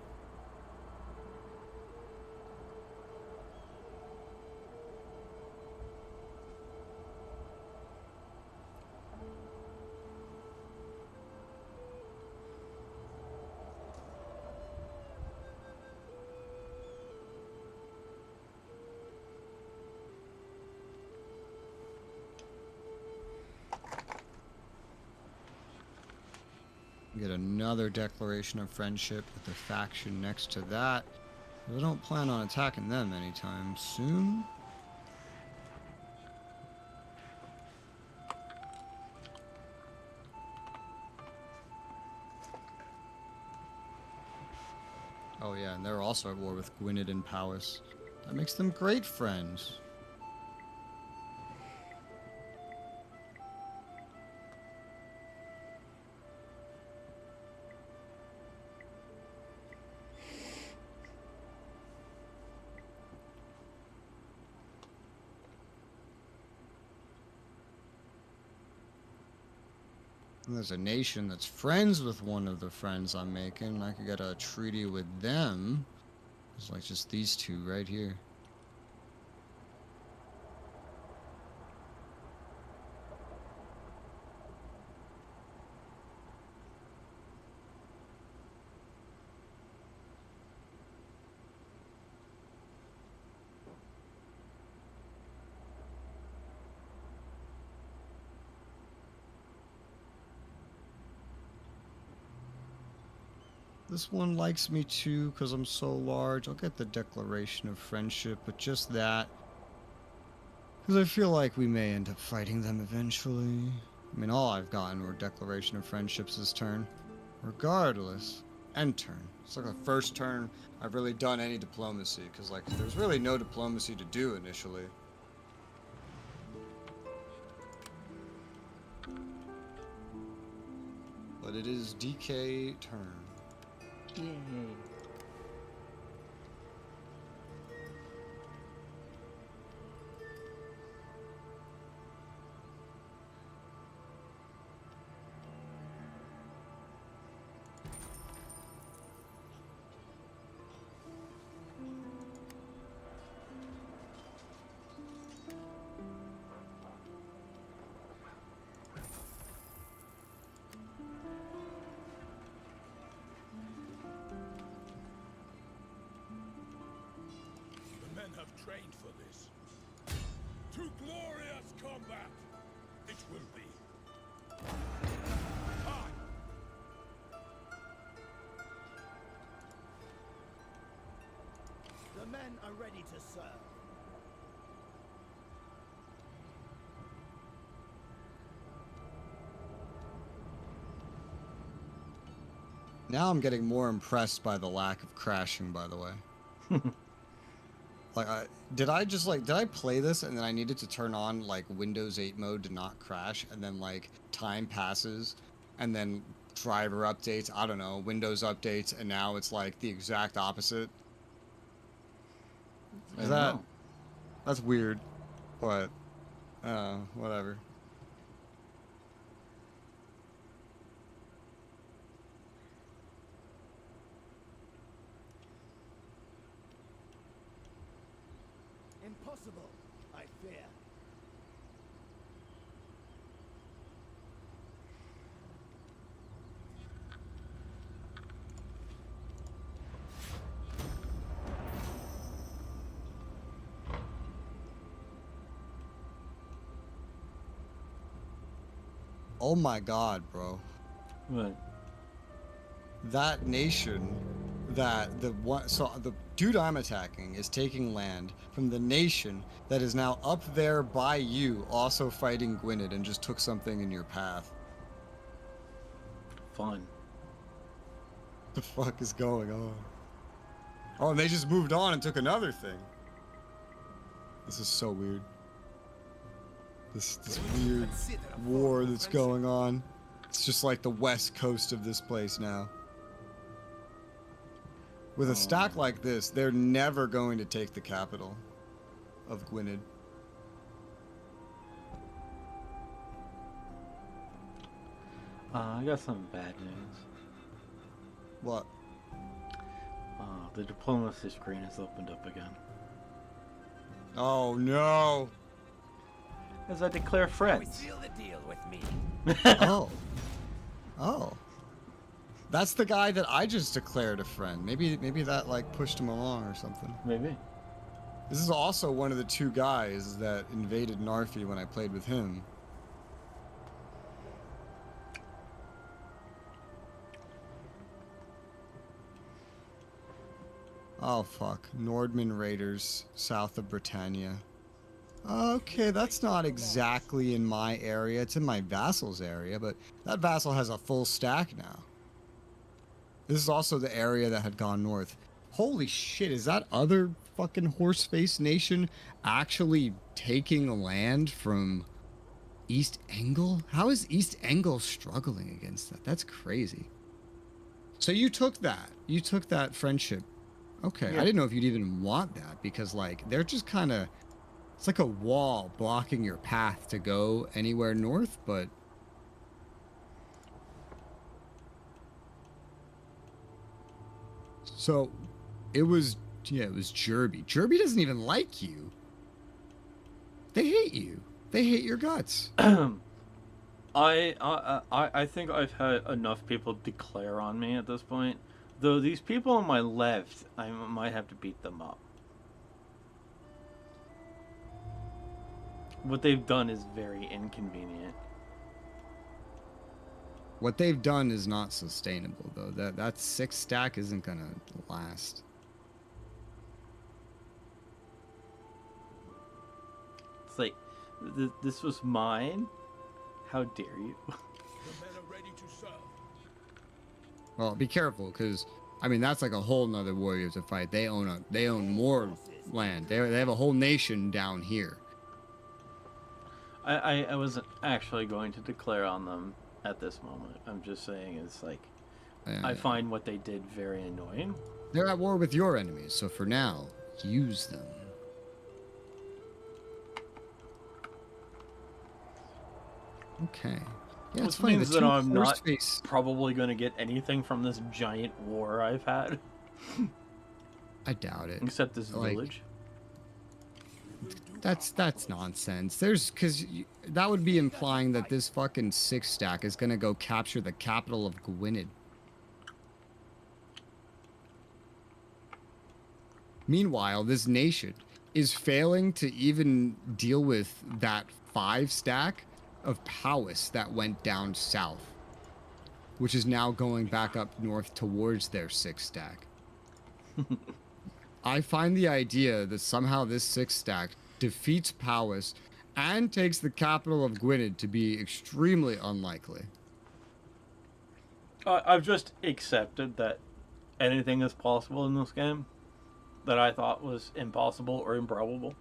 Get another declaration of friendship with the faction next to that. I don't plan on attacking them anytime soon. Oh yeah, and they're also at war with Gwynedd and Powys. That makes them great friends. And there's a nation that's friends with one of the friends I'm making. I could get a treaty with them. It's like just these two right here. This one likes me too because I'm so large. I'll get the Declaration of Friendship, but just that. Because I feel like we may end up fighting them eventually. I mean, all I've gotten were Declaration of Friendships this turn. Regardless. End turn. It's like the first turn I've really done any diplomacy, because like there's really no diplomacy to do initially. But it is DK turn. Yay. The men have trained for this. To glorious combat it will be. Time! The men are ready to serve. Now I'm getting more impressed by the lack of crashing, by the way. Like, did I play this and then I needed to turn on, like, Windows 8 mode to not crash, and then, like, time passes, and then driver updates, I don't know, Windows updates, and now it's, like, the exact opposite? I don't know. That's weird, but, whatever. Impossible, I fear. Oh my god, bro. What? That nation, the dude I'm attacking is taking land from the nation that is now up there by you, also fighting Gwynedd, and just took something in your path. Fun. The fuck is going on? Oh, and they just moved on and took another thing. This is so weird. This weird war that's going on. It's just like the west coast of this place now. With a stack like this, they're never going to take the capital of Gwynedd. I got some bad news. What? The diplomacy screen has opened up again. Oh no! As I declare We friends. seal the deal with me. Oh. Oh. That's the guy that I just declared a friend. Maybe that like pushed him along or something. Maybe. This is also one of the two guys that invaded Narfi when I played with him. Oh fuck. Nordman Raiders, south of Britannia. Okay, that's not exactly in my area. It's in my vassal's area, but that vassal has a full stack now. This is also the area that had gone north. Holy shit, is that other fucking horse-faced nation actually taking land from East Angle? How is East Angle struggling against that? That's crazy. So you took that. You took that friendship. Okay, Yeah. I didn't know if you'd even want that, because like they're just kind of, it's like a wall blocking your path to go anywhere north, but So, it was Jerby. Jerby doesn't even like you. They hate you. They hate your guts. I think I've had enough people declare on me at this point. Though these people on my left, I might have to beat them up. What they've done is very inconvenient. What they've done is not sustainable, though. That 6 stack isn't gonna last. It's like, this was mine? How dare you? The men are ready to serve. Well, be careful, because I mean that's like a whole nother war you have to fight. They own more land. They have a whole nation down here. I wasn't actually going to declare on them at this moment. I'm just saying it's like, I find what they did very annoying. They're at war with your enemies, so for now, use them. Okay. Yeah, it's Which funny. means The that two I'm not horse-face- probably going to get anything from this giant war I've had. I doubt it. Except this Like- village. That's nonsense. Because that would be implying that this fucking 6 stack is gonna go capture the capital of Gwynedd. Meanwhile, this nation is failing to even deal with that 5 stack of Powys that went down south, which is now going back up north towards their 6 stack. I find the idea that somehow this 6 stack defeats Powys and takes the capital of Gwynedd to be extremely unlikely. I've just accepted that anything is possible in this game that I thought was impossible or improbable.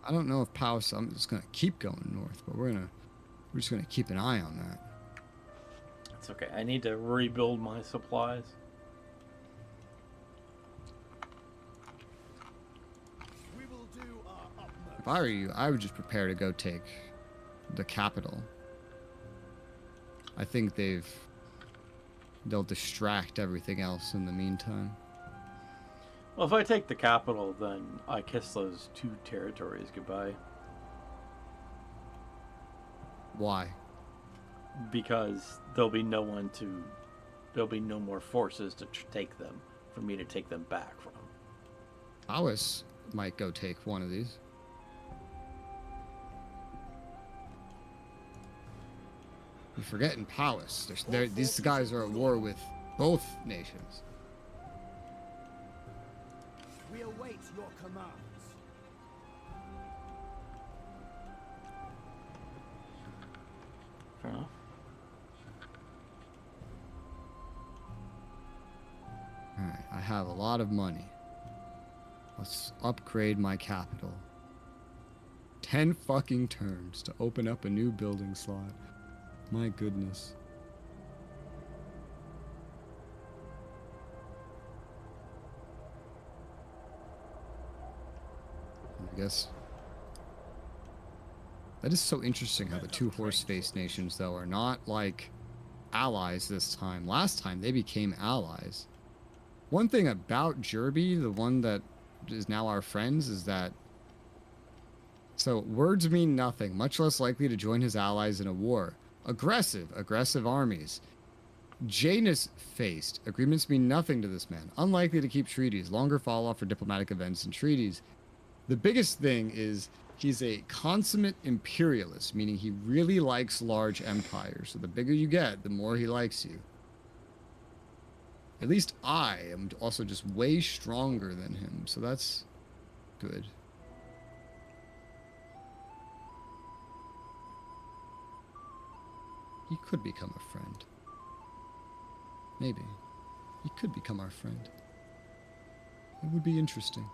I don't know if Powys, I'm just gonna keep going north, but we're just gonna keep an eye on that. It's okay. I need to rebuild my supplies. We will do our utmost. If I were you, I would just prepare to go take the capital. I think they'll distract everything else in the meantime. Well, if I take the capital, then I kiss those 2 territories goodbye. Why? Because there'll be no more forces to take them, for me to take them back from. Powys might go take one of these. You're forgetting Powys. These guys are at war with both nations. We await your commands. Fair enough. Alright, I have a lot of money. Let's upgrade my capital. 10 fucking turns to open up a new building slot. My goodness. I guess. That is so interesting how the 2 horse-faced nations, though, are not, like, allies this time. Last time, they became allies. One thing about Jerby, the one that is now our friends, is that... So, words mean nothing, much less likely to join his allies in a war. Aggressive armies. Janus-faced. Agreements mean nothing to this man. Unlikely to keep treaties. Longer fall-off for diplomatic events and treaties. The biggest thing is he's a consummate imperialist, meaning he really likes large empires. So the bigger you get, the more he likes you. At least I am also just way stronger than him, so that's good. He could become a friend. Maybe. He could become our friend. It would be interesting.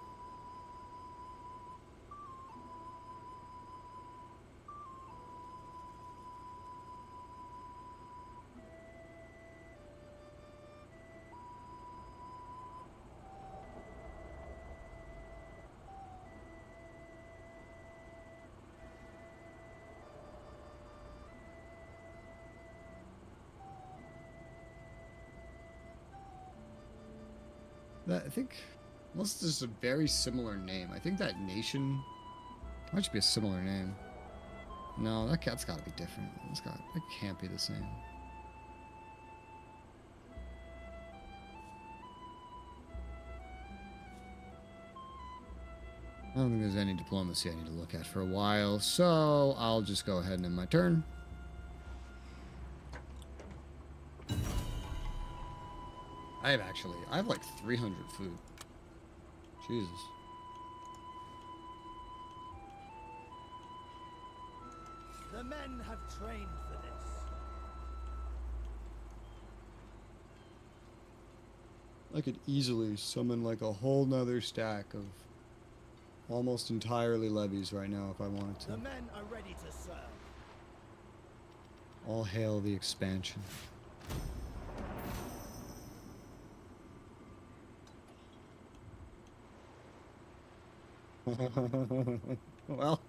That I think, unless there's a very similar name. I think that nation might just be a similar name. No, that's got to be different. It can't be the same. I don't think there's any diplomacy I need to look at for a while, so I'll just go ahead and end my turn. I have like 300 food. Jesus. The men have trained for this. I could easily summon like a whole nother stack of almost entirely levies right now if I wanted to. The men are ready to serve. All hail the expansion. Well,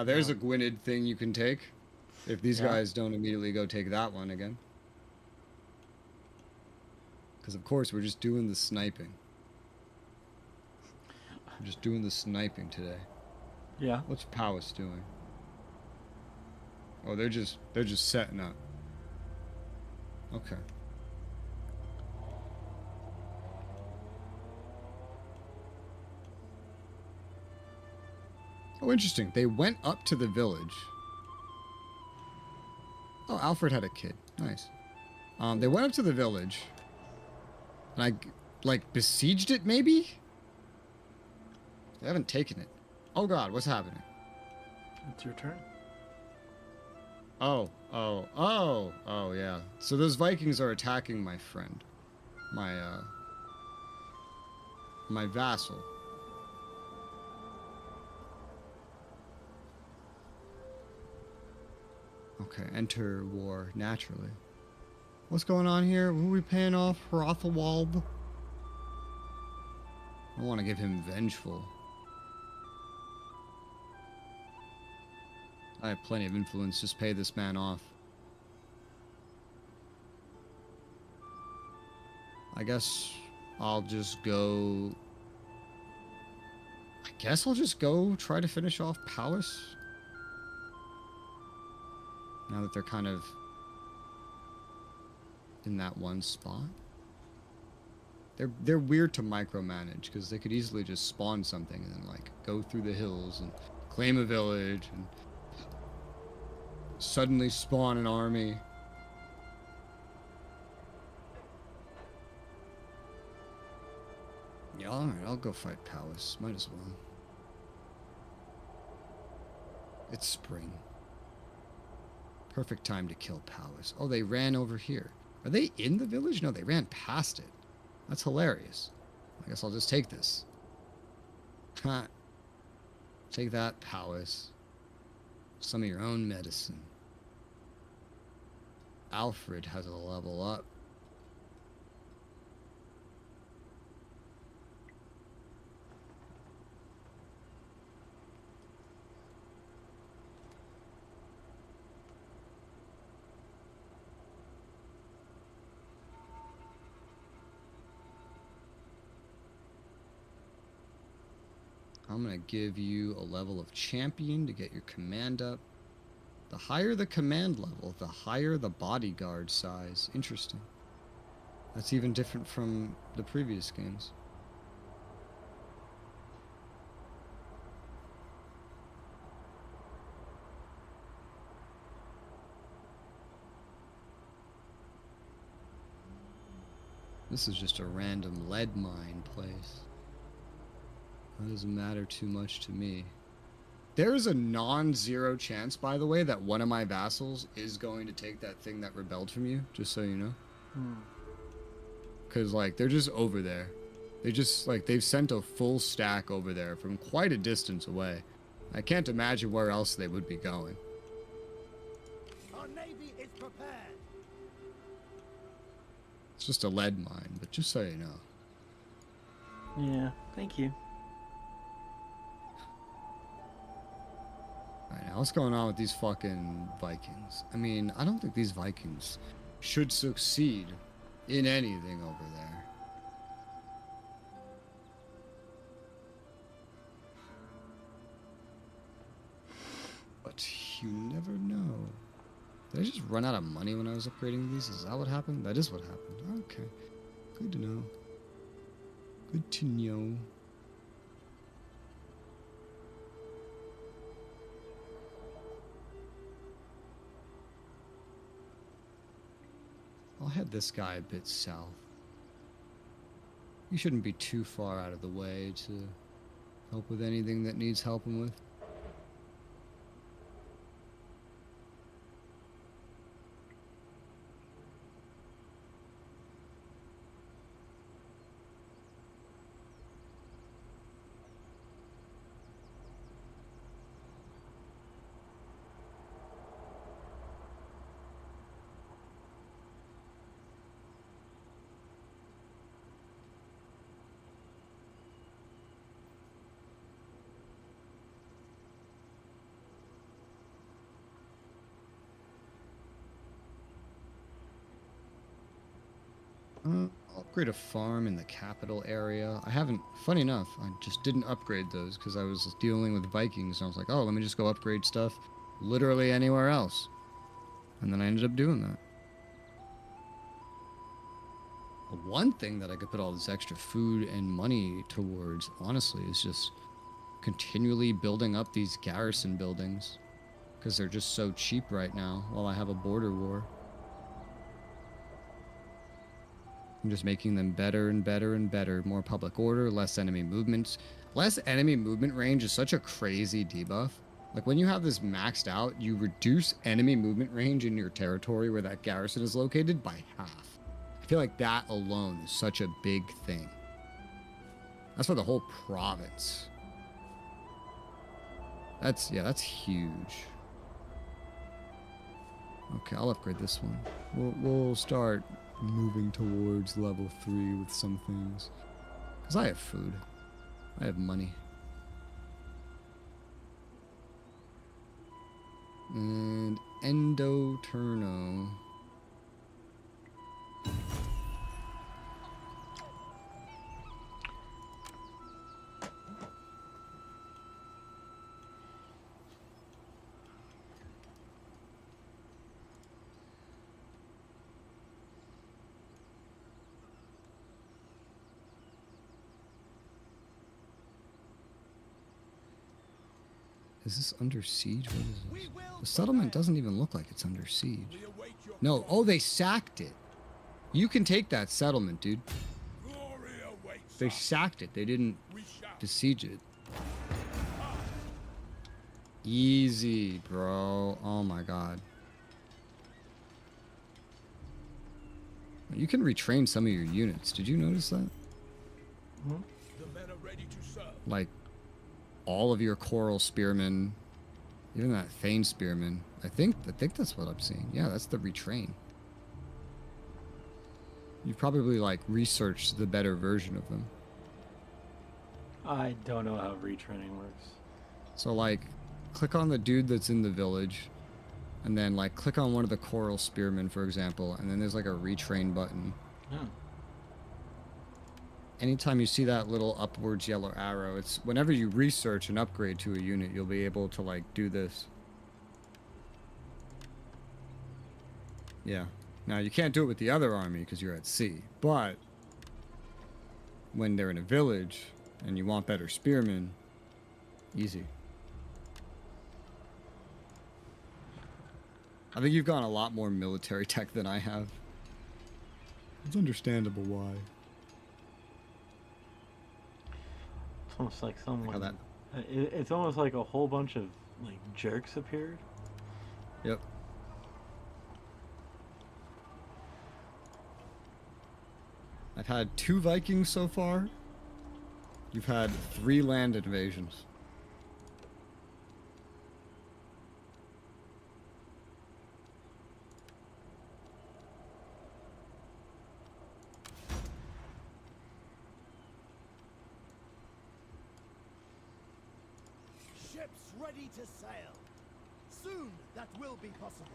there's a Gwynedd thing you can take. If these guys don't immediately go take that one again. Because, of course, we're just doing the sniping. We're just doing the sniping today. Yeah. What's Powis doing? Oh, they're just setting up. Okay. Oh, interesting. They went up to the village. Oh, Alfred had a kid. Nice. They went up to the village. And like, besieged it, maybe? They haven't taken it. Oh, God, what's happening? It's your turn. Oh, yeah. So those Vikings are attacking my friend. My vassal. Okay, enter war naturally. What's going on here? Who are we paying off? Hrothwald? I want to give him vengeful. I have plenty of influence. Just pay this man off. I guess I'll just go... try to finish off Powis. Now that they're kind of in that one spot. They're weird to micromanage because they could easily just spawn something and then like go through the hills and claim a village and suddenly spawn an army. Yeah, alright, I'll go fight Powis. Might as well. It's spring. Perfect time to kill Powis. Oh, they ran over here. Are they in the village? No, they ran past it. That's hilarious. I guess I'll just take this. Ha. Take that, Powis. Some of your own medicine. Alfred has a level up. I'm going to give you a level of champion to get your command up. The higher the command level, the higher the bodyguard size. Interesting. That's even different from the previous games. This is just a random lead mine place. That doesn't matter too much to me. There is a non-zero chance, by the way, that one of my vassals is going to take that thing that rebelled from you, just so you know. Because, like, they're just over there. They just, like, they've sent a full stack over there from quite a distance away. I can't imagine where else they would be going. Our navy is prepared. It's just a lead mine, but just so you know. Yeah, thank you. Alright, now what's going on with these fucking Vikings? I mean, I don't think these Vikings should succeed in anything over there. you never know. Did I just run out of money when I was upgrading these? Is that what happened? That is what happened. Okay. Good to know. Good to know. I'll head this guy a bit south. He shouldn't be too far out of the way to help with anything that needs helping with. I'll upgrade a farm in the capital area. I haven't, funny enough, I just didn't upgrade those because I was dealing with Vikings and I was like, oh, let me just go upgrade stuff literally anywhere else. And then I ended up doing that. One thing that I could put all this extra food and money towards, honestly, is just continually building up these garrison buildings because they're just so cheap right now while I have a border war. I'm just making them better and better and better. More public order, less enemy movements. Less enemy movement range is such a crazy debuff. Like, when you have this maxed out, you reduce enemy movement range in your territory where that garrison is located by half. I feel like that alone is such a big thing. That's for the whole province. That's huge. Okay, I'll upgrade this one. We'll start moving towards level 3 with some things. Because I have food. I have money. And Endoturno. Is this under siege? What is this? The settlement doesn't even look like it's under siege. No. Oh, they sacked it. You can take that settlement, dude. They sacked it. They didn't besiege it. Easy, bro. Oh my god. You can retrain some of your units. Did you notice that? Like, all of your coral spearmen, even that Thane spearman. I think that's what I'm seeing. Yeah, that's the retrain. You've probably like researched the better version of them. I don't know how retraining works. So like, click on the dude that's in the village, and then like click on one of the coral spearmen, for example, and then there's like a retrain button. Oh. Anytime you see that little upwards yellow arrow, it's whenever you research and upgrade to a unit, you'll be able to like do this. Yeah. Now you can't do it with the other army because you're at sea, but when they're in a village and you want better spearmen, easy. I think you've gone a lot more military tech than I have. It's understandable why. Almost like someone. How that? It's almost like a whole bunch of like jerks appeared. Yep. I've had 2 Vikings so far. You've had 3 land invasions. Ships ready to sail. Soon that will be possible.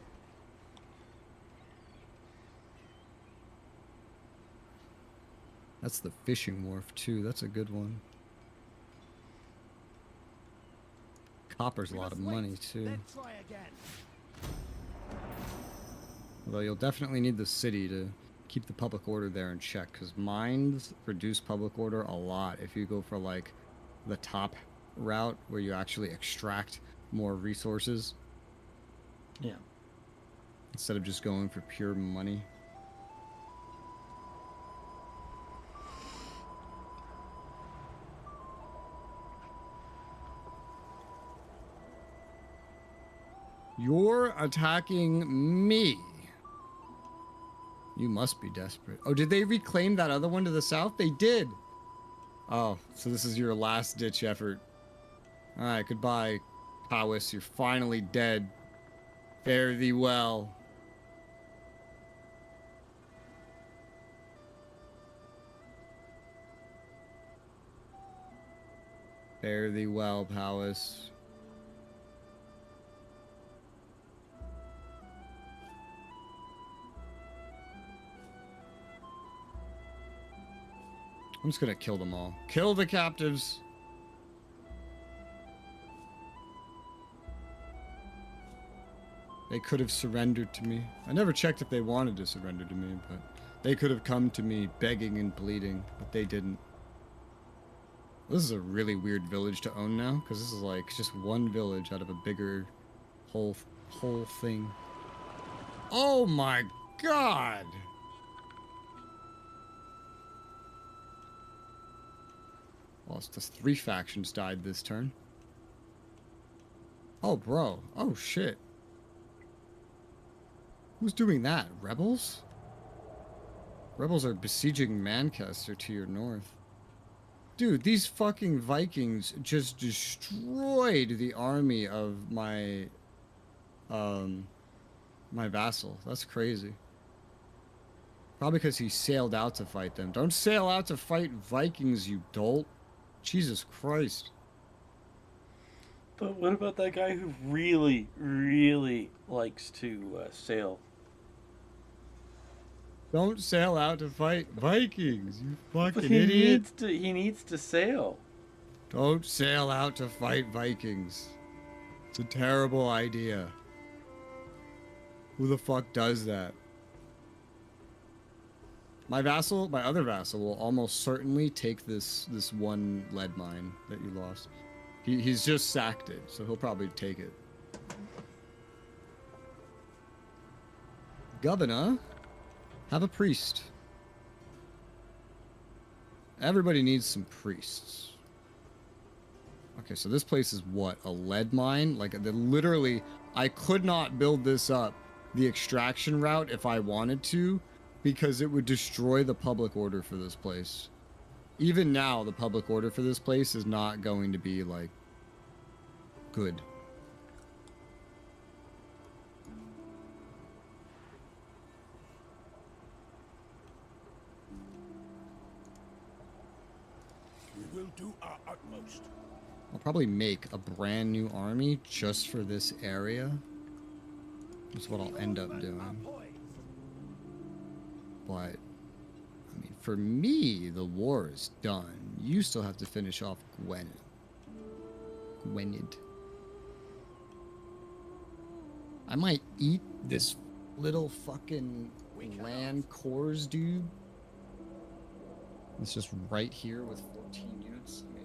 That's the fishing wharf too. That's a good one. Copper's a We lot of must wait, money, too. then try again. Although you'll definitely need the city to keep the public order there in check, because mines reduce public order a lot if you go for, like, the top route where you actually extract more resources Yeah. instead of just going for pure money. You're attacking me. You must be desperate. Oh, did they reclaim that other one to the south? They did. Oh, so this is your last ditch effort. All right, goodbye, Powis. You're finally dead. Fare thee well. Fare thee well, Powis. I'm just gonna kill them all. Kill the captives. They could have surrendered to me. I never checked if they wanted to surrender to me, but they could have come to me begging and pleading, but they didn't. This is a really weird village to own now, because this is like just one village out of a bigger whole thing. Oh my god! Well, it's just 3 factions died this turn. Oh, bro. Oh, shit. Who's doing that? Rebels? Rebels are besieging Manchester to your north. Dude, these fucking Vikings just destroyed the army of my vassal. That's crazy. Probably because he sailed out to fight them. Don't sail out to fight Vikings, you dolt. Jesus Christ. But what about that guy who really, really likes to sail? Don't sail out to fight Vikings, you But fucking he idiot. needs to sail. Don't sail out to fight Vikings. It's a terrible idea. Who the fuck does that? My other vassal will almost certainly take this one lead mine that you lost. He's just sacked it, so he'll probably take it. Governor, have a priest. Everybody needs some priests. Okay, so this place is what? A lead mine? Like, literally, I could not build this up, the extraction route, if I wanted to, because it would destroy the public order for this place. Even now, the public order for this place is not going to be, like, good. We will do our utmost. I'll probably make a brand new army just for this area. That's what I'll end up doing. But, I mean, for me, the war is done. You still have to finish off Gwynedd. I might eat this little fucking land cores, dude. It's just right here with 14 units. I mean,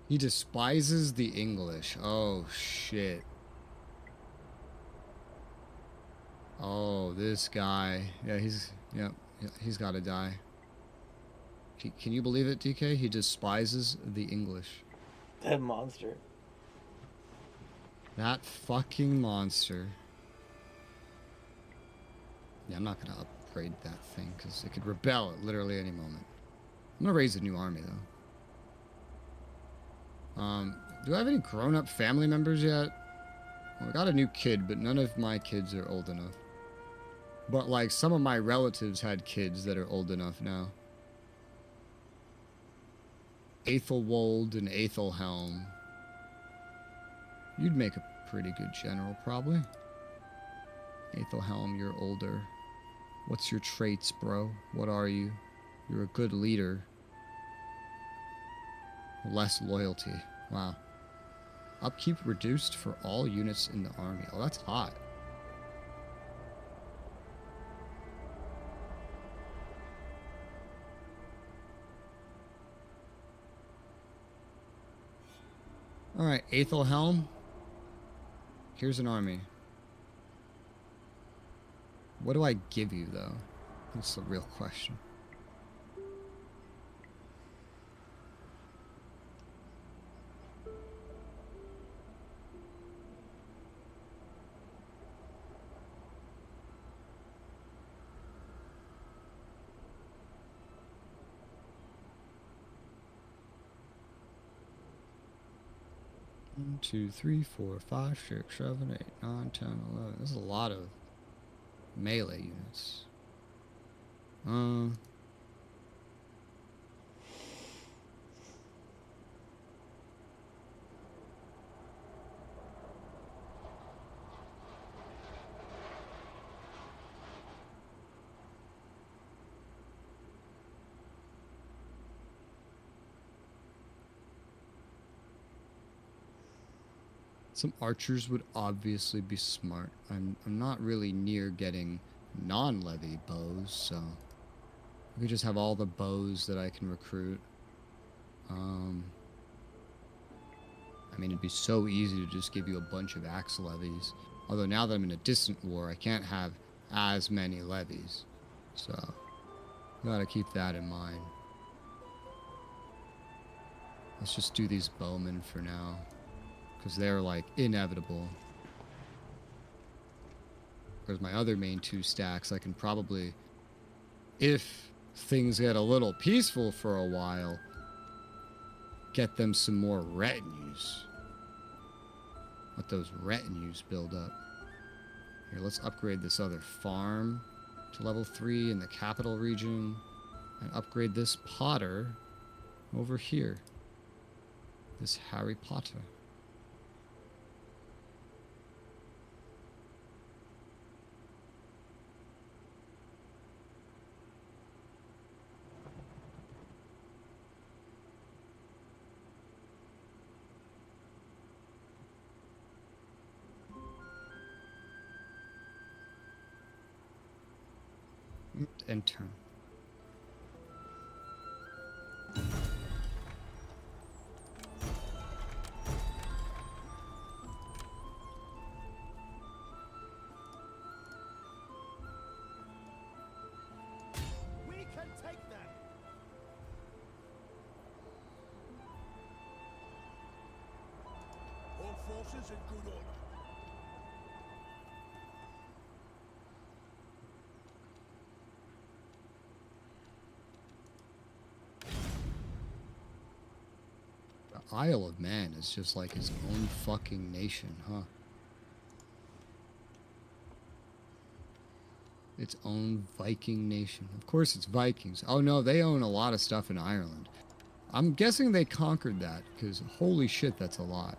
he despises the English. Oh, shit. Oh, this guy. Yeah, he's got to die. Can you believe it, DK? He despises the English. That monster. That fucking monster. Yeah, I'm not going to upgrade that thing, because it could rebel at literally any moment. I'm going to raise a new army, though. Do I have any grown-up family members yet? Well, I got a new kid, but none of my kids are old enough. But, like, some of my relatives had kids that are old enough now. Aethelwold and Aethelhelm. You'd make a pretty good general, probably. Aethelhelm, you're older. What's your traits, bro? What are you? You're a good leader. Less loyalty. Wow. Upkeep reduced for all units in the army. Oh, that's hot. Alright, Aethelhelm. Here's an army. What do I give you, though? That's the real question. One, 2, 3, 4, 5, 6, 7, 8, 9, 10, 11. This is a lot of melee units. Some archers would obviously be smart. I'm not really near getting non-levy bows, so we could just have all the bows that I can recruit. I mean, it'd be so easy to just give you a bunch of axe levies. Although now that I'm in a distant war, I can't have as many levies. So, gotta keep that in mind. Let's just do these bowmen for now. Because they're, like, inevitable. Whereas my other main 2 stacks, I can probably, if things get a little peaceful for a while, get them some more retinues. Let those retinues build up. Here, let's upgrade this other farm to level 3 in the capital region. And upgrade this Potter over here. This Harry Potter. And turn. We can take them. All forces in good order. Isle of Man is just like his own fucking nation, huh? Its own Viking nation. Of course it's Vikings. Oh no, they own a lot of stuff in Ireland. I'm guessing they conquered that, because holy shit, that's a lot.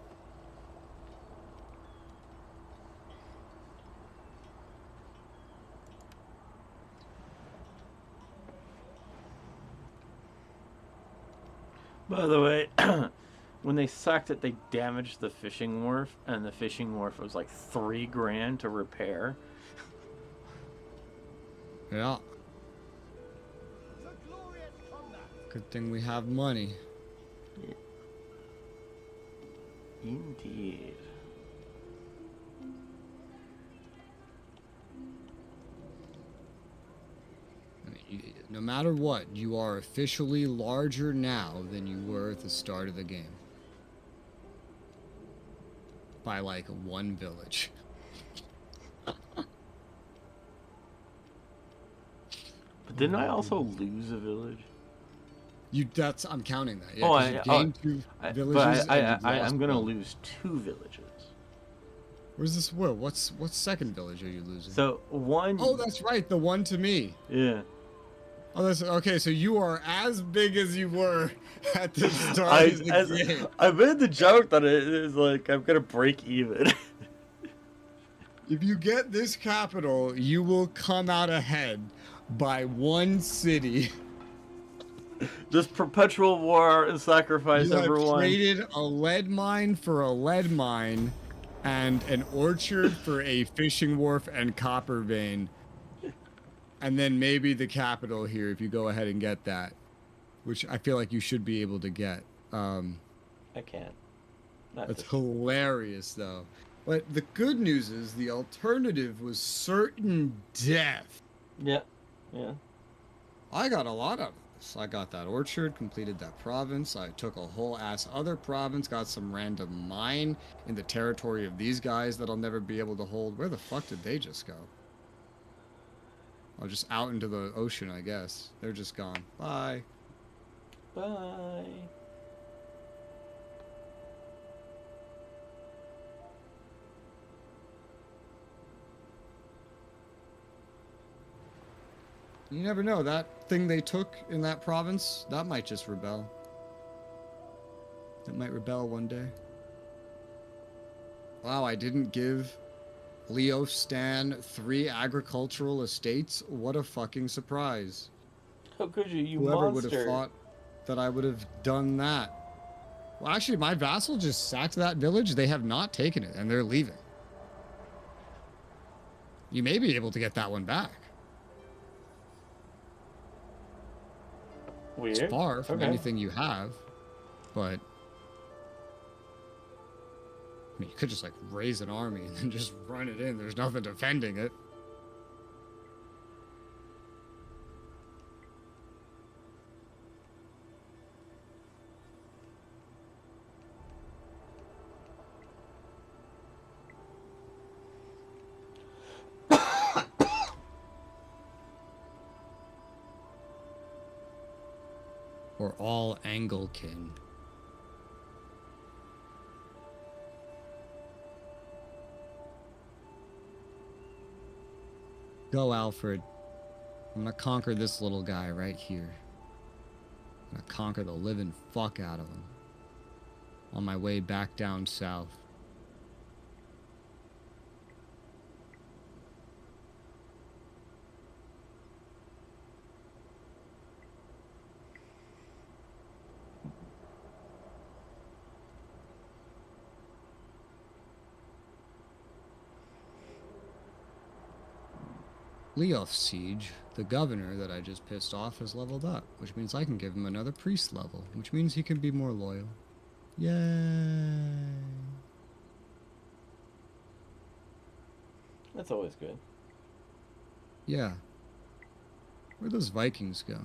By the way, when they sacked it, they damaged the fishing wharf, and the fishing wharf was like $3,000 to repair. Yeah. For glorious combat. Good thing we have money. Indeed. I mean, no matter what, you are officially larger now than you were at the start of the game. By like 1 village. But didn't I also lose a village? I'm counting that. Yeah, Oh, 'cause you gained 2 villages. I'm gonna lose 2 villages. Where's this? Whoa, what's second village are you losing? So one. Oh, that's right, the one to me. Yeah. Oh, that's okay. So you are as big as you were at the start of the game. I made the joke that it is like I'm gonna break even. If you get this capital, you will come out ahead by one city. Just perpetual war and sacrifice You have everyone. traded a lead mine for a lead mine and an orchard for a fishing wharf and copper vein. And then maybe the capital here if you go ahead and get that, which I feel like you should be able to get. I can't. That's hilarious, though. But the good news is the alternative was certain death. Yeah. Yeah. I got a lot of this. I got that orchard, completed that province. I took a whole ass other province, got some random mine in the territory of these guys that I'll never be able to hold. Where the fuck did they just go? Oh, just out into the ocean, I guess. They're just gone. Bye. Bye. You never know. That thing they took in that province, that might just rebel. It might rebel one day. Wow, I didn't give Leo Stan 3 agricultural estates. What a fucking surprise. How could you, you Whoever monster? would have thought that I would have done that. Well, actually, my vassal just sacked that village. They have not taken it, and they're leaving. You may be able to get that one back. Weird. It's far from Okay. anything you have, but I mean, you could just like raise an army and then just run it in. There's nothing defending it. Or all Anglican. Go, Alfred. I'm gonna conquer this little guy right here. I'm gonna conquer the living fuck out of him. On my way back down south. Leoth Siege, the governor that I just pissed off, has leveled up, which means I can give him another priest level, which means he can be more loyal. Yay! That's always good. Yeah. Where'd those Vikings go?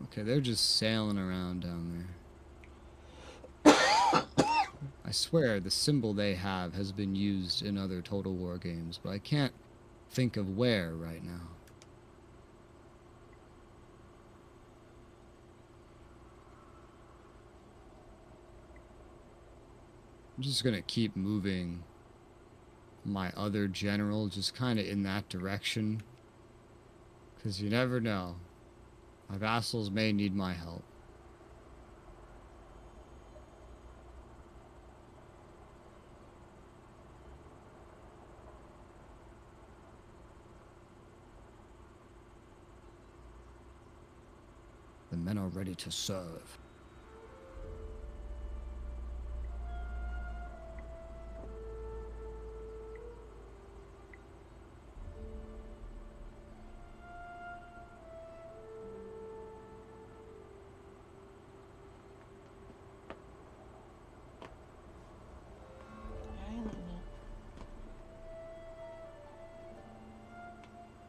Okay, they're just sailing around down there. I swear the symbol they have has been used in other Total War games, but I can't think of where right now. I'm just gonna keep moving my other general just kind of in that direction, because you never know. My vassals may need my help. The men are ready to serve.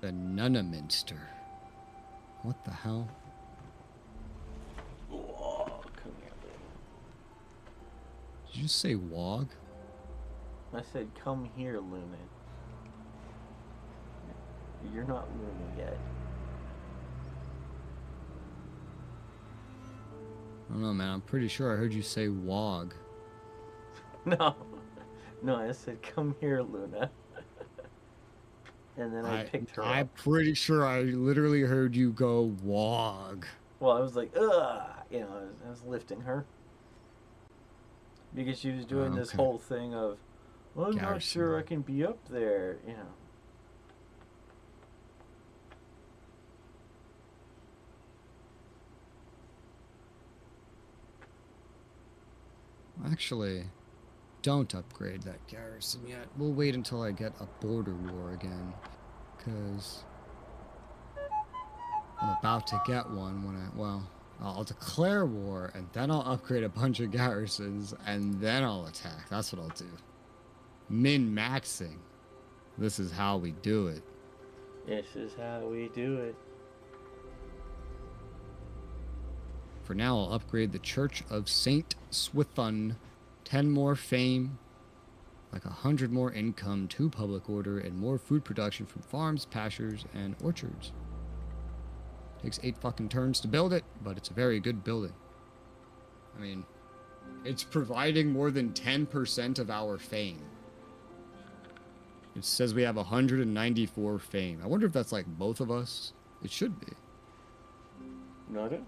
The Nunnaminster. What the hell? Whoa, come here, Did you just say Wog? Luna. I said, come here, Luna. You're not Luna yet. I don't know, man. I'm pretty sure I heard you say Wog. No. No, I said, come here, Luna. and then I picked her I'm up. pretty sure I literally heard you go wog. Well, I was like, ugh, you know, I was lifting her because she was doing this Okay. whole thing of, well, I'm not Garrison. sure I can be up there, you know. Actually, don't upgrade that garrison yet. We'll wait until I get a border war again. Because I'm about to get one when I'll declare war, and then I'll upgrade a bunch of garrisons, and then I'll attack. That's what I'll do. Min-maxing. This is how we do it. This is how we do it. For now, I'll upgrade the Church of Saint Swithun. 10 more fame, like 100 more income, 2 public order, and more food production from farms, pastures, and orchards. Takes 8 fucking turns to build it, but it's a very good building. I mean, it's providing more than 10% of our fame. It says we have 194 fame. I wonder if that's like both of us. It should be. No idea.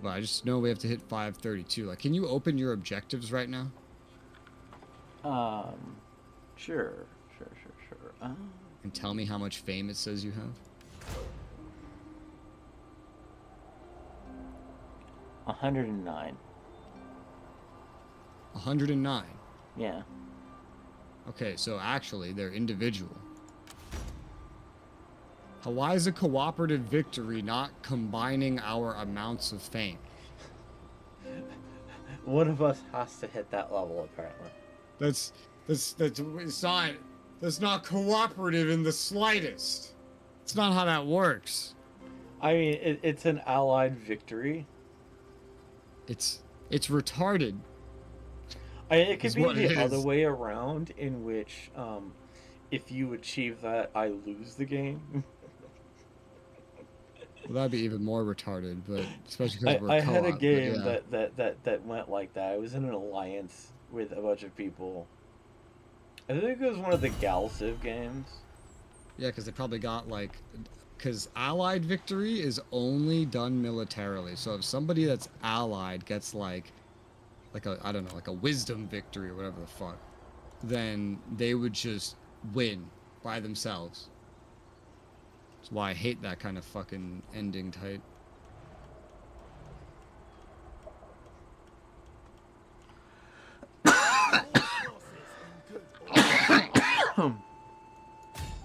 But I just know we have to hit 532. Like, can you open your objectives right now? Sure. And tell me how much fame it says you have? 109. 109. Yeah. Okay, so actually, they're individual. Why is a cooperative victory not combining our amounts of fame? One of us has to hit that level, apparently. That's not cooperative in the slightest. It's not how that works. I mean, it's an allied victory. It's retarded. It could Is be what it the other is. way around, in which, if you achieve that, I lose the game. Well, that'd be even more retarded, but especially because we're I co-op. had a but game yeah. that went like that. I was in an alliance with a bunch of people. I think it was one of the Galciv games. Yeah, because they probably got like, because allied victory is only done militarily. So if somebody that's allied gets like a, I don't know, like a wisdom victory or whatever the fuck, then they would just win by themselves. That's why I hate that kind of fucking ending type.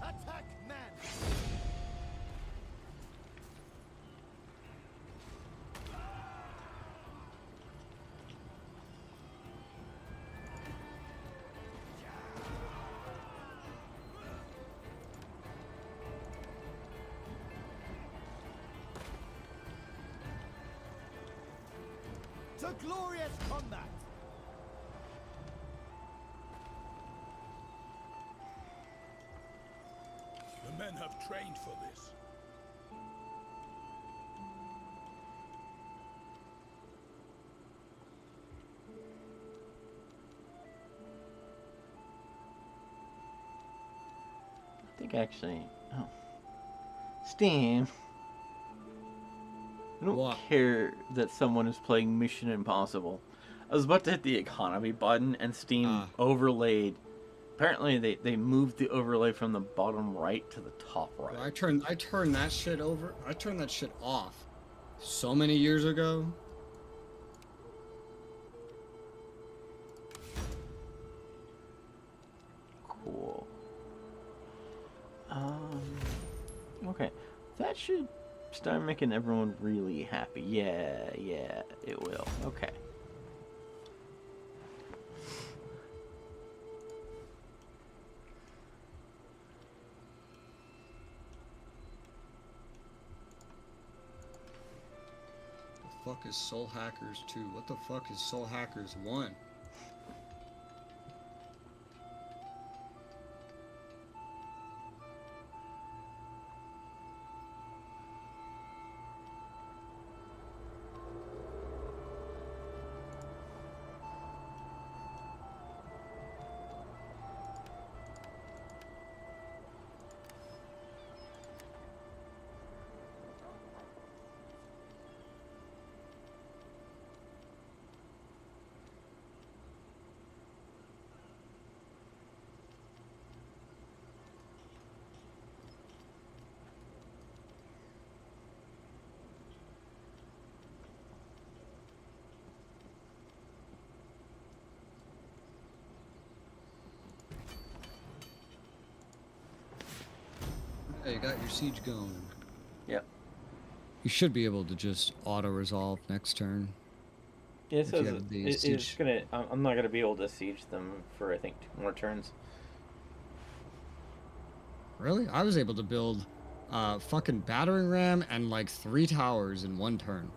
Attack man! To glorious combat! The men have trained for this. I think actually. Oh. Steam. I don't What? care that someone is playing Mission Impossible. I was about to hit the economy button and Steam overlaid. Apparently they moved the overlay from the bottom right to the top right. I turned that shit over. I turned that shit off so many years ago. Cool. Okay. That should start making everyone really happy. Yeah, it will. Okay. The fuck is Soul Hackers 2? What the fuck is Soul Hackers 1? you got your siege going. Yep. You should be able to just auto-resolve next turn. Yeah, it If you says have the it's siege- gonna. I'm not gonna be able to siege them for I think 2 more turns. Really? I was able to build fucking battering ram and like 3 towers in 1 turn.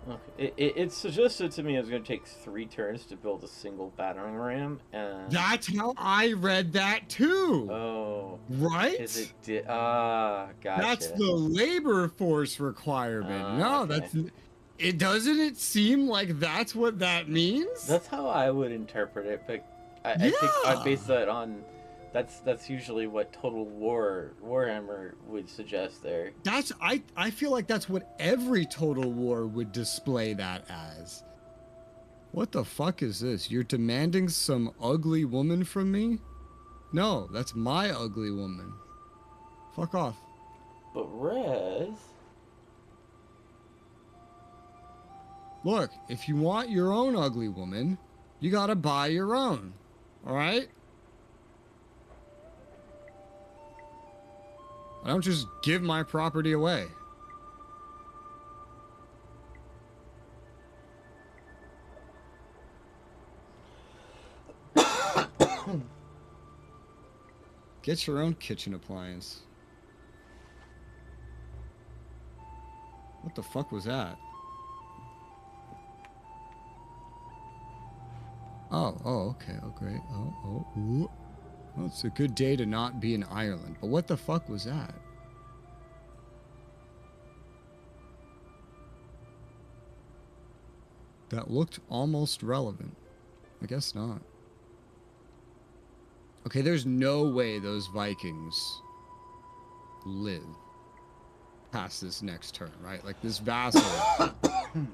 Okay. It suggested to me it was gonna take 3 turns to build a single battering ram, and That's how I read that too. oh, Right? is it gotcha. That's the labor force requirement. No, Okay. that's it. Doesn't it seem like that's what that means? That's how I would interpret it, but I think I Yeah. base that on that's usually what Total War Warhammer would suggest there. That's I feel like that's what every Total War would display that as. What the fuck is this? You're demanding some ugly woman from me? No, that's my ugly woman. Fuck off. But Rez, Look, if you want your own ugly woman, you gotta buy your own. Alright? I don't just give my property away. Get your own kitchen appliance. What the fuck was that? Oh, okay, oh, great. Ooh. Well, it's a good day to not be in Ireland, but what the fuck was that? That looked almost relevant. I guess not. Okay, there's no way those Vikings live past this next turn, right? Like this vassal,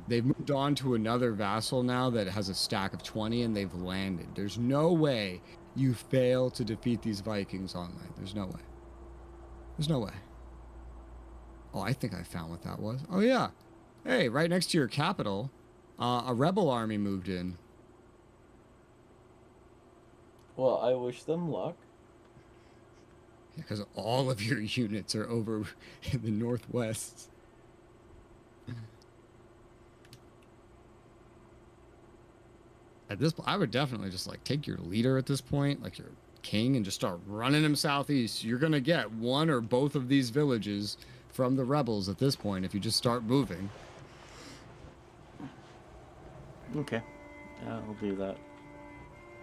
they've moved on to another vassal now that has a stack of 20 and they've landed. There's no way you fail to defeat these Vikings online. There's no way. There's no way. Oh, I think I found what that was. Oh yeah. Hey, right next to your capital, a rebel army moved in. well, I wish them luck. Because all of your units are over in the northwest. At this point, I would definitely just like take your leader at this point, like your king, and just start running him southeast. You're gonna get one or both of these villages from the rebels at this point if you just start moving. Okay, yeah, I'll do that.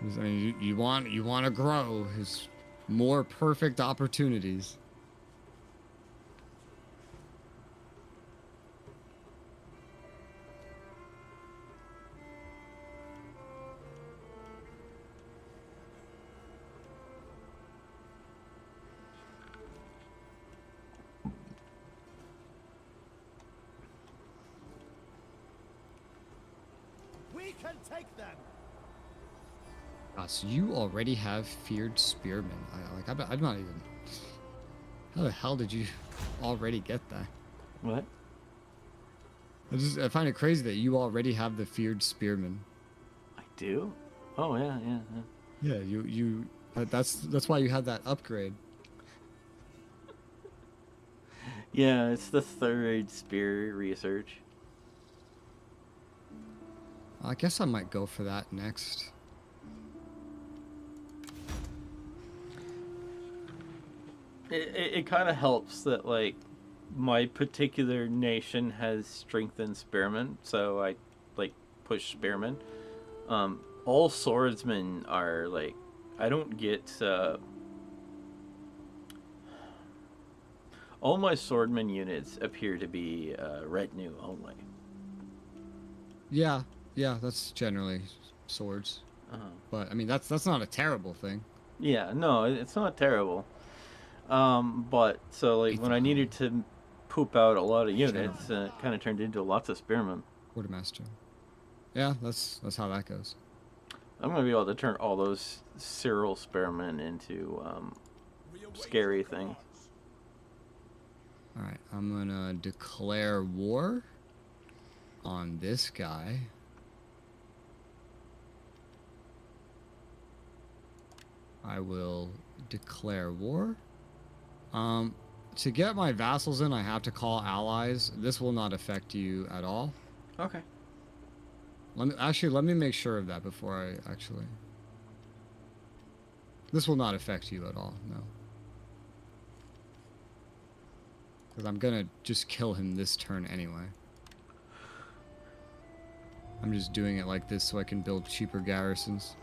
I mean, you want to grow his more perfect opportunities. We can take them. So you already have feared spearmen. I'm not even. How the hell did you already get that? What? I find it crazy that you already have the feared spearmen. I do? Oh yeah. Yeah, that's why you had that upgrade. Yeah, it's the 3rd spear research. I guess I might go for that next. It kind of helps that like my particular nation has strengthened spearmen, so I like push spearmen. All swordsmen are like I don't get all my swordman units appear to be retinue only. Yeah, that's generally swords. But I mean that's not a terrible thing. Yeah, no, it's not terrible. But so like when I needed to poop out a lot of units, it kind of turned into lots of spearmen. Quartermaster. Yeah, that's how that goes. I'm gonna be able to turn all those Cyril spearmen into scary things. All right, I'm gonna declare war on this guy. I will declare war To get my vassals in, I have to call allies. This will not affect you at all. Okay. Let me make sure of that before I actually. This will not affect you at all, no. Because I'm gonna just kill him this turn anyway. I'm just doing it like this so I can build cheaper garrisons.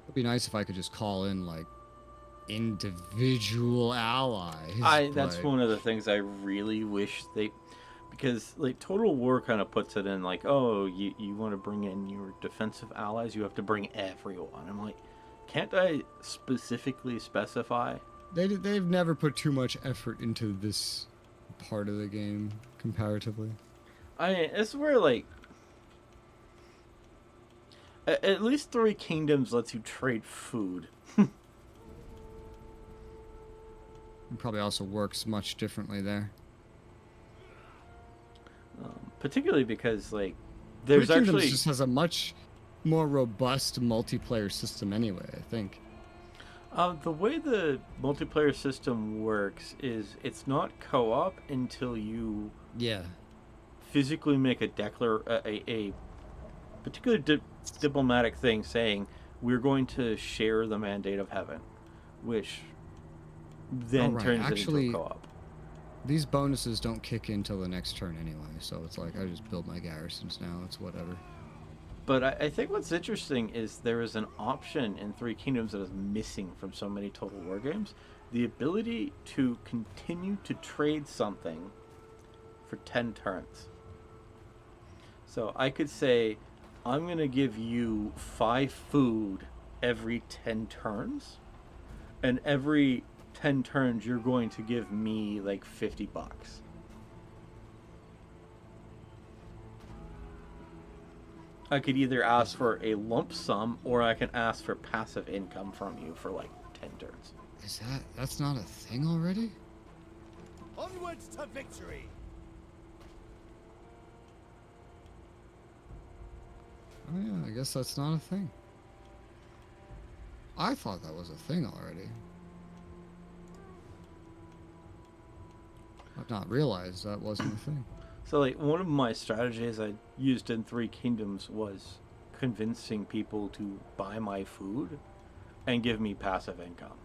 It'd be nice if I could just call in, like, individual allies. That's one of the things I really wish they, because like Total War kind of puts it in like, oh, you want to bring in your defensive allies, you have to bring everyone. I'm like, can't I specifically specify? They've never put too much effort into this part of the game comparatively. I mean, it's where like at least Three Kingdoms lets you trade food. It probably also works much differently there. Particularly because like there's Three Kingdoms actually just has a much more robust multiplayer system anyway, I think. the way the multiplayer system works is it's not co-op until you Yeah. physically make a particular diplomatic thing saying we're going to share the mandate of heaven, which then turns it into a co-op. These bonuses don't kick in till the next turn anyway, so it's like I just build my garrisons now. It's whatever. But I think what's interesting is there is an option in Three Kingdoms that is missing from so many Total War games. The ability to continue to trade something for 10 turns. So I could say, I'm going to give you 5 food every 10 turns. And every 10 turns, you're going to give me like $50. I could either ask for a lump sum or I can ask for passive income from you for like 10 turns. That's not a thing already? Onwards to victory. Oh yeah, I guess that's not a thing. I thought that was a thing already. I've not realized that wasn't a thing. So like one of my strategies I used in Three Kingdoms was convincing people to buy my food and give me passive income.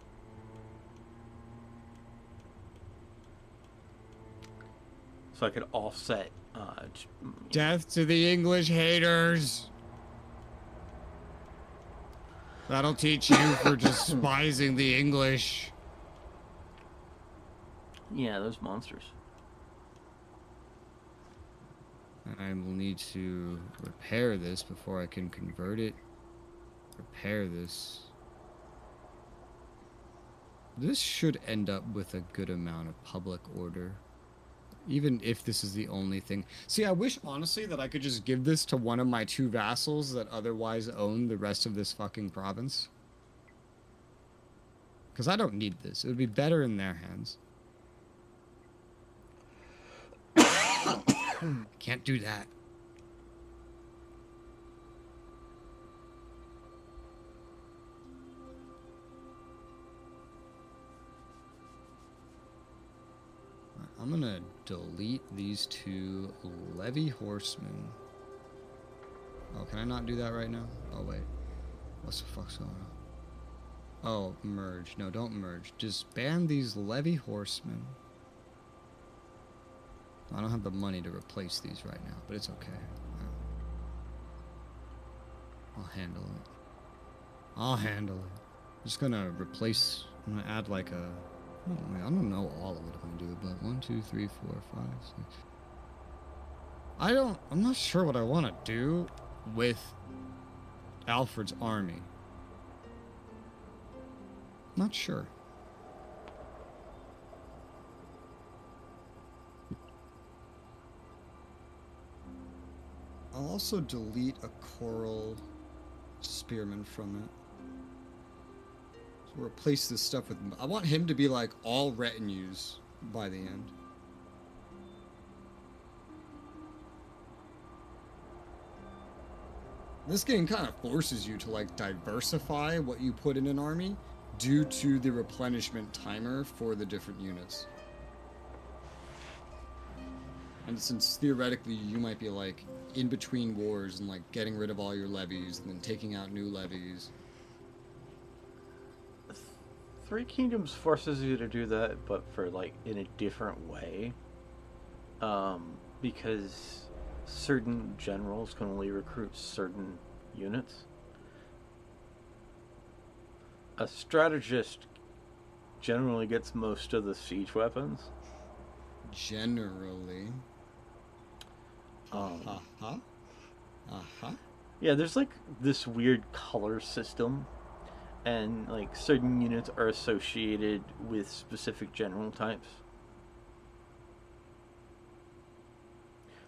So I could offset Death to the English haters! That'll teach you for despising the English. yeah, those monsters. I will need to repair this before I can convert it. Repair this. This should end up with a good amount of public order. Even if this is the only thing. See, I wish, honestly, that I could just give this to one of my 2 vassals that otherwise own the rest of this fucking province. Because I don't need this. It would be better in their hands. Can't do that. I'm gonna delete these 2 levy horsemen. Oh, can I not do that right now? Oh, wait. What's the fuck's going on? Oh, merge. No, don't merge. Just ban these levy horsemen. I don't have the money to replace these right now, but it's okay. I'll handle it. I'll handle it. I'm just gonna replace... I'm gonna add like a... I don't know all of what I'm gonna do, but 1, 2, 3, 4, 5, 6... I'm not sure what I want to do with Alfred's army. Not sure. I'll also delete a coral spearman from it. So replace this stuff with... I want him to be like all retinues by the end. This game kind of forces you to like diversify what you put in an army due to the replenishment timer for the different units. And since theoretically you might be like in between wars and like getting rid of all your levies and then taking out new levies. Three Kingdoms forces you to do that, but for like in a different way. Because certain generals can only recruit certain units. A strategist generally gets most of the siege weapons. Generally. Uh-huh. Uh-huh. Yeah, there's like this weird color system, and like certain units are associated with specific general types.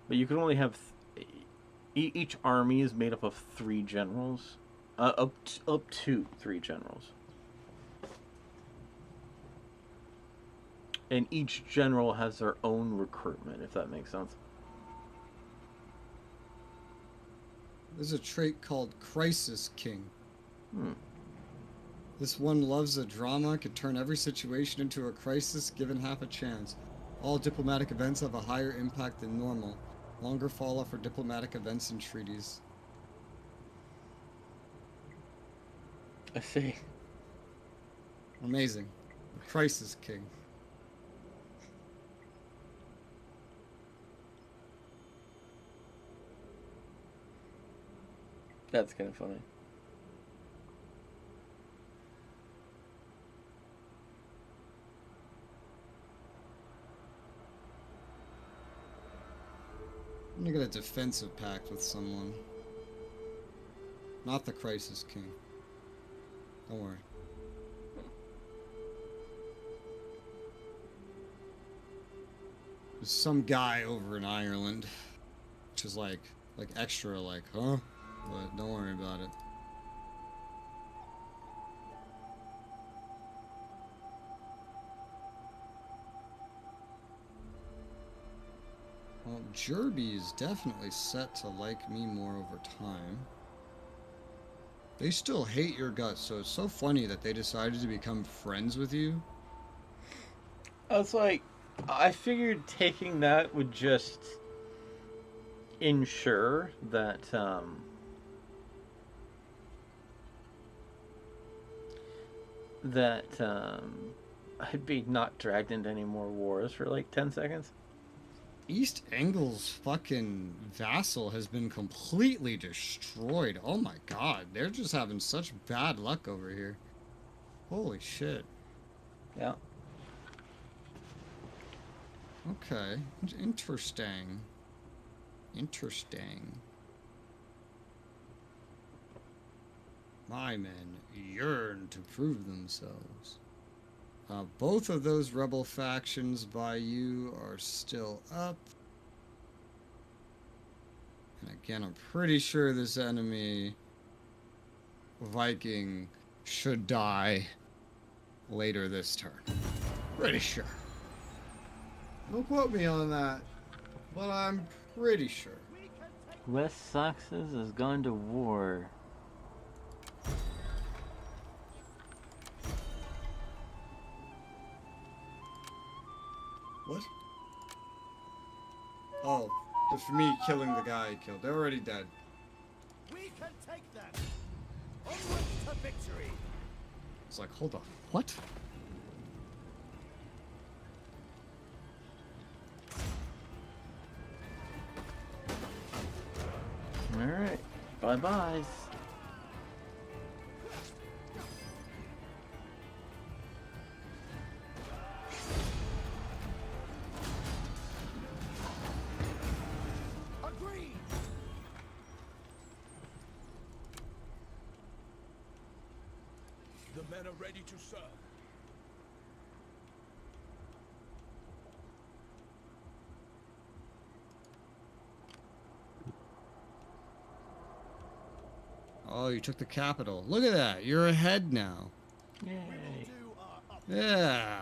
But you can only have each army is made up of 3 generals, up to 3 generals, and each general has their own recruitment. If that makes sense. There's a trait called Crisis King. Hmm. This one loves a drama, can turn every situation into a crisis given half a chance. All diplomatic events have a higher impact than normal. Longer fallout for diplomatic events and treaties. I see. Amazing. The Crisis King. That's kind of funny. I'm gonna get a defensive pact with someone. Not the Crisis King. Don't worry. There's some guy over in Ireland, which is like extra like, huh? But don't worry about it. Well, Jerby is definitely set to like me more over time. They still hate your guts, so it's so funny that they decided to become friends with you. It's like, I figured taking that would just ensure that I'd be not dragged into any more wars for like 10 seconds. East Angle's fucking vassal has been completely destroyed. Oh my god, they're just having such bad luck over here. Holy shit. Yeah. Okay, interesting. Interesting. My men yearn to prove themselves. Both of those rebel factions by you are still up. And again, I'm pretty sure this enemy Viking should die later this turn. Pretty sure. Don't quote me on that, but I'm pretty sure. West Saxons has gone to war. What? Oh, it's for me killing the guy I killed. They're already dead. We can take them. Onward to victory. It's like, hold on. What? Alright. Bye-byes. Agreed. The men are ready to serve. Oh, you took the capital. Look at that. You're ahead now. Yay. Do our utmost. Yeah.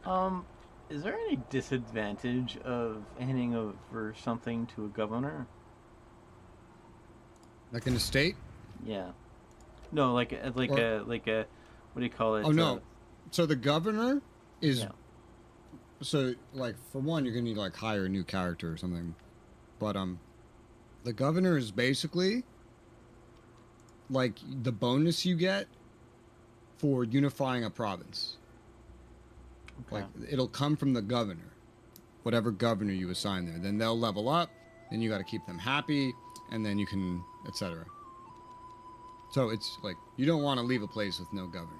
Um, is there any disadvantage of handing over something to a governor? Like in a state? Yeah. No, Or like a what do you call it? oh no. So the governor is Yeah. so like for one you're gonna need to like hire a new character or something. But the governor is basically like the bonus you get for unifying a province. Okay. Like it'll come from the governor, whatever governor you assign there. Then they'll level up, then you got to keep them happy, and then you can, etc. So it's like you don't want to leave a place with no governor.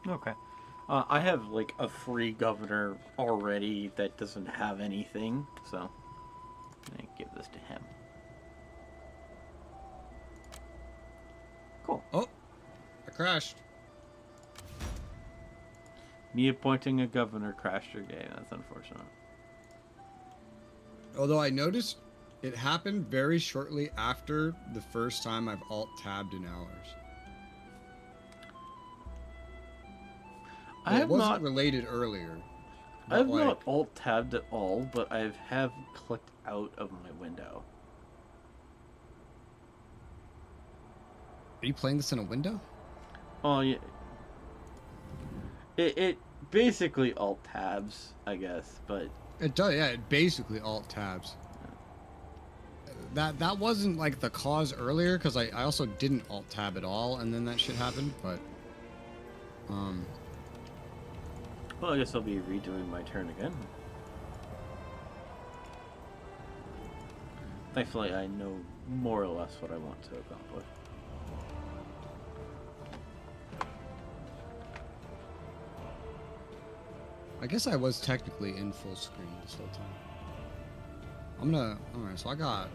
Okay. I have like a free governor already that doesn't have anything, so I'm gonna give this to him. Cool. Oh, I crashed. Me appointing a governor crashed your game. That's unfortunate. Although I noticed it happened very shortly after the first time I've alt-tabbed in hours. I It have wasn't not related earlier. I but, have like, not alt tabbed at all, but I have clicked out of my window. Are you playing this in a window? Oh yeah. It basically alt tabs, I guess, but It does, yeah. It basically alt tabs. That wasn't like the cause earlier because I also didn't alt tab at all, and then that shit happened. But well, I guess I'll be redoing my turn again. Thankfully, I know more or less what I want to accomplish. I guess I was technically in full screen this whole time. All right. So I got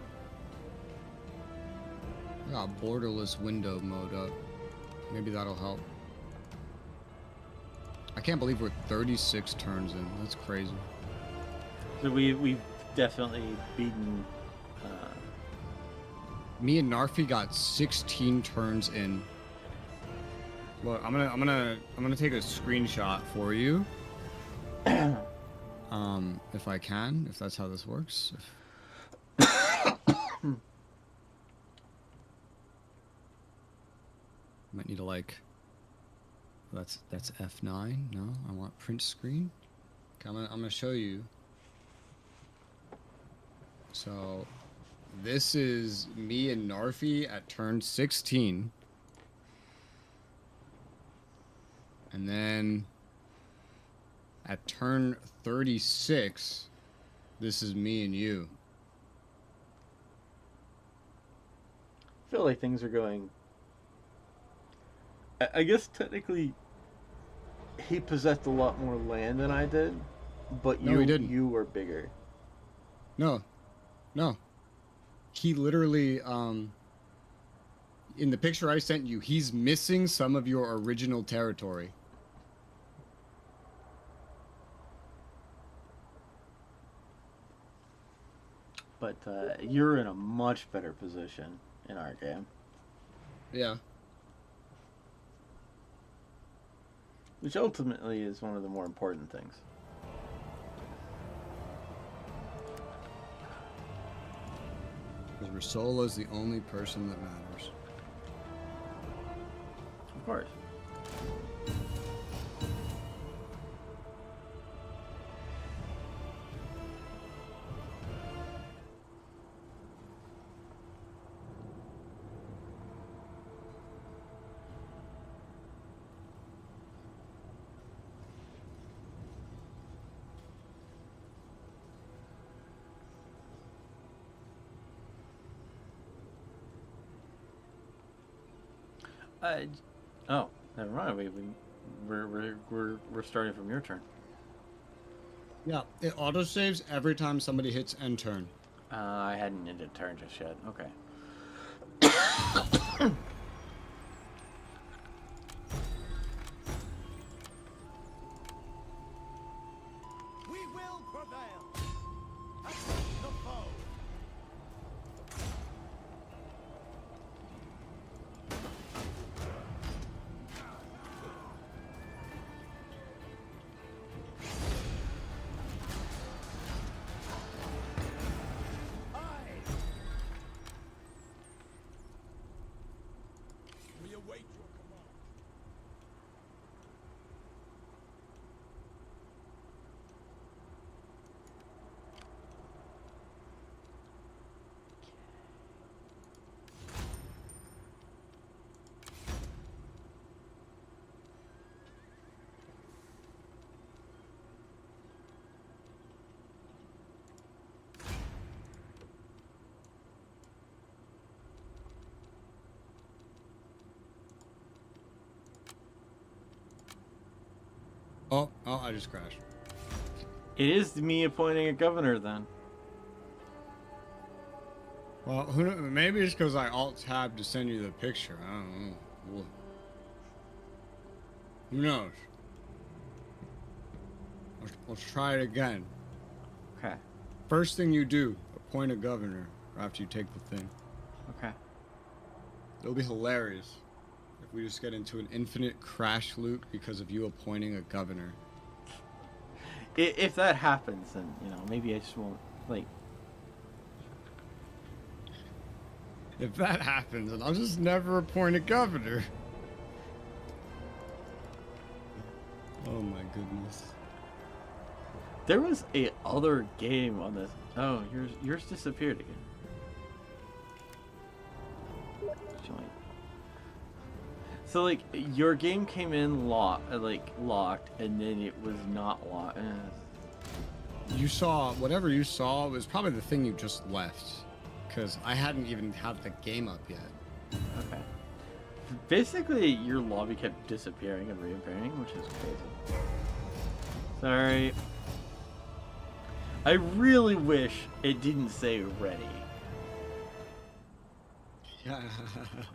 borderless window mode up. Maybe that'll help. I can't believe we're 36 turns in. That's crazy. So we've definitely beaten. Me and Narfi got 16 turns in. Look, I'm gonna take a screenshot for you. If I can, if that's how this works. Might need to like. That's F9. No, I want print screen. Okay, I'm gonna show you. So, this is me and Narfi at turn 16, and then at turn 36, this is me and you. I feel like things are going. I guess technically, he possessed a lot more land than I did, but No, he didn't. You were bigger. No. He literally, in the picture I sent you, he's missing some of your original territory. But you're in a much better position in our game. Yeah. Which ultimately is one of the more important things. Because Risola's the only person that matters. Of course. Oh, never mind. We're starting from your turn. Yeah, it autosaves every time somebody hits end turn. I hadn't ended turn just yet. Okay. We will prevail. Attack the foe. Oh, I just crashed. It is me appointing a governor then. Well, maybe it's because I alt-tab to send you the picture. I don't know. Who knows? Let's try it again. Okay. First thing you do, appoint a governor after you take the thing. Okay. It'll be hilarious if we just get into an infinite crash loop because of you appointing a governor. If that happens, then, you know, maybe I just won't, like... If that happens, then I'll just never appoint a governor. Oh my goodness. There was a other game on this. Oh, yours disappeared again. Join. So like your game came in locked, and then it was not locked. You saw whatever you saw was probably the thing you just left, because I hadn't even had the game up yet. Okay. Basically, your lobby kept disappearing and reappearing, which is crazy. Sorry. I really wish it didn't say ready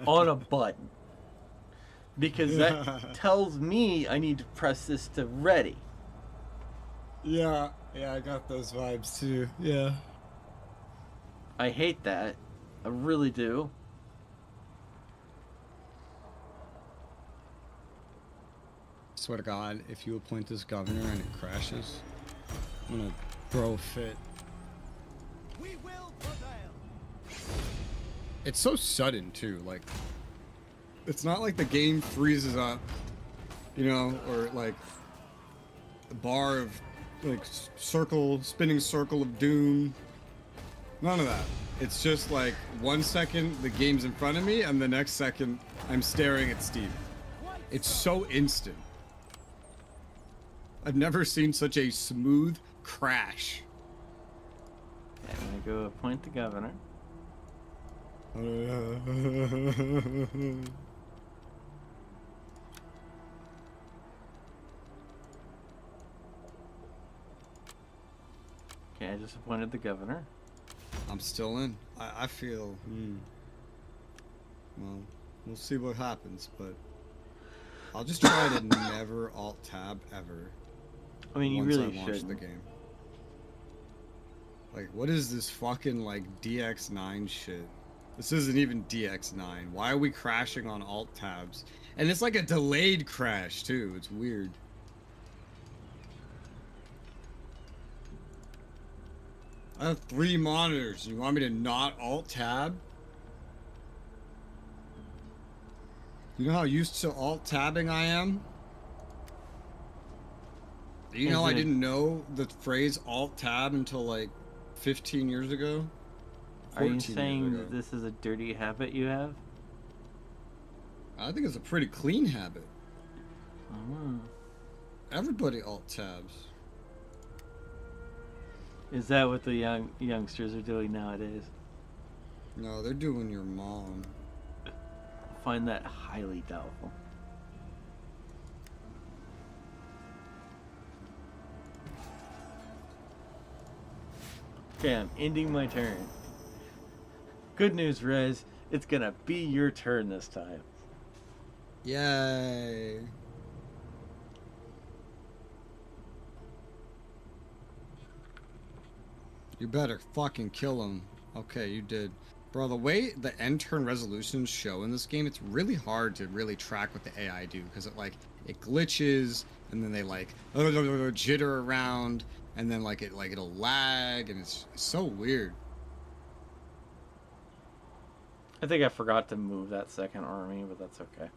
on a button. Because that tells me I need to press this to ready. Yeah, I got those vibes too. Yeah. I hate that. I really do. Swear to God, if you appoint this governor and it crashes, I'm gonna throw a fit. We will prevail. It's so sudden too, like it's not like the game freezes up, you know, or like the bar of like spinning circle of doom. None of that. It's just like 1 second the game's in front of me and the next second I'm staring at Steve. It's so instant. I've never seen such a smooth crash. Okay, I'm gonna go appoint the governor. Okay, I just appointed the governor. I'm still in. I feel, well, we'll see what happens, but I'll just try to never alt-tab ever. I mean, you once really I launch should. the game. Like, what is this fucking, like, DX9 shit? This isn't even DX9. Why are we crashing on alt-tabs? And it's like a delayed crash, too. It's weird. I have 3 monitors. You want me to not alt-tab? You know how used to alt-tabbing I am? You know I didn't know the phrase alt-tab until like 15 years ago? Are you saying that this is a dirty habit you have? I think it's a pretty clean habit. Oh. Everybody alt-tabs. Is that what the youngsters are doing nowadays? No, they're doing your mom. I find that highly doubtful. Okay, I'm ending my turn. Good news, Rez. It's gonna be your turn this time. Yay. You better fucking kill him. Okay, you did. Bro, the way the end turn resolutions show in this game, it's really hard to really track what the AI do, because it glitches, and then they like jitter around, and then it'll lag, and it's so weird. I think I forgot to move that second army, but that's okay.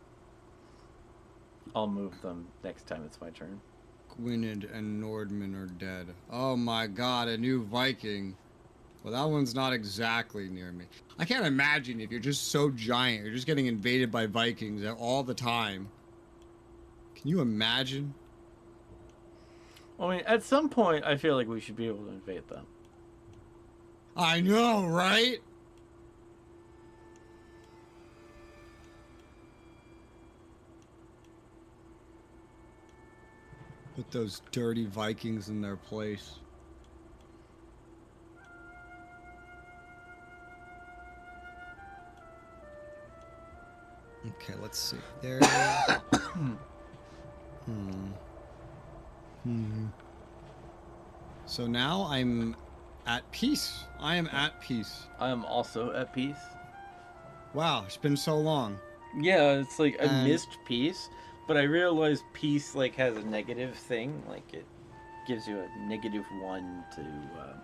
I'll move them next time it's my turn. Gwynedd and Nordman are dead. Oh my god, a new Viking. Well, that one's not exactly near me. I can't imagine if you're just so giant, you're just getting invaded by Vikings all the time. Can you imagine? I mean, at some point, I feel like we should be able to invade them. I know, right? Put those dirty Vikings in their place. Okay, let's see. There. So now I'm at peace. I am at peace. I am also at peace. Wow, it's been so long. Yeah, it's like I And- missed peace, but I realized peace like has a negative thing. Like it gives you a -1 to.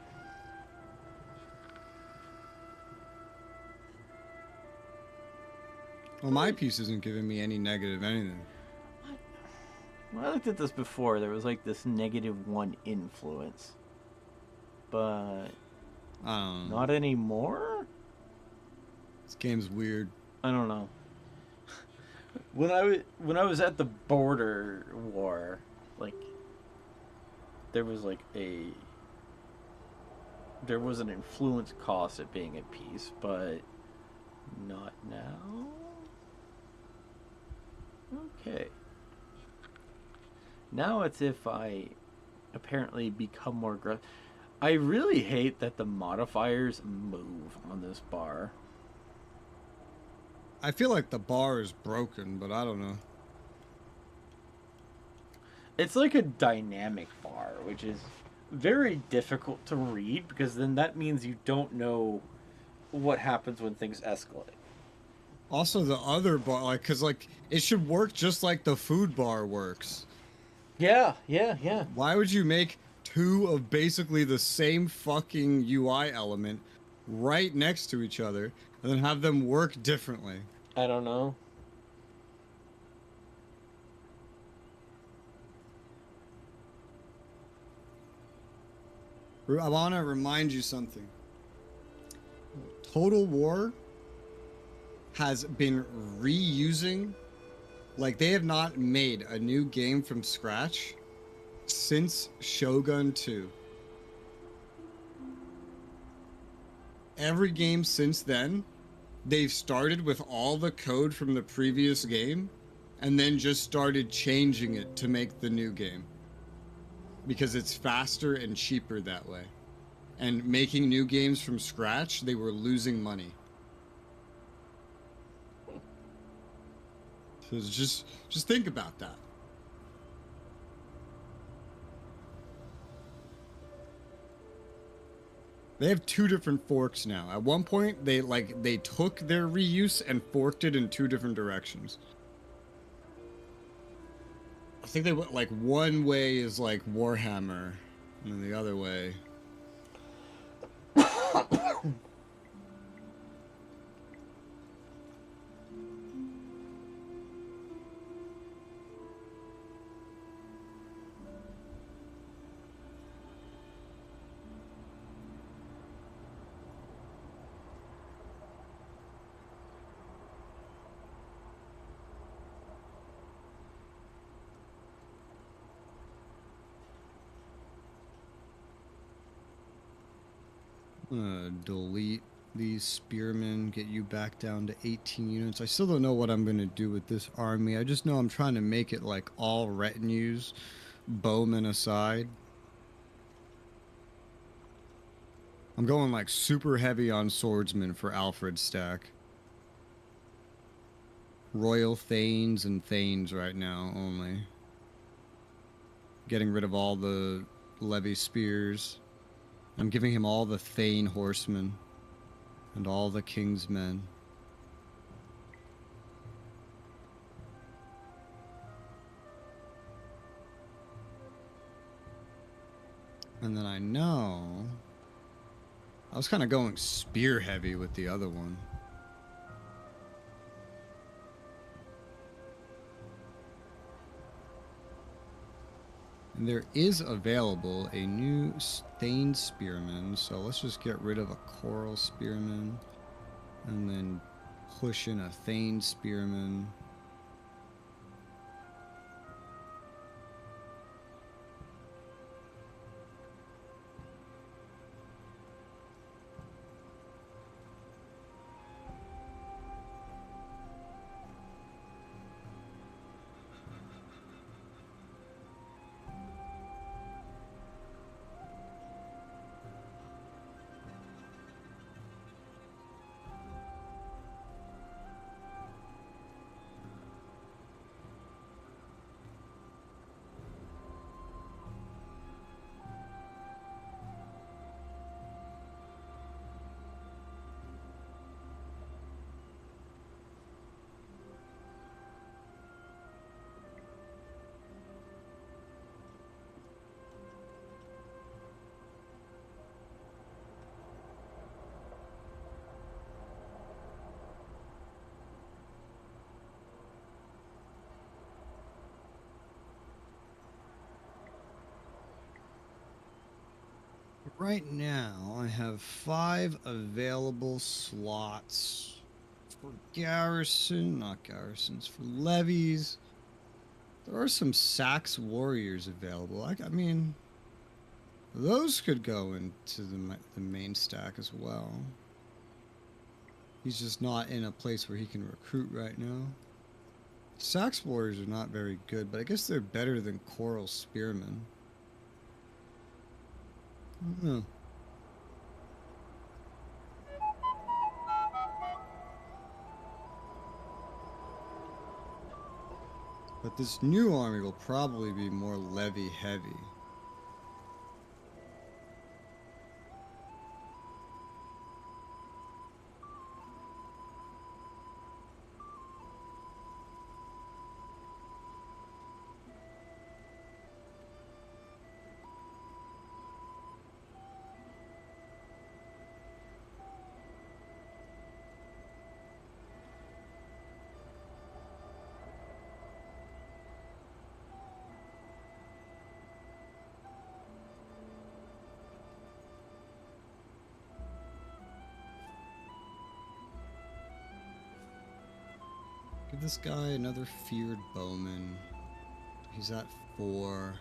Well, my peace isn't giving me any negative anything. When I looked at this before, there was like this -1 influence, but not anymore. This game's weird. I don't know. When I was at the border war, like there was an influence cost at being at peace, but not now. Okay. Now it's if I apparently become more aggressive. I really hate that the modifiers move on this bar. I feel like the bar is broken, but I don't know. It's like a dynamic bar, which is very difficult to read because then that means you don't know what happens when things escalate. Also, the other bar, like, cause like it should work just like the food bar works. Yeah. Why would you make two of basically the same fucking UI element right next to each other and then have them work differently? I don't know. I want to remind you something. Total War has been reusing, like they have not made a new game from scratch since Shogun 2. Every game since then, they've started with all the code from the previous game and then just started changing it to make the new game. Because it's faster and cheaper that way. And making new games from scratch, they were losing money. So it's just think about that. They have two different forks now. At one point, they took their reuse and forked it in two different directions. I think they went like one way is like Warhammer, and then the other way. Delete these spearmen, get you back down to 18 units. I still don't know what I'm going to do with this army. I just know I'm trying to make it like all retinues, bowmen aside. I'm going like super heavy on swordsmen for Alfred's stack. Royal Thanes and Thanes right now only. Getting rid of all the levy spears. I'm giving him all the Thane horsemen and all the king's men. And then I know I was kind of going spear heavy with the other one. And there is available a new Thane Spearman, so let's just get rid of a Coral Spearman and then push in a Thane Spearman. right now, I have 5 available slots for garrison, not garrisons, for levies. There are some Sax warriors available. I mean, those could go into the main stack as well. He's just not in a place where he can recruit right now. Sax warriors are not very good, but I guess they're better than Coral Spearmen. I don't know. But this new army will probably be more levy heavy. Give this guy another feared bowman. He's at 4.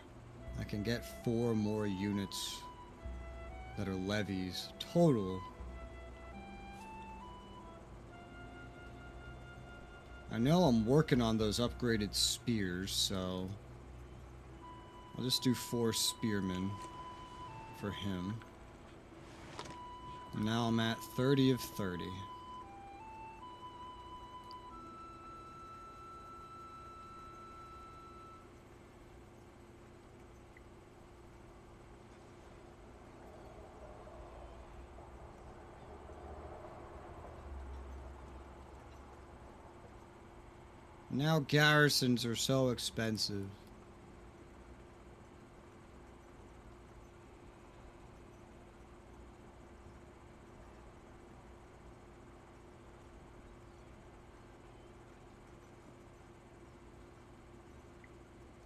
I can get 4 more units that are levies total. I know I'm working on those upgraded spears, so I'll just do 4 spearmen for him. And now I'm at 30 of 30. Now garrisons are so expensive.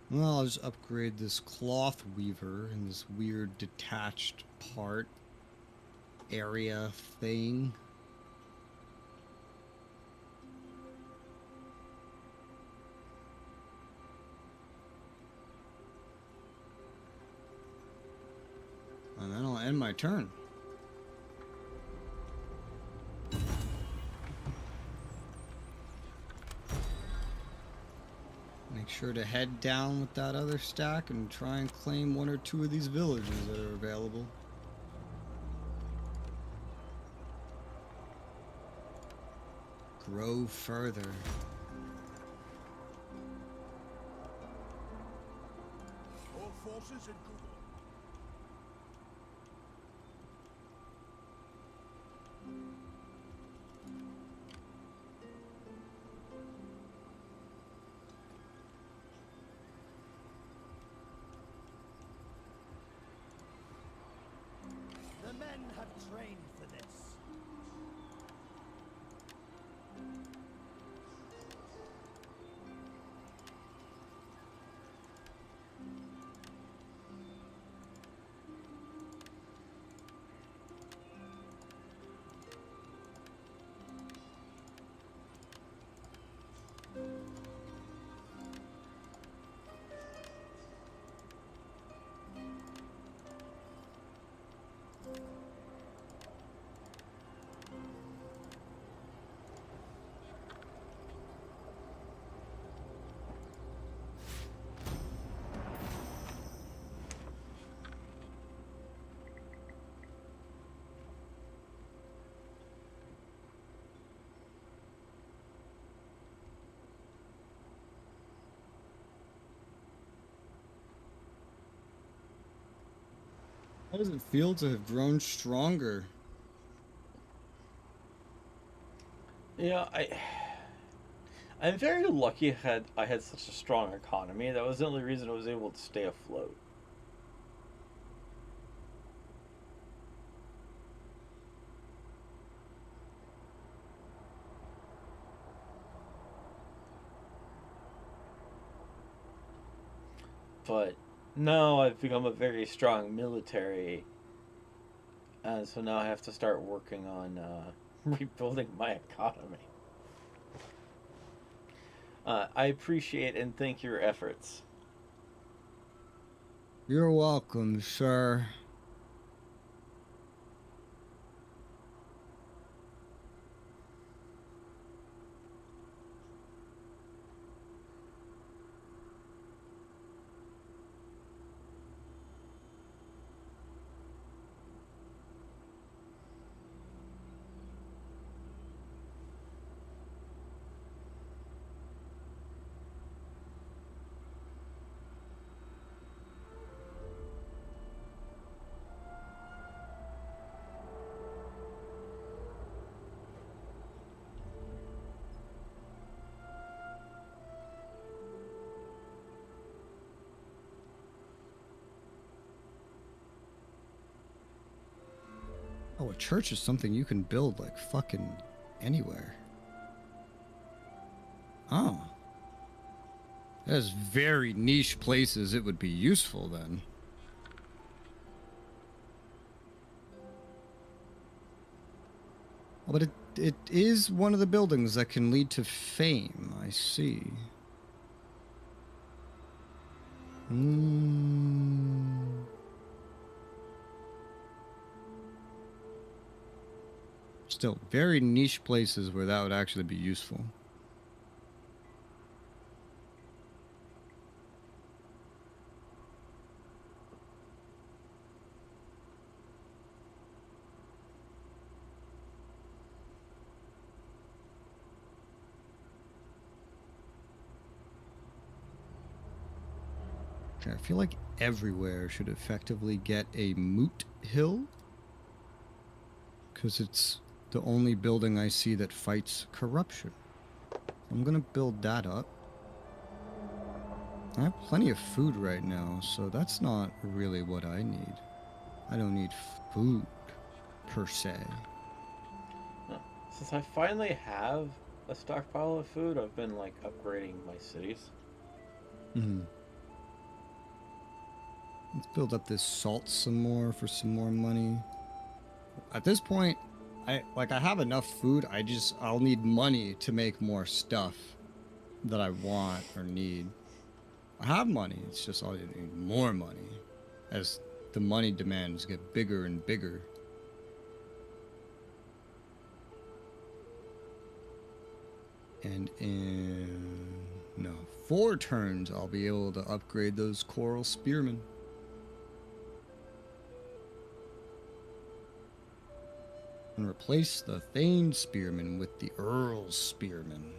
Well, I'll just upgrade this cloth weaver and this weird detached part area thing. And then I'll end my turn. Make sure to head down with that other stack and try and claim 1 or 2 of these villages that are available. Grow further. All forces in Coop. The men have trained for this. How does it feel to have grown stronger? Yeah, I'm very lucky I had such a strong economy. That was the only reason I was able to stay afloat. But now I've become a very strong military. So now I have to start working on rebuilding my economy. I appreciate and thank your efforts. You're welcome, sir. Oh, a church is something you can build like fucking anywhere. Oh. There's very niche places it would be useful then. Oh, but it is one of the buildings that can lead to fame, I see. Still, very niche places where that would actually be useful. Okay, I feel like everywhere should effectively get a moot hill. Because it's the only building I see that fights corruption. I'm gonna build that up. I have plenty of food right now, so that's not really what I need. I don't need food, per se. Since I finally have a stockpile of food, I've been like upgrading my cities. Let's build up this salt some more for some more money. At this point, I have enough food. I'll need money to make more stuff that I want or need. I have money. It's just I'll need more money as the money demands get bigger and bigger. And in 4 turns, I'll be able to upgrade those coral spearmen. And replace the Thane spearmen with the Earl's spearmen.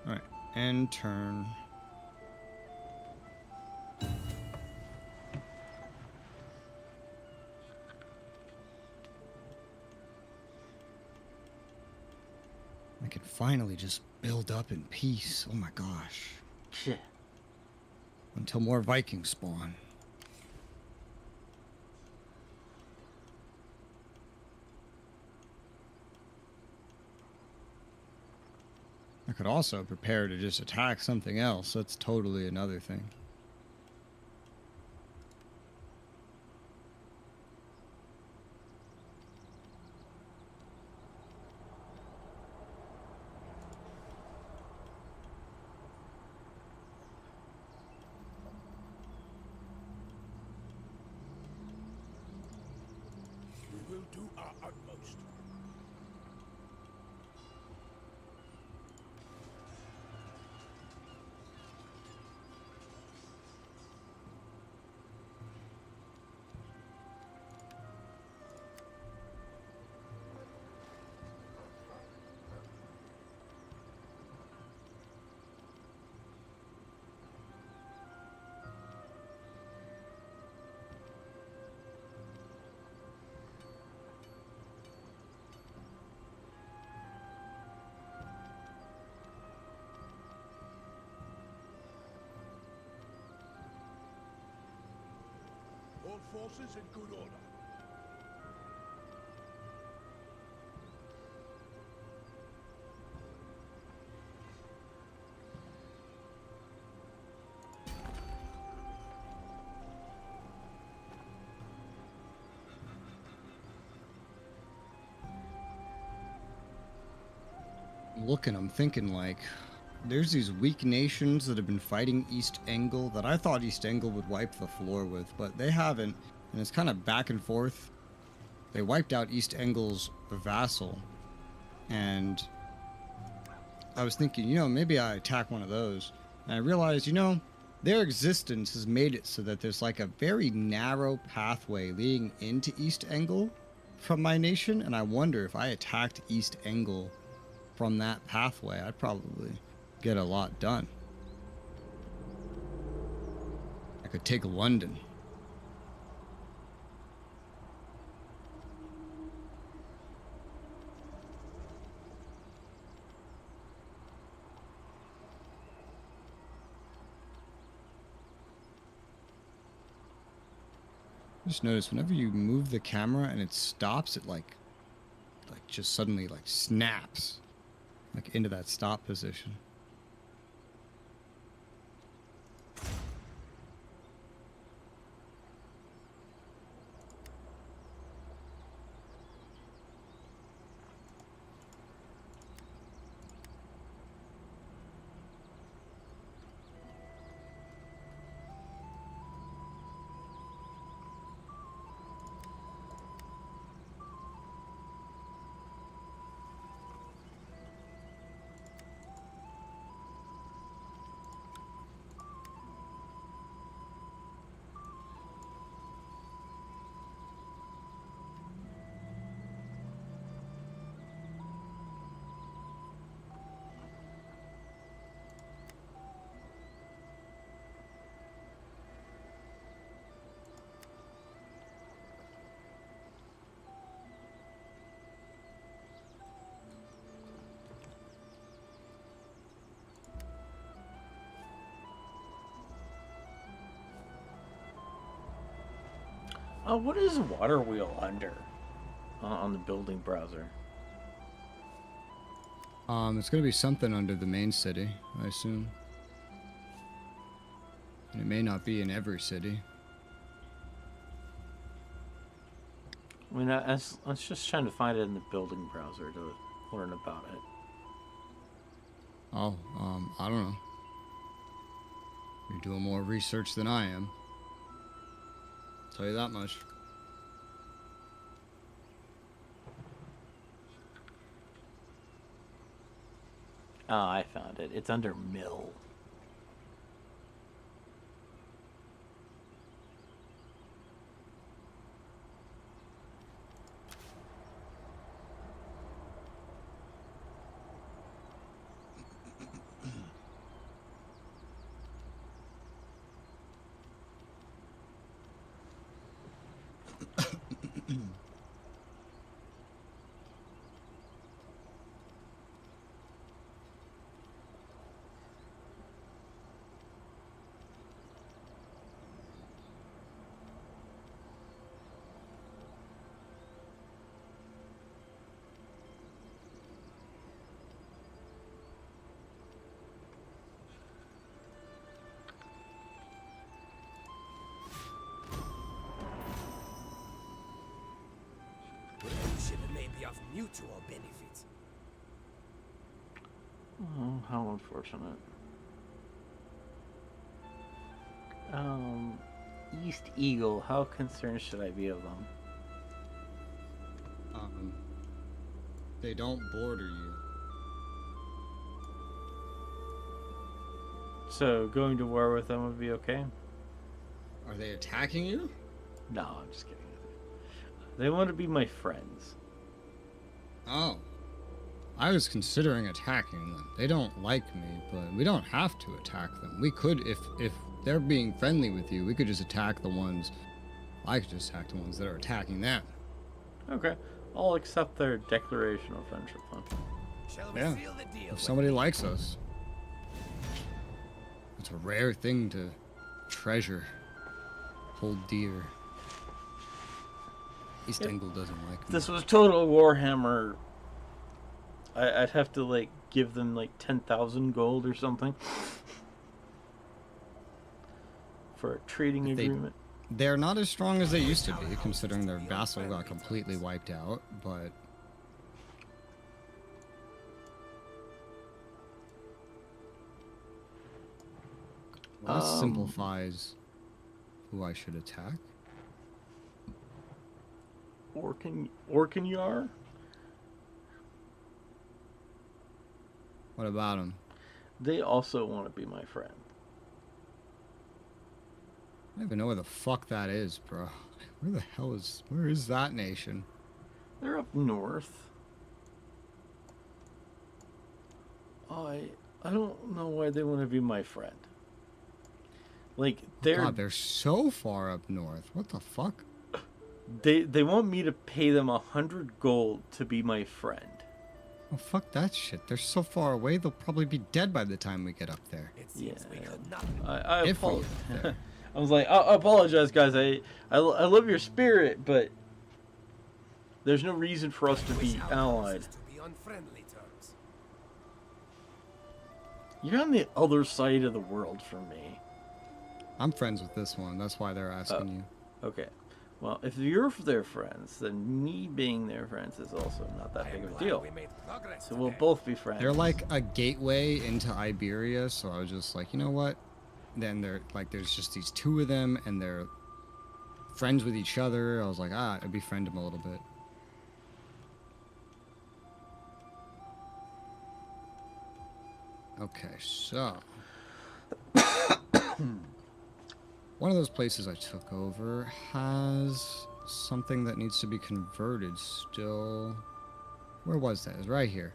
Alright, end turn. I can finally just build up in peace. Oh my gosh. Shit. Until more Vikings spawn. I could also prepare to just attack something else. That's totally another thing. We will do our utmost. forces in good order. Looking, I'm thinking like, there's these weak nations that have been fighting East Angle that I thought East Angle would wipe the floor with, but they haven't, and it's kind of back and forth. They wiped out East Angle's vassal, and I was thinking, maybe I attack one of those, and I realized, their existence has made it so that there's like a very narrow pathway leading into East Angle from my nation, and I wonder if I attacked East Angle from that pathway, I'd probably get a lot done. I could take London. Just notice whenever you move the camera and it stops, it like just suddenly like snaps like into that stop position. What is water wheel under on the building browser? It's gonna be something under the main city, I assume. And it may not be in every city. I mean, I was just trying to find it in the building browser to learn about it. Oh, I don't know. You're doing more research than I am. Tell you that much. Oh, I found it. It's under mill. Relationship may be of mutual benefit. Oh, how unfortunate. East Eagle. How concerned should I be of them? They don't border you. So going to war with them would be okay? Are they attacking you? No, I'm just kidding. They want to be my friends. Oh. I was considering attacking them. They don't like me, but we don't have to attack them. We could, if they're being friendly with you, we could just attack the ones... I could just attack the ones that are attacking them. Okay. I'll accept their declaration of friendship then. Shall we Yeah. seal the deal? If somebody likes us. It's a rare thing to treasure. Hold dear. East Yep. Angle doesn't like If me. this was Total Warhammer, I'd have to like give them like 10,000 gold or something for a trading If they- agreement. They're not as strong as they used to be, considering their vassal got completely wiped out, but... Well, that simplifies who I should attack. Orkanyar? What about him? They also want to be my friend. I don't even know where the fuck that is, bro. Where is that nation? They're up north. I don't know why they want to be my friend. Like God, they're so far up north. What the fuck? they want me to pay them 100 gold to be my friend. Oh, fuck that shit. They're so far away, they'll probably be dead by the time we get up there. It seems we Yeah. could not. I If we apologize. get there. I was like, I apologize, guys. I love your spirit, but there's no reason for us to be allied. To be on friendly terms. You're on the other side of the world from me. I'm friends with this one. That's why they're asking you. Okay. Well, if you're their friends, then me being their friends is also not that I big am of a glad deal. we made progress So we'll today. both be friends. They're like a gateway into Iberia, so I was just like, you know what? Then they're like, there's just these two of them, and they're friends with each other. I was like, I'd befriend them a little bit. Okay, so one of those places I took over has something that needs to be converted still. Where was that? It's right here.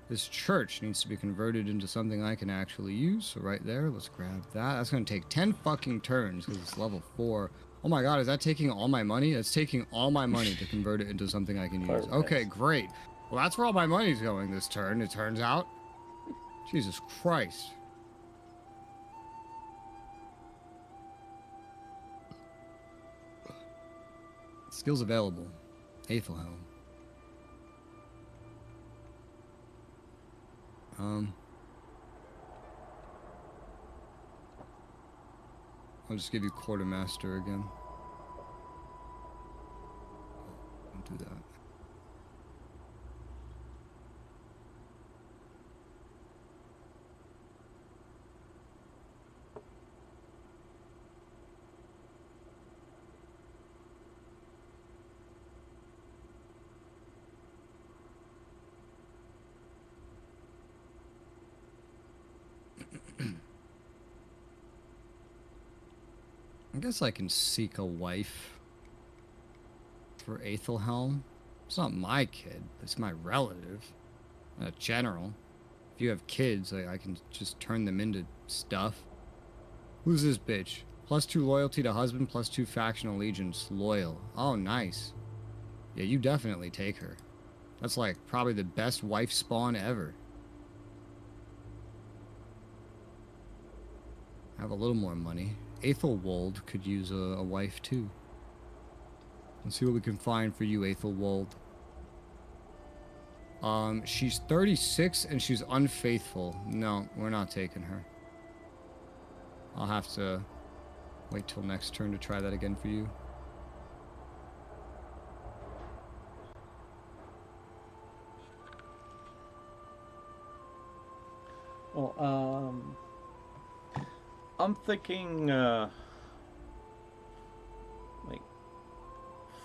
This church needs to be converted into something I can actually use. So right there, let's grab that. That's going to take 10 fucking turns because it's level 4. Oh my god, is that taking all my money? It's taking all my money to convert it into something I can use. Perfect. Okay, great. Well, that's where all my money's going this turn, it turns out. Jesus Christ. Skills available. Aethelhelm. I'll just give you quartermaster again. Don't do that. I guess I can seek a wife for Aethelhelm. It's not my kid, it's my relative. A general. If you have kids, I can just turn them into stuff. Who's this bitch? +2 loyalty to husband, +2 faction allegiance. Loyal. Oh, nice. Yeah, you definitely take her. That's like probably the best wife spawn ever. Have a little more money. Aethelwold could use a wife too. Let's see what we can find for you, Aethelwold. She's 36 and she's unfaithful. No, we're not taking her. I'll have to wait till next turn to try that again for you. Well, I'm thinking, like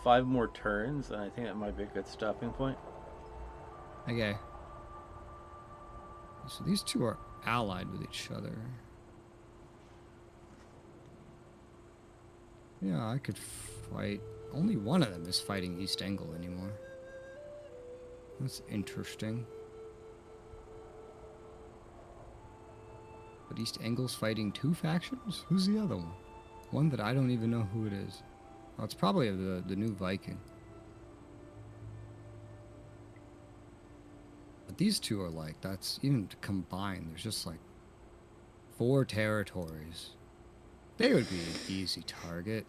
5 more turns, and I think that might be a good stopping point. Okay. So these two are allied with each other. Yeah, I could fight. Only one of them is fighting East Angle anymore. That's interesting. But East Angle's fighting 2 factions? Who's the other one? One that I don't even know who it is. Oh, it's probably the new Viking. But these two are like, that's even combined, there's just like 4 territories. They would be an easy target.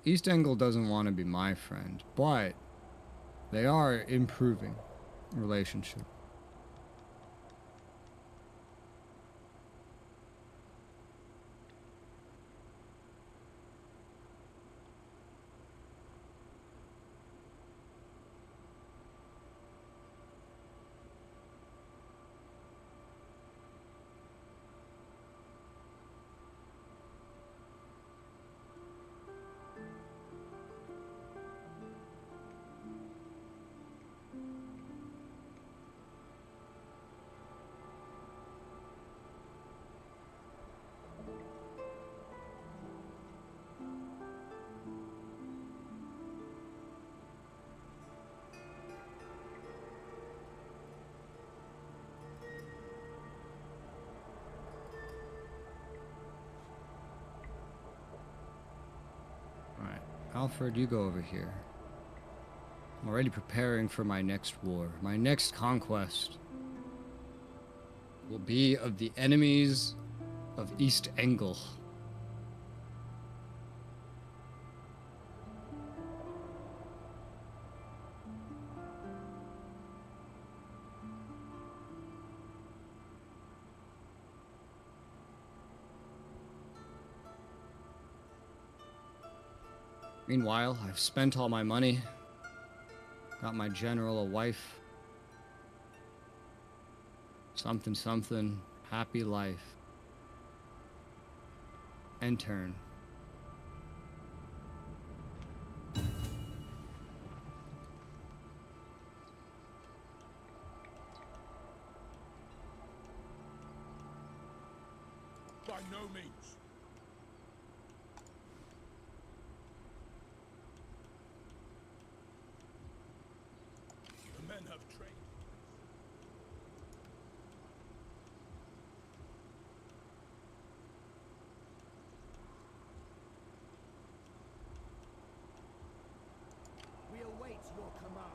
East Angle doesn't want to be my friend, but they are improving relationship. Alright, Alfred, you go over here. I'm already preparing for my next war. My next conquest will be of the enemies of East Angle. Meanwhile, I've spent all my money. Got my general a wife. Something, something. Happy life. End turn. By no means. The men have trained. We await your commands.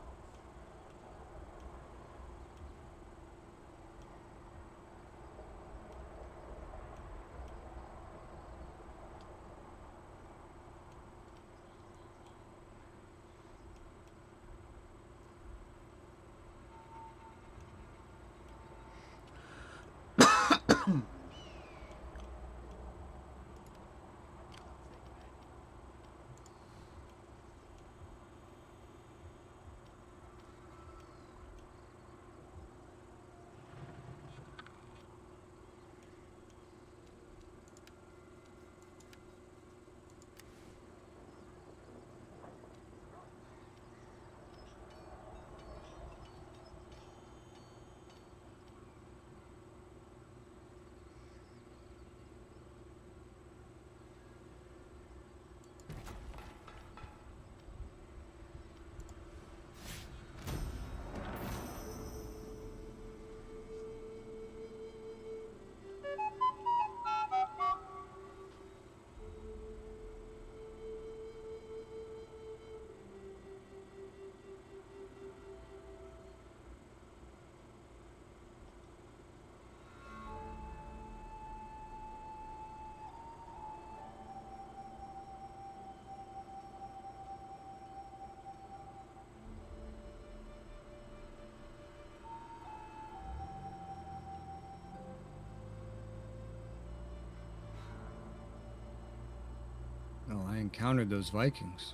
Oh, I encountered those Vikings.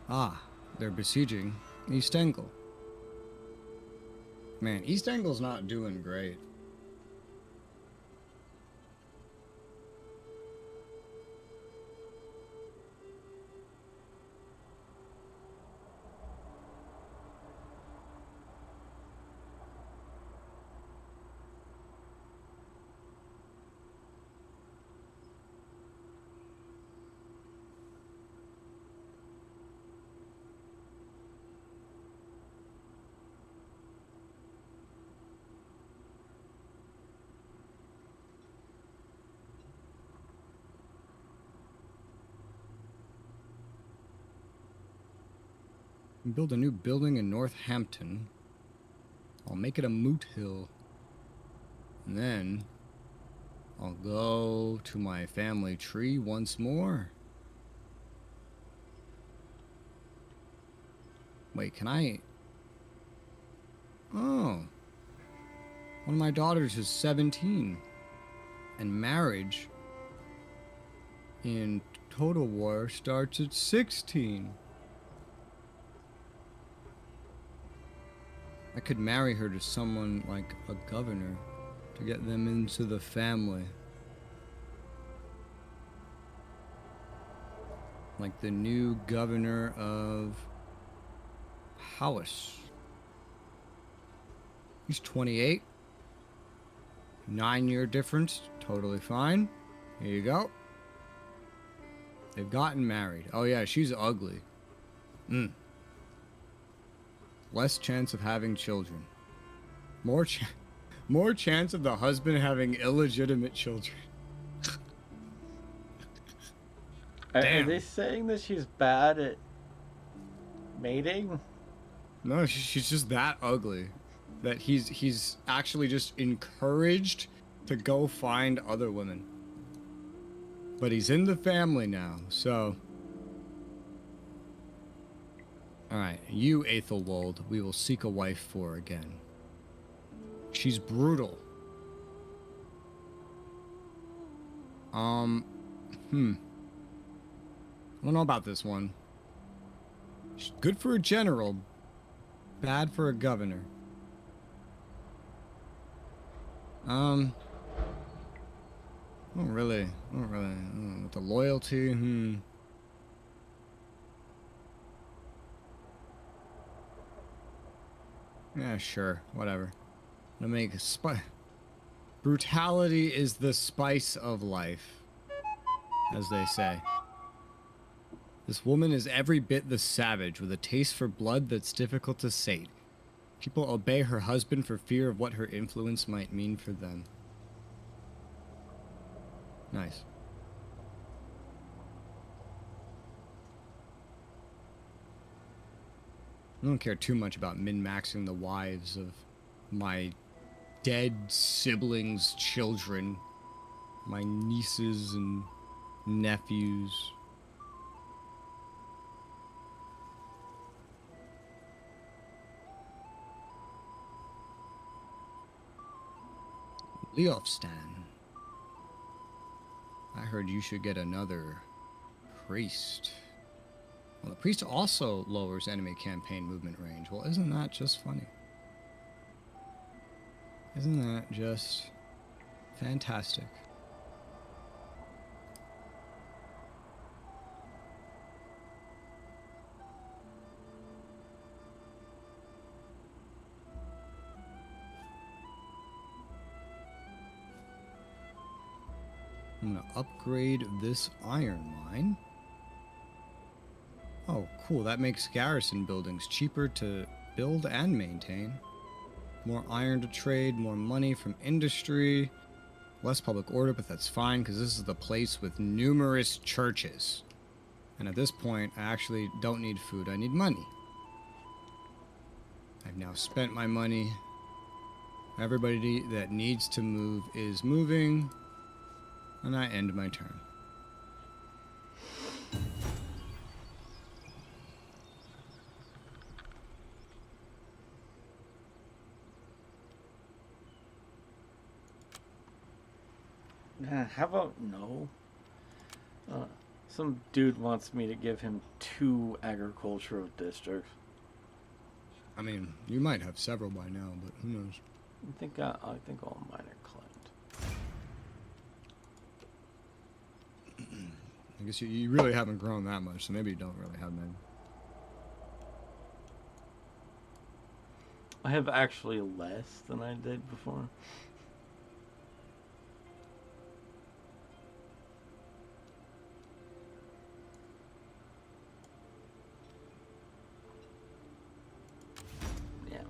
Ah, they're besieging East Angle. Man, East Angle's not doing great. Build a new building in Northampton. I'll make it a moot hill. And then I'll go to my family tree once more. Wait, can I? Oh. One of my daughters is 17. And marriage in Total War starts at 16. I could marry her to someone like a governor to get them into the family. Like the new governor of House. He's 28. 9-year difference, totally fine. Here you go. They've gotten married. Oh yeah, she's ugly. Less chance of having children. More chance of the husband having illegitimate children. Are they saying that she's bad at mating? No, she's just that ugly that he's actually just encouraged to go find other women. But he's in the family now, so. Alright, you, Aethelwold, we will seek a wife for again. She's brutal. I don't know about this one. She's good for a general, bad for a governor. I don't really. With the loyalty, Yeah, sure, whatever. To make brutality is the spice of life, as they say. This woman is every bit the savage, with a taste for blood that's difficult to sate. People obey her husband for fear of what her influence might mean for them. Nice. I don't care too much about min-maxing the wives of my dead siblings' children. My nieces and nephews. Leofstan. I heard you should get another priest. Well, the priest also lowers enemy campaign movement range. Well, isn't that just funny? Isn't that just fantastic? I'm gonna upgrade this iron mine. Oh, cool. That makes garrison buildings cheaper to build and maintain. More iron to trade, more money from industry. Less public order, but that's fine because this is the place with numerous churches. And at this point, I actually don't need food. I need money. I've now spent my money. Everybody that needs to move is moving. And I end my turn. How about no? Some dude wants me to give him 2 agricultural districts. I mean, you might have several by now, but who knows? I think all mine are claimed. I guess you really haven't grown that much, so maybe you don't really have many. I have actually less than I did before. Yeah,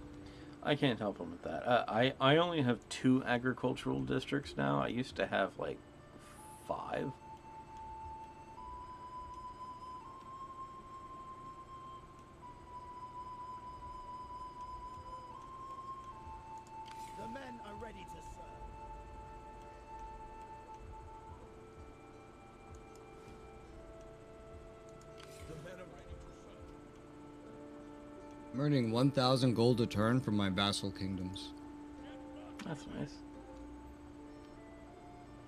I can't help him with that. I only have 2 agricultural districts now. I used to have like 5. The men are ready to serve. The men are ready to serve. earning 1,000 gold a turn from my vassal kingdoms. That's nice.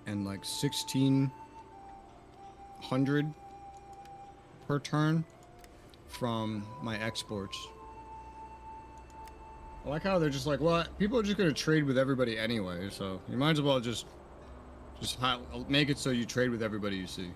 And like 1,600 per turn from my exports. I like how they're just like, well, people are just gonna trade with everybody anyway, so you might as well just make it so you trade with everybody you see.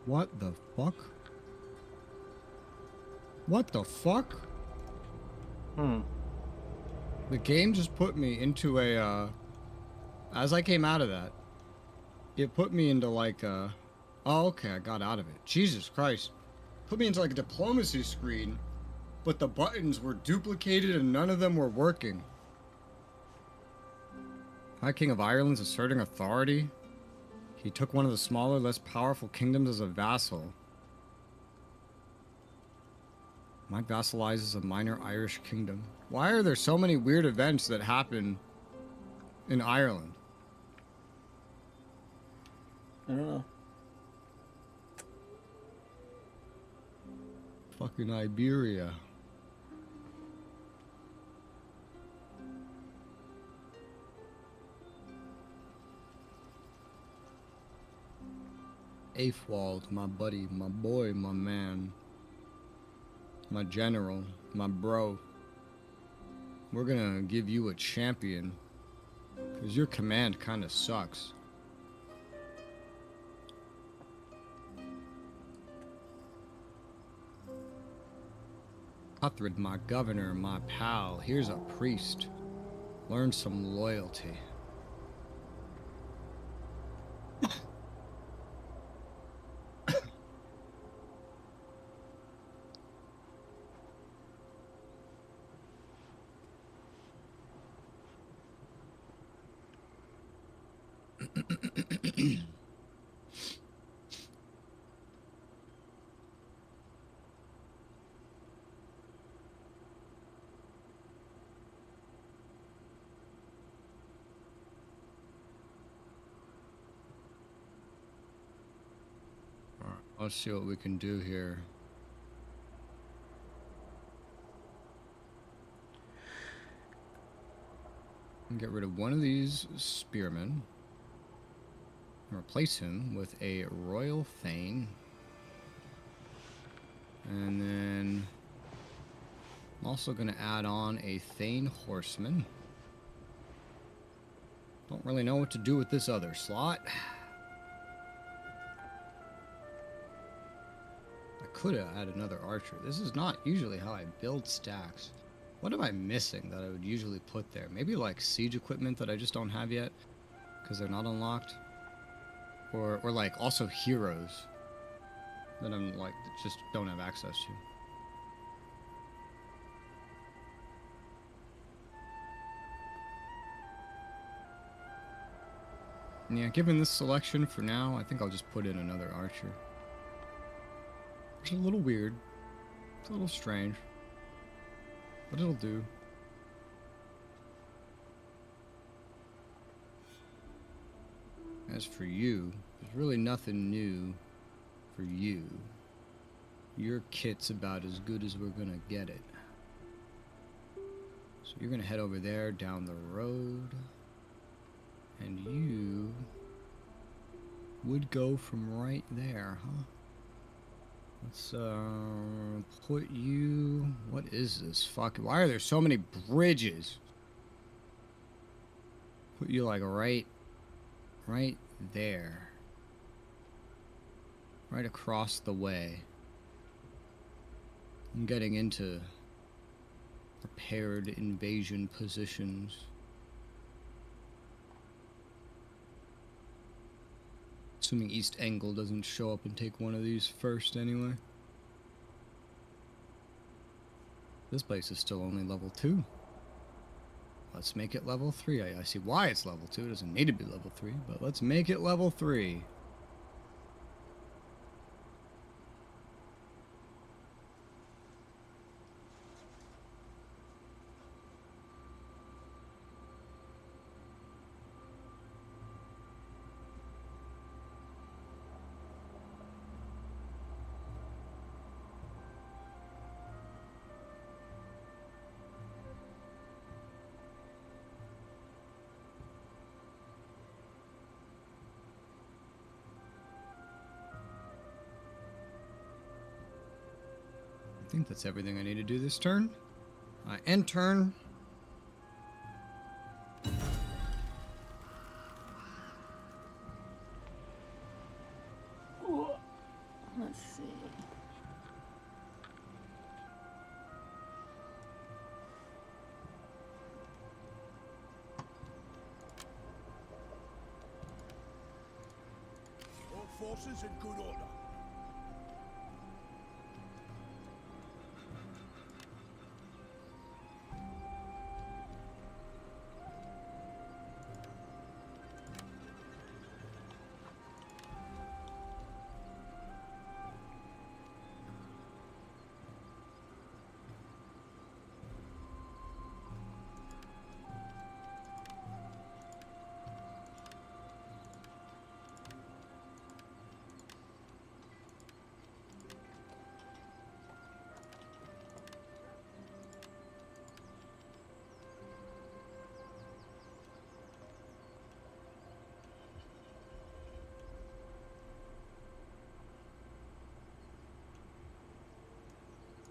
What the fuck? What the fuck? The game just put me into a, as I came out of that, it put me into like a, oh, okay, I got out of it. Jesus Christ. Put me into like a diplomacy screen, but the buttons were duplicated and none of them were working. High King of Ireland's asserting authority. He took one of the smaller, less powerful kingdoms as a vassal. Might vassalizes a minor Irish kingdom. Why are there so many weird events that happen in Ireland? I don't know. Fucking Iberia. Aifwald, my buddy, my boy, my man, my general, my bro. We're gonna give you a champion, because your command kinda sucks. Uthred, my governor, my pal, here's a priest. Learn some loyalty. Let's see what we can do here. Get rid of one of these spearmen. And replace him with a royal thane. And then I'm also going to add on a thane horseman. Don't really know what to do with this other slot. Could have had another archer. This is not usually how I build stacks. What am I missing that I would usually put there? Maybe like siege equipment that I just don't have yet because they're not unlocked, or like also heroes that I'm like just don't have access to. Yeah, given this selection for now, I think I'll just put in another archer. It's a little weird. It's a little strange. But it'll do. As for you, there's really nothing new for you. Your kit's about as good as we're gonna get it. So you're gonna head over there down the road. And you would go from right there, huh? Let's put you. What is this? Fuck. Why are there so many bridges? Put you like right there. Right across the way. I'm getting into prepared invasion positions. Assuming East Angle doesn't show up and take one of these first anyway. This place is still only level 2. Let's make it level 3. I see why it's level 2. It doesn't need to be level 3, but let's make it level 3. I think that's everything I need to do this turn. I end turn. Ooh, let's see. All forces in good order.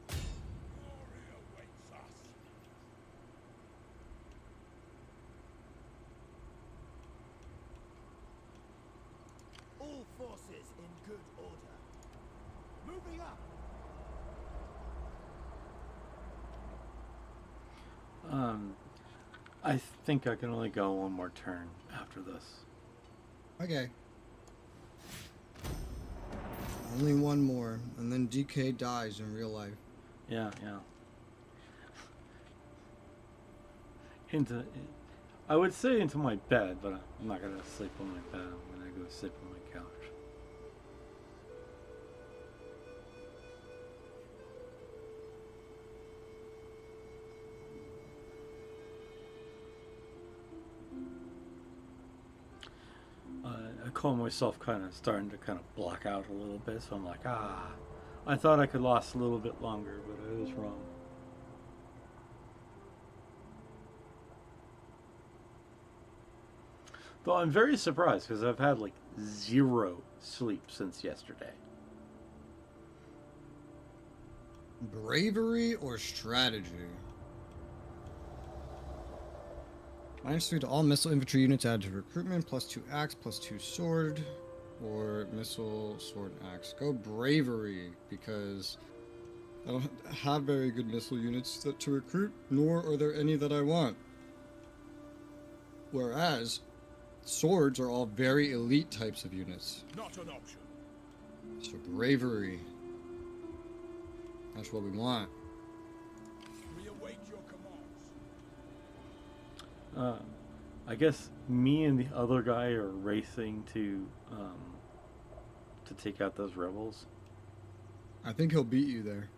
Glory awaits us. All forces in good order. Moving up. I think I can only go one more turn after this. Okay. Only one more, and then DK dies in real life. Yeah. I would say into my bed, but I'm not gonna sleep on my bed. I'm gonna go sleep on my couch. I call myself kind of starting to kind of block out a little bit, so I'm like, I thought I could last a little bit longer, but I was wrong. Though I'm very surprised because I've had like 0 sleep since yesterday. Bravery or strategy? -3 to all missile infantry units added to recruitment, +2 axe, +2 sword, or missile, sword, axe. Go bravery, because I don't have very good missile units to recruit, nor are there any that I want. Whereas, swords are all very elite types of units. Not an option. So bravery. That's what we want. We await your commands. I guess me and the other guy are racing to take out those rebels. I think he'll beat you there.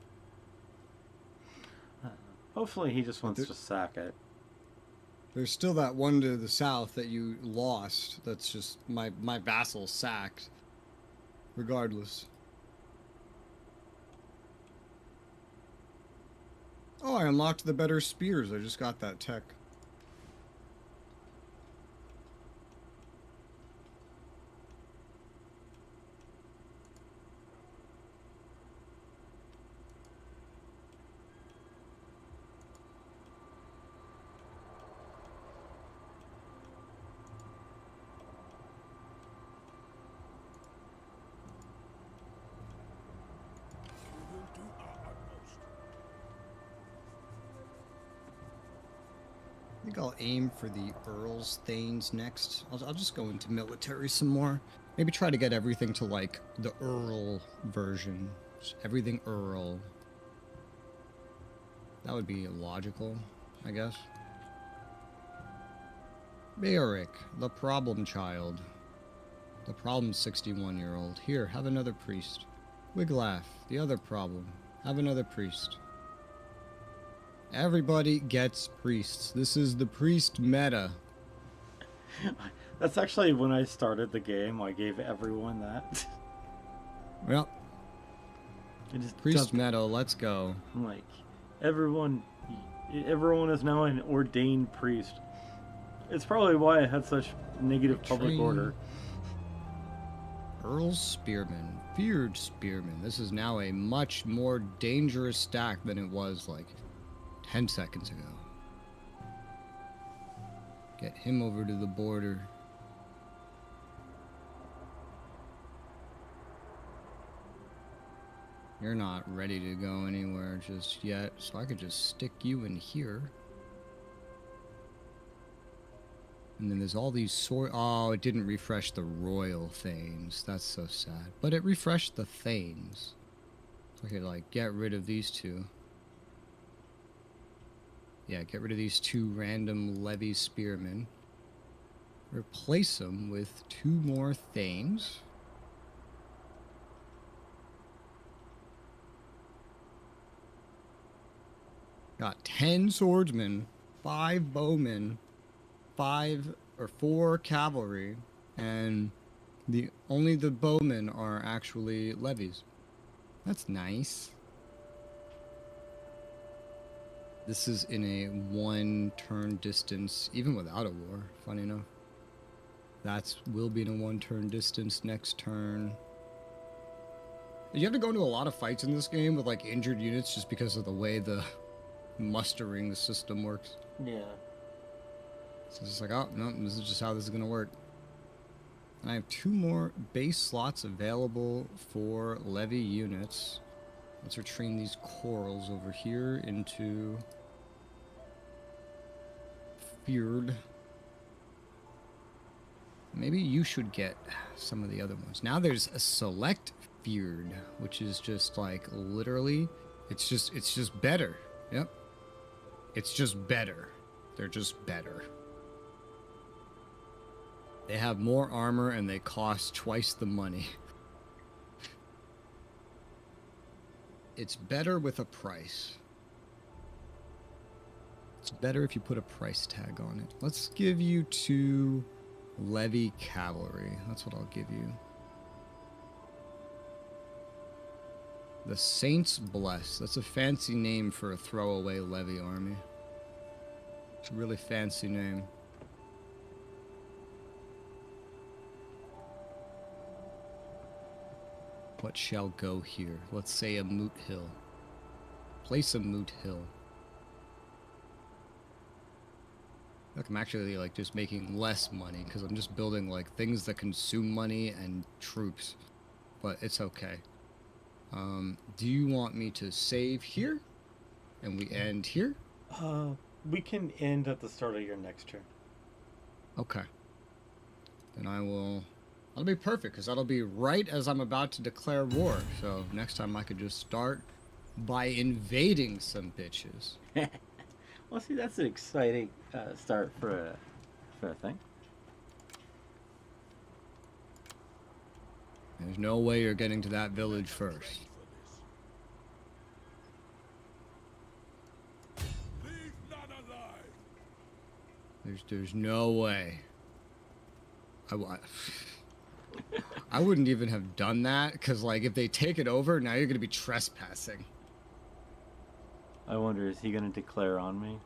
Hopefully, he just wants to sack it. There's still that one to the south that you lost. That's just my vassal sacked. Regardless. Oh, I unlocked the better spears. I just got that tech. think I'll aim for the Earl's Thanes next. I'll just go into military some more. Maybe try to get everything to like the Earl version. Just everything Earl. That would be logical, I guess. Beric, the problem child. The problem 61-year-old. Here, have another priest. Wiglaf, the other problem. Have another priest. Everybody gets priests. This is the priest meta. That's actually when I started the game. I gave everyone that. Well, I just priest meta, let's go. I'm like, everyone is now an ordained priest. It's probably why I had such negative public order. Earl Spearman, feared Spearman. This is now a much more dangerous stack than it was like 10 seconds ago. Get him over to the border. You're not ready to go anywhere just yet, so I could just stick you in here. And then there's all these oh, it didn't refresh the royal Thanes. That's so sad. But it refreshed the Thanes. So I could like get rid of these two. Yeah, get rid of these two random levy spearmen. Replace them with two more Thanes. Got 10 swordsmen, 5 bowmen, 4 cavalry, and only the bowmen are actually levies. That's nice. This is in a 1-turn distance, even without a war, funny enough. Will be in a 1-turn distance next turn. You have to go into a lot of fights in this game with like injured units just because of the way the mustering system works. Yeah. So it's just like, oh, no, this is just how this is going to work. And I have 2 more base slots available for levy units. Let's retrain these corals over here into feared. Maybe you should get some of the other ones. Now there's a select feared, which is just like literally, it's just better. Yep. It's just better. They're just better. They have more armor and they cost twice the money. It's better with a price. It's better if you put a price tag on it. Let's give you 2 levy cavalry. That's what I'll give you. The Saints Bless. That's a fancy name for a throwaway levy army. It's a really fancy name. What shall go here? Let's say a moot hill. Place a moot hill. Look, I'm actually like just making less money because I'm just building like things that consume money and troops. But it's okay. Do you want me to save here? And we end here? We can end at the start of your next turn. Okay. Then that'll be perfect, because that'll be right as I'm about to declare war. So next time I could just start by invading some bitches. Well, see, that's an exciting start for a thing. There's no way you're getting to that village first. Leave none alive. There's no way. I wouldn't even have done that, because like if they take it over, now you're going to be trespassing. I wonder, is he going to declare on me?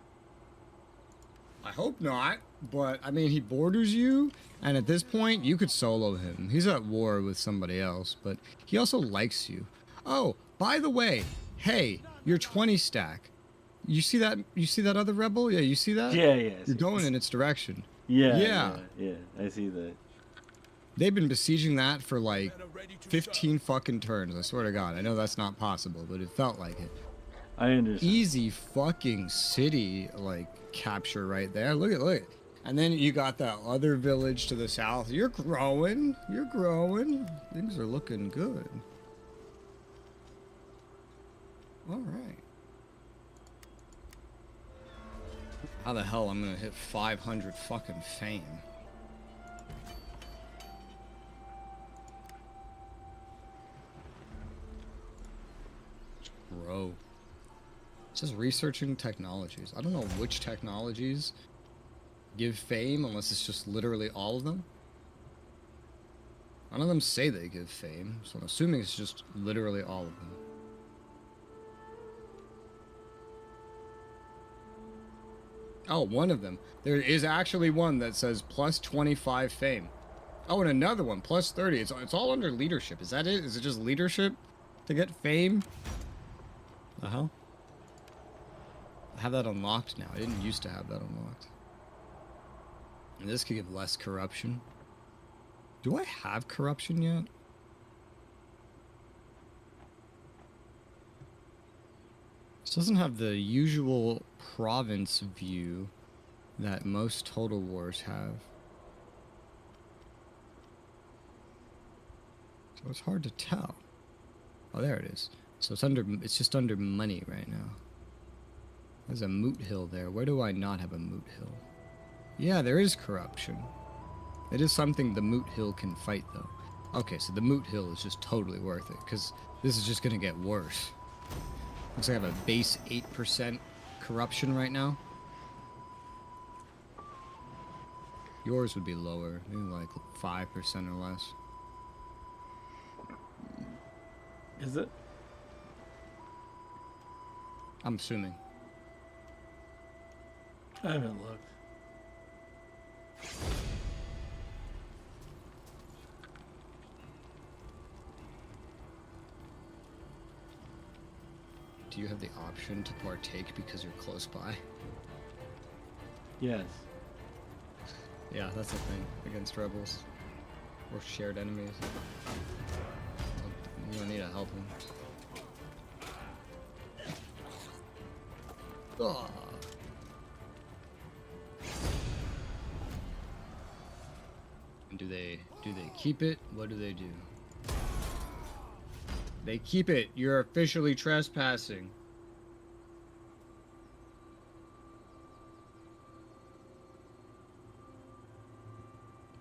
I hope not, but I mean, he borders you, and at this point, you could solo him. He's at war with somebody else, but he also likes you. Oh, by the way, hey, you're 20 stack. You see that? You see that other rebel? Yeah, you see that? Yeah. You're going in its direction. Yeah. I see that. They've been besieging that for like 15 fucking turns. I swear to God. I know that's not possible, but it felt like it. I understand. Easy fucking city like capture right there. Look. And then you got that other village to the south. You're growing. You're growing. Things are looking good. All right. How the hell I'm gonna hit 500 fucking fame? Grow. It says researching technologies. I don't know which technologies give fame unless it's just literally all of them. None of them say they give fame, so I'm assuming it's just literally all of them. Oh, one of them. There is actually one that says plus 25 fame. Oh, and another one, plus 30. It's all under leadership. Is that it? Is it just leadership to get fame? The hell? I have that unlocked now. I didn't used to have that unlocked. And this could give less corruption. Do I have corruption yet? This doesn't have the usual province view that most Total Wars have. So it's hard to tell. Oh, there it is. So it's just under money right now. There's a moot hill there. Where do I not have a moot hill? Yeah, there is corruption. It is something the moot hill can fight, though. Okay, so the moot hill is just totally worth it, because this is just going to get worse. Looks like I have a base 8% corruption right now. Yours would be lower, maybe like 5% or less. Is it? I'm assuming. I haven't looked. Do you have the option to partake because you're close by? Yes. Yeah, that's the thing against rebels or shared enemies. You don't need to help them. Ugh. Do they keep it? What do? They keep it. You're officially trespassing.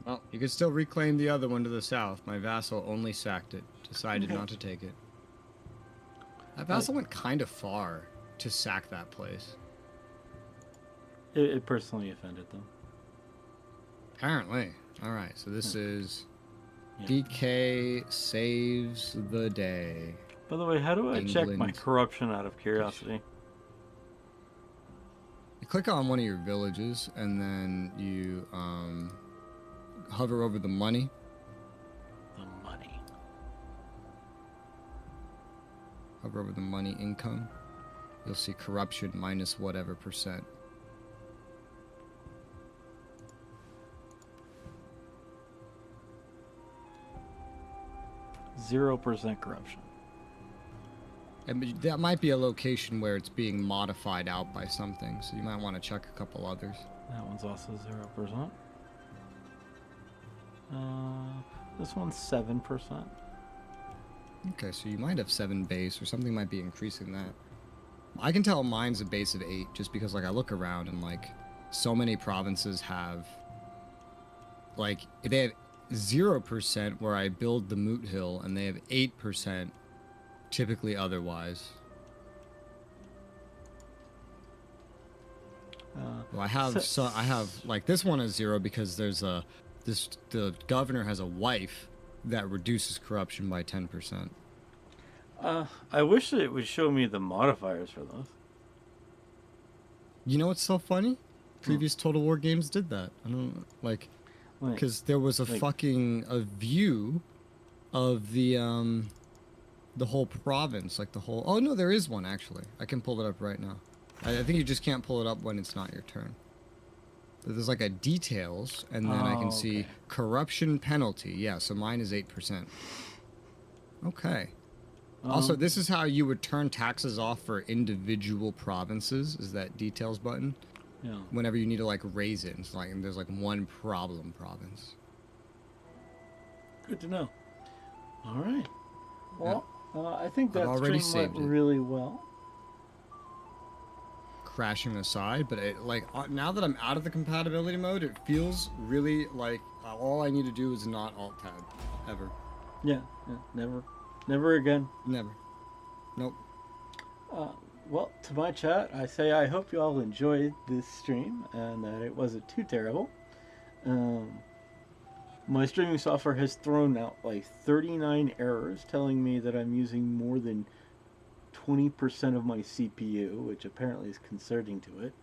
Well, you can still reclaim the other one to the south. My vassal only sacked it. Decided not to take it. That vassal went kind of far to sack that place. It personally offended them. Apparently. Alright, so this is... Yeah. DK saves the day. By the way, how do I check my England. corruption out of curiosity? You click on one of your villages, and then you hover over the money. The money. Hover over the money income. You'll see corruption minus whatever percent. 0% corruption. And that might be a location where it's being modified out by something, so you might want to check a couple others. That one's also 0%. This one's 7%. Okay, so you might have 7 base, or something might be increasing that. I can tell mine's a base of 8, just because, like, I look around and, like, so many provinces have, like, they have 0% where I build the Moot Hill, and they have 8% typically otherwise. Well, I have like this one is 0 because there's the governor has a wife that reduces corruption by 10%. I wish it would show me the modifiers for those. You know what's so funny? Previous Total War games did that. I don't like because there was a fucking view of the whole province, like the whole. Oh no, there is one actually. I can pull it up right now. I think you just can't pull it up when it's not your turn. There's like a details, and then I can see corruption penalty. Yeah, so mine is 8%. Okay. Also, this is how you would turn taxes off for individual provinces, is that details button. Yeah. Whenever you need to, like, raise it. It's like, there's, like, one problem province. Good to know. All right. Well, I think that already stream went saved it. really well. Crashing aside, but it, like, now that I'm out of the compatibility mode, it feels really like all I need to do is not Alt-Tab. Ever. Yeah, never again. Never. Nope. Well, to my chat, I say I hope you all enjoyed this stream and that it wasn't too terrible. My streaming software has thrown out like 39 errors telling me that I'm using more than 20% of my CPU, which apparently is concerning to it.